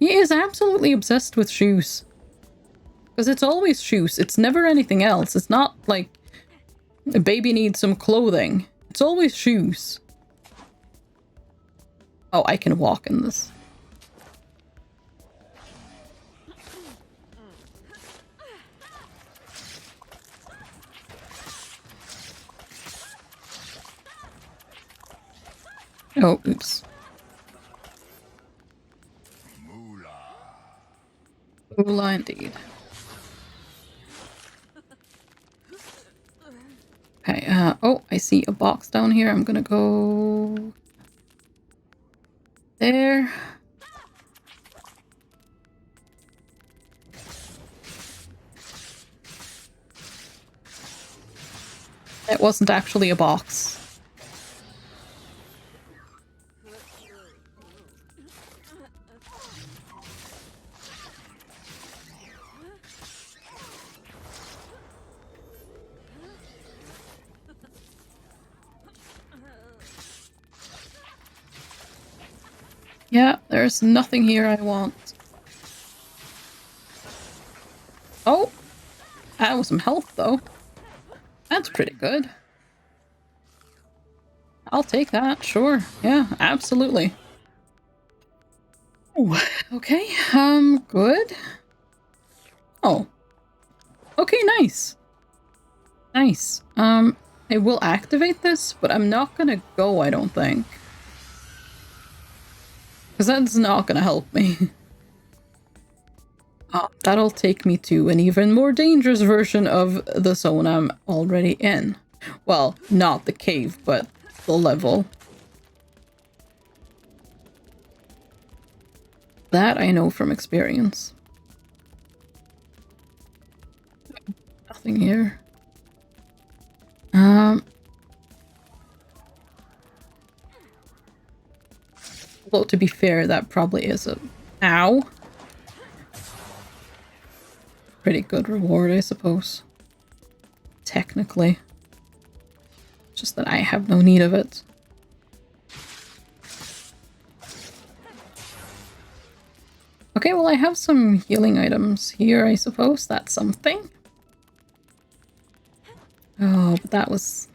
He is absolutely obsessed with shoes. Because it's always shoes. It's never anything else. It's not like a baby needs some clothing. It's always shoes. Oh, I can walk in this. Oh, oops. Ula indeed. Okay, oh, I see a box down here. I'm gonna go there. It wasn't actually a box. Yeah, there's nothing here I want. Oh! That was some health, though. That's pretty good. I'll take that, sure. Yeah, absolutely. Ooh, okay, good. Oh. Okay, nice. Nice. I will activate this, but I'm not gonna go, I don't think. Because that's not gonna help me. That'll take me to an even more dangerous version of the zone I'm already in. Well, not the cave, but the level. That I know from experience. Nothing here. Although to be fair, that probably is a... Ow! Pretty good reward, I suppose. Technically. Just that I have no need of it. Okay, well I have some healing items here, I suppose. That's something. Oh, but that was...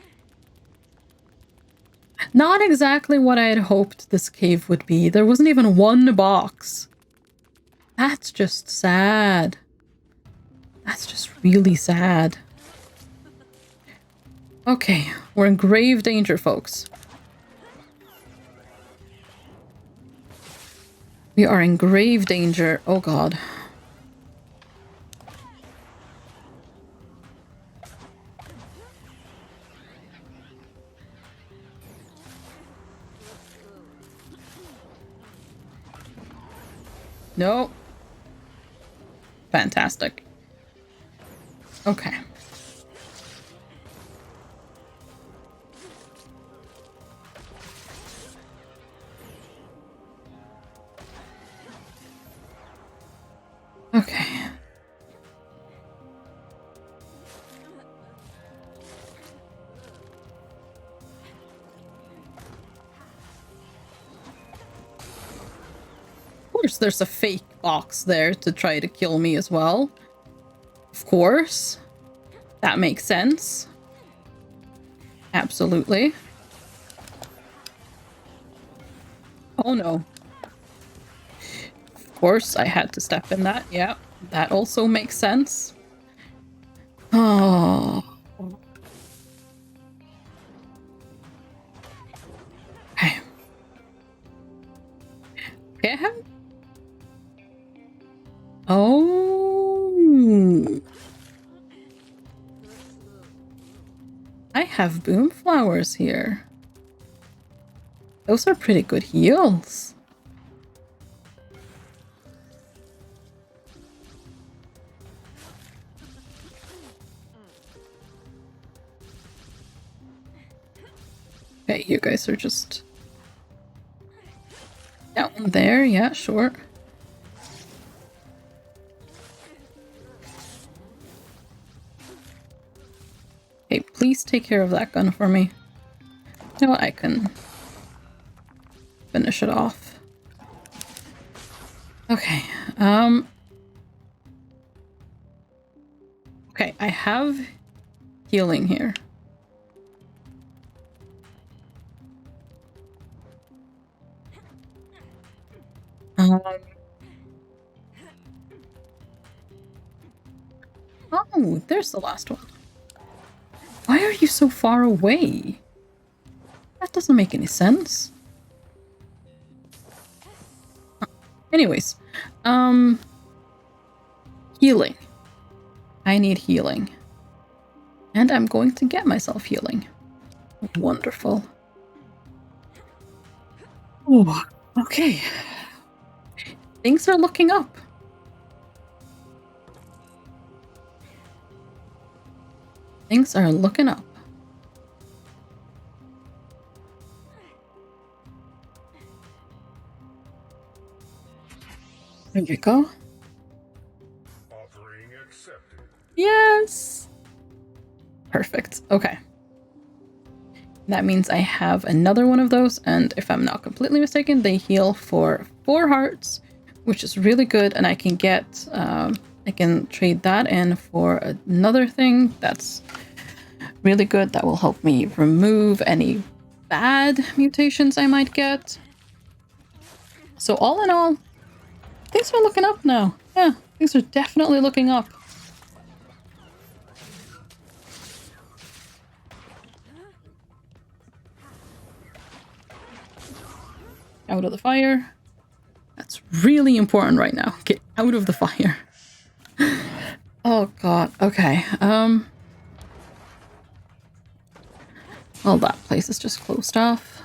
not exactly what I had hoped this cave would be. There wasn't even one box. That's just sad. That's just really sad. Okay, we're in grave danger, folks. We are in grave danger. Oh god. No. Fantastic. Okay. Okay. Of course, there's a fake box there to try to kill me as well. Of course. That makes sense. Absolutely. Oh no. Of course, I had to step in that. Yeah, that also makes sense. Oh. Okay. Okay, I have... Oh. I have boom flowers here. Those are pretty good heals. Okay, you guys are just down there. Yeah, sure. Okay, please take care of that gun for me. You know what? I can finish it off. Okay, okay, I have healing here. Oh, there's the last one. Why are you so far away? That doesn't make any sense. Anyways, Healing. I need healing. And I'm going to get myself healing. Wonderful. Ooh, okay. Things are looking up. Things are looking up. There we go. Offering accepted. Yes! Perfect. Okay. That means I have another one of those, and if I'm not completely mistaken, they heal for 4 hearts, which is really good, and I can get, I can trade that in for another thing that's really good that will help me remove any bad mutations I might get. So all in all, things are looking up now. Yeah, things are definitely looking up. Out of the fire. That's really important right now. Get out of the fire. Oh god. Okay. Well, that place is just closed off.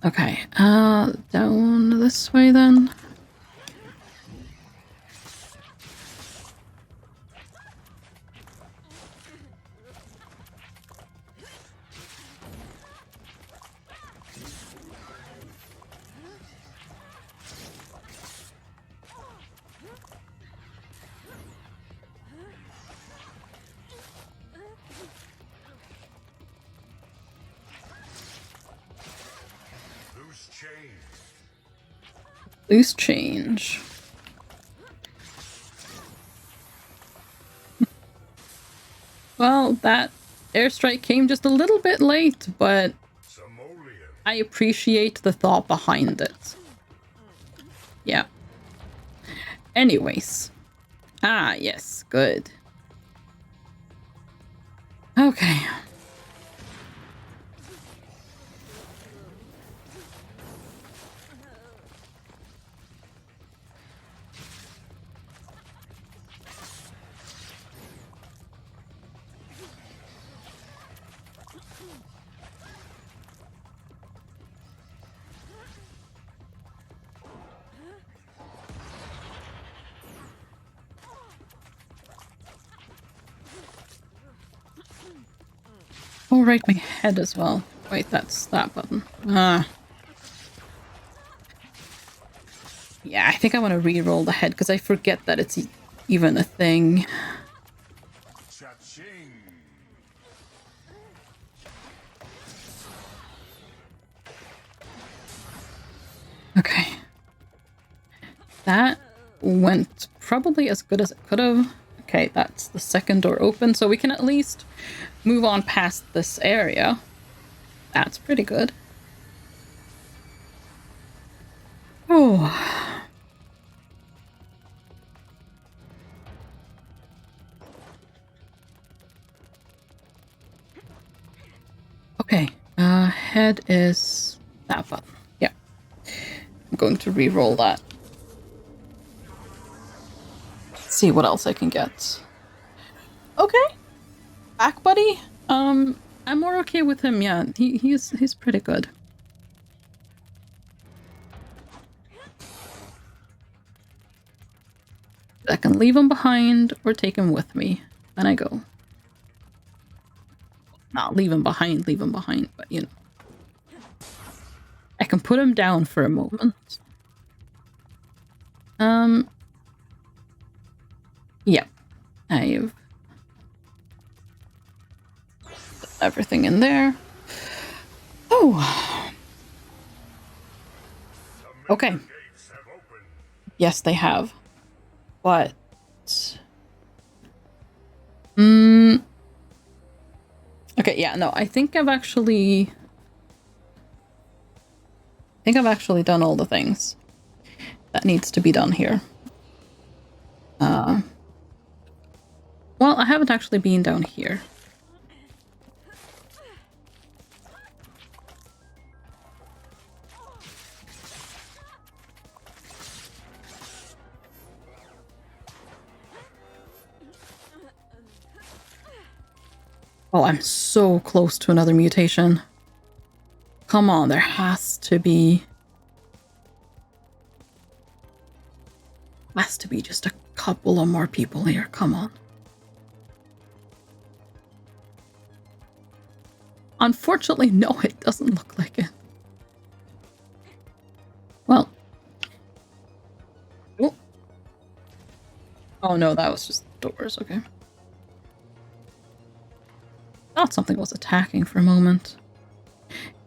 Okay. Down this way then. Loose change. Well, that airstrike came just a little bit late, but I appreciate the thought behind it. Yeah. Anyways. Ah, yes. Good. Okay. Oh, right, my head as well. Wait, that's that button. Ah. Yeah, I think I want to re-roll the head because I forget that it's even a thing. Okay. That went probably as good as it could have. Okay, that's the second door open, so we can at least move on past this area. That's pretty good. Oh. Okay, head is that button. Yeah. I'm going to re-roll that. Let's see what else I can get. Okay. Back buddy. I'm more okay with him, yeah. He's pretty good. I can leave him behind or take him with me. Then I go. Not leave him behind, but you know. I can put him down for a moment. Yeah. I've put everything in there. Oh. Okay. Yes, they have. But okay, yeah, no, I think I've actually done all the things that needs to be done here. Well, I haven't actually been down here. Oh, I'm so close to another mutation. Come on, there has to be just a couple of more people here. Come on. Unfortunately, no, it doesn't look like it. Well. Oh, oh no, that was just doors. Okay. Thought something was attacking for a moment.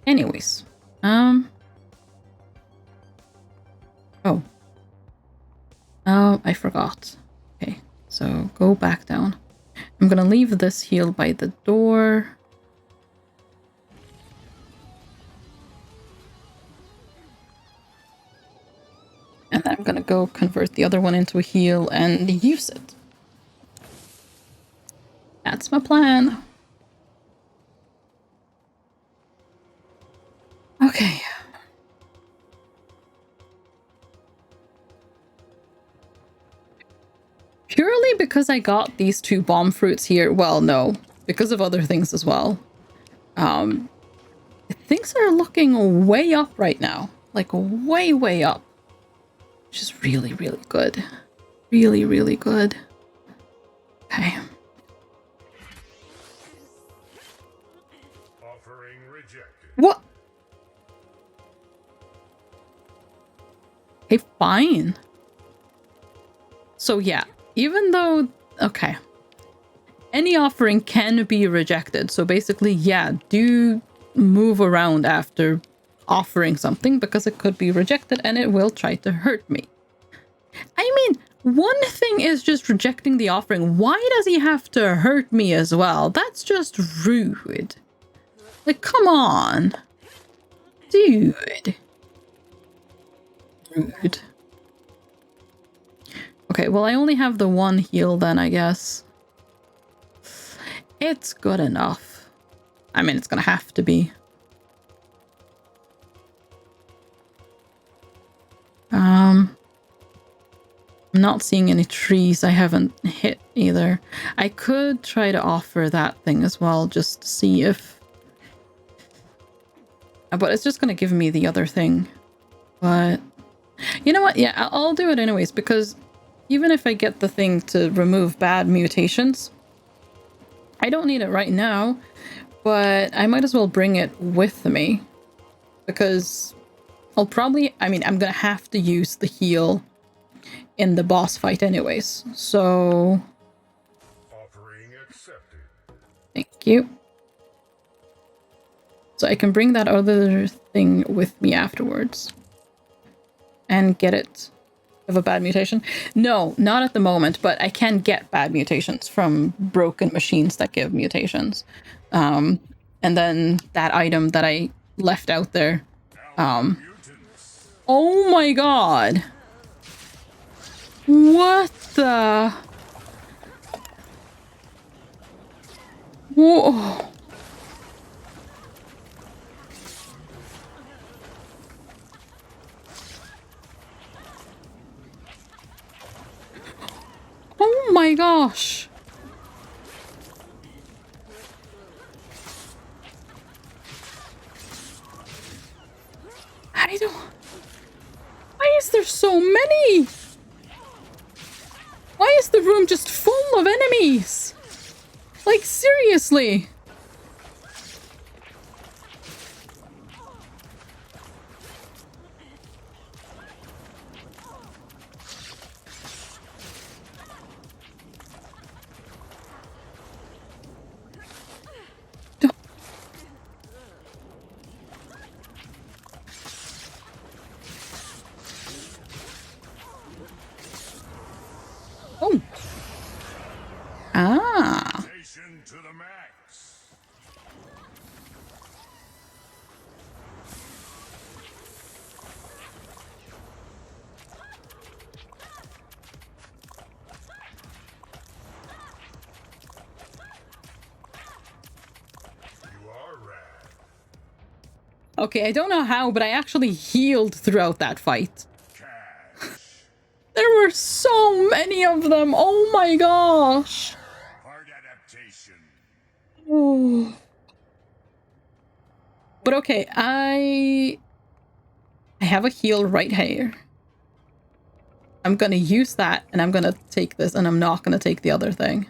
Anyways. Oh. Oh, I forgot. Okay, so go back down. I'm gonna leave this heal by the door. And then I'm gonna go convert the other one into a heal and use it. That's my plan. Okay. Purely because I got these 2 bomb fruits here. Well, no, because of other things as well. Things are looking way up right now. Like way, way up. Which is really, really good. Really, really good. Okay. Offering rejected. What? Okay, fine. So yeah, even though... Okay. Any offering can be rejected. So basically, yeah, do move around after offering something because it could be rejected and it will try to hurt me. I mean, one thing is just rejecting the offering. Why does he have to hurt me as well? That's just rude. Like, come on. Dude. Rude. Okay, well, I only have the 1 heal then, I guess. It's good enough. I mean, it's gonna have to be. I'm not seeing any trees I haven't hit either. I could try to offer that thing as well, just to see if... But it's just gonna give me the other thing. But... You know what? Yeah, I'll do it anyways, because even if I get the thing to remove bad mutations, I don't need it right now, but I might as well bring it with me. Because I'll probably... I mean, I'm gonna have to use the heal in the boss fight anyways, so... Offering accepted. Thank you. So I can bring that other thing with me afterwards. And get it. Of a bad mutation? No, not at the moment, but I can get bad mutations from broken machines that give mutations. And then that item that I left out there. Oh my god! What the... Whoa. Oh my gosh. I don't... Why is there so many? Why is the room just full of enemies? Like, seriously. Oh. Ah. To the max. You are rad. Okay, I don't know how, but I actually healed throughout that fight. Cash. There were so many of them. Oh my gosh. Hard adaptation. Oh. But okay, I have a heal right here. I'm gonna use that, and I'm gonna take this, and I'm not gonna take the other thing.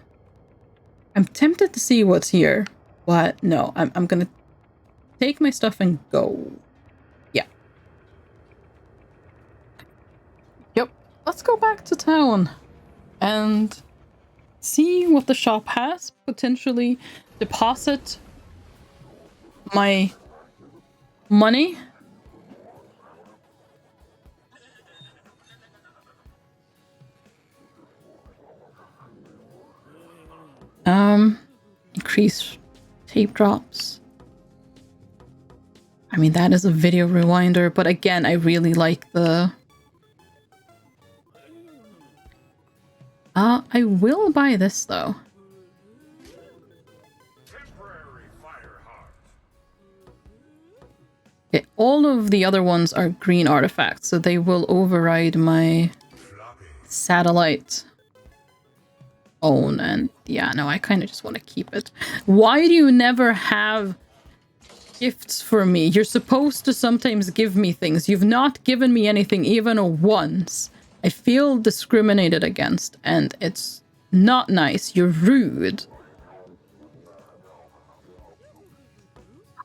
I'm tempted to see what's here, but no, I'm gonna take my stuff and go. Yeah. Yep. Let's go back to town and see what the shop has. Potentially deposit my money. Increase tape drops. I mean, that is a video rewinder, but again, I really like the... I will buy this, though. Okay, all of the other ones are green artifacts, so they will override my satellite own, and yeah, no, I kind of just want to keep it. Why do you never have gifts for me? You're supposed to sometimes give me things. You've not given me anything even once. I feel discriminated against, and it's not nice. You're rude.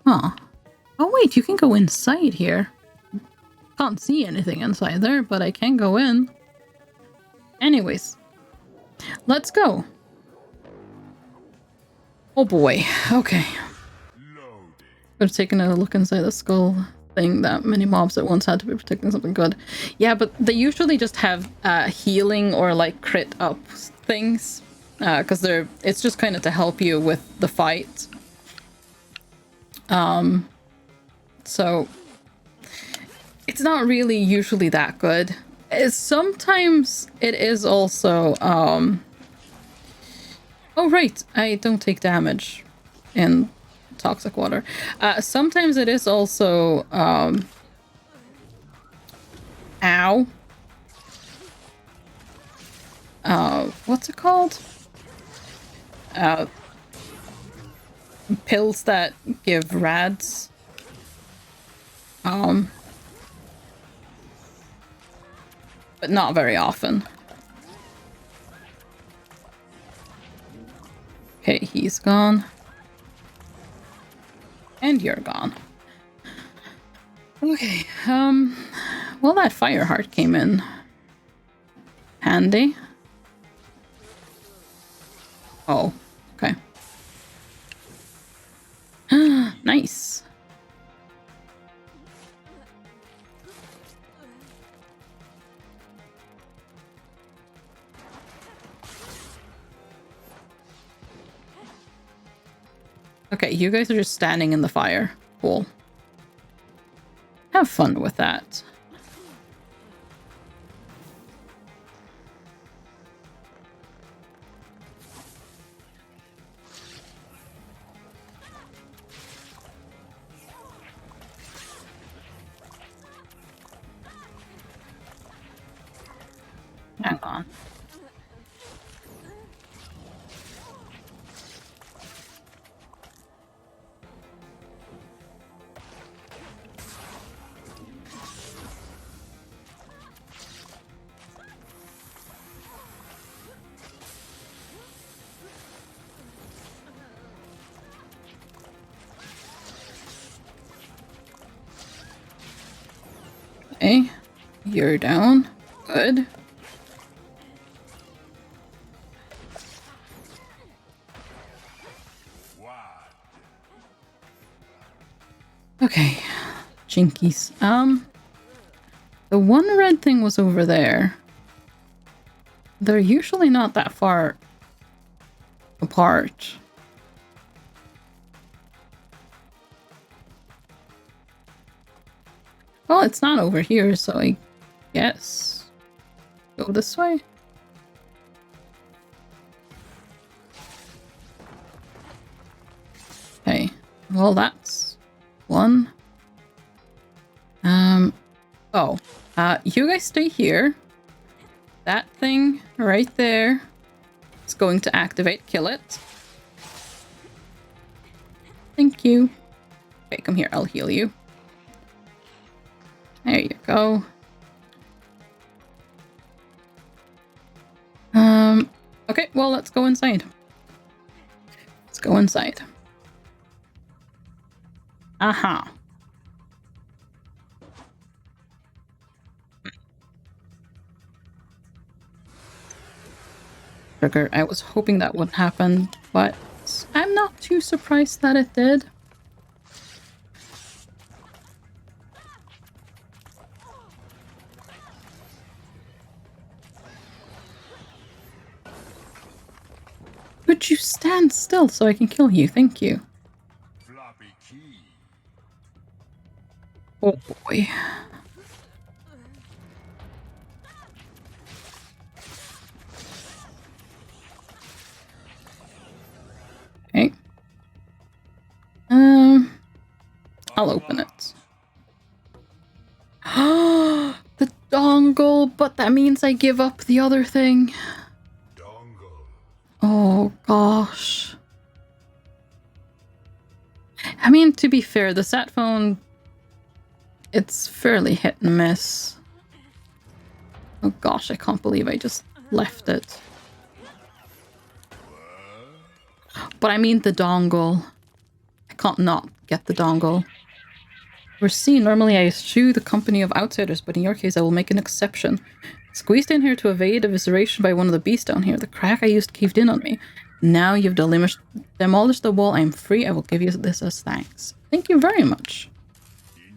Huh. Oh wait, you can go inside here. Can't see anything inside there, but I can go in. Anyways, let's go. Oh boy, okay. I've taken a look inside the skull thing. That many mobs at once had to be protecting something good. Yeah, but they usually just have healing or like crit up things. Because it's just kind of to help you with the fight. So it's not really usually that good. Sometimes it is also oh right, I don't take damage in toxic water. Sometimes it is also ow. What's it called? Pills that give rads. But not very often. Okay, he's gone. And you're gone. Okay, well, that fire heart came in handy. Oh, okay. Nice. Okay, you guys are just standing in the fire. Cool. Have fun with that. Hang on. Okay, you're down. Good. Okay, jinkies. The one red thing was over there. They're usually not that far apart. Well, it's not over here, so I guess go this way. Okay, well, that's one. You guys stay here. That thing right there is going to activate. Kill it. Thank you. Okay, come here. I'll heal you. There you go. Okay, well, let's go inside. Let's go inside. Aha. Trigger. I was hoping that wouldn't happen, but I'm not too surprised that it did. Would you stand still so I can kill you? Thank you. Floppy key. Oh boy. Okay. I'll open it. The dongle, but that means I give up the other thing. Dongle. Oh gosh. I mean, to be fair, the sat phone, it's fairly hit and miss. Oh gosh, I can't believe I just left it. But I mean the dongle. I can't not get the dongle. We're seen. Normally I eschew the company of outsiders, but in your case I will make an exception. Squeezed in here to evade evisceration by one of the beasts down here. The crack I used caved in on me. Now you've demolished the wall. I am free. I will give you this as thanks. Thank you very much.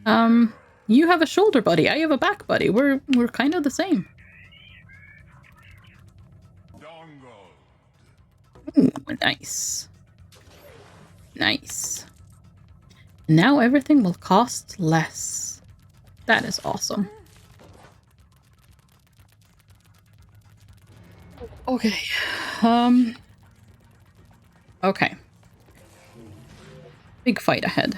You have a shoulder buddy. I have a back buddy. We're kind of the same. Ooh, nice. Nice. Now everything will cost less. That is awesome. Okay. Okay. Big fight ahead.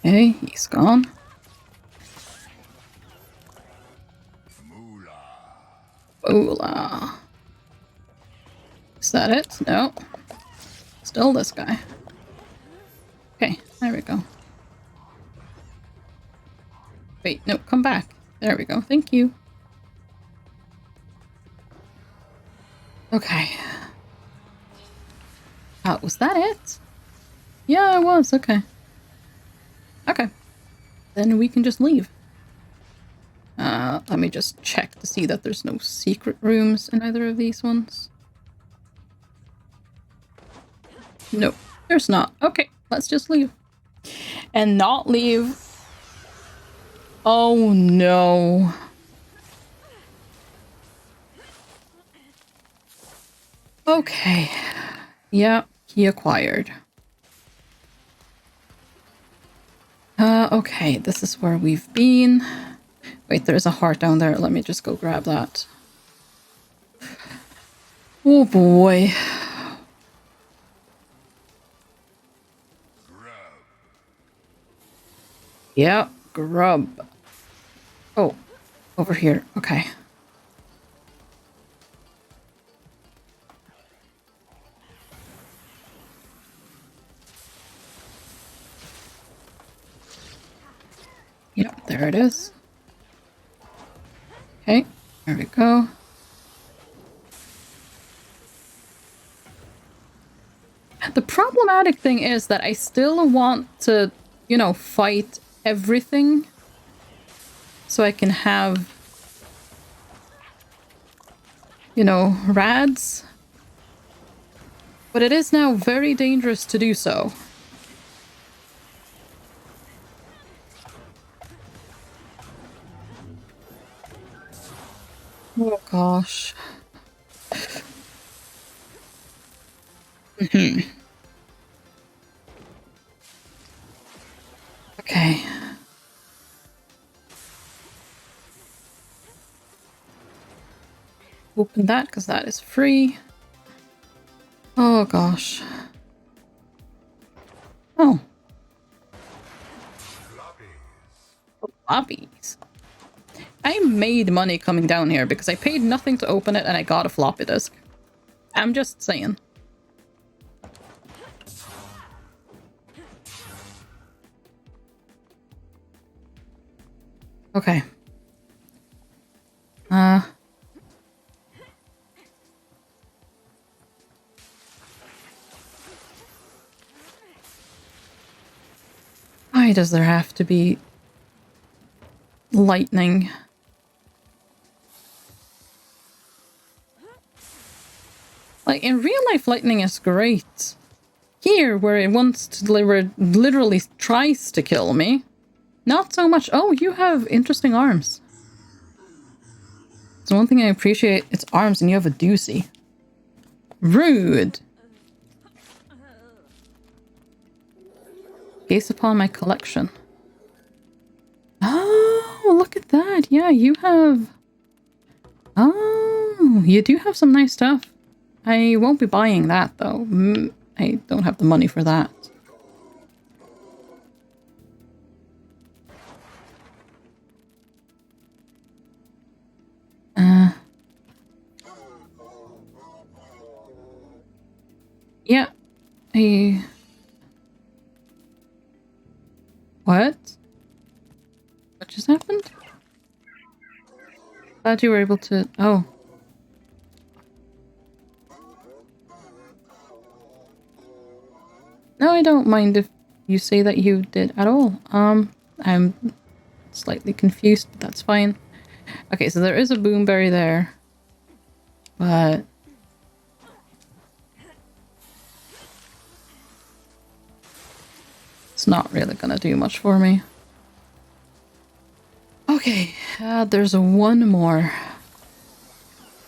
Okay, he's gone. Moolah. Is that it? No. Still this guy. Okay, there we go. Wait, no, come back. There we go. Thank you. Okay. Was that it? Yeah, it was. Okay. Okay. Then we can just leave. Let me just check to see that there's no secret rooms in either of these ones. Nope, there's not. Okay, let's just leave. And not leave. Oh no. Okay. Yeah, he acquired. Okay, this is where we've been. Wait, there's a heart down there. Let me just go grab that. Oh boy. Yeah, grub. Oh, over here. Okay. Yep, there it is. Okay, there we go. The problematic thing is that I still want to, you know, fight everything so I can have, you know, rads. But it is now very dangerous to do so. Oh gosh. Okay. open that because that is free. Oh gosh. Oh. Floppies. I made money coming down here because I paid nothing to open it and I got a floppy disk. I'm just saying. Okay. Why does there have to be lightning? Like, in real life, lightning is great. Here, where it wants to deliver, literally tries to kill me. Not so much. Oh, you have interesting arms. So one thing I appreciate, it's arms, and you have a doozy. Rude. Gaze upon my collection. Oh, look at that. Yeah, you have... Oh, you do have some nice stuff. I won't be buying that, though. I don't have the money for that. Yeah. What? What just happened? Glad you were able to... Oh. No, I don't mind if you say that you did at all. I'm slightly confused, but that's fine. Okay, so there is a boomberry there. But... it's not really gonna do much for me. Okay, there's one more.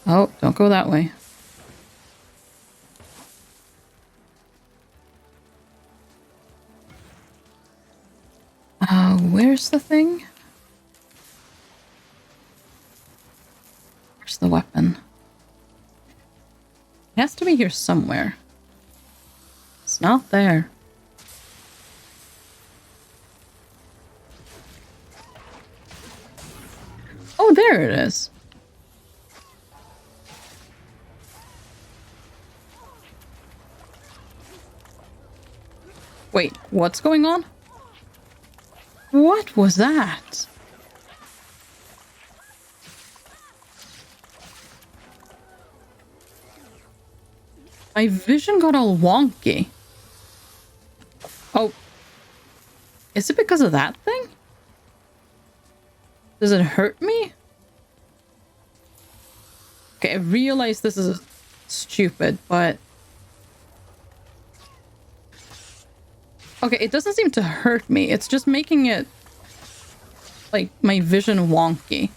Oh, don't go that way. Where's the thing? Where's the weapon? It has to be here somewhere. It's not there. Oh, there it is. Wait, what's going on? What was that? My vision got all wonky. Oh. Is it because of that thing? Does it hurt me? Okay, I realize this is stupid, but... okay, it doesn't seem to hurt me. It's just making it... like, my vision wonky.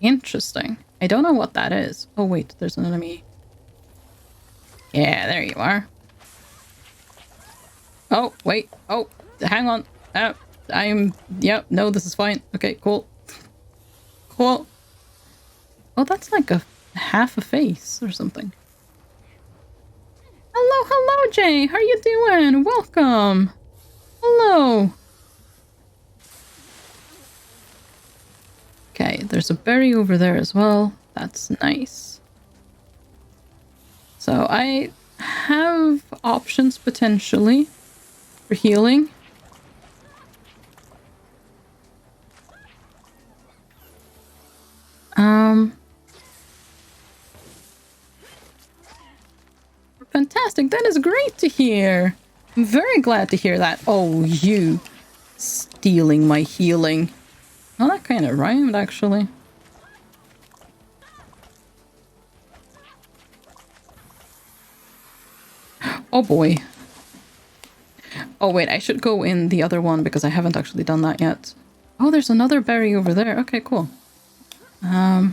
Interesting. I don't know what that is. Oh, wait, there's an enemy. Yeah, there you are. Oh, wait. Oh, hang on. Yep, no, this is fine. Okay, cool. Cool. Oh, that's like a half a face or something. Hello, Jay. How are you doing? Welcome. Hello. Okay, there's a berry over there as well. That's nice. So I have options potentially for healing. Fantastic. That is great to hear. I'm very glad to hear that. Oh, you stealing my healing. Oh, that kind of rhymed, actually. Oh, boy. Oh, wait, I should go in the other one because I haven't actually done that yet. Oh, there's another berry over there. Okay, cool. Yeah,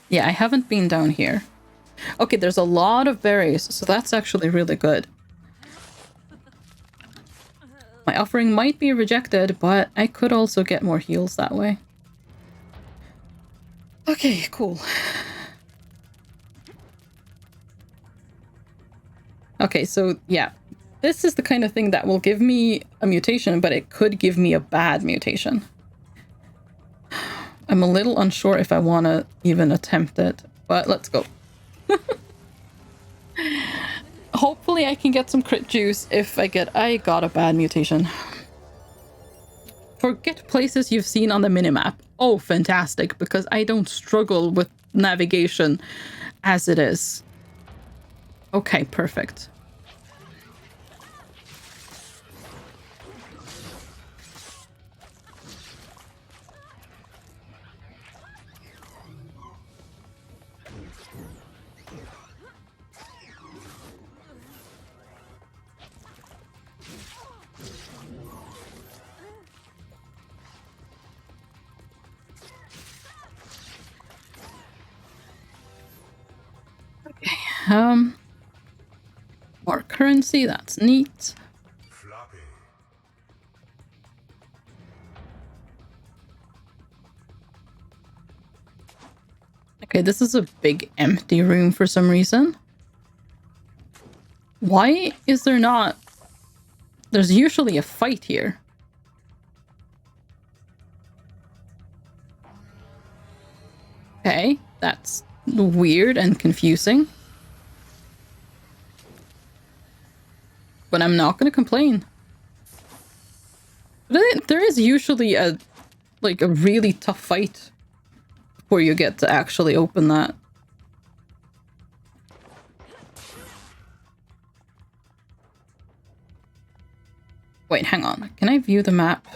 I haven't been down here. Okay, there's a lot of berries, so that's actually really good. My offering might be rejected, but I could also get more heals that way. Okay, cool. Okay, so yeah. This is the kind of thing that will give me a mutation, but it could give me a bad mutation. I'm a little unsure if I want to even attempt it, but let's go. Hopefully I can get some crit juice if I got a bad mutation. Forget places you've seen on the minimap. Oh, fantastic, because I don't struggle with navigation as it is. Okay, perfect. More currency, that's neat. Floppy. Okay, this is a big empty room for some reason. Why is there not... There's usually a fight here. Okay, that's weird and confusing. But I'm not going to complain. But there is usually a really tough fight before you get to actually open that. Wait, hang on. Can I view the map?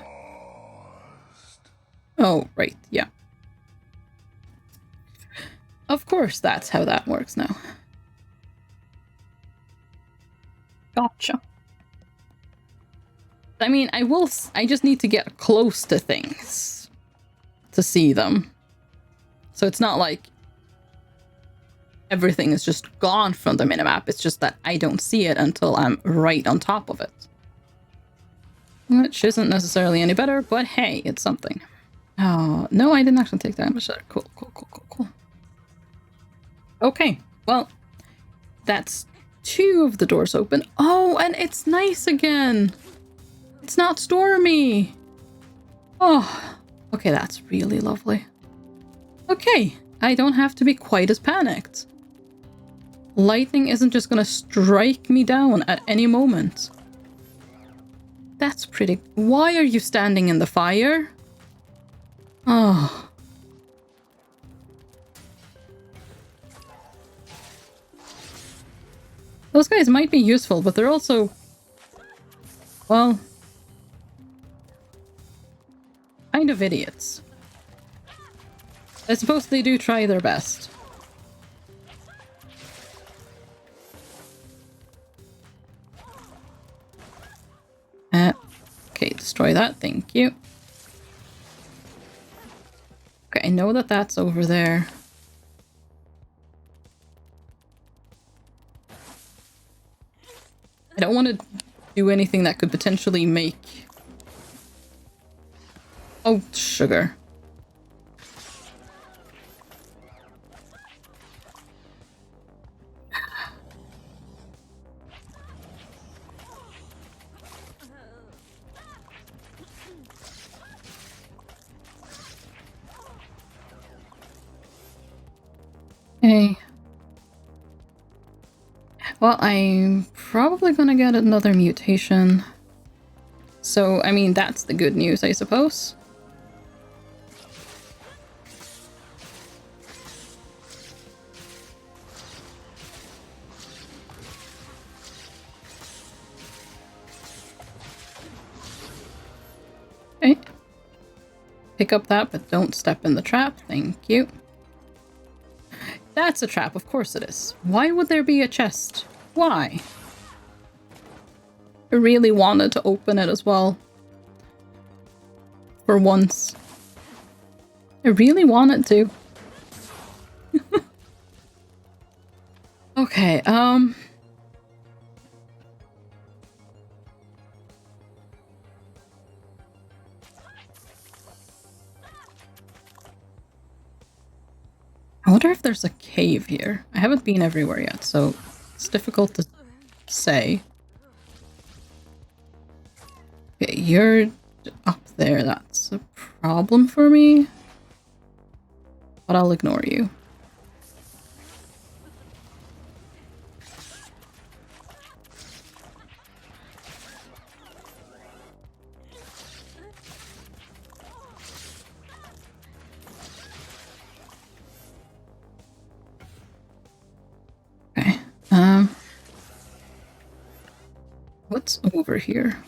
Oh, right, yeah. Of course, that's how that works now. Gotcha. I mean, I just need to get close to things to see them. So it's not like everything is just gone from the minimap. It's just that I don't see it until I'm right on top of it. Which isn't necessarily any better, but hey, it's something. Oh, no, I didn't actually take damage there. Cool. Okay, well, that's 2 of the doors open. Oh, and it's nice again. It's not stormy. Oh, okay, that's really lovely. Okay, I don't have to be quite as panicked. Lightning isn't just gonna strike me down at any moment. That's pretty... Why are you standing in the fire? Oh. Those guys might be useful, but they're also... Well... kind of idiots. I suppose they do try their best. Okay, destroy that, thank you. Okay, I know that that's over there. I don't want to do anything that could potentially make... Oh, sugar. Okay. Well, I'm probably gonna get another mutation. So, I mean, that's the good news, I suppose. Okay. Pick up that, but don't step in the trap. Thank you. That's a trap, of course it is. Why would there be a chest? Why? I really wanted to open it as well. For once. I really wanted to. Okay, I wonder if there's a cave here. I haven't been everywhere yet, so it's difficult to say. Okay, you're up there. That's a problem for me. But I'll ignore you. Okay. What's over here?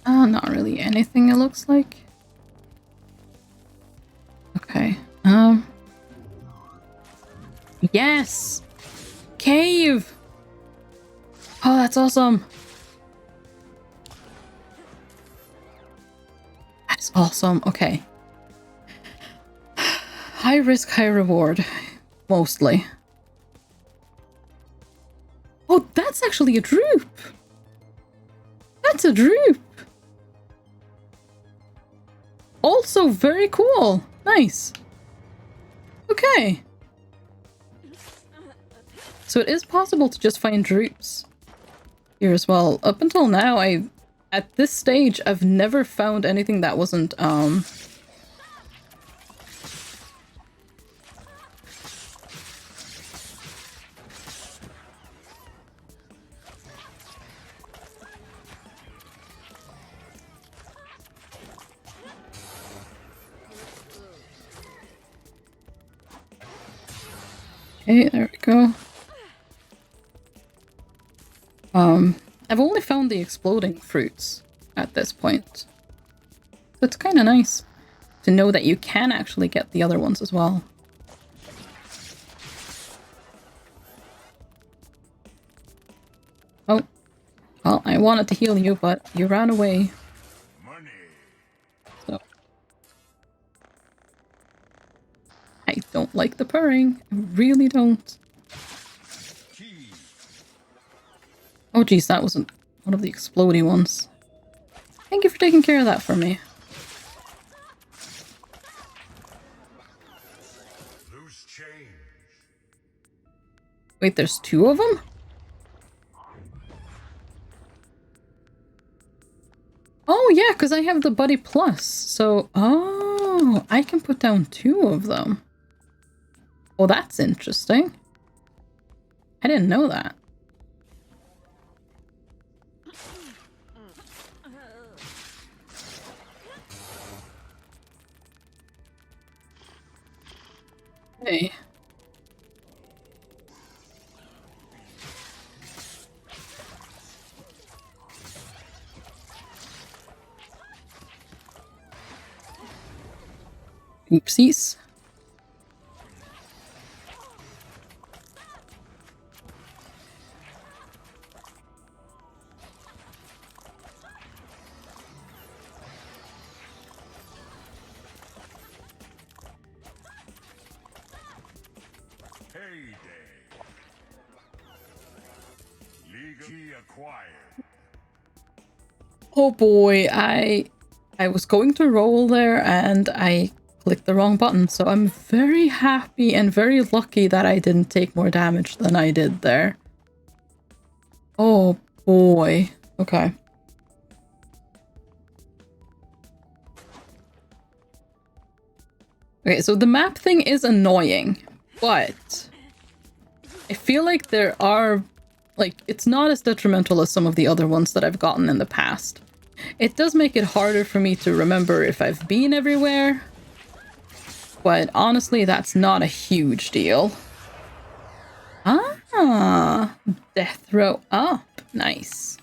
Not really anything, it looks like. Okay. Yes! Cave! Oh, that's awesome! That's awesome. Okay. High risk, high reward. Mostly. Oh, that's actually a droop! That's a droop! Also very cool! Nice! Okay. So it is possible to just find droops here as well. Up until now, at this stage, I've never found anything that wasn't, Okay, there we go. I've only found the exploding fruits at this point. So it's kind of nice to know that you can actually get the other ones as well. Oh, well, I wanted to heal you, but you ran away. So. I don't like the purring. I really don't. Oh geez, that wasn't one of the exploding ones. Thank you for taking care of that for me. Loose change. Wait, there's two of them? Oh yeah, because I have the Buddy Plus. So, oh, I can put down two of them. Oh, that's interesting. I didn't know that. Hey. Oopsies. Oh boy, I was going to roll there and I clicked the wrong button, so I'm very happy and very lucky that I didn't take more damage than I did there. Oh boy. Okay. Okay, so the map thing is annoying, but I feel like there are, like, it's not as detrimental as some of the other ones that I've gotten in the past. It does make it harder for me to remember if I've been everywhere, but honestly, that's not a huge deal. Ah, death row up. Nice.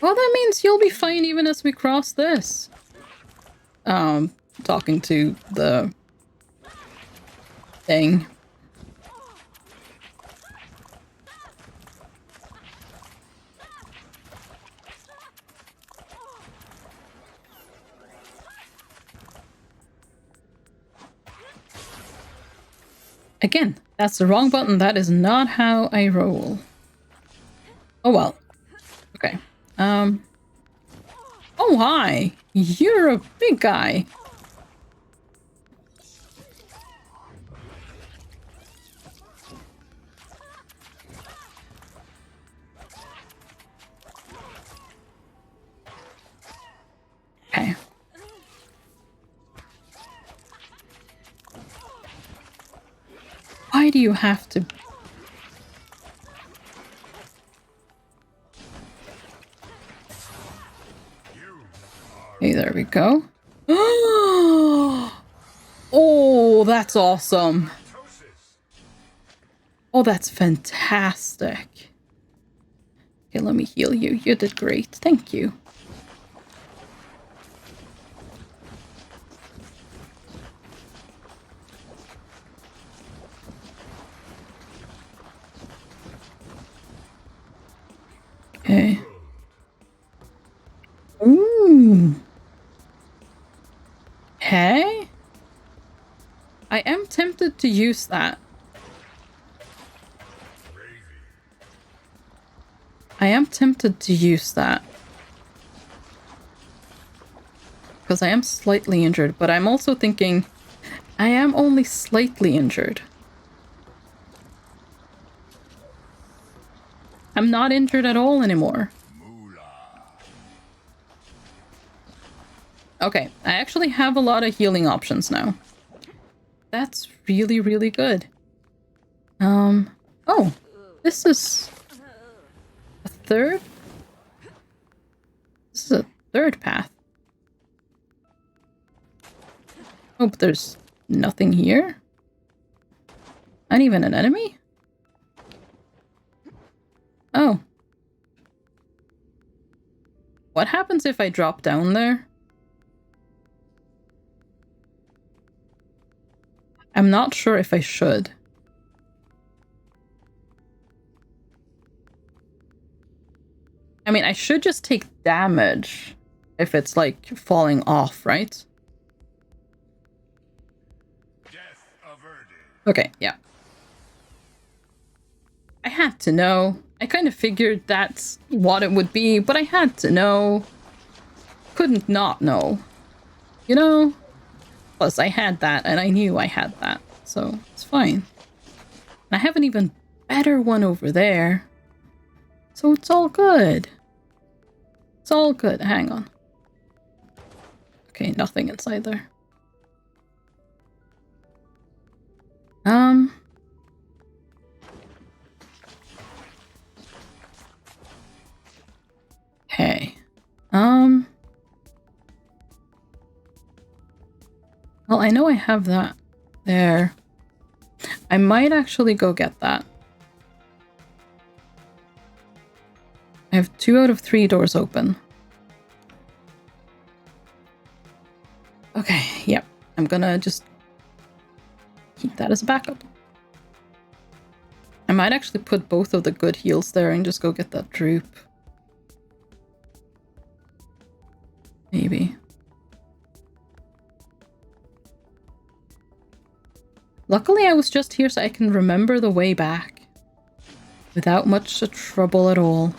Well, that means you'll be fine even as we cross this. Talking to the thing. Again, that's the wrong button. That is not how I roll. Oh well. Okay. Oh hi! You're a big guy. Okay. Why do you have to... Okay, there we go. Oh, that's awesome. Oh, that's fantastic. Okay, let me heal you. You did great. Thank you. Okay. Ooh. Hey? I am tempted to use that. I am tempted to use that. Because I am slightly injured, but I'm also thinking I am only slightly injured. I'm not injured at all anymore. Okay, I actually have a lot of healing options now. That's really, really good. Oh, this is a third? This is a third path. Oh, but there's nothing here? Not even an enemy? Oh. What happens if I drop down there? I'm not sure if I should. I mean, I should just take damage if it's, like, falling off, right? Death averted. Okay, yeah. I had to know. I kind of figured that's what it would be, but I had to know. Couldn't not know. You know? Plus, I had that, and I knew I had that, so it's fine. And I have an even better one over there. So it's all good. It's all good. Hang on. Okay, nothing inside there. Okay. Well, I know I have that there. I might actually go get that. I have 2 out of 3 doors open. Okay, yep. I'm gonna just keep that as a backup. I might actually put both of the good heals there and just go get that droop. Maybe. Luckily, I was just here so I can remember the way back. Without much trouble at all.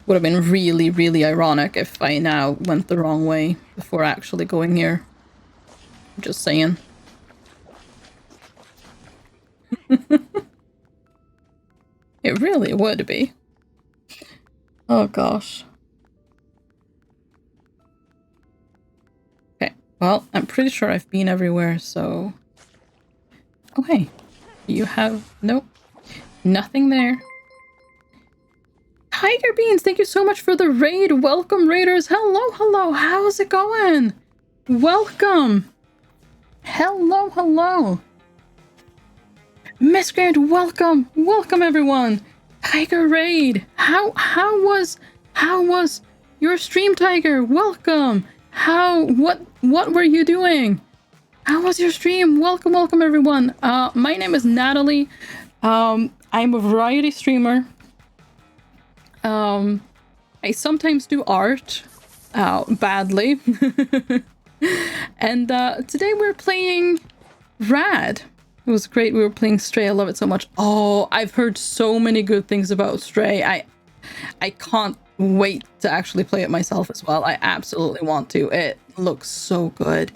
Would have been really, really ironic if I now went the wrong way before actually going here. I'm just saying. It really would be. Oh gosh. Okay, well, I'm pretty sure I've been everywhere, so... Oh hey, you have... Nope. Nothing there. Tiger Beans, thank you so much for the raid. Welcome, raiders. Hello, hello. How's it going? Welcome. Hello, hello. Miscreant, welcome. Welcome, everyone. Tiger raid. How was your stream, Tiger? Welcome. What were you doing? How was your stream? Welcome, welcome, everyone. My name is Natalie. I'm a variety streamer. I sometimes do art, badly. And today we're playing Rad. It was great. We were playing Stray. I love it so much. Oh, I've heard so many good things about Stray. I can't wait to actually play it myself as well. I absolutely want to. It looks so good.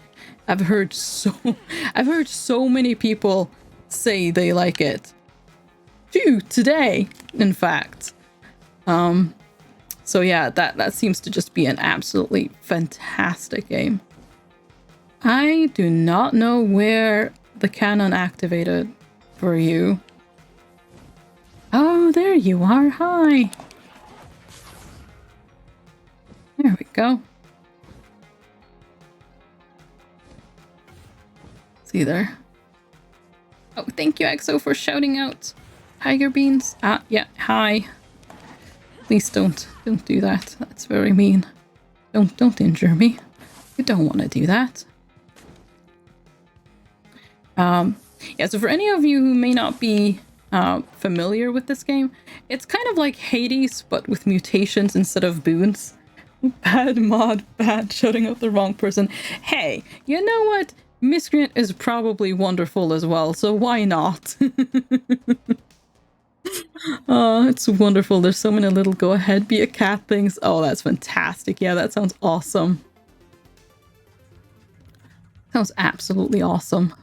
I've heard so many people say they like it. Today, in fact. So yeah, that seems to just be an absolutely fantastic game. I do not know where the cannon activated for you. Oh, there you are. Hi. There we go. See there. Oh, thank you, EXO, for shouting out. Tiger beans. Yeah, hi. Please don't do that. That's very mean. Don't injure me. You don't want to do that. Yeah, so for any of you who may not be familiar with this game, it's kind of like Hades, but with mutations instead of boons. Bad mod, bad, shutting out the wrong person. Hey, you know what? Miscreant is probably wonderful as well, so why not? Oh, it's wonderful. There's so many little go ahead, be a cat things. Oh, that's fantastic. Yeah, that sounds awesome. Sounds absolutely awesome.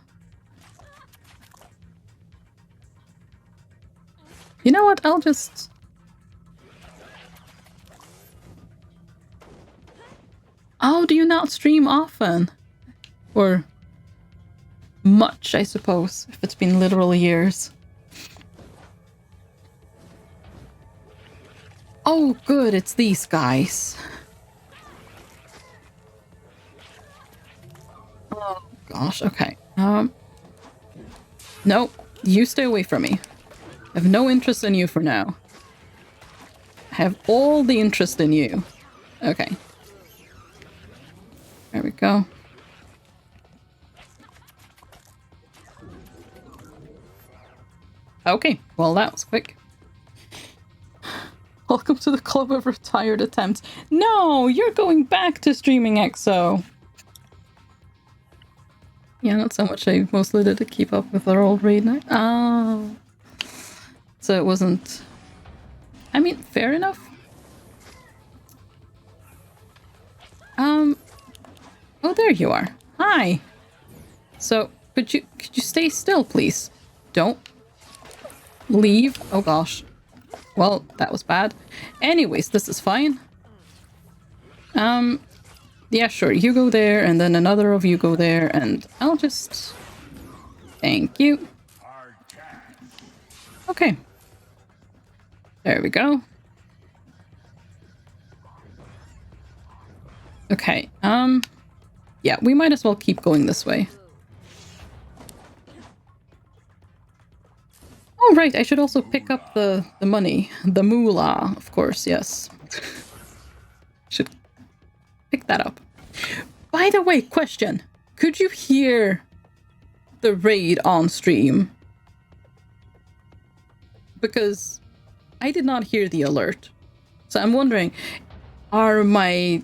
You know what? I'll just... Oh, do you not stream often? Or much, I suppose, if it's been literal years. Oh, good, it's these guys. Oh, gosh, okay. No, you stay away from me. I have no interest in you for now. I have all the interest in you. Okay. There we go. Okay, well that was quick. Welcome to the club of retired attempts. No, you're going back to streaming, EXO. Yeah, not so much. I mostly did to keep up with our old raid night. Oh. So it wasn't... I mean, fair enough. Oh, there you are. Hi. So, could you stay still, please? Don't leave. Oh gosh. Well, that was bad. Anyways, this is fine. Yeah, sure. You go there, and then another of you go there, and I'll just... Thank you. Okay. There we go. Okay, yeah, we might as well keep going this way. Oh, right, I should also pick up the money. The moolah, of course, yes. Should pick that up. By the way, question. Could you hear the raid on stream? Because I did not hear the alert. So I'm wondering, are my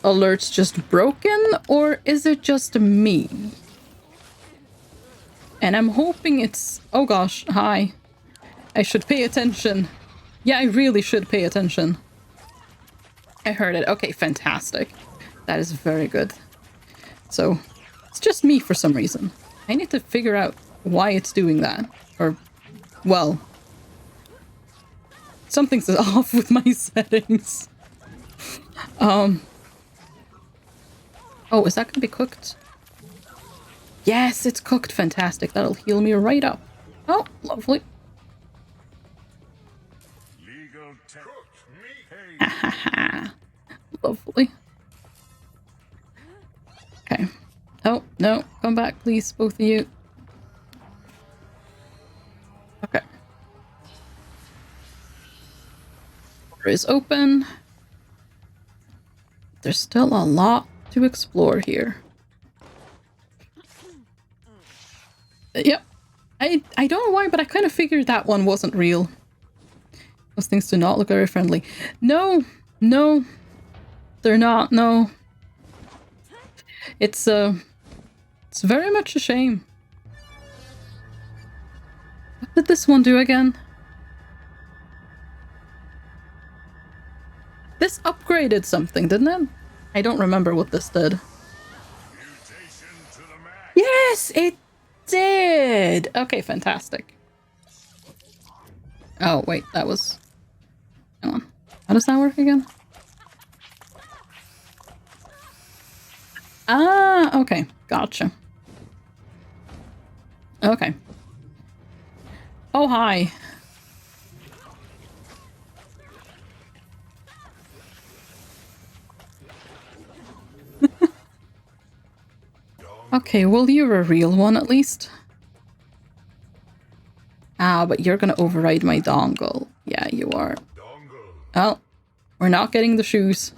alerts just broken, or is it just me? And I'm hoping it's... Oh gosh, hi. I should pay attention. Yeah, I really should pay attention. I heard it. Okay, fantastic. That is very good. So, it's just me for some reason. I need to figure out why it's doing that. Or, well... Something's off with my settings. Oh, is that gonna be cooked? Yes, it's cooked. Fantastic. That'll heal me right up. Oh, lovely. Legal Lovely. Okay. Oh, no. Come back, please, both of you. Okay. Door is open. There's still a lot to explore here. Yep. I don't know why, but I kind of figured that one wasn't real. Those things do not look very friendly. No, no, they're not, no. It's very much a shame. What did this one do again? This upgraded something, didn't it? I don't remember what this did. Yes, it did! Okay, fantastic. Oh, wait, that was... Hang on. How does that work again? Ah, okay. Gotcha. Okay. Oh, hi. Okay, well, you're a real one at least. Ah, but you're gonna override my dongle. Yeah, you are. Oh, we're not getting the shoes.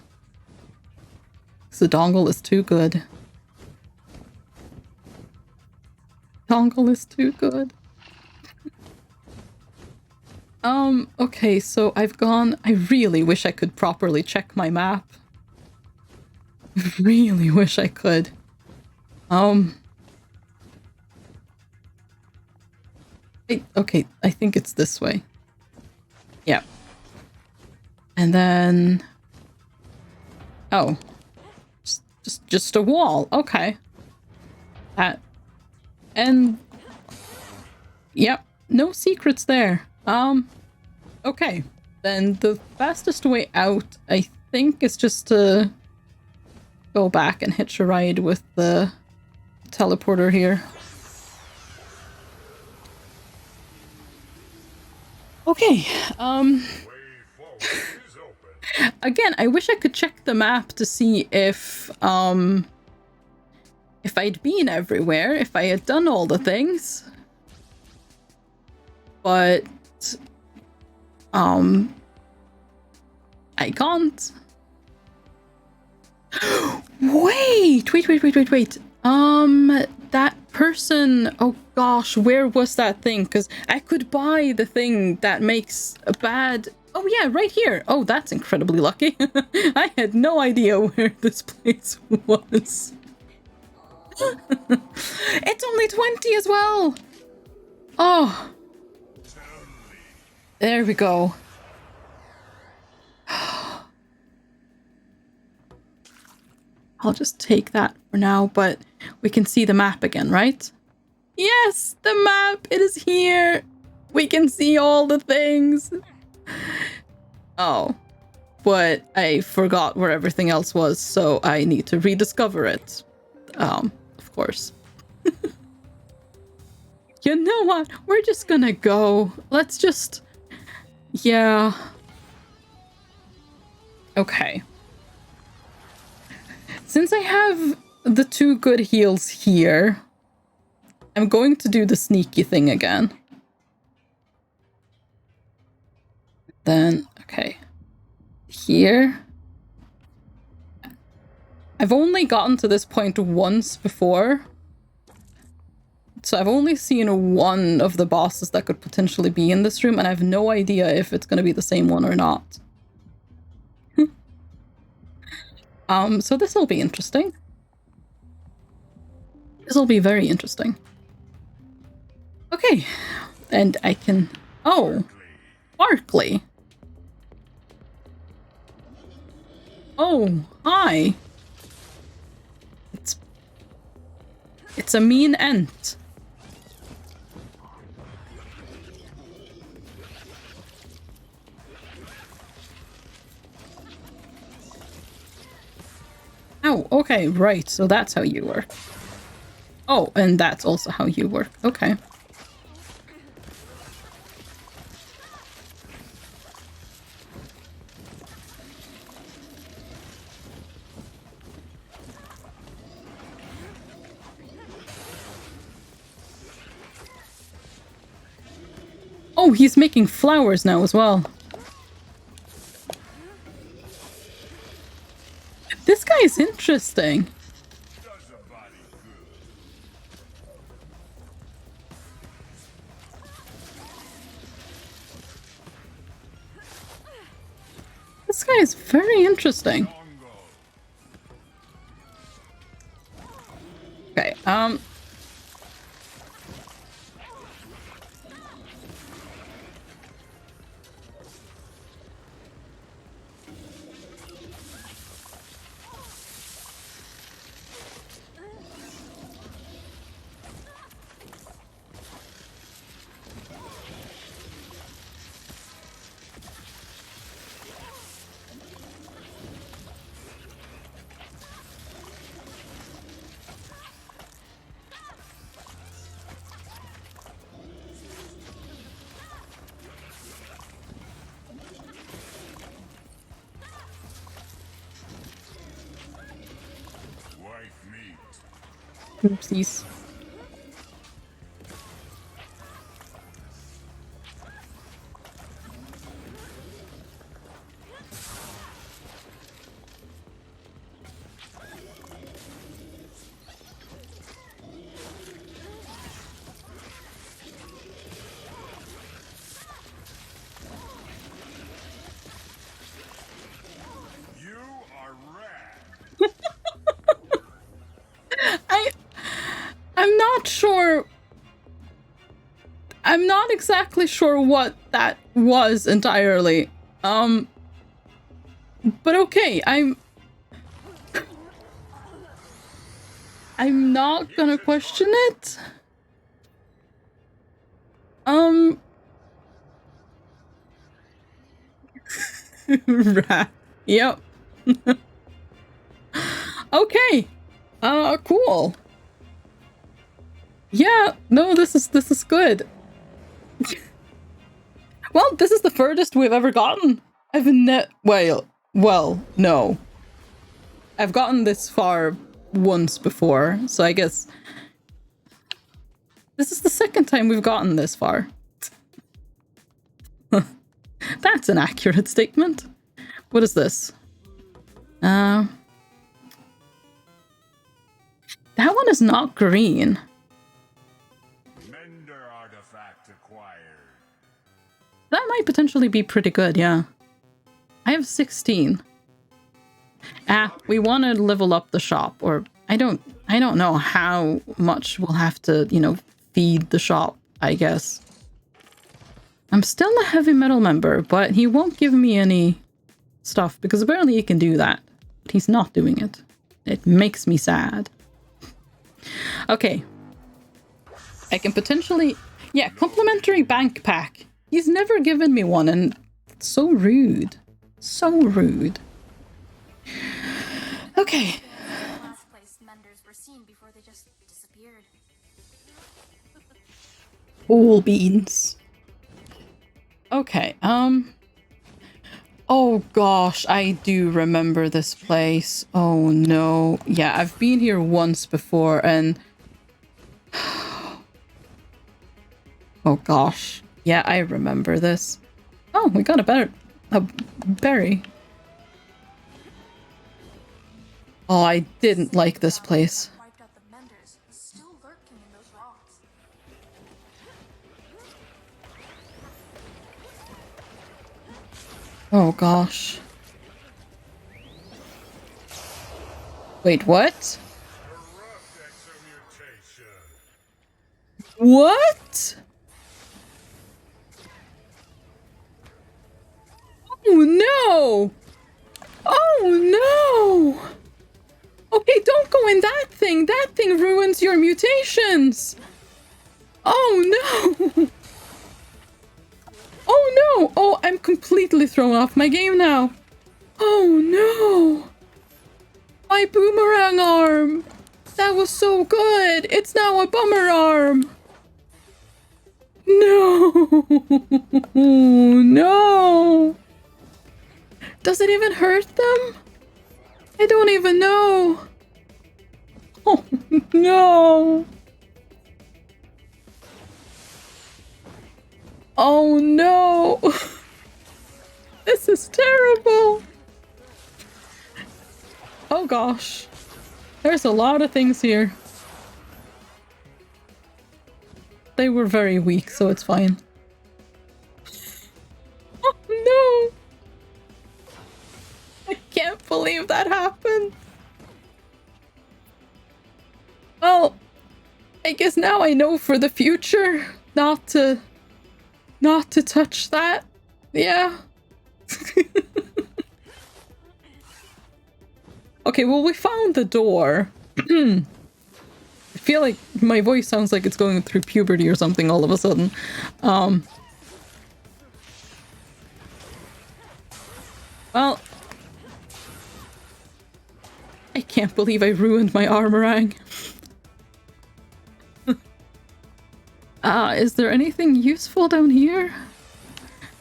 The dongle is too good. Dongle is too good. Okay, so I've gone... I really wish I could properly check my map. Really wish I could. Okay, I think it's this way. Yeah. And then... Oh. Just a wall. Okay. And... Yep. No secrets there. Okay. Then the fastest way out, I think, is just to go back and hitch a ride with the teleporter here. Okay, again, I wish I could check the map to see if I'd been everywhere, if I had done all the things. But, I can't. Wait! That person... Oh gosh, where was that thing? Because I could buy the thing that makes a bad... Oh yeah, right here. Oh, that's incredibly lucky. I had no idea where this place was. It's only 20 as well! Oh. There we go. I'll just take that for now, but we can see the map again, right? Yes, the map! It is here! We can see all the things! Oh. But I forgot where everything else was, so I need to rediscover it. Of course. You know what? We're just gonna go. Let's just... Yeah. Okay. Since I have the 2 good heals here, I'm going to do the sneaky thing again. Then, okay. Here. I've only gotten to this point once before. So I've only seen one of the bosses that could potentially be in this room, and I have no idea if it's going to be the same one or not. So this will be interesting. This will be very interesting. Okay, and I can... Oh, Barkley. Oh, hi. It's a mean ent. Oh, okay, right, so that's how you work. Oh, and that's also how you work. Okay. Oh, he's making flowers now as well. This guy is interesting. This guy is very interesting. Oopsies. You are rad. I'm not sure. I'm not exactly sure what that was entirely. But okay, I'm not gonna question it. Right. Yep. Okay. Cool. Yeah, no, this is good. Well, this is the furthest we've ever gotten. Well, no. I've gotten this far once before, so I guess this is the second time we've gotten this far. That's an accurate statement. What is this? That one is not green. Mender artifact acquired. That might potentially be pretty good, yeah. I have 16. We want to level up the shop, or I don't know how much we'll have to, feed the shop, I guess. I'm still a heavy metal member, but he won't give me any stuff because apparently he can do that. But he's not doing it. It makes me sad. Okay. I can potentially... Yeah, complimentary bank pack. He's never given me one, and it's so rude. So rude. Okay. Last place menders were seen before they just disappeared. Cool beans. Okay, oh gosh, I do remember this place. Oh no. Yeah, I've been here once before and... Oh gosh. Yeah, I remember this. Oh, we got a berry. Oh, I didn't like this place. Wiped out the menders, still lurking in those rocks. Oh gosh. Wait, what? What? Oh no! Oh no! Okay, don't go in that thing. That thing ruins your mutations. Oh no! Oh no! Oh, I'm completely thrown off my game now. Oh no! My boomerang arm! That was so good! It's now a bummer arm! No! No! Does it even hurt them? I don't even know! Oh no! Oh no! This is terrible! Oh gosh. There's a lot of things here. They were very weak, so it's fine. Oh no! I can't believe that happened. Well, I guess now I know for the future not to touch that. Yeah. Okay, well, we found the door. I feel like my voice sounds like it's going through puberty or something all of a sudden. Well, I can't believe I ruined my armorang. Is there anything useful down here?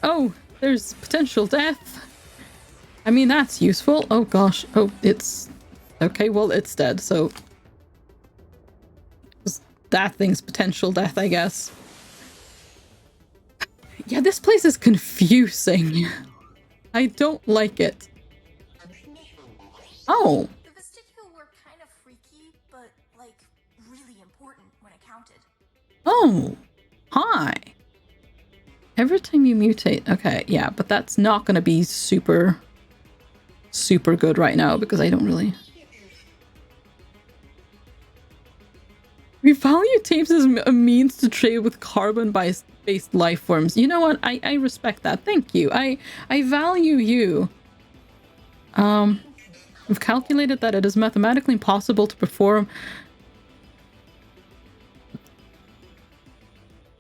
Oh, there's potential death. I mean, that's useful. Oh gosh. Oh, it's... Okay, well, it's dead, so... that thing's potential death, I guess. Yeah, this place is confusing. I don't like it. Oh. The vestigial were kind of freaky, but, like, really important when it counted. Oh. Hi. Every time you mutate. Okay, yeah, but that's not going to be super good right now because I don't really... We value tapes as a means to trade with carbon-based life forms. You know what? I respect that. Thank you. I value you. We've calculated that it is mathematically impossible to perform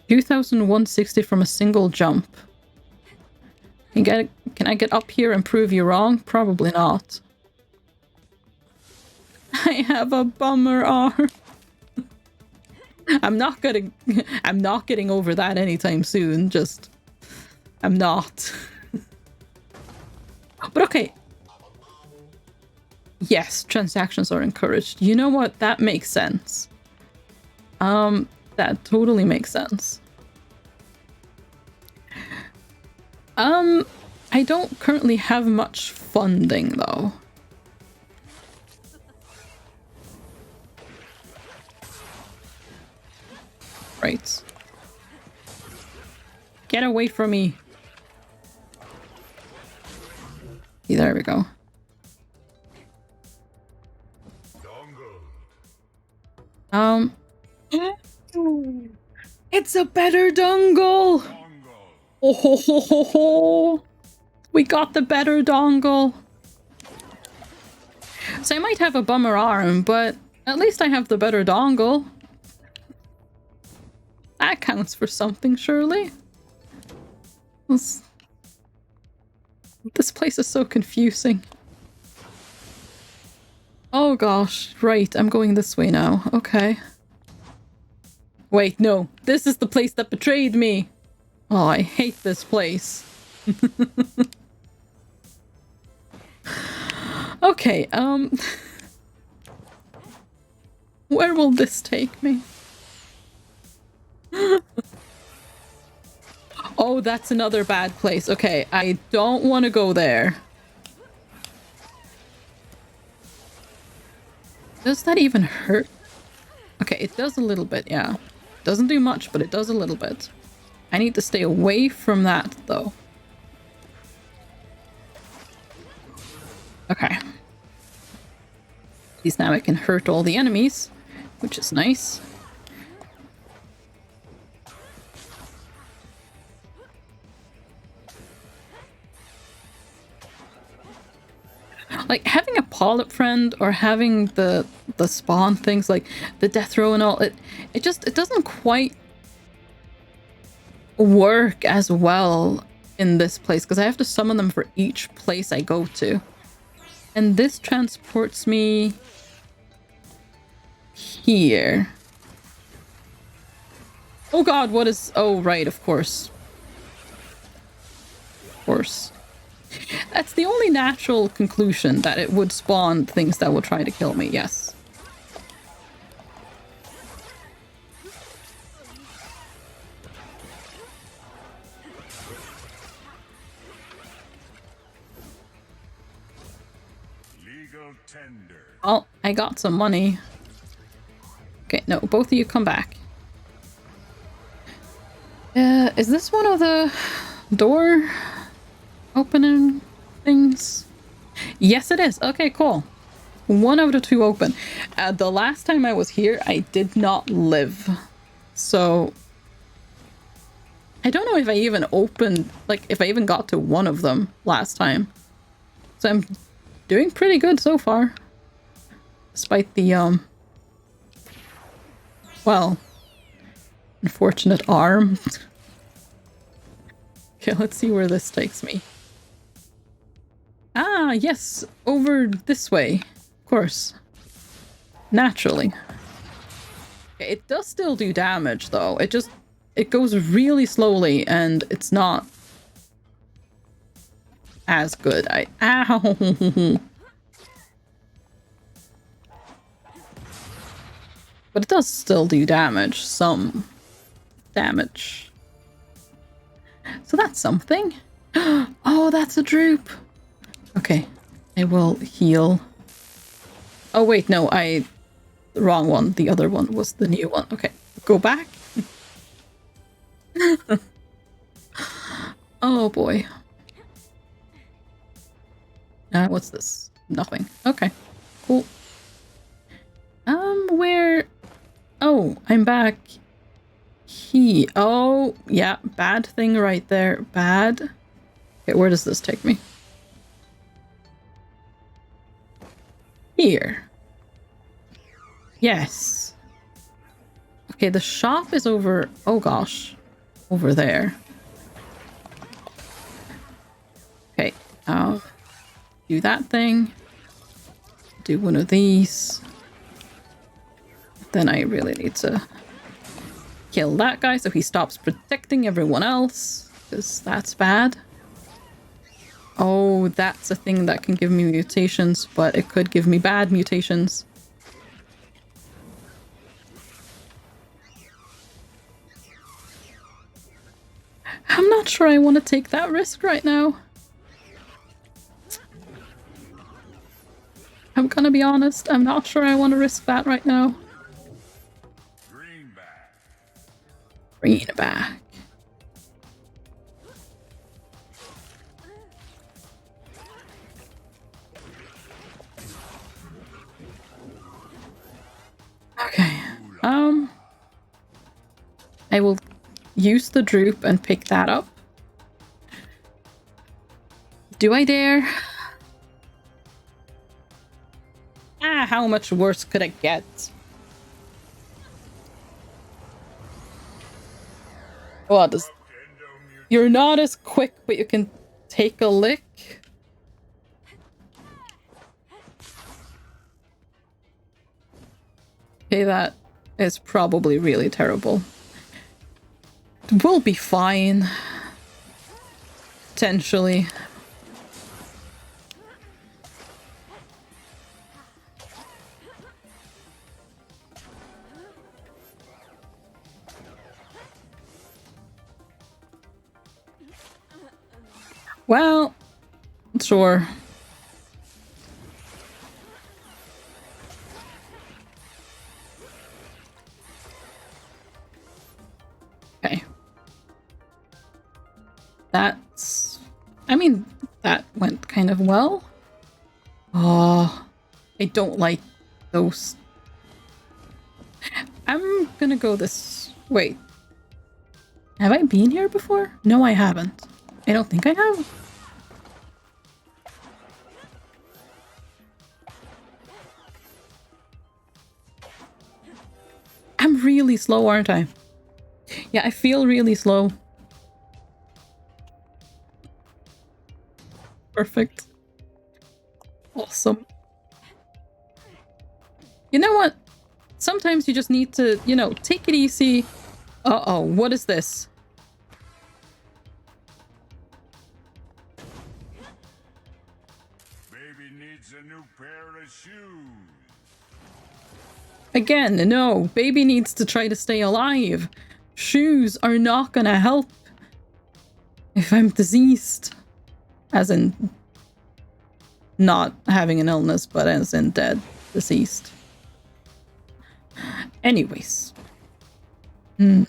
2,160 from a single jump. Can I get up here and prove you wrong? Probably not. I have a bummer arm. I'm not getting over that anytime soon. Just I'm not. But okay. Yes, transactions are encouraged. You know what? That makes sense. That totally makes sense. I don't currently have much funding though. Right. Get away from me. There we go. It's a better dongle! Oh ho ho ho ho! We got the better dongle. So I might have a bummer arm, but at least I have the better dongle. That counts for something, surely. This place is so confusing. Oh gosh, right, I'm going this way now. Okay. Wait, no. This is the place that betrayed me! Oh, I hate this place. Okay, where will this take me? Oh, that's another bad place. Okay, I don't want to go there. Does that even hurt? Okay, it does a little bit, yeah. Doesn't do much, but it does a little bit. I need to stay away from that, though. Okay. At least now I can hurt all the enemies, which is nice. Like, having a polyp friend or having the spawn things, like the death row and all, it doesn't quite work as well in this place because I have to summon them for each place I go to. And this transports me here. Oh god, what is... Oh, right, of course. Of course. That's the only natural conclusion, that it would spawn things that will try to kill me, yes. Legal tender. Oh, I got some money. Okay, no, both of you come back. Is this one of the door opening things? Yes, it is. Okay, cool. One of the two open. The last time I was here, I did not live. So I don't know if I even opened, like, if I even got to one of them last time. So I'm doing pretty good so far. Despite the, well, unfortunate arm. Okay, let's see where this takes me. Ah, yes, over this way. Of course. Naturally. Okay, it does still do damage, though. It goes really slowly, and it's not as good. Ow! But it does still do damage. Some damage. So that's something. Oh, that's a droop. Okay. I will heal. Oh, wait, no. The wrong one. The other one was the new one. Okay. Go back. Oh, boy. What's this? Nothing. Okay. Cool. Where... Oh, I'm back. Oh, yeah. Bad thing right there. Bad. Okay, where does this take me? Here. Yes. Okay, the shop is over... Oh, gosh. Over there. Okay. Do that thing. Do one of these. Then I really need to kill that guy so he stops protecting everyone else, because that's bad. Oh, that's a thing that can give me mutations, but it could give me bad mutations. I'm not sure I want to take that risk right now. I'm gonna be honest, I'm not sure I want to risk that right now. Greenback. Okay. I will use the droop and pick that up. Do I dare? How much worse could it get? What is... You're not as quick, but you can take a lick. Okay, that is probably really terrible. We'll be fine. Potentially. Well, sure. Okay. That's... I mean, that went kind of well. Oh, I don't like those. I'm gonna go this... Wait. Have I been here before? No, I haven't. I don't think I have. I'm really slow, aren't I? Yeah, I feel really slow. Perfect. Awesome. You know what? Sometimes you just need to, you know, take it easy. Uh-oh, what is this? Baby needs a new pair of shoes. Again, no. Baby needs to try to stay alive. Shoes are not gonna help if I'm diseased. As in, not having an illness, but as in dead, deceased. Anyways. Let's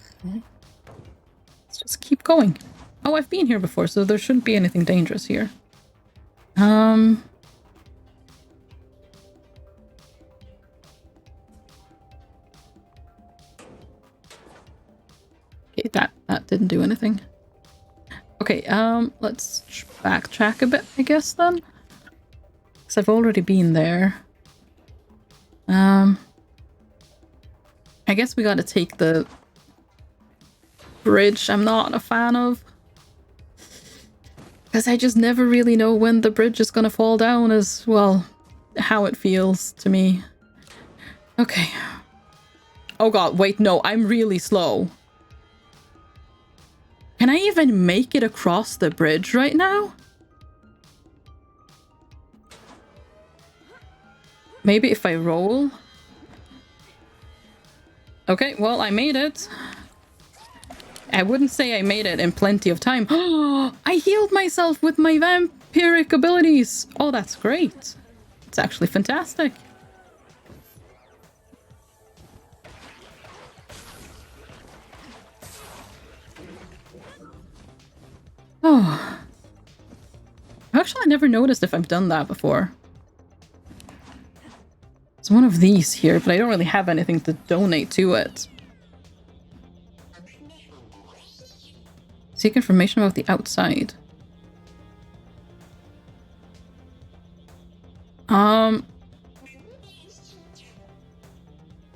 just keep going. Oh, I've been here before, so there shouldn't be anything dangerous here. Okay, that didn't do anything. Okay, let's backtrack a bit, I guess, then. Because I've already been there. I guess we gotta take the bridge I'm not a fan of. Because I just never really know when the bridge is gonna fall down as, well, how it feels to me. Okay. Oh god, wait, no, I'm really slow. Can I even make it across the bridge right now? Maybe if I roll? Okay, well, I made it. I wouldn't say I made it in plenty of time. Oh, I healed myself with my vampiric abilities. Oh, that's great. It's actually fantastic. Oh. Actually, I never noticed if I've done that before. It's one of these here, but I don't really have anything to donate to it. Seek information about the outside.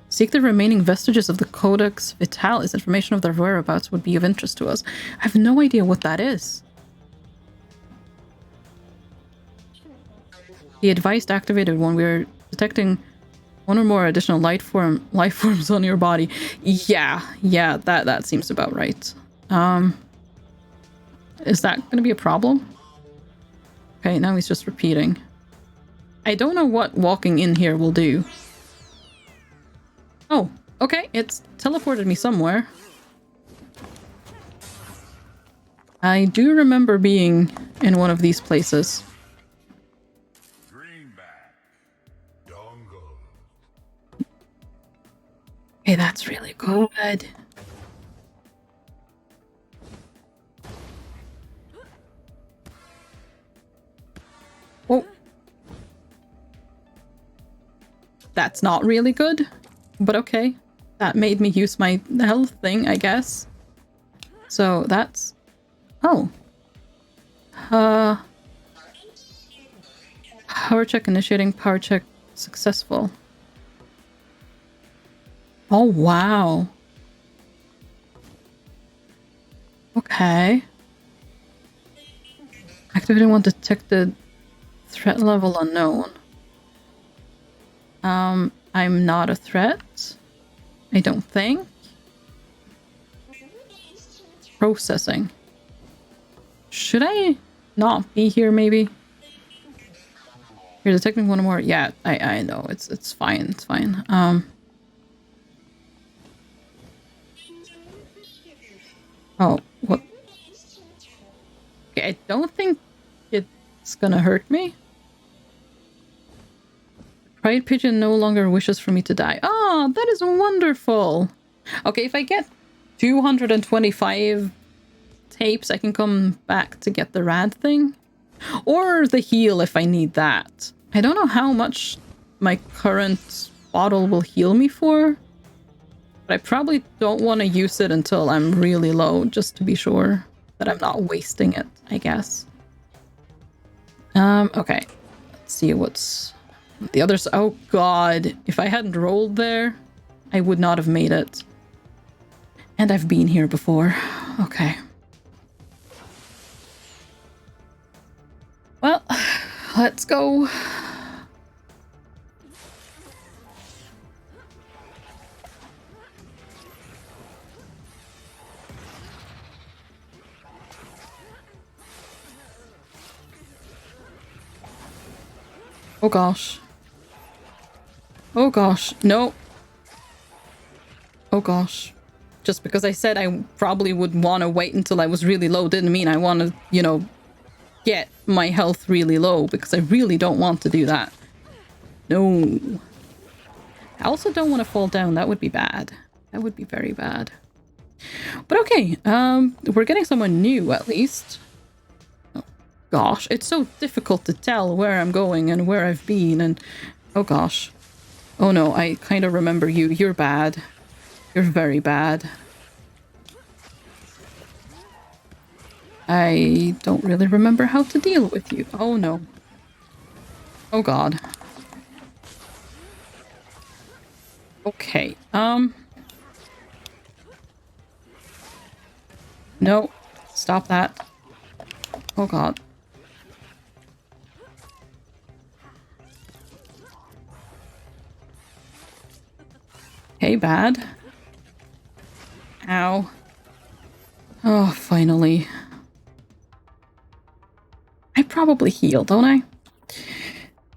Seek the remaining vestiges of the Codex Vitalis. Information of their whereabouts would be of interest to us. I have no idea what that is. The advised activated one. We're detecting one or more additional life forms on your body. Yeah, that seems about right. Is that going to be a problem? Okay, now he's just repeating. I don't know what walking in here will do. Oh, okay, it's teleported me somewhere. I do remember being in one of these places. Okay, that's really good. Oh. That's not really good, but okay. That made me use my health thing, I guess. So that's... Oh. Power check initiating. Power check successful. Oh, wow. Okay. Activating one detected. Threat level unknown. I'm not a threat. I don't think. Processing. Should I not be here, maybe? You're detecting one more. Yeah, I know. It's fine. It's fine. Oh, what? Okay, I don't think it's gonna hurt me. Pride Pigeon no longer wishes for me to die. Oh, that is wonderful. Okay, if I get 225 tapes, I can come back to get the rad thing. Or the heal if I need that. I don't know how much my current bottle will heal me for. But I probably don't want to use it until I'm really low, just to be sure that I'm not wasting it, I guess. Okay. Let's see what's... The others... Oh, God. If I hadn't rolled there, I would not have made it. And I've been here before. Okay. Well, let's go. Oh, gosh. Oh, gosh. No. Oh, gosh. Just because I said I probably would want to wait until I was really low didn't mean I want to, you know, get my health really low, because I really don't want to do that. No. I also don't want to fall down. That would be bad. That would be very bad. But okay, we're getting someone new at least. Oh, gosh, it's so difficult to tell where I'm going and where I've been, and oh gosh. Oh no, I kind of remember you. You're bad. You're very bad. I don't really remember how to deal with you. Oh no. Oh god. Okay, no. Stop that. Oh god. Okay, bad. Ow. Oh, finally. I probably heal, don't I?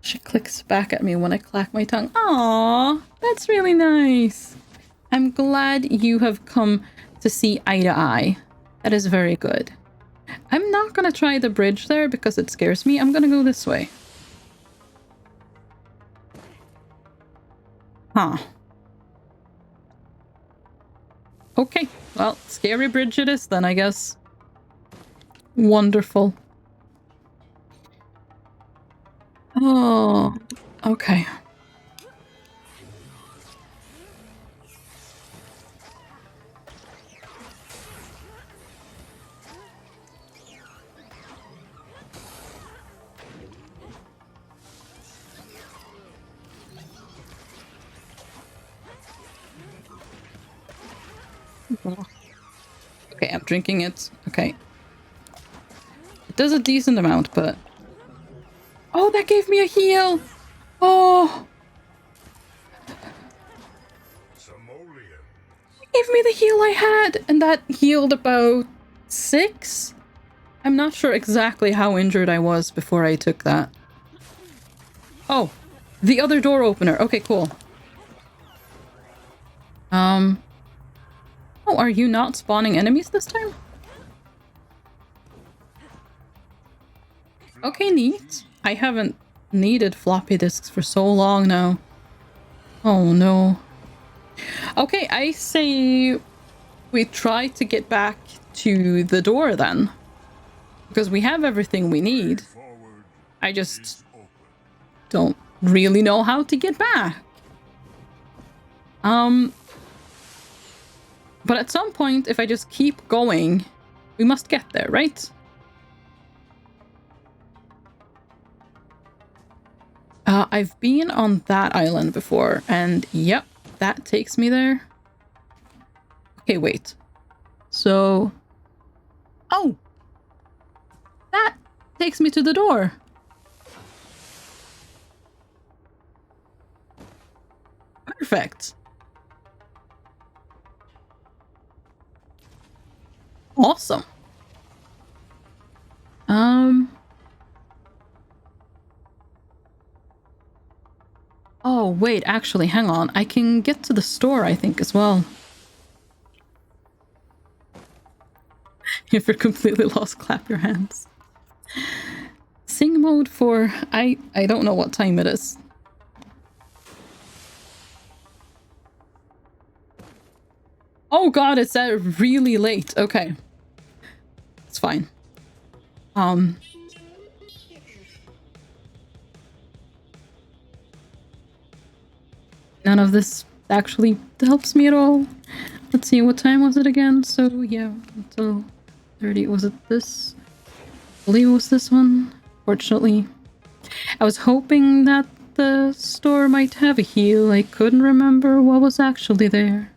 She clicks back at me when I clack my tongue. Aww, that's really nice. I'm glad you have come to see eye to eye. That is very good. I'm not gonna try the bridge there because it scares me. I'm gonna go this way. Huh. Okay, well, scary bridge it is then, I guess. Wonderful. Oh, okay. Okay, I'm drinking it. Okay. It does a decent amount, but... Oh, that gave me a heal! Oh! It gave me the heal I had! And that healed about 6? I'm not sure exactly how injured I was before I took that. Oh! The other door opener. Okay, cool. Oh, are you not spawning enemies this time? Okay, neat. I haven't needed floppy disks for so long now. Oh no. Okay, I say we try to get back to the door then. Because we have everything we need. I just don't really know how to get back. But at some point, if I just keep going, we must get there, right? I've been on that island before, and yep, that takes me there. Okay, wait. So... Oh! That takes me to the door. Perfect. Awesome. Oh, wait, actually, hang on. I can get to the store, I think, as well. If you're completely lost, clap your hands. Sing mode for... I don't know what time it is. Oh god, it's really late. Okay. It's fine. None of this actually helps me at all. Let's see, what time was it again? So, yeah, until 30. Was it this? I believe it was this one. Fortunately. I was hoping that the store might have a heal. I couldn't remember what was actually there.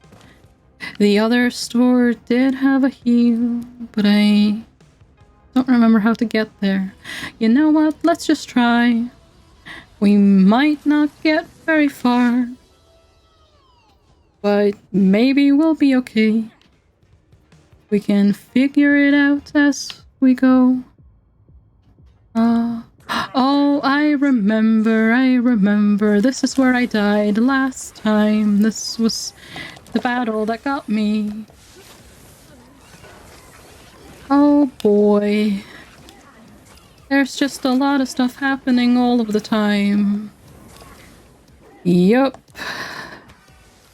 The other store did have a heal, but I don't remember how to get there. You know what? Let's just try. We might not get very far, but maybe we'll be okay. We can figure it out as we go. Oh, I remember. This is where I died last time. This was the battle that got me. Oh boy. There's just a lot of stuff happening all of the time. Yup.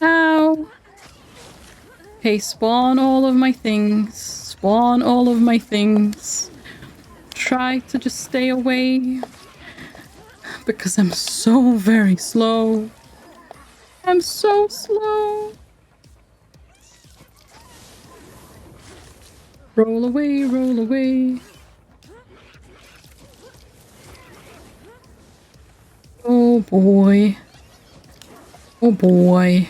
Ow. Okay, spawn all of my things. Spawn all of my things. Try to just stay away. Because I'm so very slow. I'm so slow. Roll away, roll away. Oh boy. Oh boy.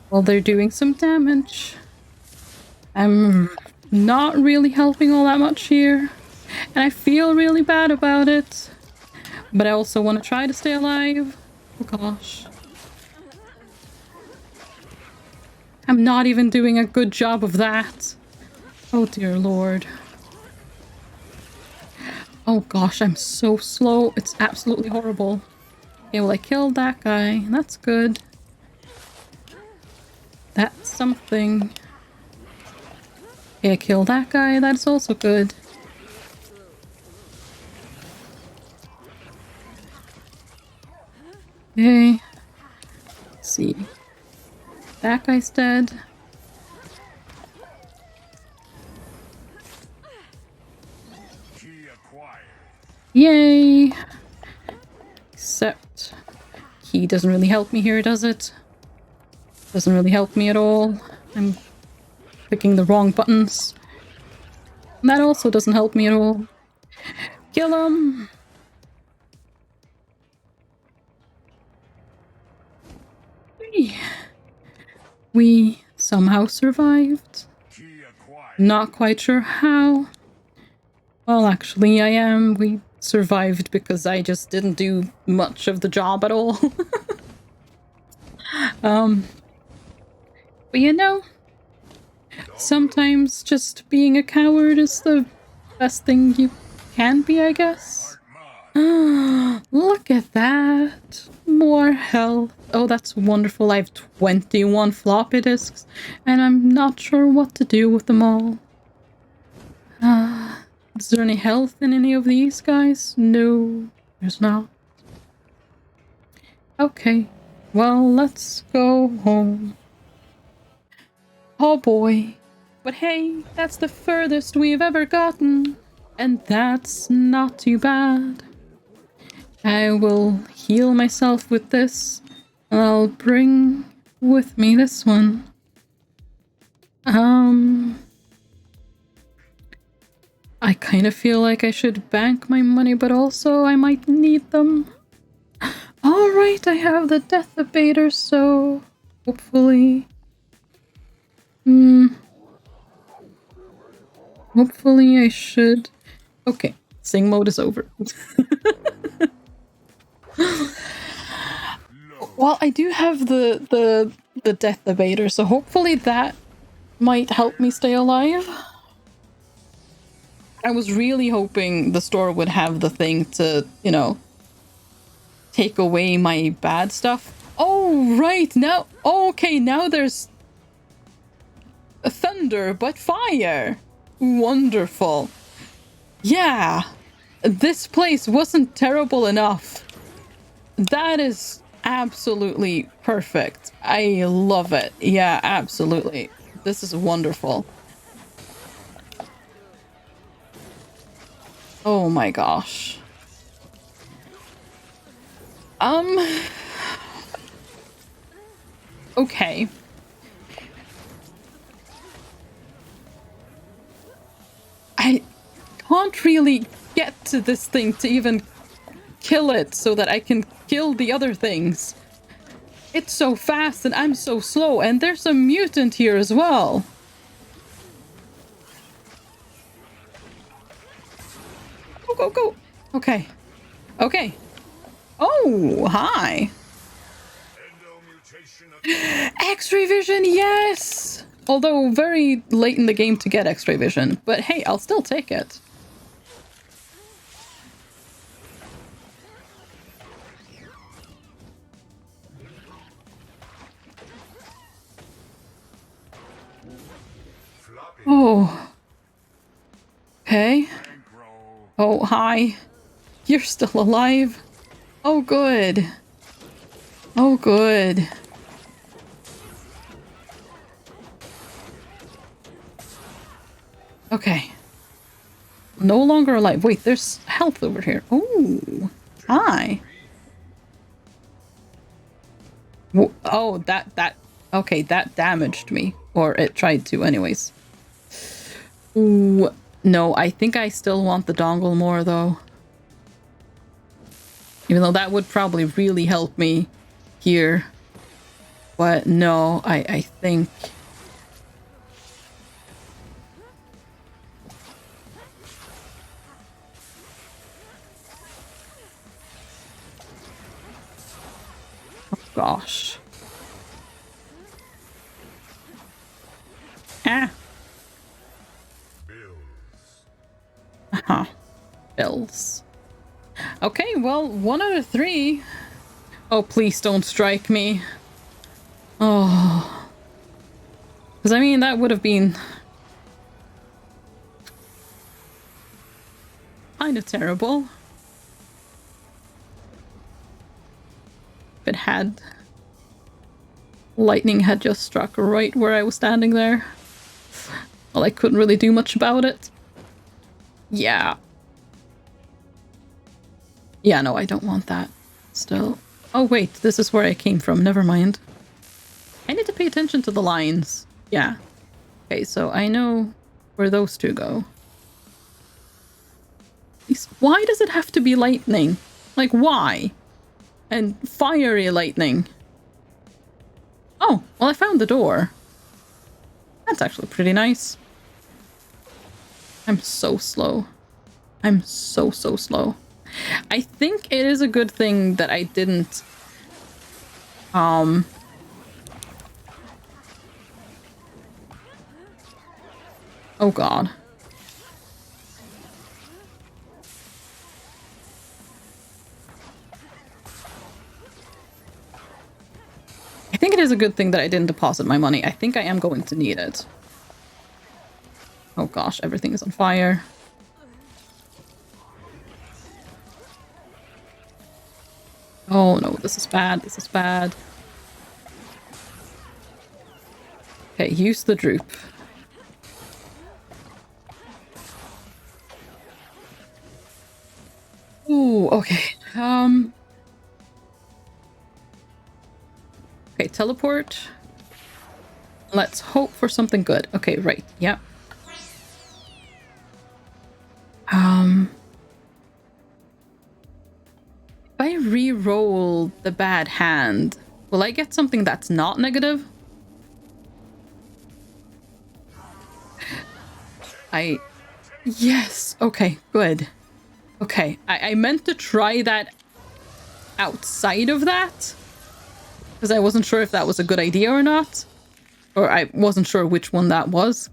Well, they're doing some damage. I'm not really helping all that much here. And I feel really bad about it. But I also want to try to stay alive. Oh gosh. I'm not even doing a good job of that. Oh dear lord. Oh gosh, I'm so slow. It's absolutely horrible. Okay, well I killed that guy. That's good. That's something. Okay, I killed that guy. That's also good. Okay. Let's see. That guy's dead. Key acquired. Yay! Except he doesn't really help me here, does it? Doesn't really help me at all. I'm clicking the wrong buttons. And that also doesn't help me at all. Kill him! We somehow survived. Key acquired. Not quite sure how. Well, actually, I am. We survived because I just didn't do much of the job at all. But you know, sometimes just being a coward is the best thing you can be, I guess. Look at that. More health. Oh, that's wonderful. I have 21 floppy disks, and I'm not sure what to do with them all. Is there any health in any of these guys? No, there's not. Okay, well, let's go home. Oh boy. But hey, that's the furthest we've ever gotten. And that's not too bad. I will heal myself with this. And I'll bring with me this one. I kind of feel like I should bank my money, but also I might need them. Alright, I have the death abater, so hopefully... Hopefully I should... Okay, sing mode is over. Well, I do have the death abater, so hopefully that might help me stay alive. I was really hoping the store would have the thing to, you know, take away my bad stuff. Oh, right, now... Okay, now there's... thunder, but fire! Wonderful. Yeah! This place wasn't terrible enough. That is absolutely perfect. I love it. Yeah, absolutely. This is wonderful. Oh my gosh. Okay. I can't really get to this thing to even kill it so that I can kill the other things. It's so fast and I'm so slow, and there's a mutant here as well. Go, go, go. Okay. Okay. Oh, hi. X-ray vision, yes! Although very late in the game to get X-ray vision, but hey, I'll still take it. Oh. Okay. Oh, hi. You're still alive. Oh, good. Oh, good. Okay. No longer alive. Wait, there's health over here. Oh, hi. Oh, that... Okay, that damaged me. Or it tried to anyways. Ooh, no, I think I still want the dongle more, though. Even though that would probably really help me here. But no, I think... Oh, gosh. Ah. Uh-huh. Bells. Okay, well, 1 out of 3. Oh, please don't strike me. Oh. Because, I mean, that would have been kind of terrible. If it had... lightning had just struck right where I was standing there. Well, I couldn't really do much about it. Yeah. Yeah, no, I don't want that. Still. Oh, wait, this is where I came from. Never mind. I need to pay attention to the lines. Yeah. Okay, so I know where those two go. Why does it have to be lightning? Like, why? And fiery lightning. Oh, well, I found the door. That's actually pretty nice. I'm so slow. I'm so slow. I think it is a good thing that I didn't... Oh god. I think it is a good thing that I didn't deposit my money. I think I am going to need it. Oh gosh, everything is on fire. Oh no, this is bad. This is bad. Okay, use the droop. Ooh, okay. Okay, teleport. Let's hope for something good. Okay, right. Yeah. If I re-roll the bad hand, will I get something that's not negative? Yes. Okay, good. Okay, I meant to try that outside of that, because I wasn't sure if that was a good idea or not. Or I wasn't sure which one that was.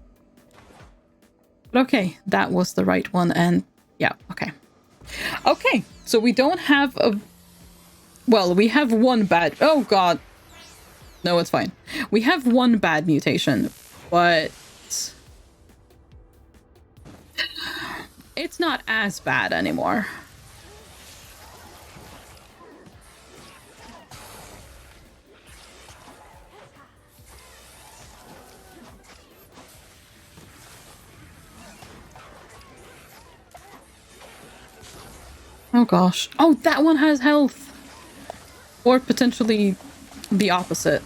But okay, that was the right one, and yeah, okay. Okay, so we don't have a... Well, we have one bad... Oh god. No, it's fine. We have one bad mutation, but... it's not as bad anymore. Oh gosh. Oh, that one has health. Or potentially the opposite.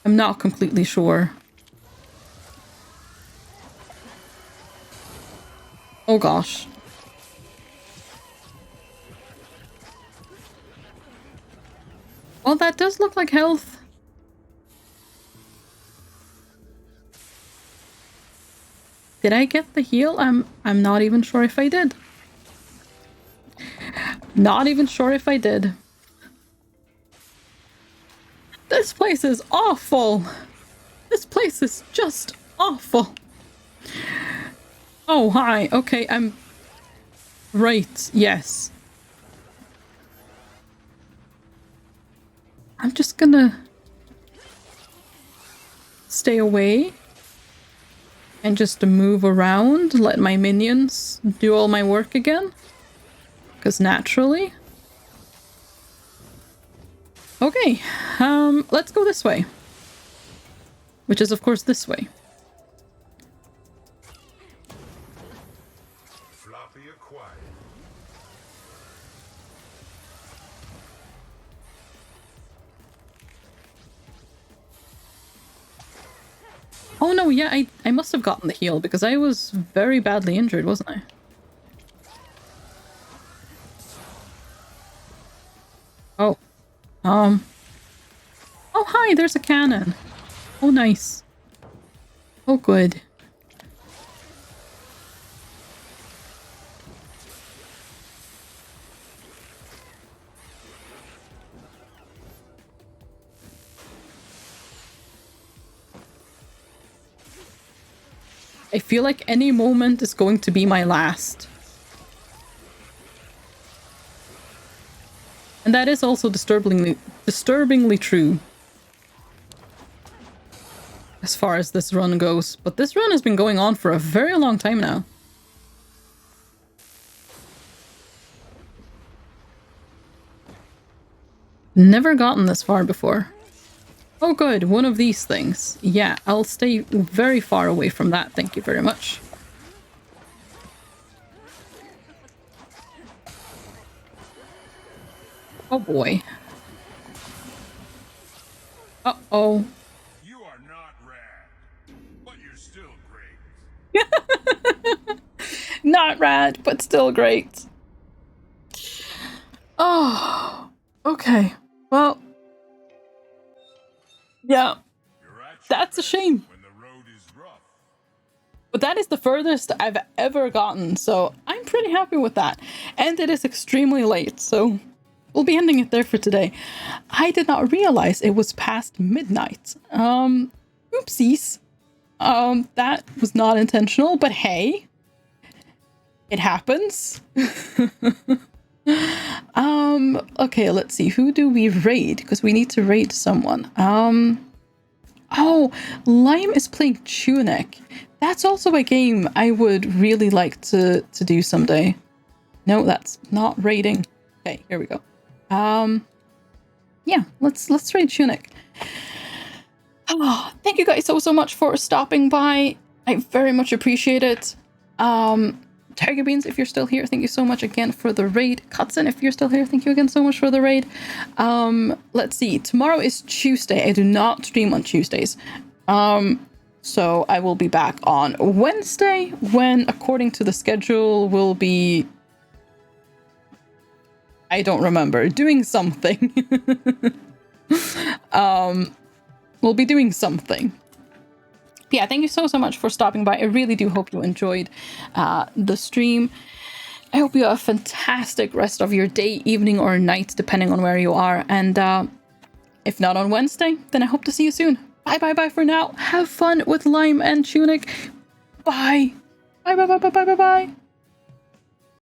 I'm not completely sure. Oh gosh. Well, that does look like health. Did I get the heal? I'm not even sure if I did. Not even sure if I did. This place is awful. This place is just awful. Oh, hi. Okay, I'm... Right, yes. I'm just gonna... stay away. And just move around. Let my minions do all my work again. Because naturally. Okay, let's go this way. Which is, of course, this way. Floppy acquired. Oh no, yeah, I must have gotten the heal because I was very badly injured, wasn't I? Oh. Oh, hi, there's a cannon. Oh, nice. Oh, good. I feel like any moment is going to be my last. And that is also disturbingly true. As far as this run goes. But this run has been going on for a very long time now. Never gotten this far before. Oh good, one of these things. Yeah, I'll stay very far away from that, thank you very much. Oh boy. Uh-oh. You are not rad, but you're still great. Not rad, but still great. Oh, okay. Well, yeah, that's a shame. When the road is rough. But that is the furthest I've ever gotten, so I'm pretty happy with that. And it is extremely late, so we'll be ending it there for today. I did not realize it was past midnight. Oopsies. That was not intentional, but hey, it happens. Okay, let's see. Who do we raid? Because we need to raid someone. Oh, Lime is playing Tunic. That's also a game I would really like to do someday. No, that's not raiding. Okay, here we go. Yeah, let's raid Tunic. Oh, thank you guys so much for stopping by. I very much appreciate it. Tiger Beans, if you're still here, thank you so much again for the raid. Cutson, if you're still here, thank you again so much for the raid. Let's see. Tomorrow is Tuesday. I do not stream on Tuesdays. So I will be back on Wednesday when, according to the schedule, will be... I don't remember. Doing something. We'll be doing something. Yeah, thank you so much for stopping by. I really do hope you enjoyed the stream. I hope you have a fantastic rest of your day, evening, or night, depending on where you are. And if not on Wednesday, then I hope to see you soon. Bye for now. Have fun with Lime and Tunic. Bye. Bye.